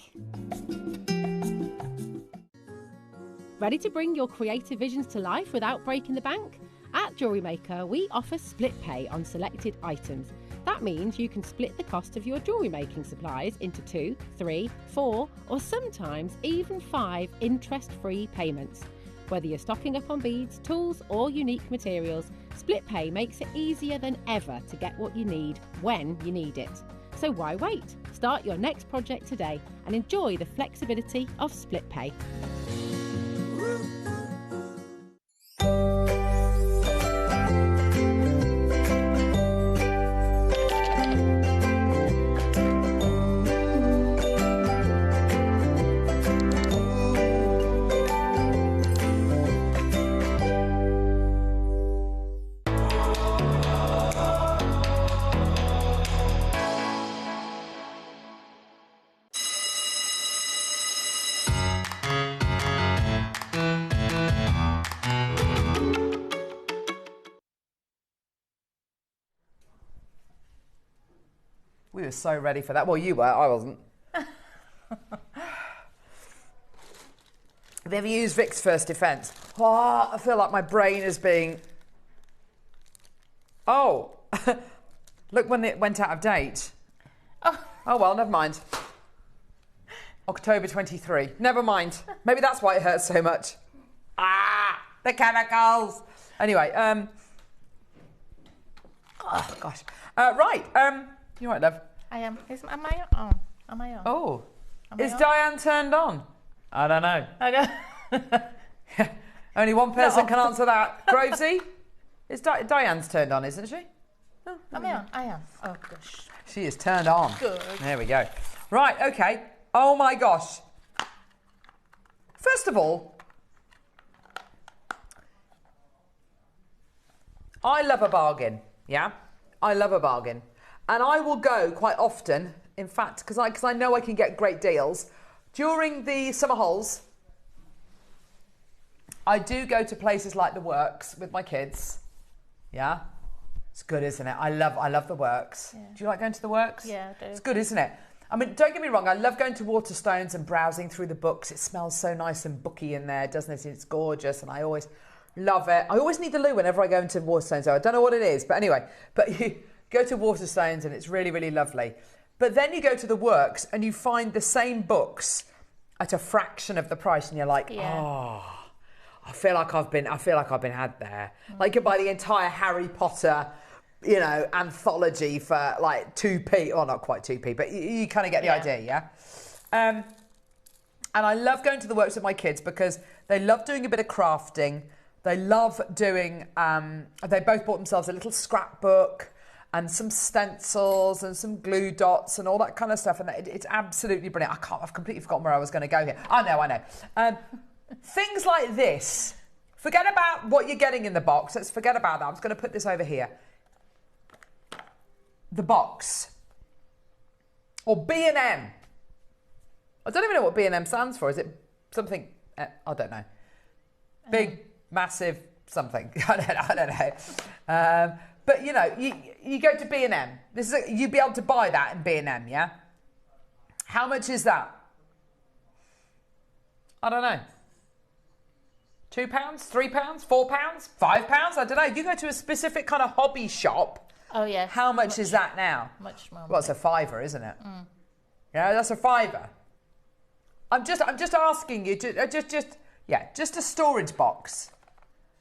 Ready to bring your creative visions to life without breaking the bank? At JewelleryMaker, we offer split pay on selected items. That means you can split the cost of your jewellery making supplies into 2, 3, 4 or sometimes even 5 interest-free payments. Whether you're stocking up on beads, tools or unique materials, split pay makes it easier than ever to get what you need when you need it. So why wait? Start your next project today and enjoy the flexibility of split pay. We were so ready for that. Well, you were, I wasn't. Have you ever used Vic's First Defence? Oh, I feel like my brain is being... Oh, look when it went out of date. Oh well, never mind. October 23. Never mind. Maybe that's why it hurts so much. Ah, the chemicals. Anyway, oh gosh. Right, you all right, love? I am. Am I on? Am I on? Oh, is on? Diane turned on? I don't know. I don't. Only one person can answer that. Grovesy? Diane's turned on, isn't she? Oh, am I on? I am. Oh, gosh. She is turned on. Good. There we go. Right, okay. Oh, my gosh. First of all, I love a bargain, yeah? I love a bargain. And I will go quite often, in fact, because I know I can get great deals. During the summer holes, I do go to places like The Works with my kids. Yeah? It's good, isn't it? I love The Works. Yeah. Do you like going to The Works? Yeah, I do. It's good, isn't it? I mean, don't get me wrong, I love going to Waterstones and browsing through the books. It smells so nice and booky in there, doesn't it? It's gorgeous, and I always love it. I always need the loo whenever I go into Waterstones, so I don't know what it is, but anyway. But you go to Waterstones and it's really, really lovely. But then you go to The Works and you find the same books at a fraction of the price, and you're like, oh, I feel like I've been had there. Like you could buy the entire Harry Potter, anthology for like 2p, or not quite 2p, but you kind of get the idea, yeah? And I love going to The Works with my kids because they love doing a bit of crafting. They love doing, they both bought themselves a little scrapbook and some stencils and some glue dots and all that kind of stuff. And it's absolutely brilliant. I've completely forgotten where I was going to go here. I know. Things like this, forget about what you're getting in the box. Let's forget about that. I'm just going to put this over here. The box. Or B&M. I don't even know what B&M stands for. Is it something? I don't know. Big, massive something. I don't know. But you go to B&M. You'd be able to buy that in B&M, yeah? How much is that? I don't know. £2, £3, £4, £5? I don't know. You go to a specific kind of hobby shop. Oh, yeah. How much is that now? Much more. Well, it's a £5, isn't it? Mm. Yeah, that's a £5. I'm just asking you, just a storage box.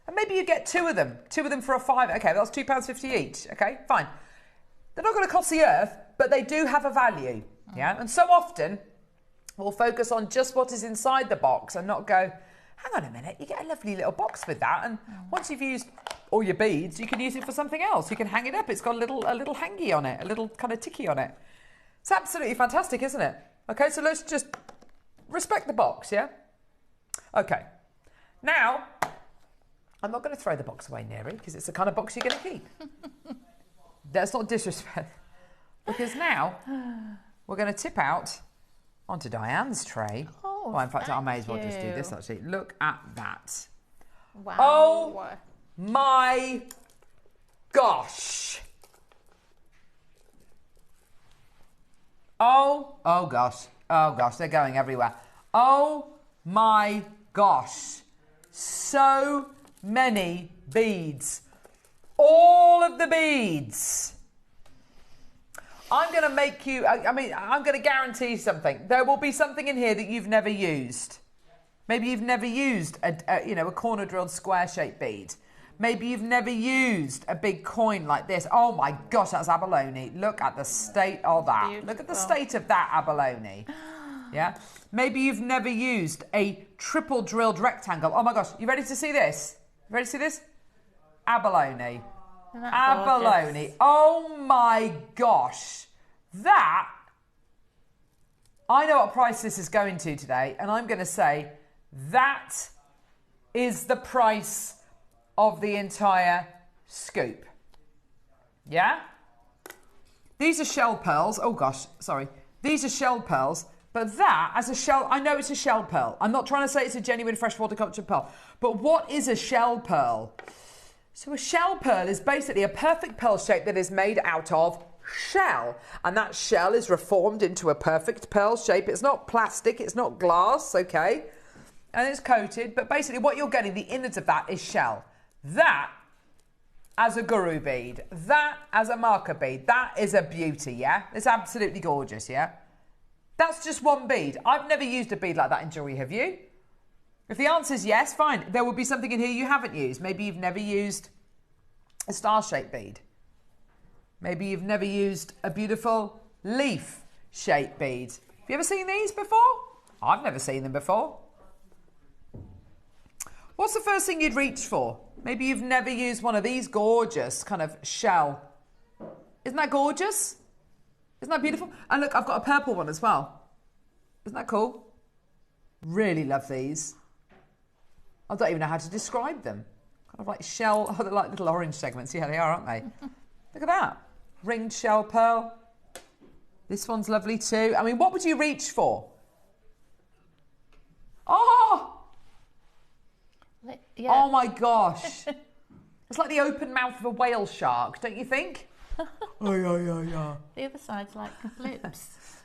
And maybe you get two of them for a £5. Okay, that's £2.50 each. Okay, fine. They're not going to cost the earth, but they do have a value. Yeah, and so often we'll focus on just what is inside the box and not go, hang on a minute, you get a lovely little box with that, and once you've used all your beads, you can use it for something else. You can hang it up. It's got a little hangy on it, a little kind of ticky on it. It's absolutely fantastic, isn't it? Okay, so let's just respect the box, yeah? Okay. Now, I'm not going to throw the box away, Neri, because it's the kind of box you're going to keep. That's not disrespect. Because now, we're going to tip out onto Diane's tray. Oh, in fact, I may as well just do this, actually. Look at that. Wow. Oh, my gosh. Oh gosh, they're going everywhere. Oh, my gosh. So many beads. All of the beads. I'm going to make you, I'm going to guarantee something. There will be something in here that you've never used. Maybe you've never used a corner drilled square shaped bead. Maybe you've never used a big coin like this. Oh my gosh, that's abalone. Look at the state of that. Beautiful. Look at the state of that abalone. Yeah. Maybe you've never used a triple drilled rectangle. Oh my gosh, you ready to see this? You ready to see this? Abalone. Abalone. Gorgeous? Oh my gosh. That, I know what price this is going to today, and I'm going to say that is the price of the entire scoop. Yeah? These are shell pearls. Oh gosh, sorry. These are shell pearls, but that as a shell, I know it's a shell pearl. I'm not trying to say it's a genuine freshwater cultured pearl, but what is a shell pearl? So a shell pearl is basically a perfect pearl shape that is made out of shell, and that shell is reformed into a perfect pearl shape. It's not plastic, it's not glass, okay? And it's coated, but basically what you're getting, the innards of that is shell. That as a guru bead, that as a marker bead, that is a beauty, yeah? It's absolutely gorgeous, yeah? That's just one bead. I've never used a bead like that in jewellery, have you? If the answer is yes, fine. There will be something in here you haven't used. Maybe you've never used a star-shaped bead. Maybe you've never used a beautiful leaf-shaped bead. Have you ever seen these before? I've never seen them before. What's the first thing you'd reach for? Maybe you've never used one of these gorgeous kind of shell. Isn't that gorgeous? Isn't that beautiful? And look, I've got a purple one as well. Isn't that cool? Really love these. I don't even know how to describe them. Kind of like shell, oh, they're like little orange segments. Yeah, they are, aren't they? Look at that. Ringed shell pearl. This one's lovely too. I mean, what would you reach for? Oh! Yeah. Oh my gosh. It's like the open mouth of a whale shark, don't you think? Oh, yeah. The other side's like lips.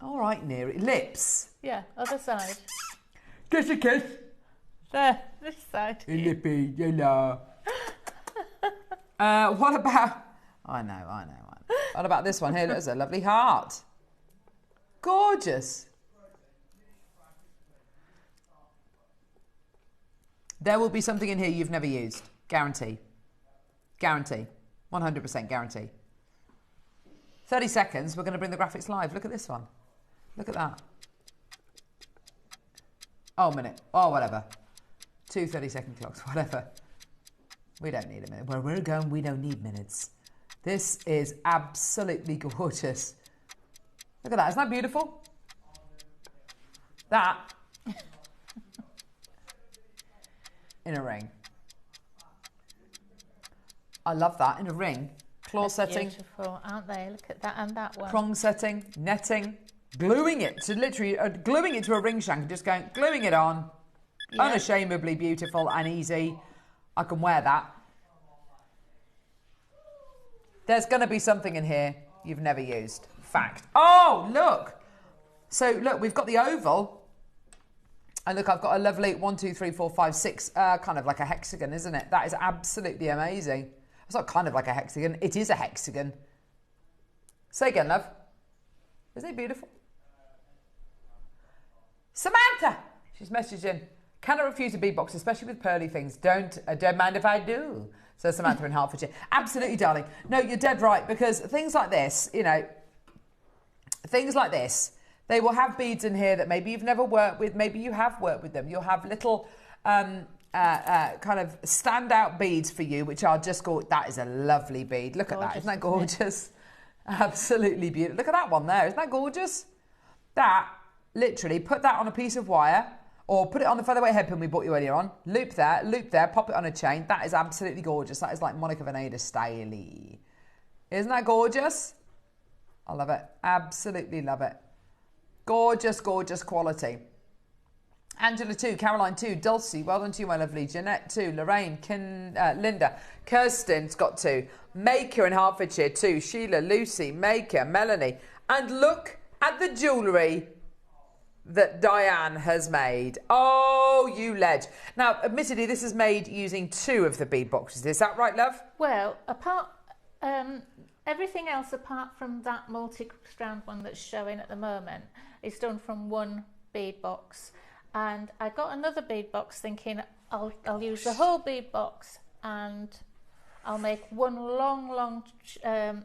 All right, Neri. Lips. Yeah, other side. Kiss a kiss. There, this side. Lippy, hello. What about... I know. What about this one here? Look, there's a lovely heart. Gorgeous. There will be something in here you've never used. Guarantee. Guarantee. 100% guarantee. 30 seconds, we're going to bring the graphics live. Look at this one. Look at that. Oh, a minute. Oh, whatever. 2 30-second clocks, whatever. We don't need a minute. Where we're going, we don't need minutes. This is absolutely gorgeous. Look at that. Isn't that beautiful? That in a ring. I love that in a ring. Claw setting. Beautiful, aren't they? Look at that and that one. Prong setting, netting, gluing it to literally gluing it to a ring shank and just gluing it on. Yeah. Unashamedly beautiful and easy. I can wear that. There's going to be something in here you've never used. Fact. Oh, look. So look, we've got the oval And look, I've got a lovely 1, 2, 3, 4, 5, 6, kind of like a hexagon, isn't it? That is absolutely amazing. It's not kind of like a hexagon. It is a hexagon. Say again, love. Isn't it beautiful? Samantha! She's messaging. Cannot refuse a bead box, especially with pearly things. Don't mind if I do. So Samantha in Hertfordshire. Absolutely, darling. No, you're dead right, because things like this, you know, things like this, they will have beads in here that maybe you've never worked with, maybe you have worked with them. You'll have little kind of standout beads for you, which are just gorgeous. That is a lovely bead. Look at that. Isn't that gorgeous? Absolutely beautiful. Look at that one there. Isn't that gorgeous? That, literally, put that on a piece of wire, or put it on the featherweight headpin we bought you earlier on. Loop there, pop it on a chain. That is absolutely gorgeous. That is like Monica Veneda style-y. Isn't that gorgeous? I love it. Absolutely love it. Gorgeous, gorgeous quality. Angela 2, Caroline 2, Dulcie, well done to you, my lovely. Jeanette 2, Lorraine, Linda, Kirsten's got 2. Maker in Hertfordshire 2, Sheila, Lucy, Maker, Melanie. And look at the jewellery that Diane has made. Oh, you ledge. Now, admittedly, this is made using 2 of the bead boxes. Is that right, love? Well, everything else apart from that multi-strand one that's showing at the moment is done from 1 bead box. And I got another bead box thinking I'll use the whole bead box and I'll make one long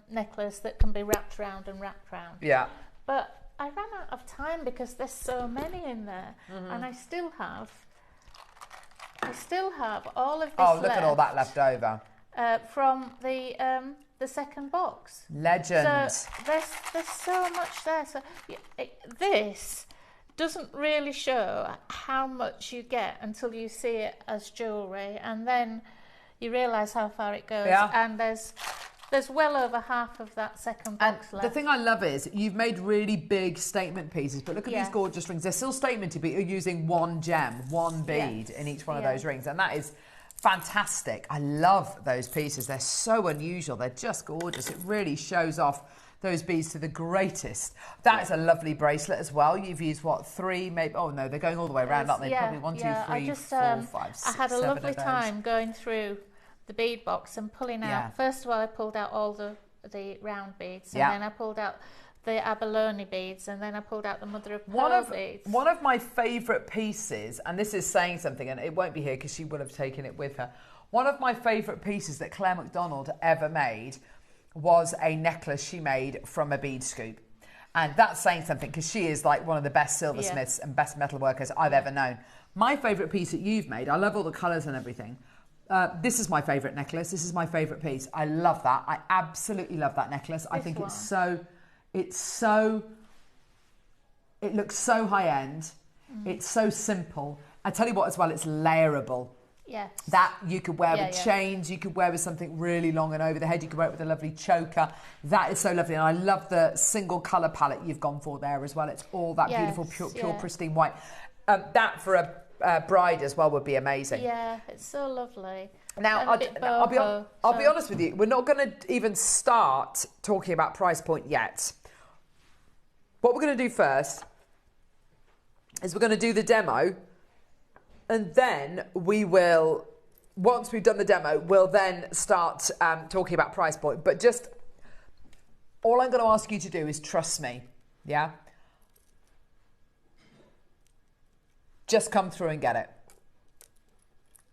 necklace that can be wrapped round and wrapped round. Yeah. But I ran out of time because there's so many in there, and I still have all of this. Oh, look at all that left over from the second box. Legend. So there's so much there. So this doesn't really show how much you get until you see it as jewellery, and then you realise how far it goes. Yeah. And there's well over half of that second box left. The thing I love is you've made really big statement pieces, but look at these gorgeous rings. They're still statementy, but you're using 1 gem, 1 bead in each one of those rings, and that is fantastic. I love those pieces. They're so unusual. They're just gorgeous. It really shows off those beads to the greatest. That is a lovely bracelet as well. You've used, what, 3, maybe? Oh, no, they're going all the way around, aren't they? Probably 1, 2, 3, 4, 5, 6, I had a 7 lovely of those. time going through the bead box and pulling out. First of all, I pulled out all the round beads, and then I pulled out the abalone beads, and then I pulled out the mother of pearl beads. One of my favourite pieces, and this is saying something, and it won't be here because she would have taken it with her. One of my favourite pieces that Claire MacDonald ever made was a necklace she made from a bead scoop. And that's saying something because she is like one of the best silversmiths and best metal workers I've ever known. My favourite piece that you've made, I love all the colours and everything. This is my favourite necklace. This is my favourite piece. I love that. I absolutely love that necklace. I think it looks so high end. It's so simple. I tell you what as well, it's layerable. Yes. That you could wear with chains, you could wear with something really long and over the head, you could wear it with a lovely choker. That is so lovely. And I love the single colour palette you've gone for there as well. It's all that beautiful, pure pristine white. That for a bride as well would be amazing. Yeah, it's so lovely. Now, I'll be honest with you, we're not going to even start talking about price point yet. What we're going to do first is we're going to do the demo, and then we will, once we've done the demo, we'll then start talking about price point. But just, all I'm going to ask you to do is trust me, yeah? Just come through and get it.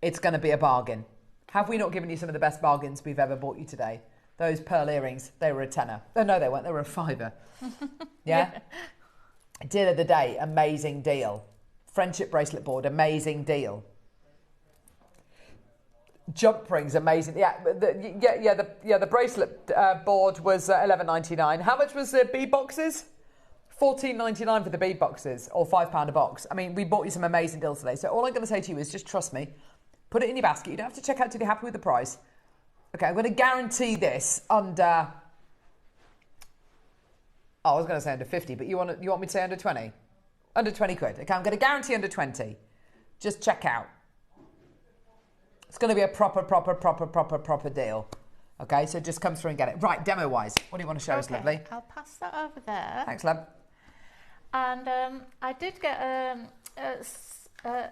It's going to be a bargain. Have we not given you some of the best bargains we've ever bought you today? Those pearl earrings, they were a tenner. Oh, no, they weren't. They were a £5. Yeah? Deal of the day, amazing deal. Friendship bracelet board, amazing deal. Jump rings, amazing. Yeah, the bracelet board was $11.99. How much was the bead boxes? $14.99 for the bead boxes, or £5 a box. I mean, we bought you some amazing deals today. So all I'm going to say to you is just trust me. Put it in your basket. You don't have to check out till you're happy with the price. Okay, I'm going to guarantee this under... Oh, I was going to say under 50, but you want me to say under 20? Under 20 quid. Okay, I'm going to guarantee under 20. Just check out. It's going to be a proper deal. Okay, so just come through and get it. Right, demo-wise, what do you want to show us, lovely? I'll pass that over there. Thanks, love. And I did get A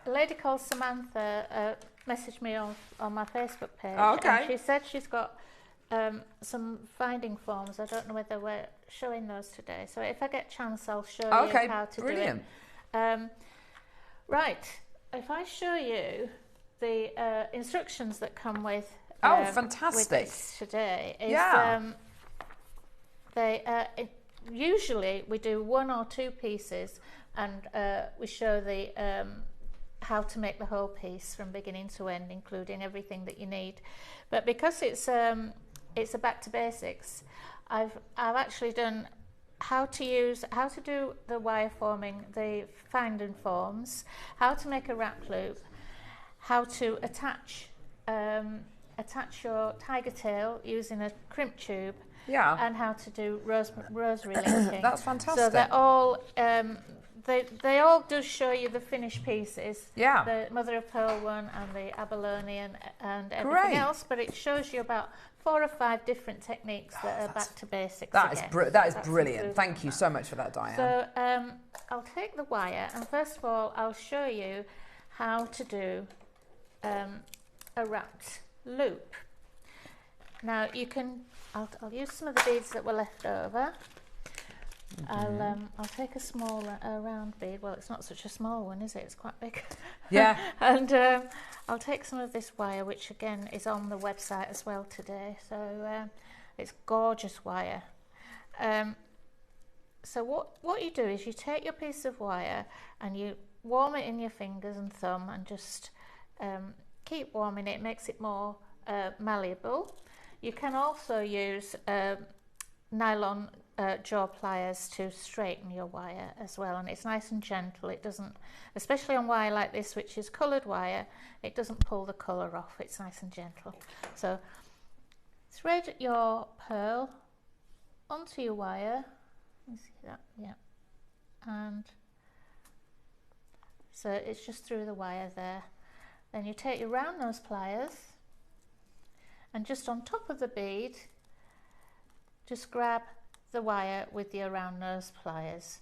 lady called Samantha messaged me on my Facebook page. Oh, okay. And she said she's got some finding forms. I don't know whether we're showing those today. So if I get a chance, I'll show you how to do it. Right. If I show you the instructions that come with fantastic. with this today, is, usually we do 1 or 2 pieces, and we show the how to make the whole piece from beginning to end, including everything that you need. But because it's a back to basics, I've actually done how to do the wire forming, the finding forms, how to make a wrap loop, how to attach your tiger tail using a crimp tube, and how to do rosary linking. That's fantastic. So they're all they all do show you the finished pieces. Yeah. The mother of pearl one and the abalone and everything else, but it shows you about 4 or 5 different techniques that are back to basics. That is brilliant. Thank you so much for that, Diane. So I'll take the wire, and first of all I'll show you how to do a wrapped loop. Now you can, I'll use some of the beads that were left over. I'll take a small round bead. Well, it's not such a small one, is it? It's quite big. Yeah. And I'll take some of this wire, which again is on the website as well today. So it's gorgeous wire. So what you do is you take your piece of wire and you warm it in your fingers and thumb, and just keep warming it. It makes it more malleable. You can also use nylon jaw pliers to straighten your wire as well, and it's nice and gentle. It doesn't, especially on wire like this, which is coloured wire, it doesn't pull the colour off. It's nice and gentle. So thread your pearl onto your wire. You see that? Yeah. And so it's just through the wire there. Then you take your round nose pliers, and just on top of the bead, just grab the wire with your round nose pliers.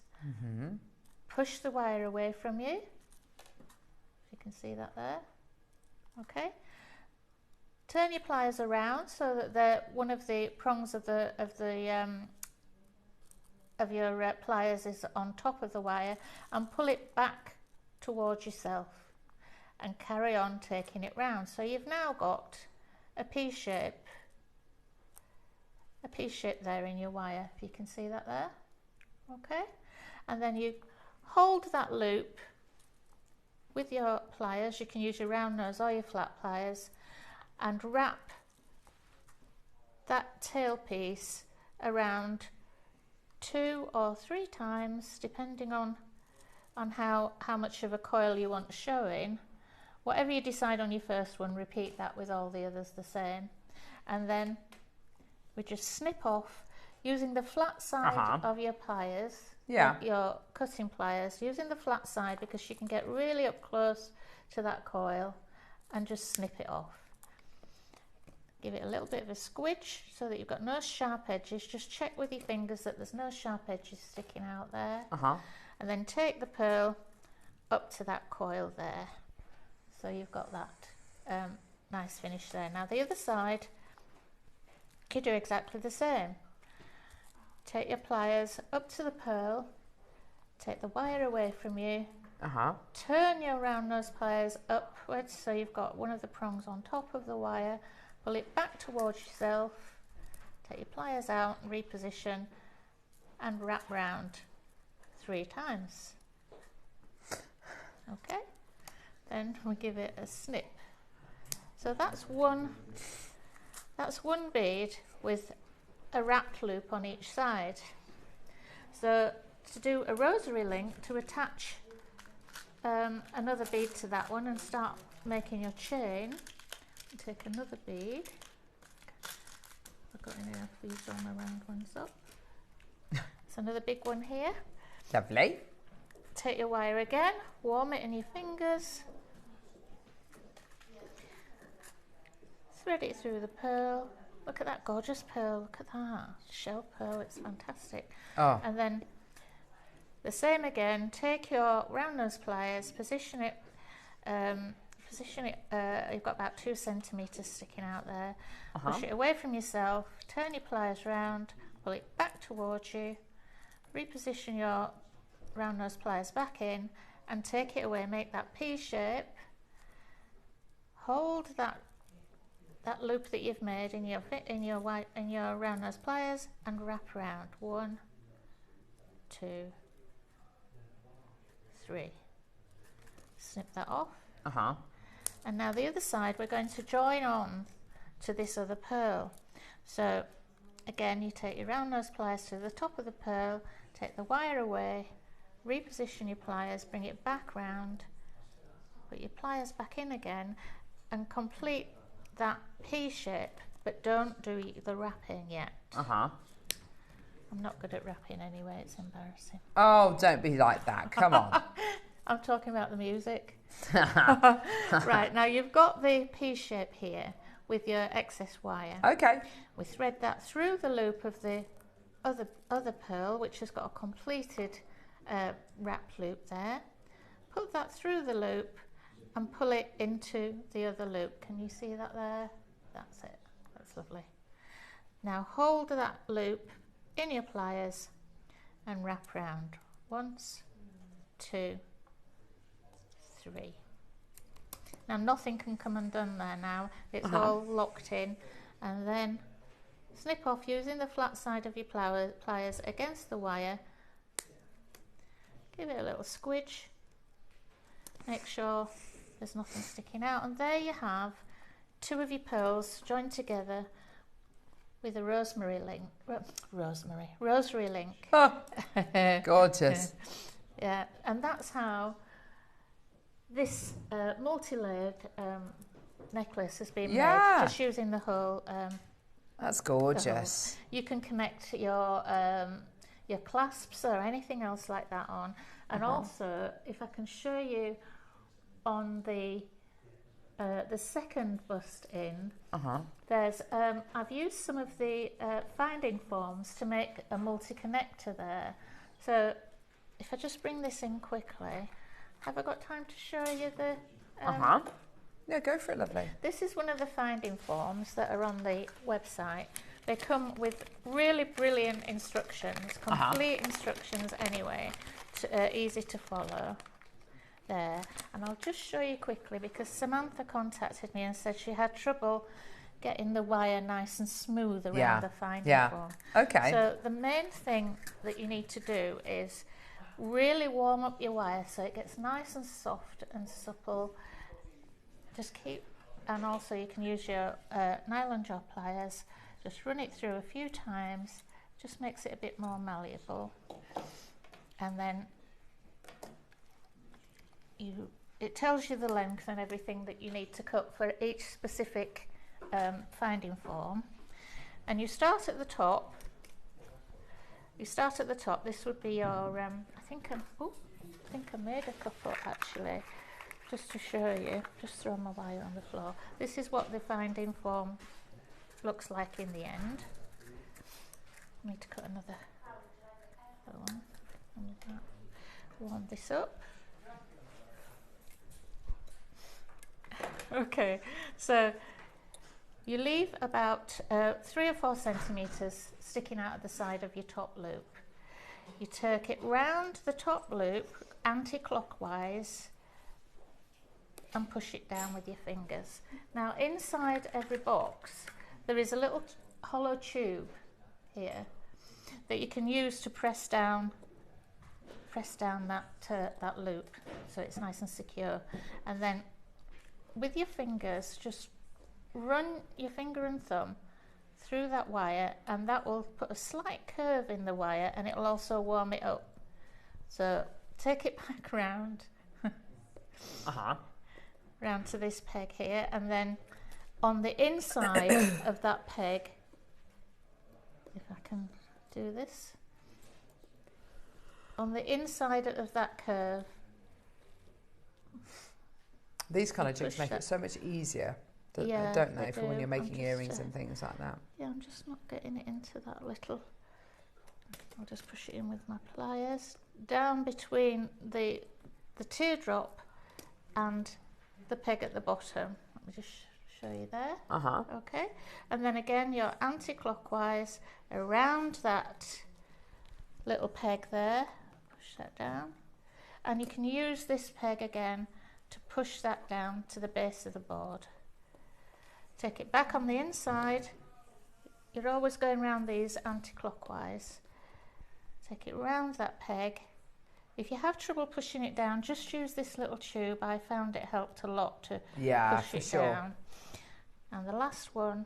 Push the wire away from you. You can see that there. Okay. Turn your pliers around so that one of the prongs of your pliers is on top of the wire, and pull it back towards yourself and carry on taking it round. So you've now got a P shape there in your wire, if you can see that there. Okay, and then you hold that loop with your pliers. You can use your round nose or your flat pliers, and wrap that tail piece around 2 or 3 times, depending on how much of a coil you want showing. Whatever you decide on your first one, repeat that with all the others the same. And then we just snip off using the flat side of your pliers, your cutting pliers, using the flat side, because you can get really up close to that coil, and just snip it off. Give it a little bit of a squidge so that you've got no sharp edges. Just check with your fingers that there's no sharp edges sticking out there. And then take the pearl up to that coil there. So you've got that nice finish there. Now the other side, you do exactly the same. Take your pliers up to the pearl, take the wire away from you, turn your round nose pliers upwards so you've got one of the prongs on top of the wire, pull it back towards yourself, take your pliers out and reposition, and wrap round 3 times. Okay, then we give it a snip. So that's one bead with a wrapped loop on each side. So to do a rosary link, to attach another bead to that one and start making your chain, take another bead. I've got enough of these all my round ones up. It's another big one here. Lovely. Take your wire again, warm it in your fingers, thread it through the pearl. Look at that gorgeous pearl, look at that shell pearl, it's fantastic. And then The same again, take your round nose pliers, position it, you've got about 2 centimetres sticking out there, push it away from yourself, turn your pliers round, pull it back towards you, reposition your round nose pliers back in and take it away, make that P shape, hold that loop that you've made in your round nose pliers and wrap around. 1, 2, 3. Snip that off. And now the other side we're going to join on to this other pearl. So again, you take your round nose pliers to the top of the pearl, take the wire away, reposition your pliers, bring it back round, put your pliers back in again and complete that P shape, but don't do the wrapping yet. I'm not good at wrapping anyway, it's embarrassing. Oh, don't be like that, come on. I'm talking about the music. Right, now you've got the P shape here with your excess wire. Okay. We thread that through the loop of the other pearl, which has got a completed wrap loop there. Put that through the loop and pull it into the other loop. Can you see that there? That's it. That's lovely. Now hold that loop in your pliers and wrap round. 1, 2, 3. Now nothing can come undone there now. It's all locked in. And then snip off using the flat side of your pliers against the wire. Give it a little squidge. Make sure there's nothing sticking out. And there you have 2 of your pearls joined together with a rosary link. Oh, gorgeous. Yeah, and that's how this multi-layered necklace has been made, just using the whole. That's gorgeous. You can connect your clasps or anything else like that on, and also if I can show you on the second bust in, there's I've used some of the finding forms to make a multi-connector there. So if I just bring this in quickly, have I got time to show you the? Yeah, go for it, lovely. This is one of the finding forms that are on the website. They come with really brilliant instructions, complete instructions anyway, easy to follow. There, and I'll just show you quickly because Samantha contacted me and said she had trouble getting the wire nice and smooth around the finding form. Okay. So the main thing that you need to do is really warm up your wire so it gets nice and soft and supple. Just keep, and also you can use your nylon jaw pliers, just run it through a few times, just makes it a bit more malleable, and then it tells you the length and everything that you need to cut for each specific finding form. And you start at the top. This would be your I think I made a couple actually, just to show you. Just throw my wire on the floor. This is what the finding form looks like in the end. I need to cut another one. Warm this up. Okay, so you leave about 3 or 4 centimetres sticking out of the side of your top loop. You take it round the top loop anti-clockwise and push it down with your fingers. Now inside every box there is a little hollow tube here that you can use to press down that loop so it's nice and secure, and then with your fingers just run your finger and thumb through that wire, and that will put a slight curve in the wire and it will also warm it up. So take it back round round to this peg here, and then on the inside of that peg, if I can do this, on the inside of that curve. These kind of jigs make it so much easier, don't they, for when you're making earrings and things like that. Yeah, I'm just not getting it into that little. I'll just push it in with my pliers. down between the teardrop and the peg at the bottom. Let me just show you there. Okay, and then again you're anti-clockwise around that little peg there, push that down, and you can use this peg again to push that down to the base of the board. Take it back on the inside. You're always going around these anti-clockwise. Take it round that peg. If you have trouble pushing it down, just use this little tube. I found it helped a lot to push it down. And the last one,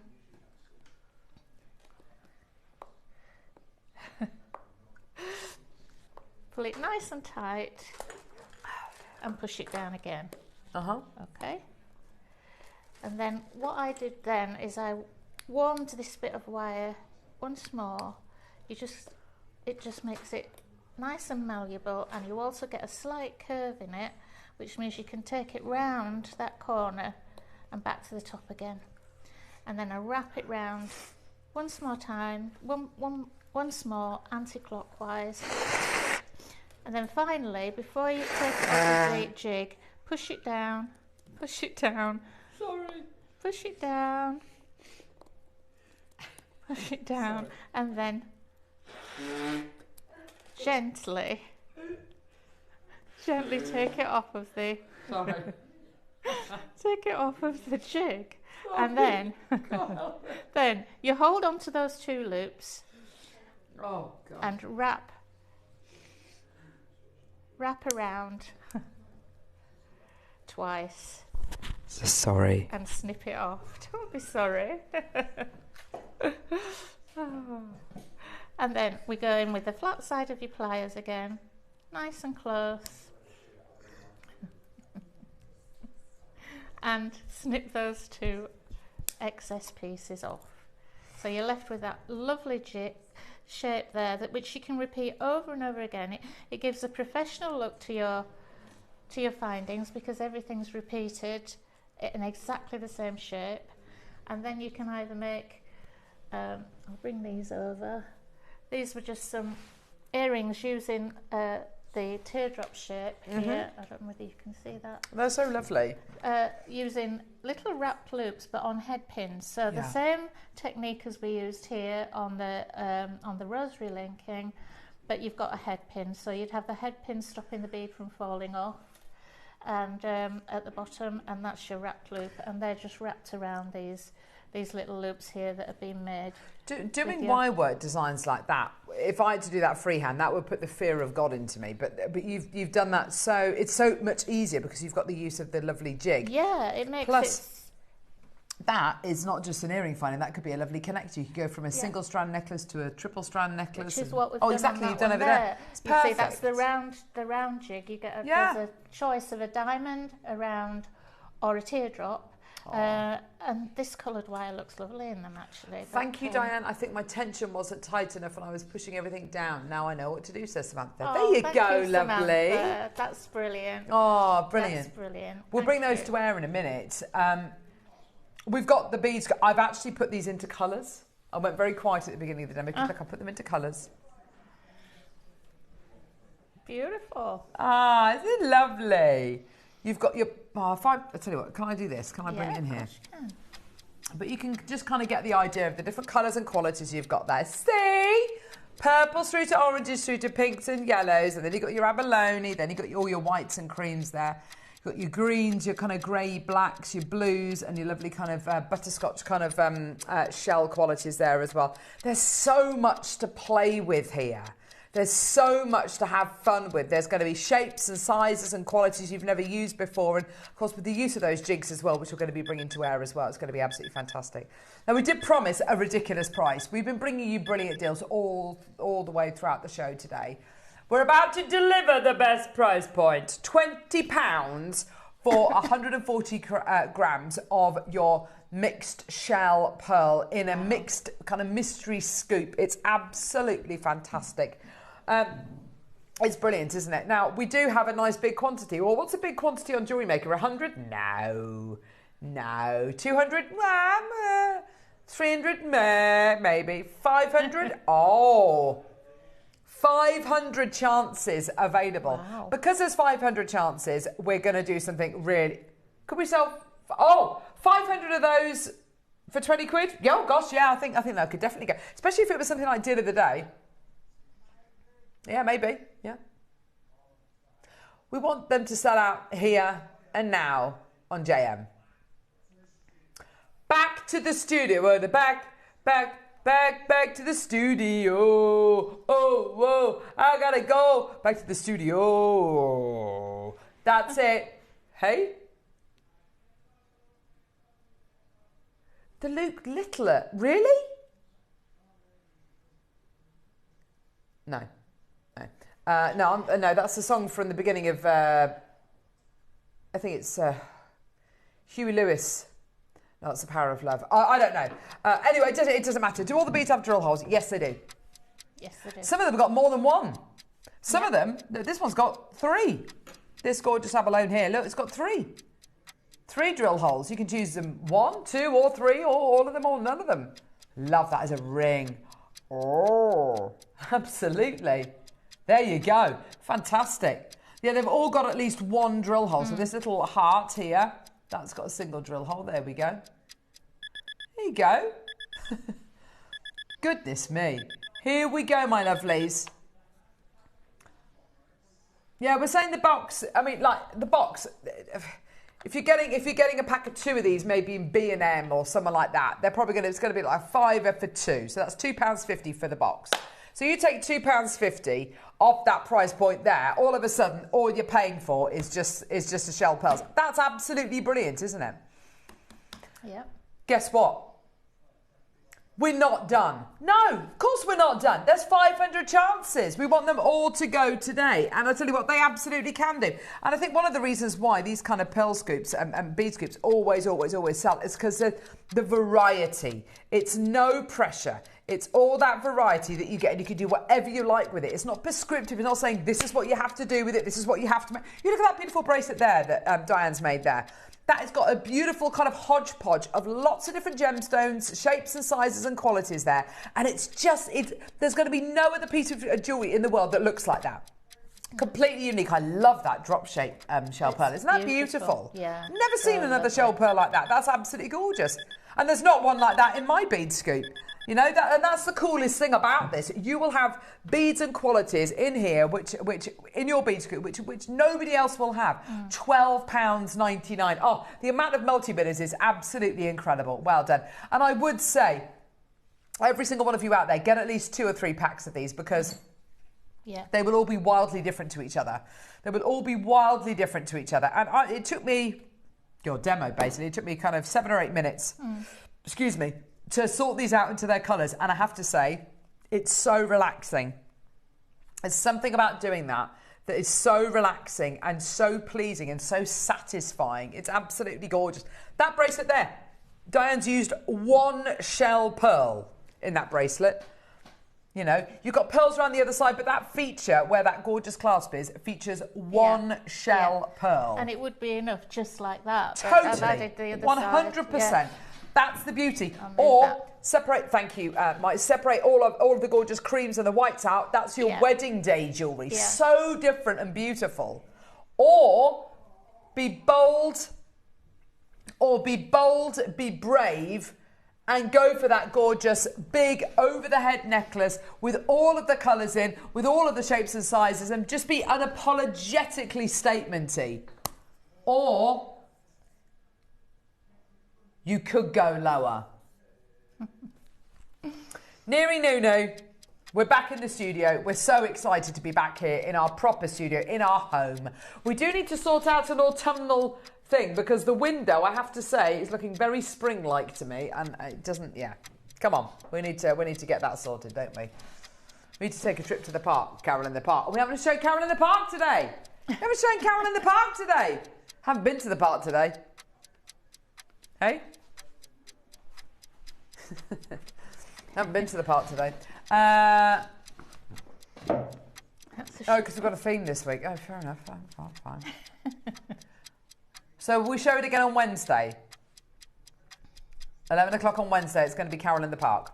pull it nice and tight and push it down again. Okay. And then what I did then is I warmed this bit of wire once more. It just makes it nice and malleable, and you also get a slight curve in it, which means you can take it round that corner and back to the top again. And then I wrap it round once more time, once more anti-clockwise. And then finally, before you take it off the jig, push it down, push it down. Sorry. Push it down, push it down, and then gently take it off of the take it off of the jig. And then you hold on to those two loops and wrap around twice. So sorry. And snip it off. Don't be sorry. And then we go in with the flat side of your pliers again, nice and close. And snip those two excess pieces off. So you're left with that lovely shape there, which you can repeat over and over again. It gives a professional look to your findings because everything's repeated in exactly the same shape. And then you can either make, I'll bring these over. These were just some earrings using the teardrop shape here. I don't know whether you can see that. They're so lovely. Using little wrapped loops but on head pins. So the same technique as we used here on the rosary linking, but you've got a head pin. So you'd have the head pin stopping the bead from falling off, and at the bottom, and that's your wrapped loop, and they're just wrapped around these little loops here that have been made. Doing wire work designs like that, if I had to do that freehand, that would put the fear of God into me. But you've done that, so it's so much easier because you've got the use of the lovely jig. Yeah, it makes that is not just an earring finding, that could be a lovely connector. You could go from a single strand necklace to a triple strand necklace. Which is what we've done. Exactly, on you've done over there. It's you perfect. see, that's the round jig. You get there's a choice of a diamond, a round, or a teardrop. And this coloured wire looks lovely in them, actually. Thank you, Diane. I think my tension wasn't tight enough and I was pushing everything down. Now I know what to do, says Samantha. Oh, there you go, you, lovely. Samantha. That's brilliant. Oh, brilliant. That's brilliant. We'll bring those to air in a minute. We've got the beads. I've actually put these into colours. I went very quiet at the beginning of the demo. Look, I put them into colours. Beautiful. Ah, isn't it lovely? You've got your... I tell you what, can I do this? Can I bring it in here? You can. But you can just kind of get the idea of the different colours and qualities you've got there. See? Purples through to oranges, through to pinks and yellows. And then you've got your abalone. Then you've got all your whites and creams there. You've got your greens, your kind of grey blacks, your blues, and your lovely kind of butterscotch kind of shell qualities there as well. There's so much to play with here. There's so much to have fun with. There's going to be shapes and sizes and qualities you've never used before. And, of course, with the use of those jigs as well, which we're going to be bringing to air as well, it's going to be absolutely fantastic. Now, we did promise a ridiculous price. We've been bringing you brilliant deals all the way throughout the show today. We're about to deliver the best price point, £20 for 140 grams of your mixed shell pearl in a mixed kind of mystery scoop. It's absolutely fantastic. It's brilliant, isn't it? Now, we do have a nice big quantity. Well, what's a big quantity on JewelleryMaker? 100? No. 200? 300? Maybe. 500? Oh. 500 chances available. Wow. Because there's 500 chances, we're going to do something really... Could we sell... Oh, 500 of those for 20 quid? Yeah, oh gosh, yeah, I think that could definitely go. Especially if it was something like deal of the day. Yeah, maybe, yeah. We want them to sell out here and now on JM. Back to the studio, back to the studio. Oh, whoa, I gotta go back to the studio. That's it. Hey? The Luke Littler, really? No. No, that's the song from the beginning of, I think it's Huey Lewis. No, it's The Power of Love. I don't know. Anyway, it doesn't matter. Do all the beads have drill holes? Yes, they do. Yes, they do. Some of them have got more than one. Some of them, this one's got 3. This gorgeous abalone here, look, it's got 3. 3 drill holes. You can choose them 1, 2, or 3, or all of them, or none of them. Love that as a ring. Oh, absolutely. There you go. Fantastic. Yeah, they've all got at least 1 drill hole. So this little heart here, that's got a single drill hole. There we go. There you go. Goodness me. Here we go, my lovelies. Yeah, we're saying the box. I mean, like the box. If you're getting a pack of 2 of these, maybe in B&M or somewhere like that, they're probably it's going to be like a £5 for 2. So that's £2.50 for the box. So you take £2.50 off that price point there. All of a sudden, all you're paying for is just a shell pearls. That's absolutely brilliant, isn't it? Yep. Guess what? We're not done. No, of course we're not done. There's 500 chances. We want them all to go today. And I tell you what, they absolutely can do. And I think one of the reasons why these kind of pearl scoops and bead scoops always sell is because the variety. It's no pressure. It's all that variety that you get, and you can do whatever you like with it. It's not prescriptive. It's not saying this is what you have to do with it. This is what you have to make. You look at that beautiful bracelet there that Diane's made there. That has got a beautiful kind of hodgepodge of lots of different gemstones, shapes and sizes and qualities there. And there's going to be no other piece of jewellery in the world that looks like that. Completely unique. I love that drop shape shell pearl. Isn't that beautiful? Yeah. Never seen another shell pearl like that. That's absolutely gorgeous. And there's not one like that in my bead scoop. You know, and that's the coolest thing about this. You will have beads and qualities in here, which in your bead scoop, which nobody else will have. £12.99. Oh, the amount of multi-bidders is absolutely incredible. Well done. And I would say, every single one of you out there, get at least 2 or 3 packs of these because they will all be wildly different to each other. They will all be wildly different to each other. And it took me, your demo basically, it took me kind of 7 or 8 minutes. Excuse me. To sort these out into their colours. And I have to say, it's so relaxing. There's something about doing that is so relaxing and so pleasing and so satisfying. It's absolutely gorgeous. That bracelet there, Diane's used 1 shell pearl in that bracelet. You know, you've got pearls around the other side, but that feature where that gorgeous clasp is features 1 shell pearl. And it would be enough just like that. Totally. I've added the other 100%. side. That's the beauty. Or separate, thank you, Mike, separate all of the gorgeous creams and the whites out. That's your wedding day jewellery. Yeah. So different and beautiful. Or be bold, be brave, and go for that gorgeous big over-the-head necklace with all of the colours in, with all of the shapes and sizes, and just be unapologetically statementy. Or you could go lower. Neri Nunu, we're back in the studio. We're so excited to be back here in our proper studio, in our home. We do need to sort out an autumnal thing because the window, I have to say, is looking very spring-like to me, and it doesn't. Yeah, come on, we need to get that sorted, don't we? We need to take a trip to the park, Carol in the Park. Are we having a show Carol in the Park today? We haven't shown Carol in the Park today. Haven't been to the park today. Hey? Haven't been to the park today. Oh, because we've got a theme this week. Oh, fair enough. Fine. So we show it again on Wednesday. 11 o'clock on Wednesday. It's going to be Carol in the Park.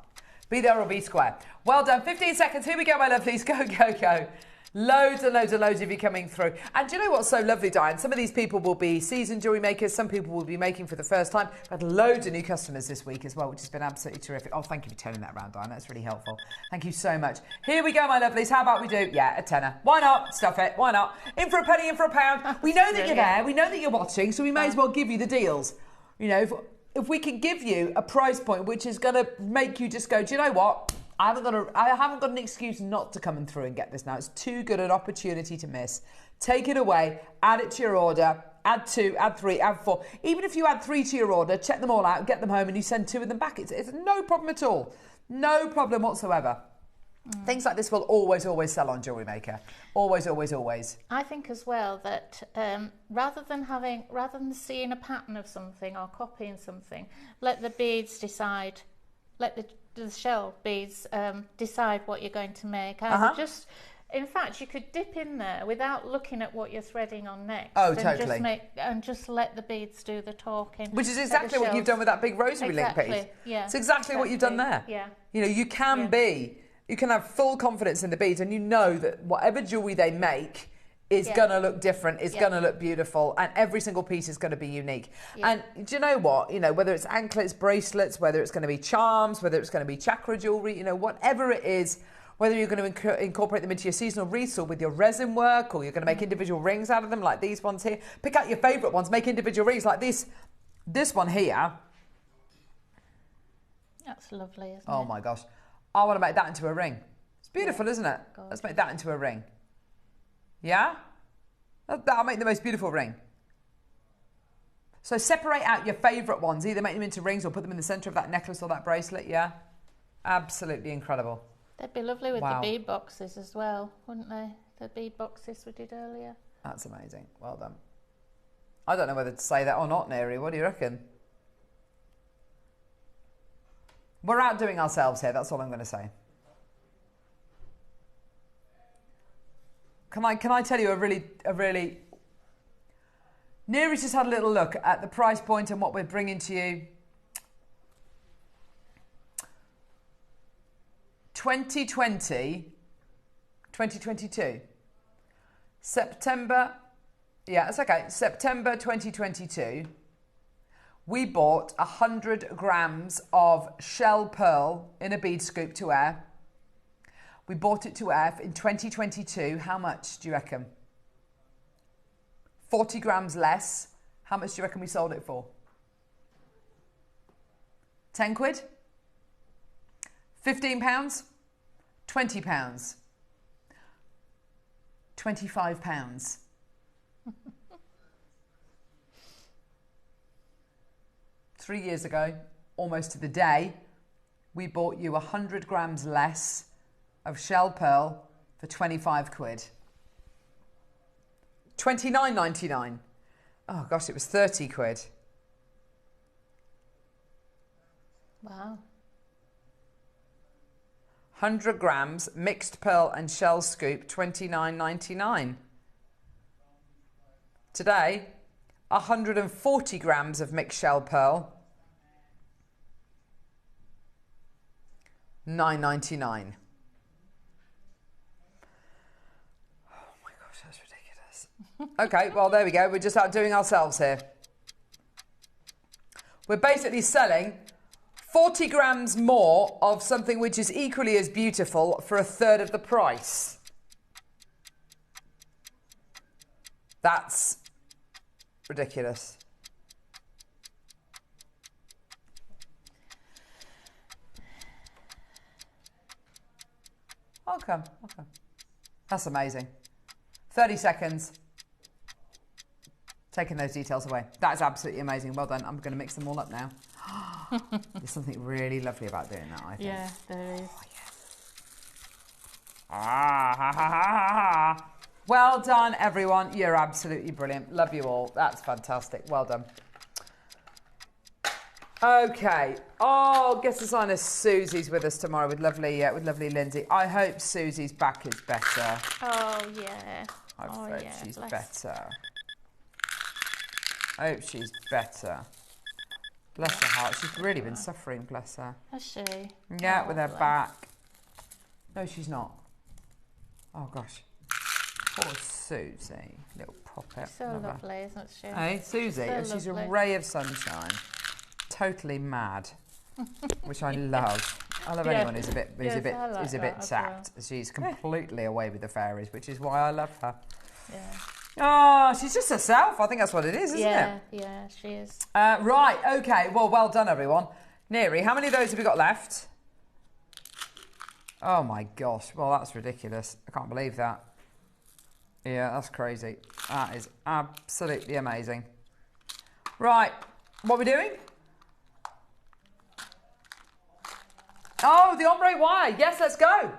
Be there or be square. Well done. 15 seconds. Here we go, my lovelies. Go, go, go. Loads and loads and loads of you coming through. And do you know what's so lovely, Diane? Some of these people will be seasoned jewellery makers. Some people will be making for the first time. We've had loads of new customers this week as well, which has been absolutely terrific. Oh, thank you for turning that around, Diane. That's really helpful. Thank you so much. Here we go, my lovelies. How about we do? Yeah, a tenner. Why not? Stuff it. Why not? In for a penny, in for a pound. We know that you're there. We know that you're watching, so we may as well give you the deals. You know, if we can give you a price point which is going to make you just go, do you know what? I haven't got an excuse not to come through and get this now. It's too good an opportunity to miss. Take it away, add it to your order, add 2, add 3, add 4. Even if you add 3 to your order, check them all out, get them home and you send 2 of them back. It's no problem at all. No problem whatsoever. Things like this will always, always sell on Jewellery Maker. Always, always, always. I think as well that rather than seeing a pattern of something or copying something, let the beads decide, let the shell beads decide what you're going to make. In fact, you could dip in there without looking at what you're threading on next. Oh, totally. And just let the beads do the talking. Which is exactly what you've done with that big rosary link piece. Yeah. It's exactly what you've done there. Yeah. You know, you can have full confidence in the beads and you know that whatever jewellery they make is going to look different, is going to look beautiful, and every single piece is going to be unique. And do you know what? You know, whether it's anklets, bracelets, whether it's going to be charms, whether it's going to be chakra jewellery, you know, whatever it is, whether you're going to incorporate them into your seasonal wreaths or with your resin work, or you're going to make individual rings out of them like these ones here. Pick out your favourite ones, make individual rings like this one here. That's lovely, isn't it? Oh my gosh. I want to make that into a ring. It's beautiful, isn't it? Gorgeous. Let's make that into a ring. Yeah? That'll make the most beautiful ring. So separate out your favourite ones. Either make them into rings or put them in the centre of that necklace or that bracelet, yeah? Absolutely incredible. They'd be lovely with the bead boxes as well, wouldn't they? The bead boxes we did earlier. That's amazing. Well done. I don't know whether to say that or not, Neri. What do you reckon? We're outdoing ourselves here, that's all I'm going to say. Can I tell you a really... Neri's just had a little look at the price point and what we're bringing to you. 2022. September, yeah, it's okay. September 2022, we bought 100 grams of shell pearl in a bead scoop to air. We bought it to air in 2022. How much do you reckon? 40 grams less. How much do you reckon we sold it for? 10 quid? 15 pounds? 20 pounds? 25 pounds? Three years ago, almost to the day, we bought you 100 grams less of shell pearl for 25 quid. 29.99. Oh gosh, it was 30 quid. Wow. 100 grams mixed pearl and shell scoop, 29.99. Today, 140 grams of mixed shell pearl, 9.99. Oh my gosh, that's ridiculous. Okay, well there we go. We're just outdoing ourselves here. We're basically selling 40 grams more of something which is equally as beautiful for a third of the price. That's ridiculous. Okay. That's amazing. 30 seconds. Taking those details away. That is absolutely amazing. Well done. I'm going to mix them all up now. There's something really lovely about doing that, I think. Yeah, there is. Oh, yes. Well done, everyone. You're absolutely brilliant. Love you all. That's fantastic. Well done. Okay. Oh, guest designer Susie's with us tomorrow with lovely Lindsay. I hope Susie's back is better. Oh yeah. I hope she's better. I hope she's better. Bless her heart. She's really been suffering, bless her. Has she? Yeah, with her back. No, she's not. Oh, gosh. Poor Susie. Little poppet. So lovely, isn't she? Hey, Susie. She's a ray of sunshine. Totally mad. Which I love. I love anyone who's a bit sapped. Well. She's completely away with the fairies, which is why I love her. Yeah. Oh, she's just herself. I think that's what it is, isn't it? Yeah, she is. Right, okay. Well done, everyone. Neri, how many of those have we got left? Oh, my gosh. Well, that's ridiculous. I can't believe that. Yeah, that's crazy. That is absolutely amazing. Right, what are we doing? Oh, the ombre wire. Yes, let's go.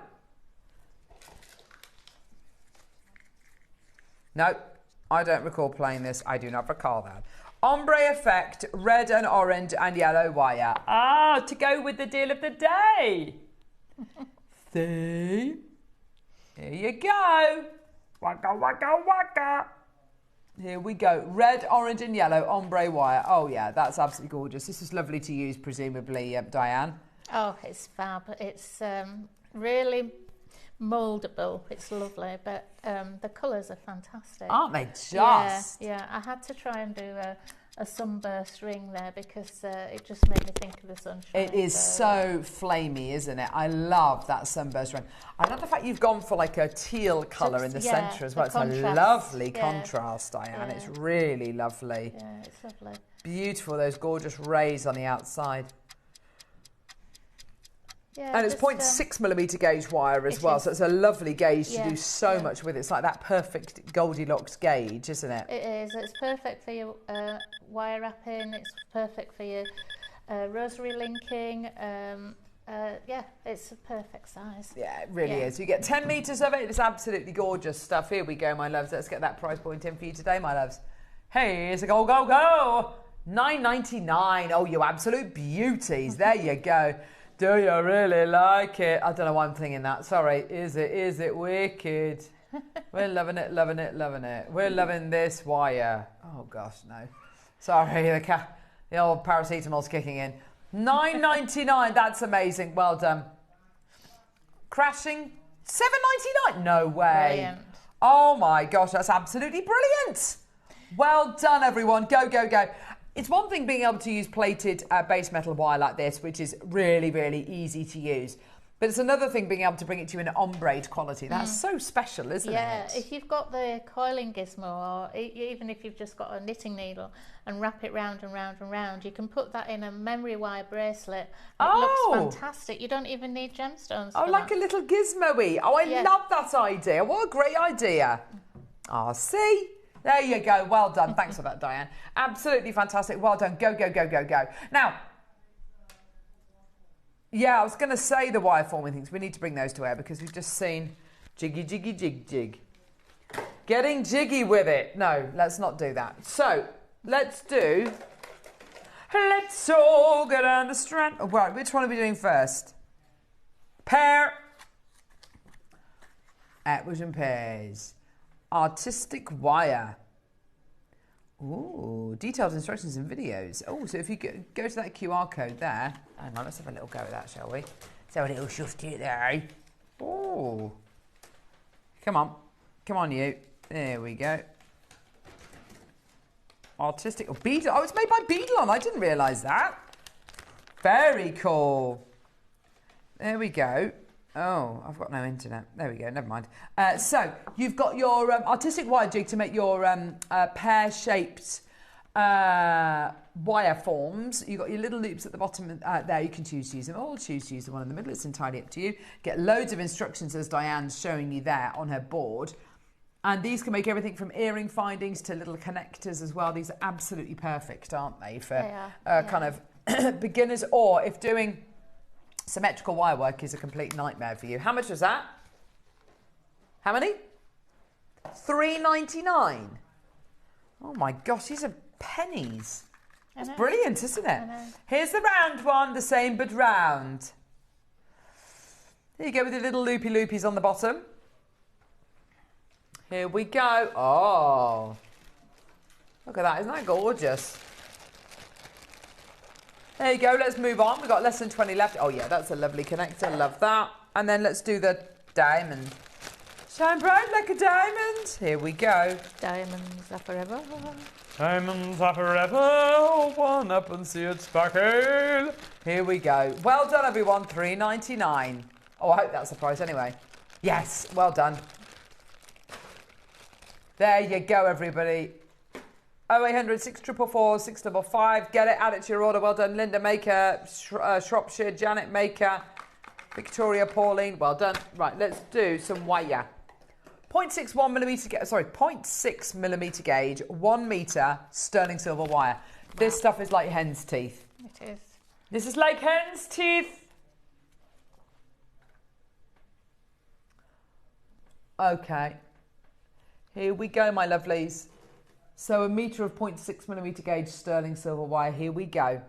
No, I don't recall playing this. I do not recall that. Ombre effect, red and orange and yellow wire. Ah, to go with the deal of the day. See? Here you go. Waka, waka, waka. Here we go. Red, orange and yellow ombre wire. Oh, yeah, that's absolutely gorgeous. This is lovely to use, presumably, Diane. Oh, it's fab. It's really mouldable. It's lovely, but the colours are fantastic. Aren't they just? Yeah, I had to try and do a sunburst ring there because it just made me think of the sunshine. It is so flamey, isn't it? I love that sunburst ring. I love the fact you've gone for like a teal colour in the centre as well. It's a lovely contrast, Diane. It's really lovely. Yeah, it's lovely. Beautiful, those gorgeous rays on the outside. Yeah, and it's 0.6mm gauge wire as well, so it's a lovely gauge to do so much with. It's like that perfect Goldilocks gauge, isn't it? It is. It's perfect for your wire wrapping. It's perfect for your rosary linking. Yeah, it's a perfect size. Yeah, it really is. You get 10 metres of it. It's absolutely gorgeous stuff. Here we go, my loves. Let's get that price point in for you today, my loves. Hey, it's a go, go, go. $9.99. Oh, you absolute beauties. There you go. Do you really like it? I don't know why I'm thinking that. Sorry. Is it wicked? We're loving it, loving it, loving it. We're loving this wire. Oh, gosh, no. Sorry, the old paracetamol's kicking in. $9.99. That's amazing. Well done. Crashing. $7.99. No way. Brilliant. Oh, my gosh. That's absolutely brilliant. Well done, everyone. Go, go, go. It's one thing being able to use plated base metal wire like this, which is really, really easy to use. But it's another thing being able to bring it to you in an ombre quality. That's so special, isn't it? Yeah, if you've got the coiling gizmo, or even if you've just got a knitting needle and wrap it round and round and round, you can put that in a memory wire bracelet. It looks fantastic. You don't even need gemstones. Oh, like a little gizmo-y. Oh, I love that idea. What a great idea. Oh, see? There you go. Well done. Thanks for that, Diane. Absolutely fantastic. Well done. Go, go, go, go, go. Now, yeah, I was going to say the wire forming things. We need to bring those to air because we've just seen jiggy, jiggy, jig, jig. Getting jiggy with it. No, let's not do that. So, let's all go down the strand. Oh, right, which one are we doing first? Pair. Apples and pears. Artistic wire. Ooh, detailed instructions and videos. Oh, so if you go to that QR code there. Hang on, let's have a little go at that, shall we? Let's have a little shufty there. Oh. Come on. Come on, you. There we go. Artistic. Oh, Beadle. Oh, it's made by Beadle. I didn't realise that. Very cool. There we go. Oh, I've got no internet. There we go, never mind. So, you've got your artistic wire jig to make your pear-shaped wire forms. You've got your little loops at the bottom there. You can choose to use them all, choose to use the one in the middle. It's entirely up to you. Get loads of instructions, as Diane's showing you there on her board. And these can make everything from earring findings to little connectors as well. These are absolutely perfect, aren't they, for kind of beginners, or if doing symmetrical wire work is a complete nightmare for you. How much was that? How many? $3.99. Oh my gosh, these are pennies. That's brilliant, isn't it? Here's the round one, the same but round. There you go with the little loopy loopies on the bottom. Here we go. Oh, look at that. Isn't that gorgeous? There you go. Let's move on. We've got less than 20 left. Oh, yeah, that's a lovely connector. Love that. And then let's do the diamond. Shine bright like a diamond. Here we go. Diamonds are forever. Diamonds are forever. One up and see it sparkle. Here we go. Well done, everyone. $3.99. Oh, I hope that's the price anyway. Yes, well done. There you go, everybody. 0800 644 655. Get it, add it to your order. Well done, Linda Maker, Shropshire, Janet Maker, Victoria Pauline. Well done. Right, let's do some wire. 0.61 millimeter, 0.6 millimeter gauge, 1 meter sterling silver wire. This stuff is like hen's teeth. It is. This is like hen's teeth. Okay. Here we go, my lovelies. So a metre of 0.6 millimetre gauge sterling silver wire. Here we go.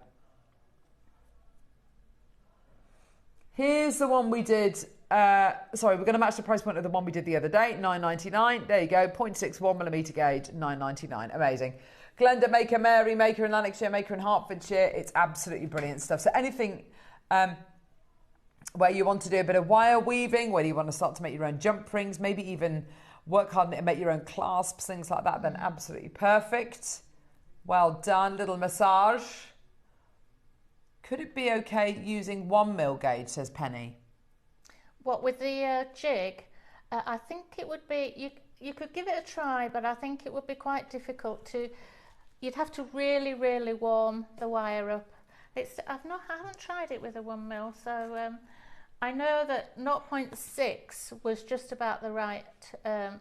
Here's the one we did. Sorry, we're going to match the price point of the one we did the other day. $9.99. There you go. 0.61 millimetre gauge. $9.99. Amazing. Glenda Maker, Mary Maker in Lanarkshire, Maker in Hertfordshire. It's absolutely brilliant stuff. So anything where you want to do a bit of wire weaving, where you want to start to make your own jump rings, maybe even work hard and make your own clasps, things like that, then absolutely perfect. Well done. Little massage. Could it be okay using 1 mil gauge, says Penny? What, with the jig? I think it would be, you could give it a try, but I think it would be quite difficult to, you'd have to really, really warm the wire up. I haven't tried it with a 1 mil, so I know that 0.6 was just about the right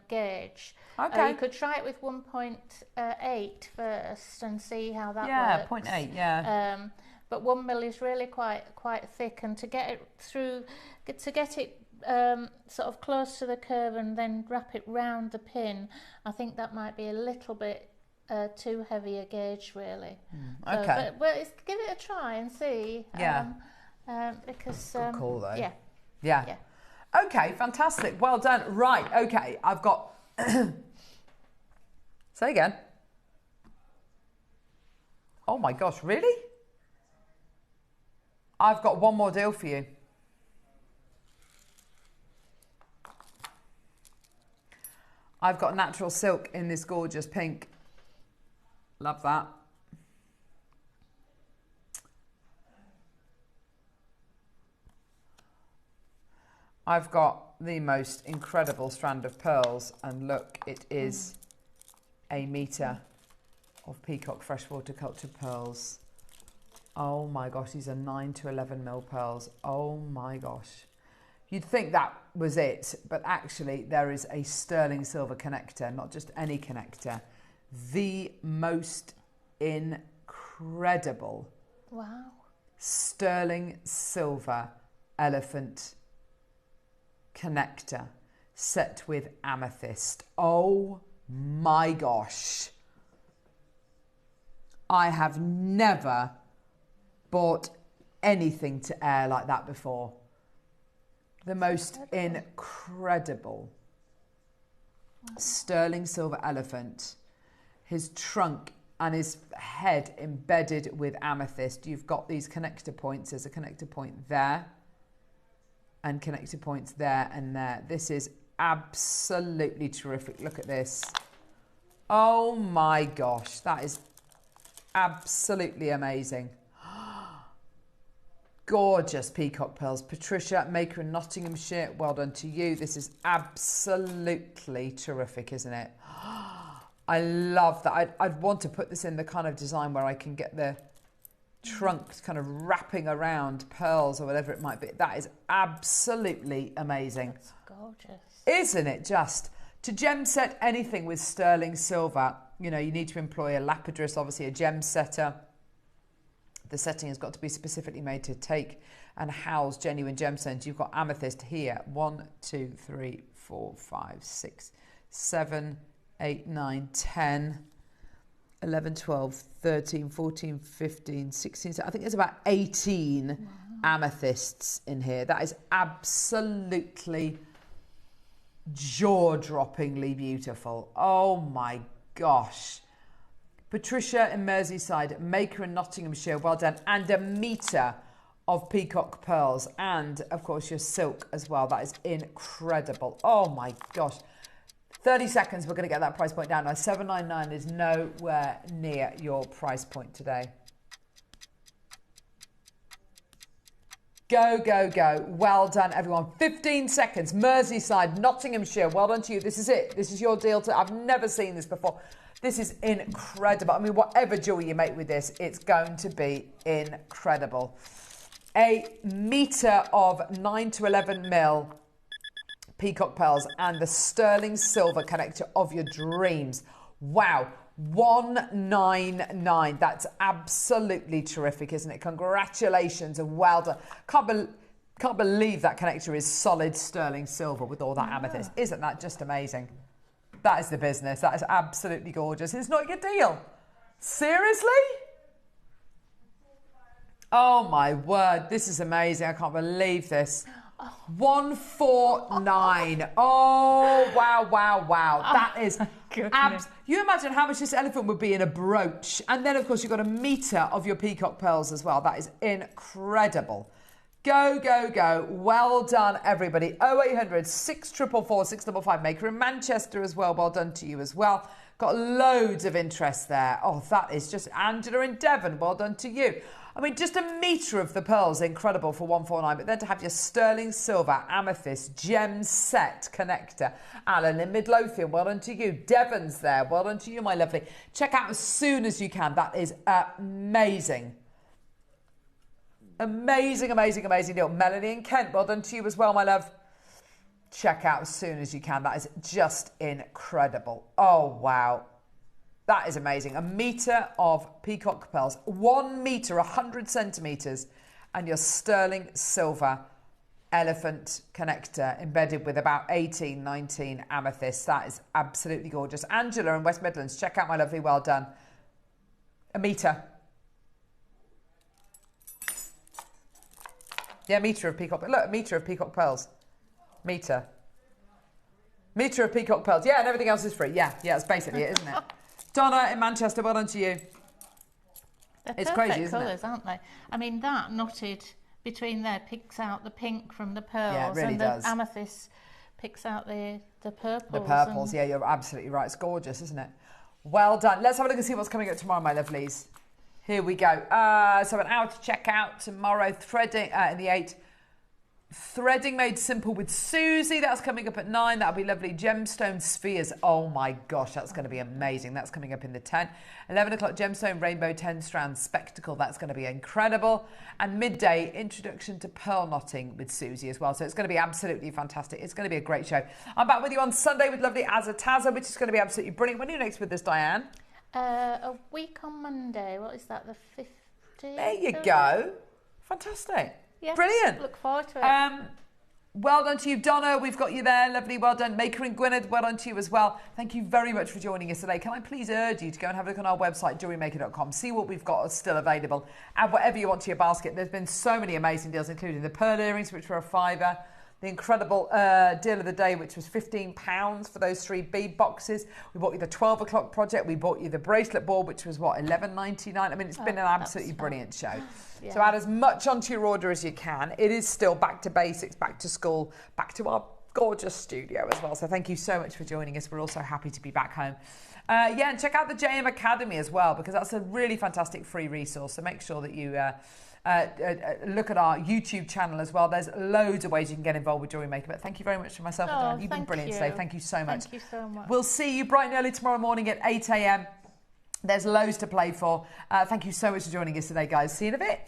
gauge. Okay. You could try it with 1.8 first and see how that works. Yeah, 0.8, yeah. But 1 mil is really quite thick, and to get it through, to get it sort of close to the curve and then wrap it round the pin, I think that might be a little bit too heavy a gauge, really. Okay. But give it a try and see. Yeah. Because good call though. Yeah. Okay, fantastic. Well done. Right. Okay, I've got. Say again. Oh my gosh! Really? I've got one more deal for you. I've got natural silk in this gorgeous pink. Love that. I've got the most incredible strand of pearls, and look, it is a metre of peacock freshwater cultured pearls. Oh my gosh, these are 9 to 11 mil pearls. Oh my gosh. You'd think that was it, but actually there is a sterling silver connector, not just any connector, the most incredible sterling silver elephant connector set with amethyst. Oh my gosh. I have never bought anything to air like that before. The most incredible sterling silver elephant. His trunk and his head embedded with amethyst. You've got these connector points. There's a connector point there and connector points there and there. This is absolutely terrific. Look at this. Oh my gosh, that is absolutely amazing. Gorgeous peacock pearls. Patricia, Maker in Nottinghamshire, well done to you. This is absolutely terrific, isn't it? I love that. I'd want to put this in the kind of design where I can get the trunk kind of wrapping around pearls or whatever it might be. That is absolutely amazing. That's gorgeous. Isn't it just? To gem set anything with sterling silver, you know, you need to employ a lapidress, obviously a gem setter. The setting has got to be specifically made to take and house genuine gemstones. You've got amethyst here. 1, 2, 3, 4, 5, 6, 7, 8, 9, 10, 11, 12, 13, 14, 15, 16. I think there's about 18 amethysts in here. That is absolutely jaw-droppingly beautiful. Oh my gosh. Patricia in Merseyside, Maker in Nottinghamshire, well done. And a metre of peacock pearls, and of course your silk as well. That is incredible. Oh my gosh. 30 seconds, we're going to get that price point down. Now, $7.99 is nowhere near your price point today. Go, go, go. Well done, everyone. 15 seconds. Merseyside, Nottinghamshire. Well done to you. This is it. This is your deal. I've never seen this before. This is incredible. I mean, whatever jewelry you make with this, it's going to be incredible. A metre of 9 to 11 mil peacock pearls and the sterling silver connector of your dreams. Wow. $199. That's absolutely terrific, isn't it? Congratulations and well done. Can't believe that connector is solid sterling silver with all that amethyst. Isn't that just amazing? That is the business. That is absolutely gorgeous. It's not a good deal. Seriously? Oh my word. This is amazing. I can't believe this. 149. Oh, wow, wow, wow. That is you imagine how much this elephant would be in a brooch. And then, of course, you've got a metre of your peacock pearls as well. That is incredible. Go, go, go. Well done, everybody. 0800 644 655. Maker in Manchester as well. Well done to you as well. Got loads of interest there. Oh, that is just Angela in Devon. Well done to you. I mean, just a metre of the pearls, incredible for 149. But then to have your sterling silver amethyst gem set connector. Alan in Midlothian, well done to you. Devon's there, well done to you, my lovely. Check out as soon as you can. That is amazing. Amazing, amazing, amazing deal. Melanie in Kent, well done to you as well, my love. Check out as soon as you can. That is just incredible. Oh, wow. That is amazing. A metre of peacock pearls. 1 metre, 100 centimetres. And your sterling silver elephant connector embedded with about 18, 19 amethysts. That is absolutely gorgeous. Angela in West Midlands. Check out my lovely. Well done. A metre. Yeah, metre of peacock. Look, a metre of peacock pearls. Metre. Metre of peacock pearls. Yeah, and everything else is free. Yeah, that's basically it, isn't it? Donna in Manchester, well done to you. It's crazy, isn't it? Aren't they? I mean, that knotted between there picks out the pink from the pearls. Yeah, it really and does. The amethyst picks out the purples. The purples, yeah, you're absolutely right. It's gorgeous, isn't it? Well done. Let's have a look and see what's coming up tomorrow, my lovelies. Here we go. So an hour to check out tomorrow. Threading in the 8. Threading Made Simple with Susie. That's coming up at 9. That'll be lovely. Gemstone Spheres. Oh my gosh, that's going to be amazing. That's coming up in the 10. 11 o'clock, Gemstone Rainbow 10 Strand Spectacle. That's going to be incredible. And midday, Introduction to Pearl Knotting with Susie as well. So it's going to be absolutely fantastic. It's going to be a great show. I'm back with you on Sunday with lovely Azataza, which is going to be absolutely brilliant. When are you next with us, Diane? A week on Monday. What is that, the 15th? There you go. Fantastic. Yes, brilliant. Look forward to it. Well done to you, Donna. We've got you there. Lovely. Well done. Maker in Gwynedd, well done to you as well. Thank you very much for joining us today. Can I please urge you to go and have a look on our website, JewelleryMaker.com. See what we've got still available. Add whatever you want to your basket. There's been so many amazing deals, including the pearl earrings, which were a £5. The incredible deal of the day, which was £15 for those 3 bead boxes. We bought you the 12 o'clock project. We bought you the bracelet ball, which was, what, $11.99? I mean, it's been an absolutely brilliant show. Yeah. So add as much onto your order as you can. It is still back to basics, back to school, back to our gorgeous studio as well. So thank you so much for joining us. We're also happy to be back home. Yeah, and check out the JM Academy as well, because that's a really fantastic free resource. So make sure that you... look at our YouTube channel as well. There's loads of ways you can get involved with JewelleryMaker. But thank you very much for myself and Dan. You've been brilliant today. Thank you so much. Thank you so much. We'll see you bright and early tomorrow morning at 8 a.m. There's loads to play for. Thank you so much for joining us today, guys. See you in a bit.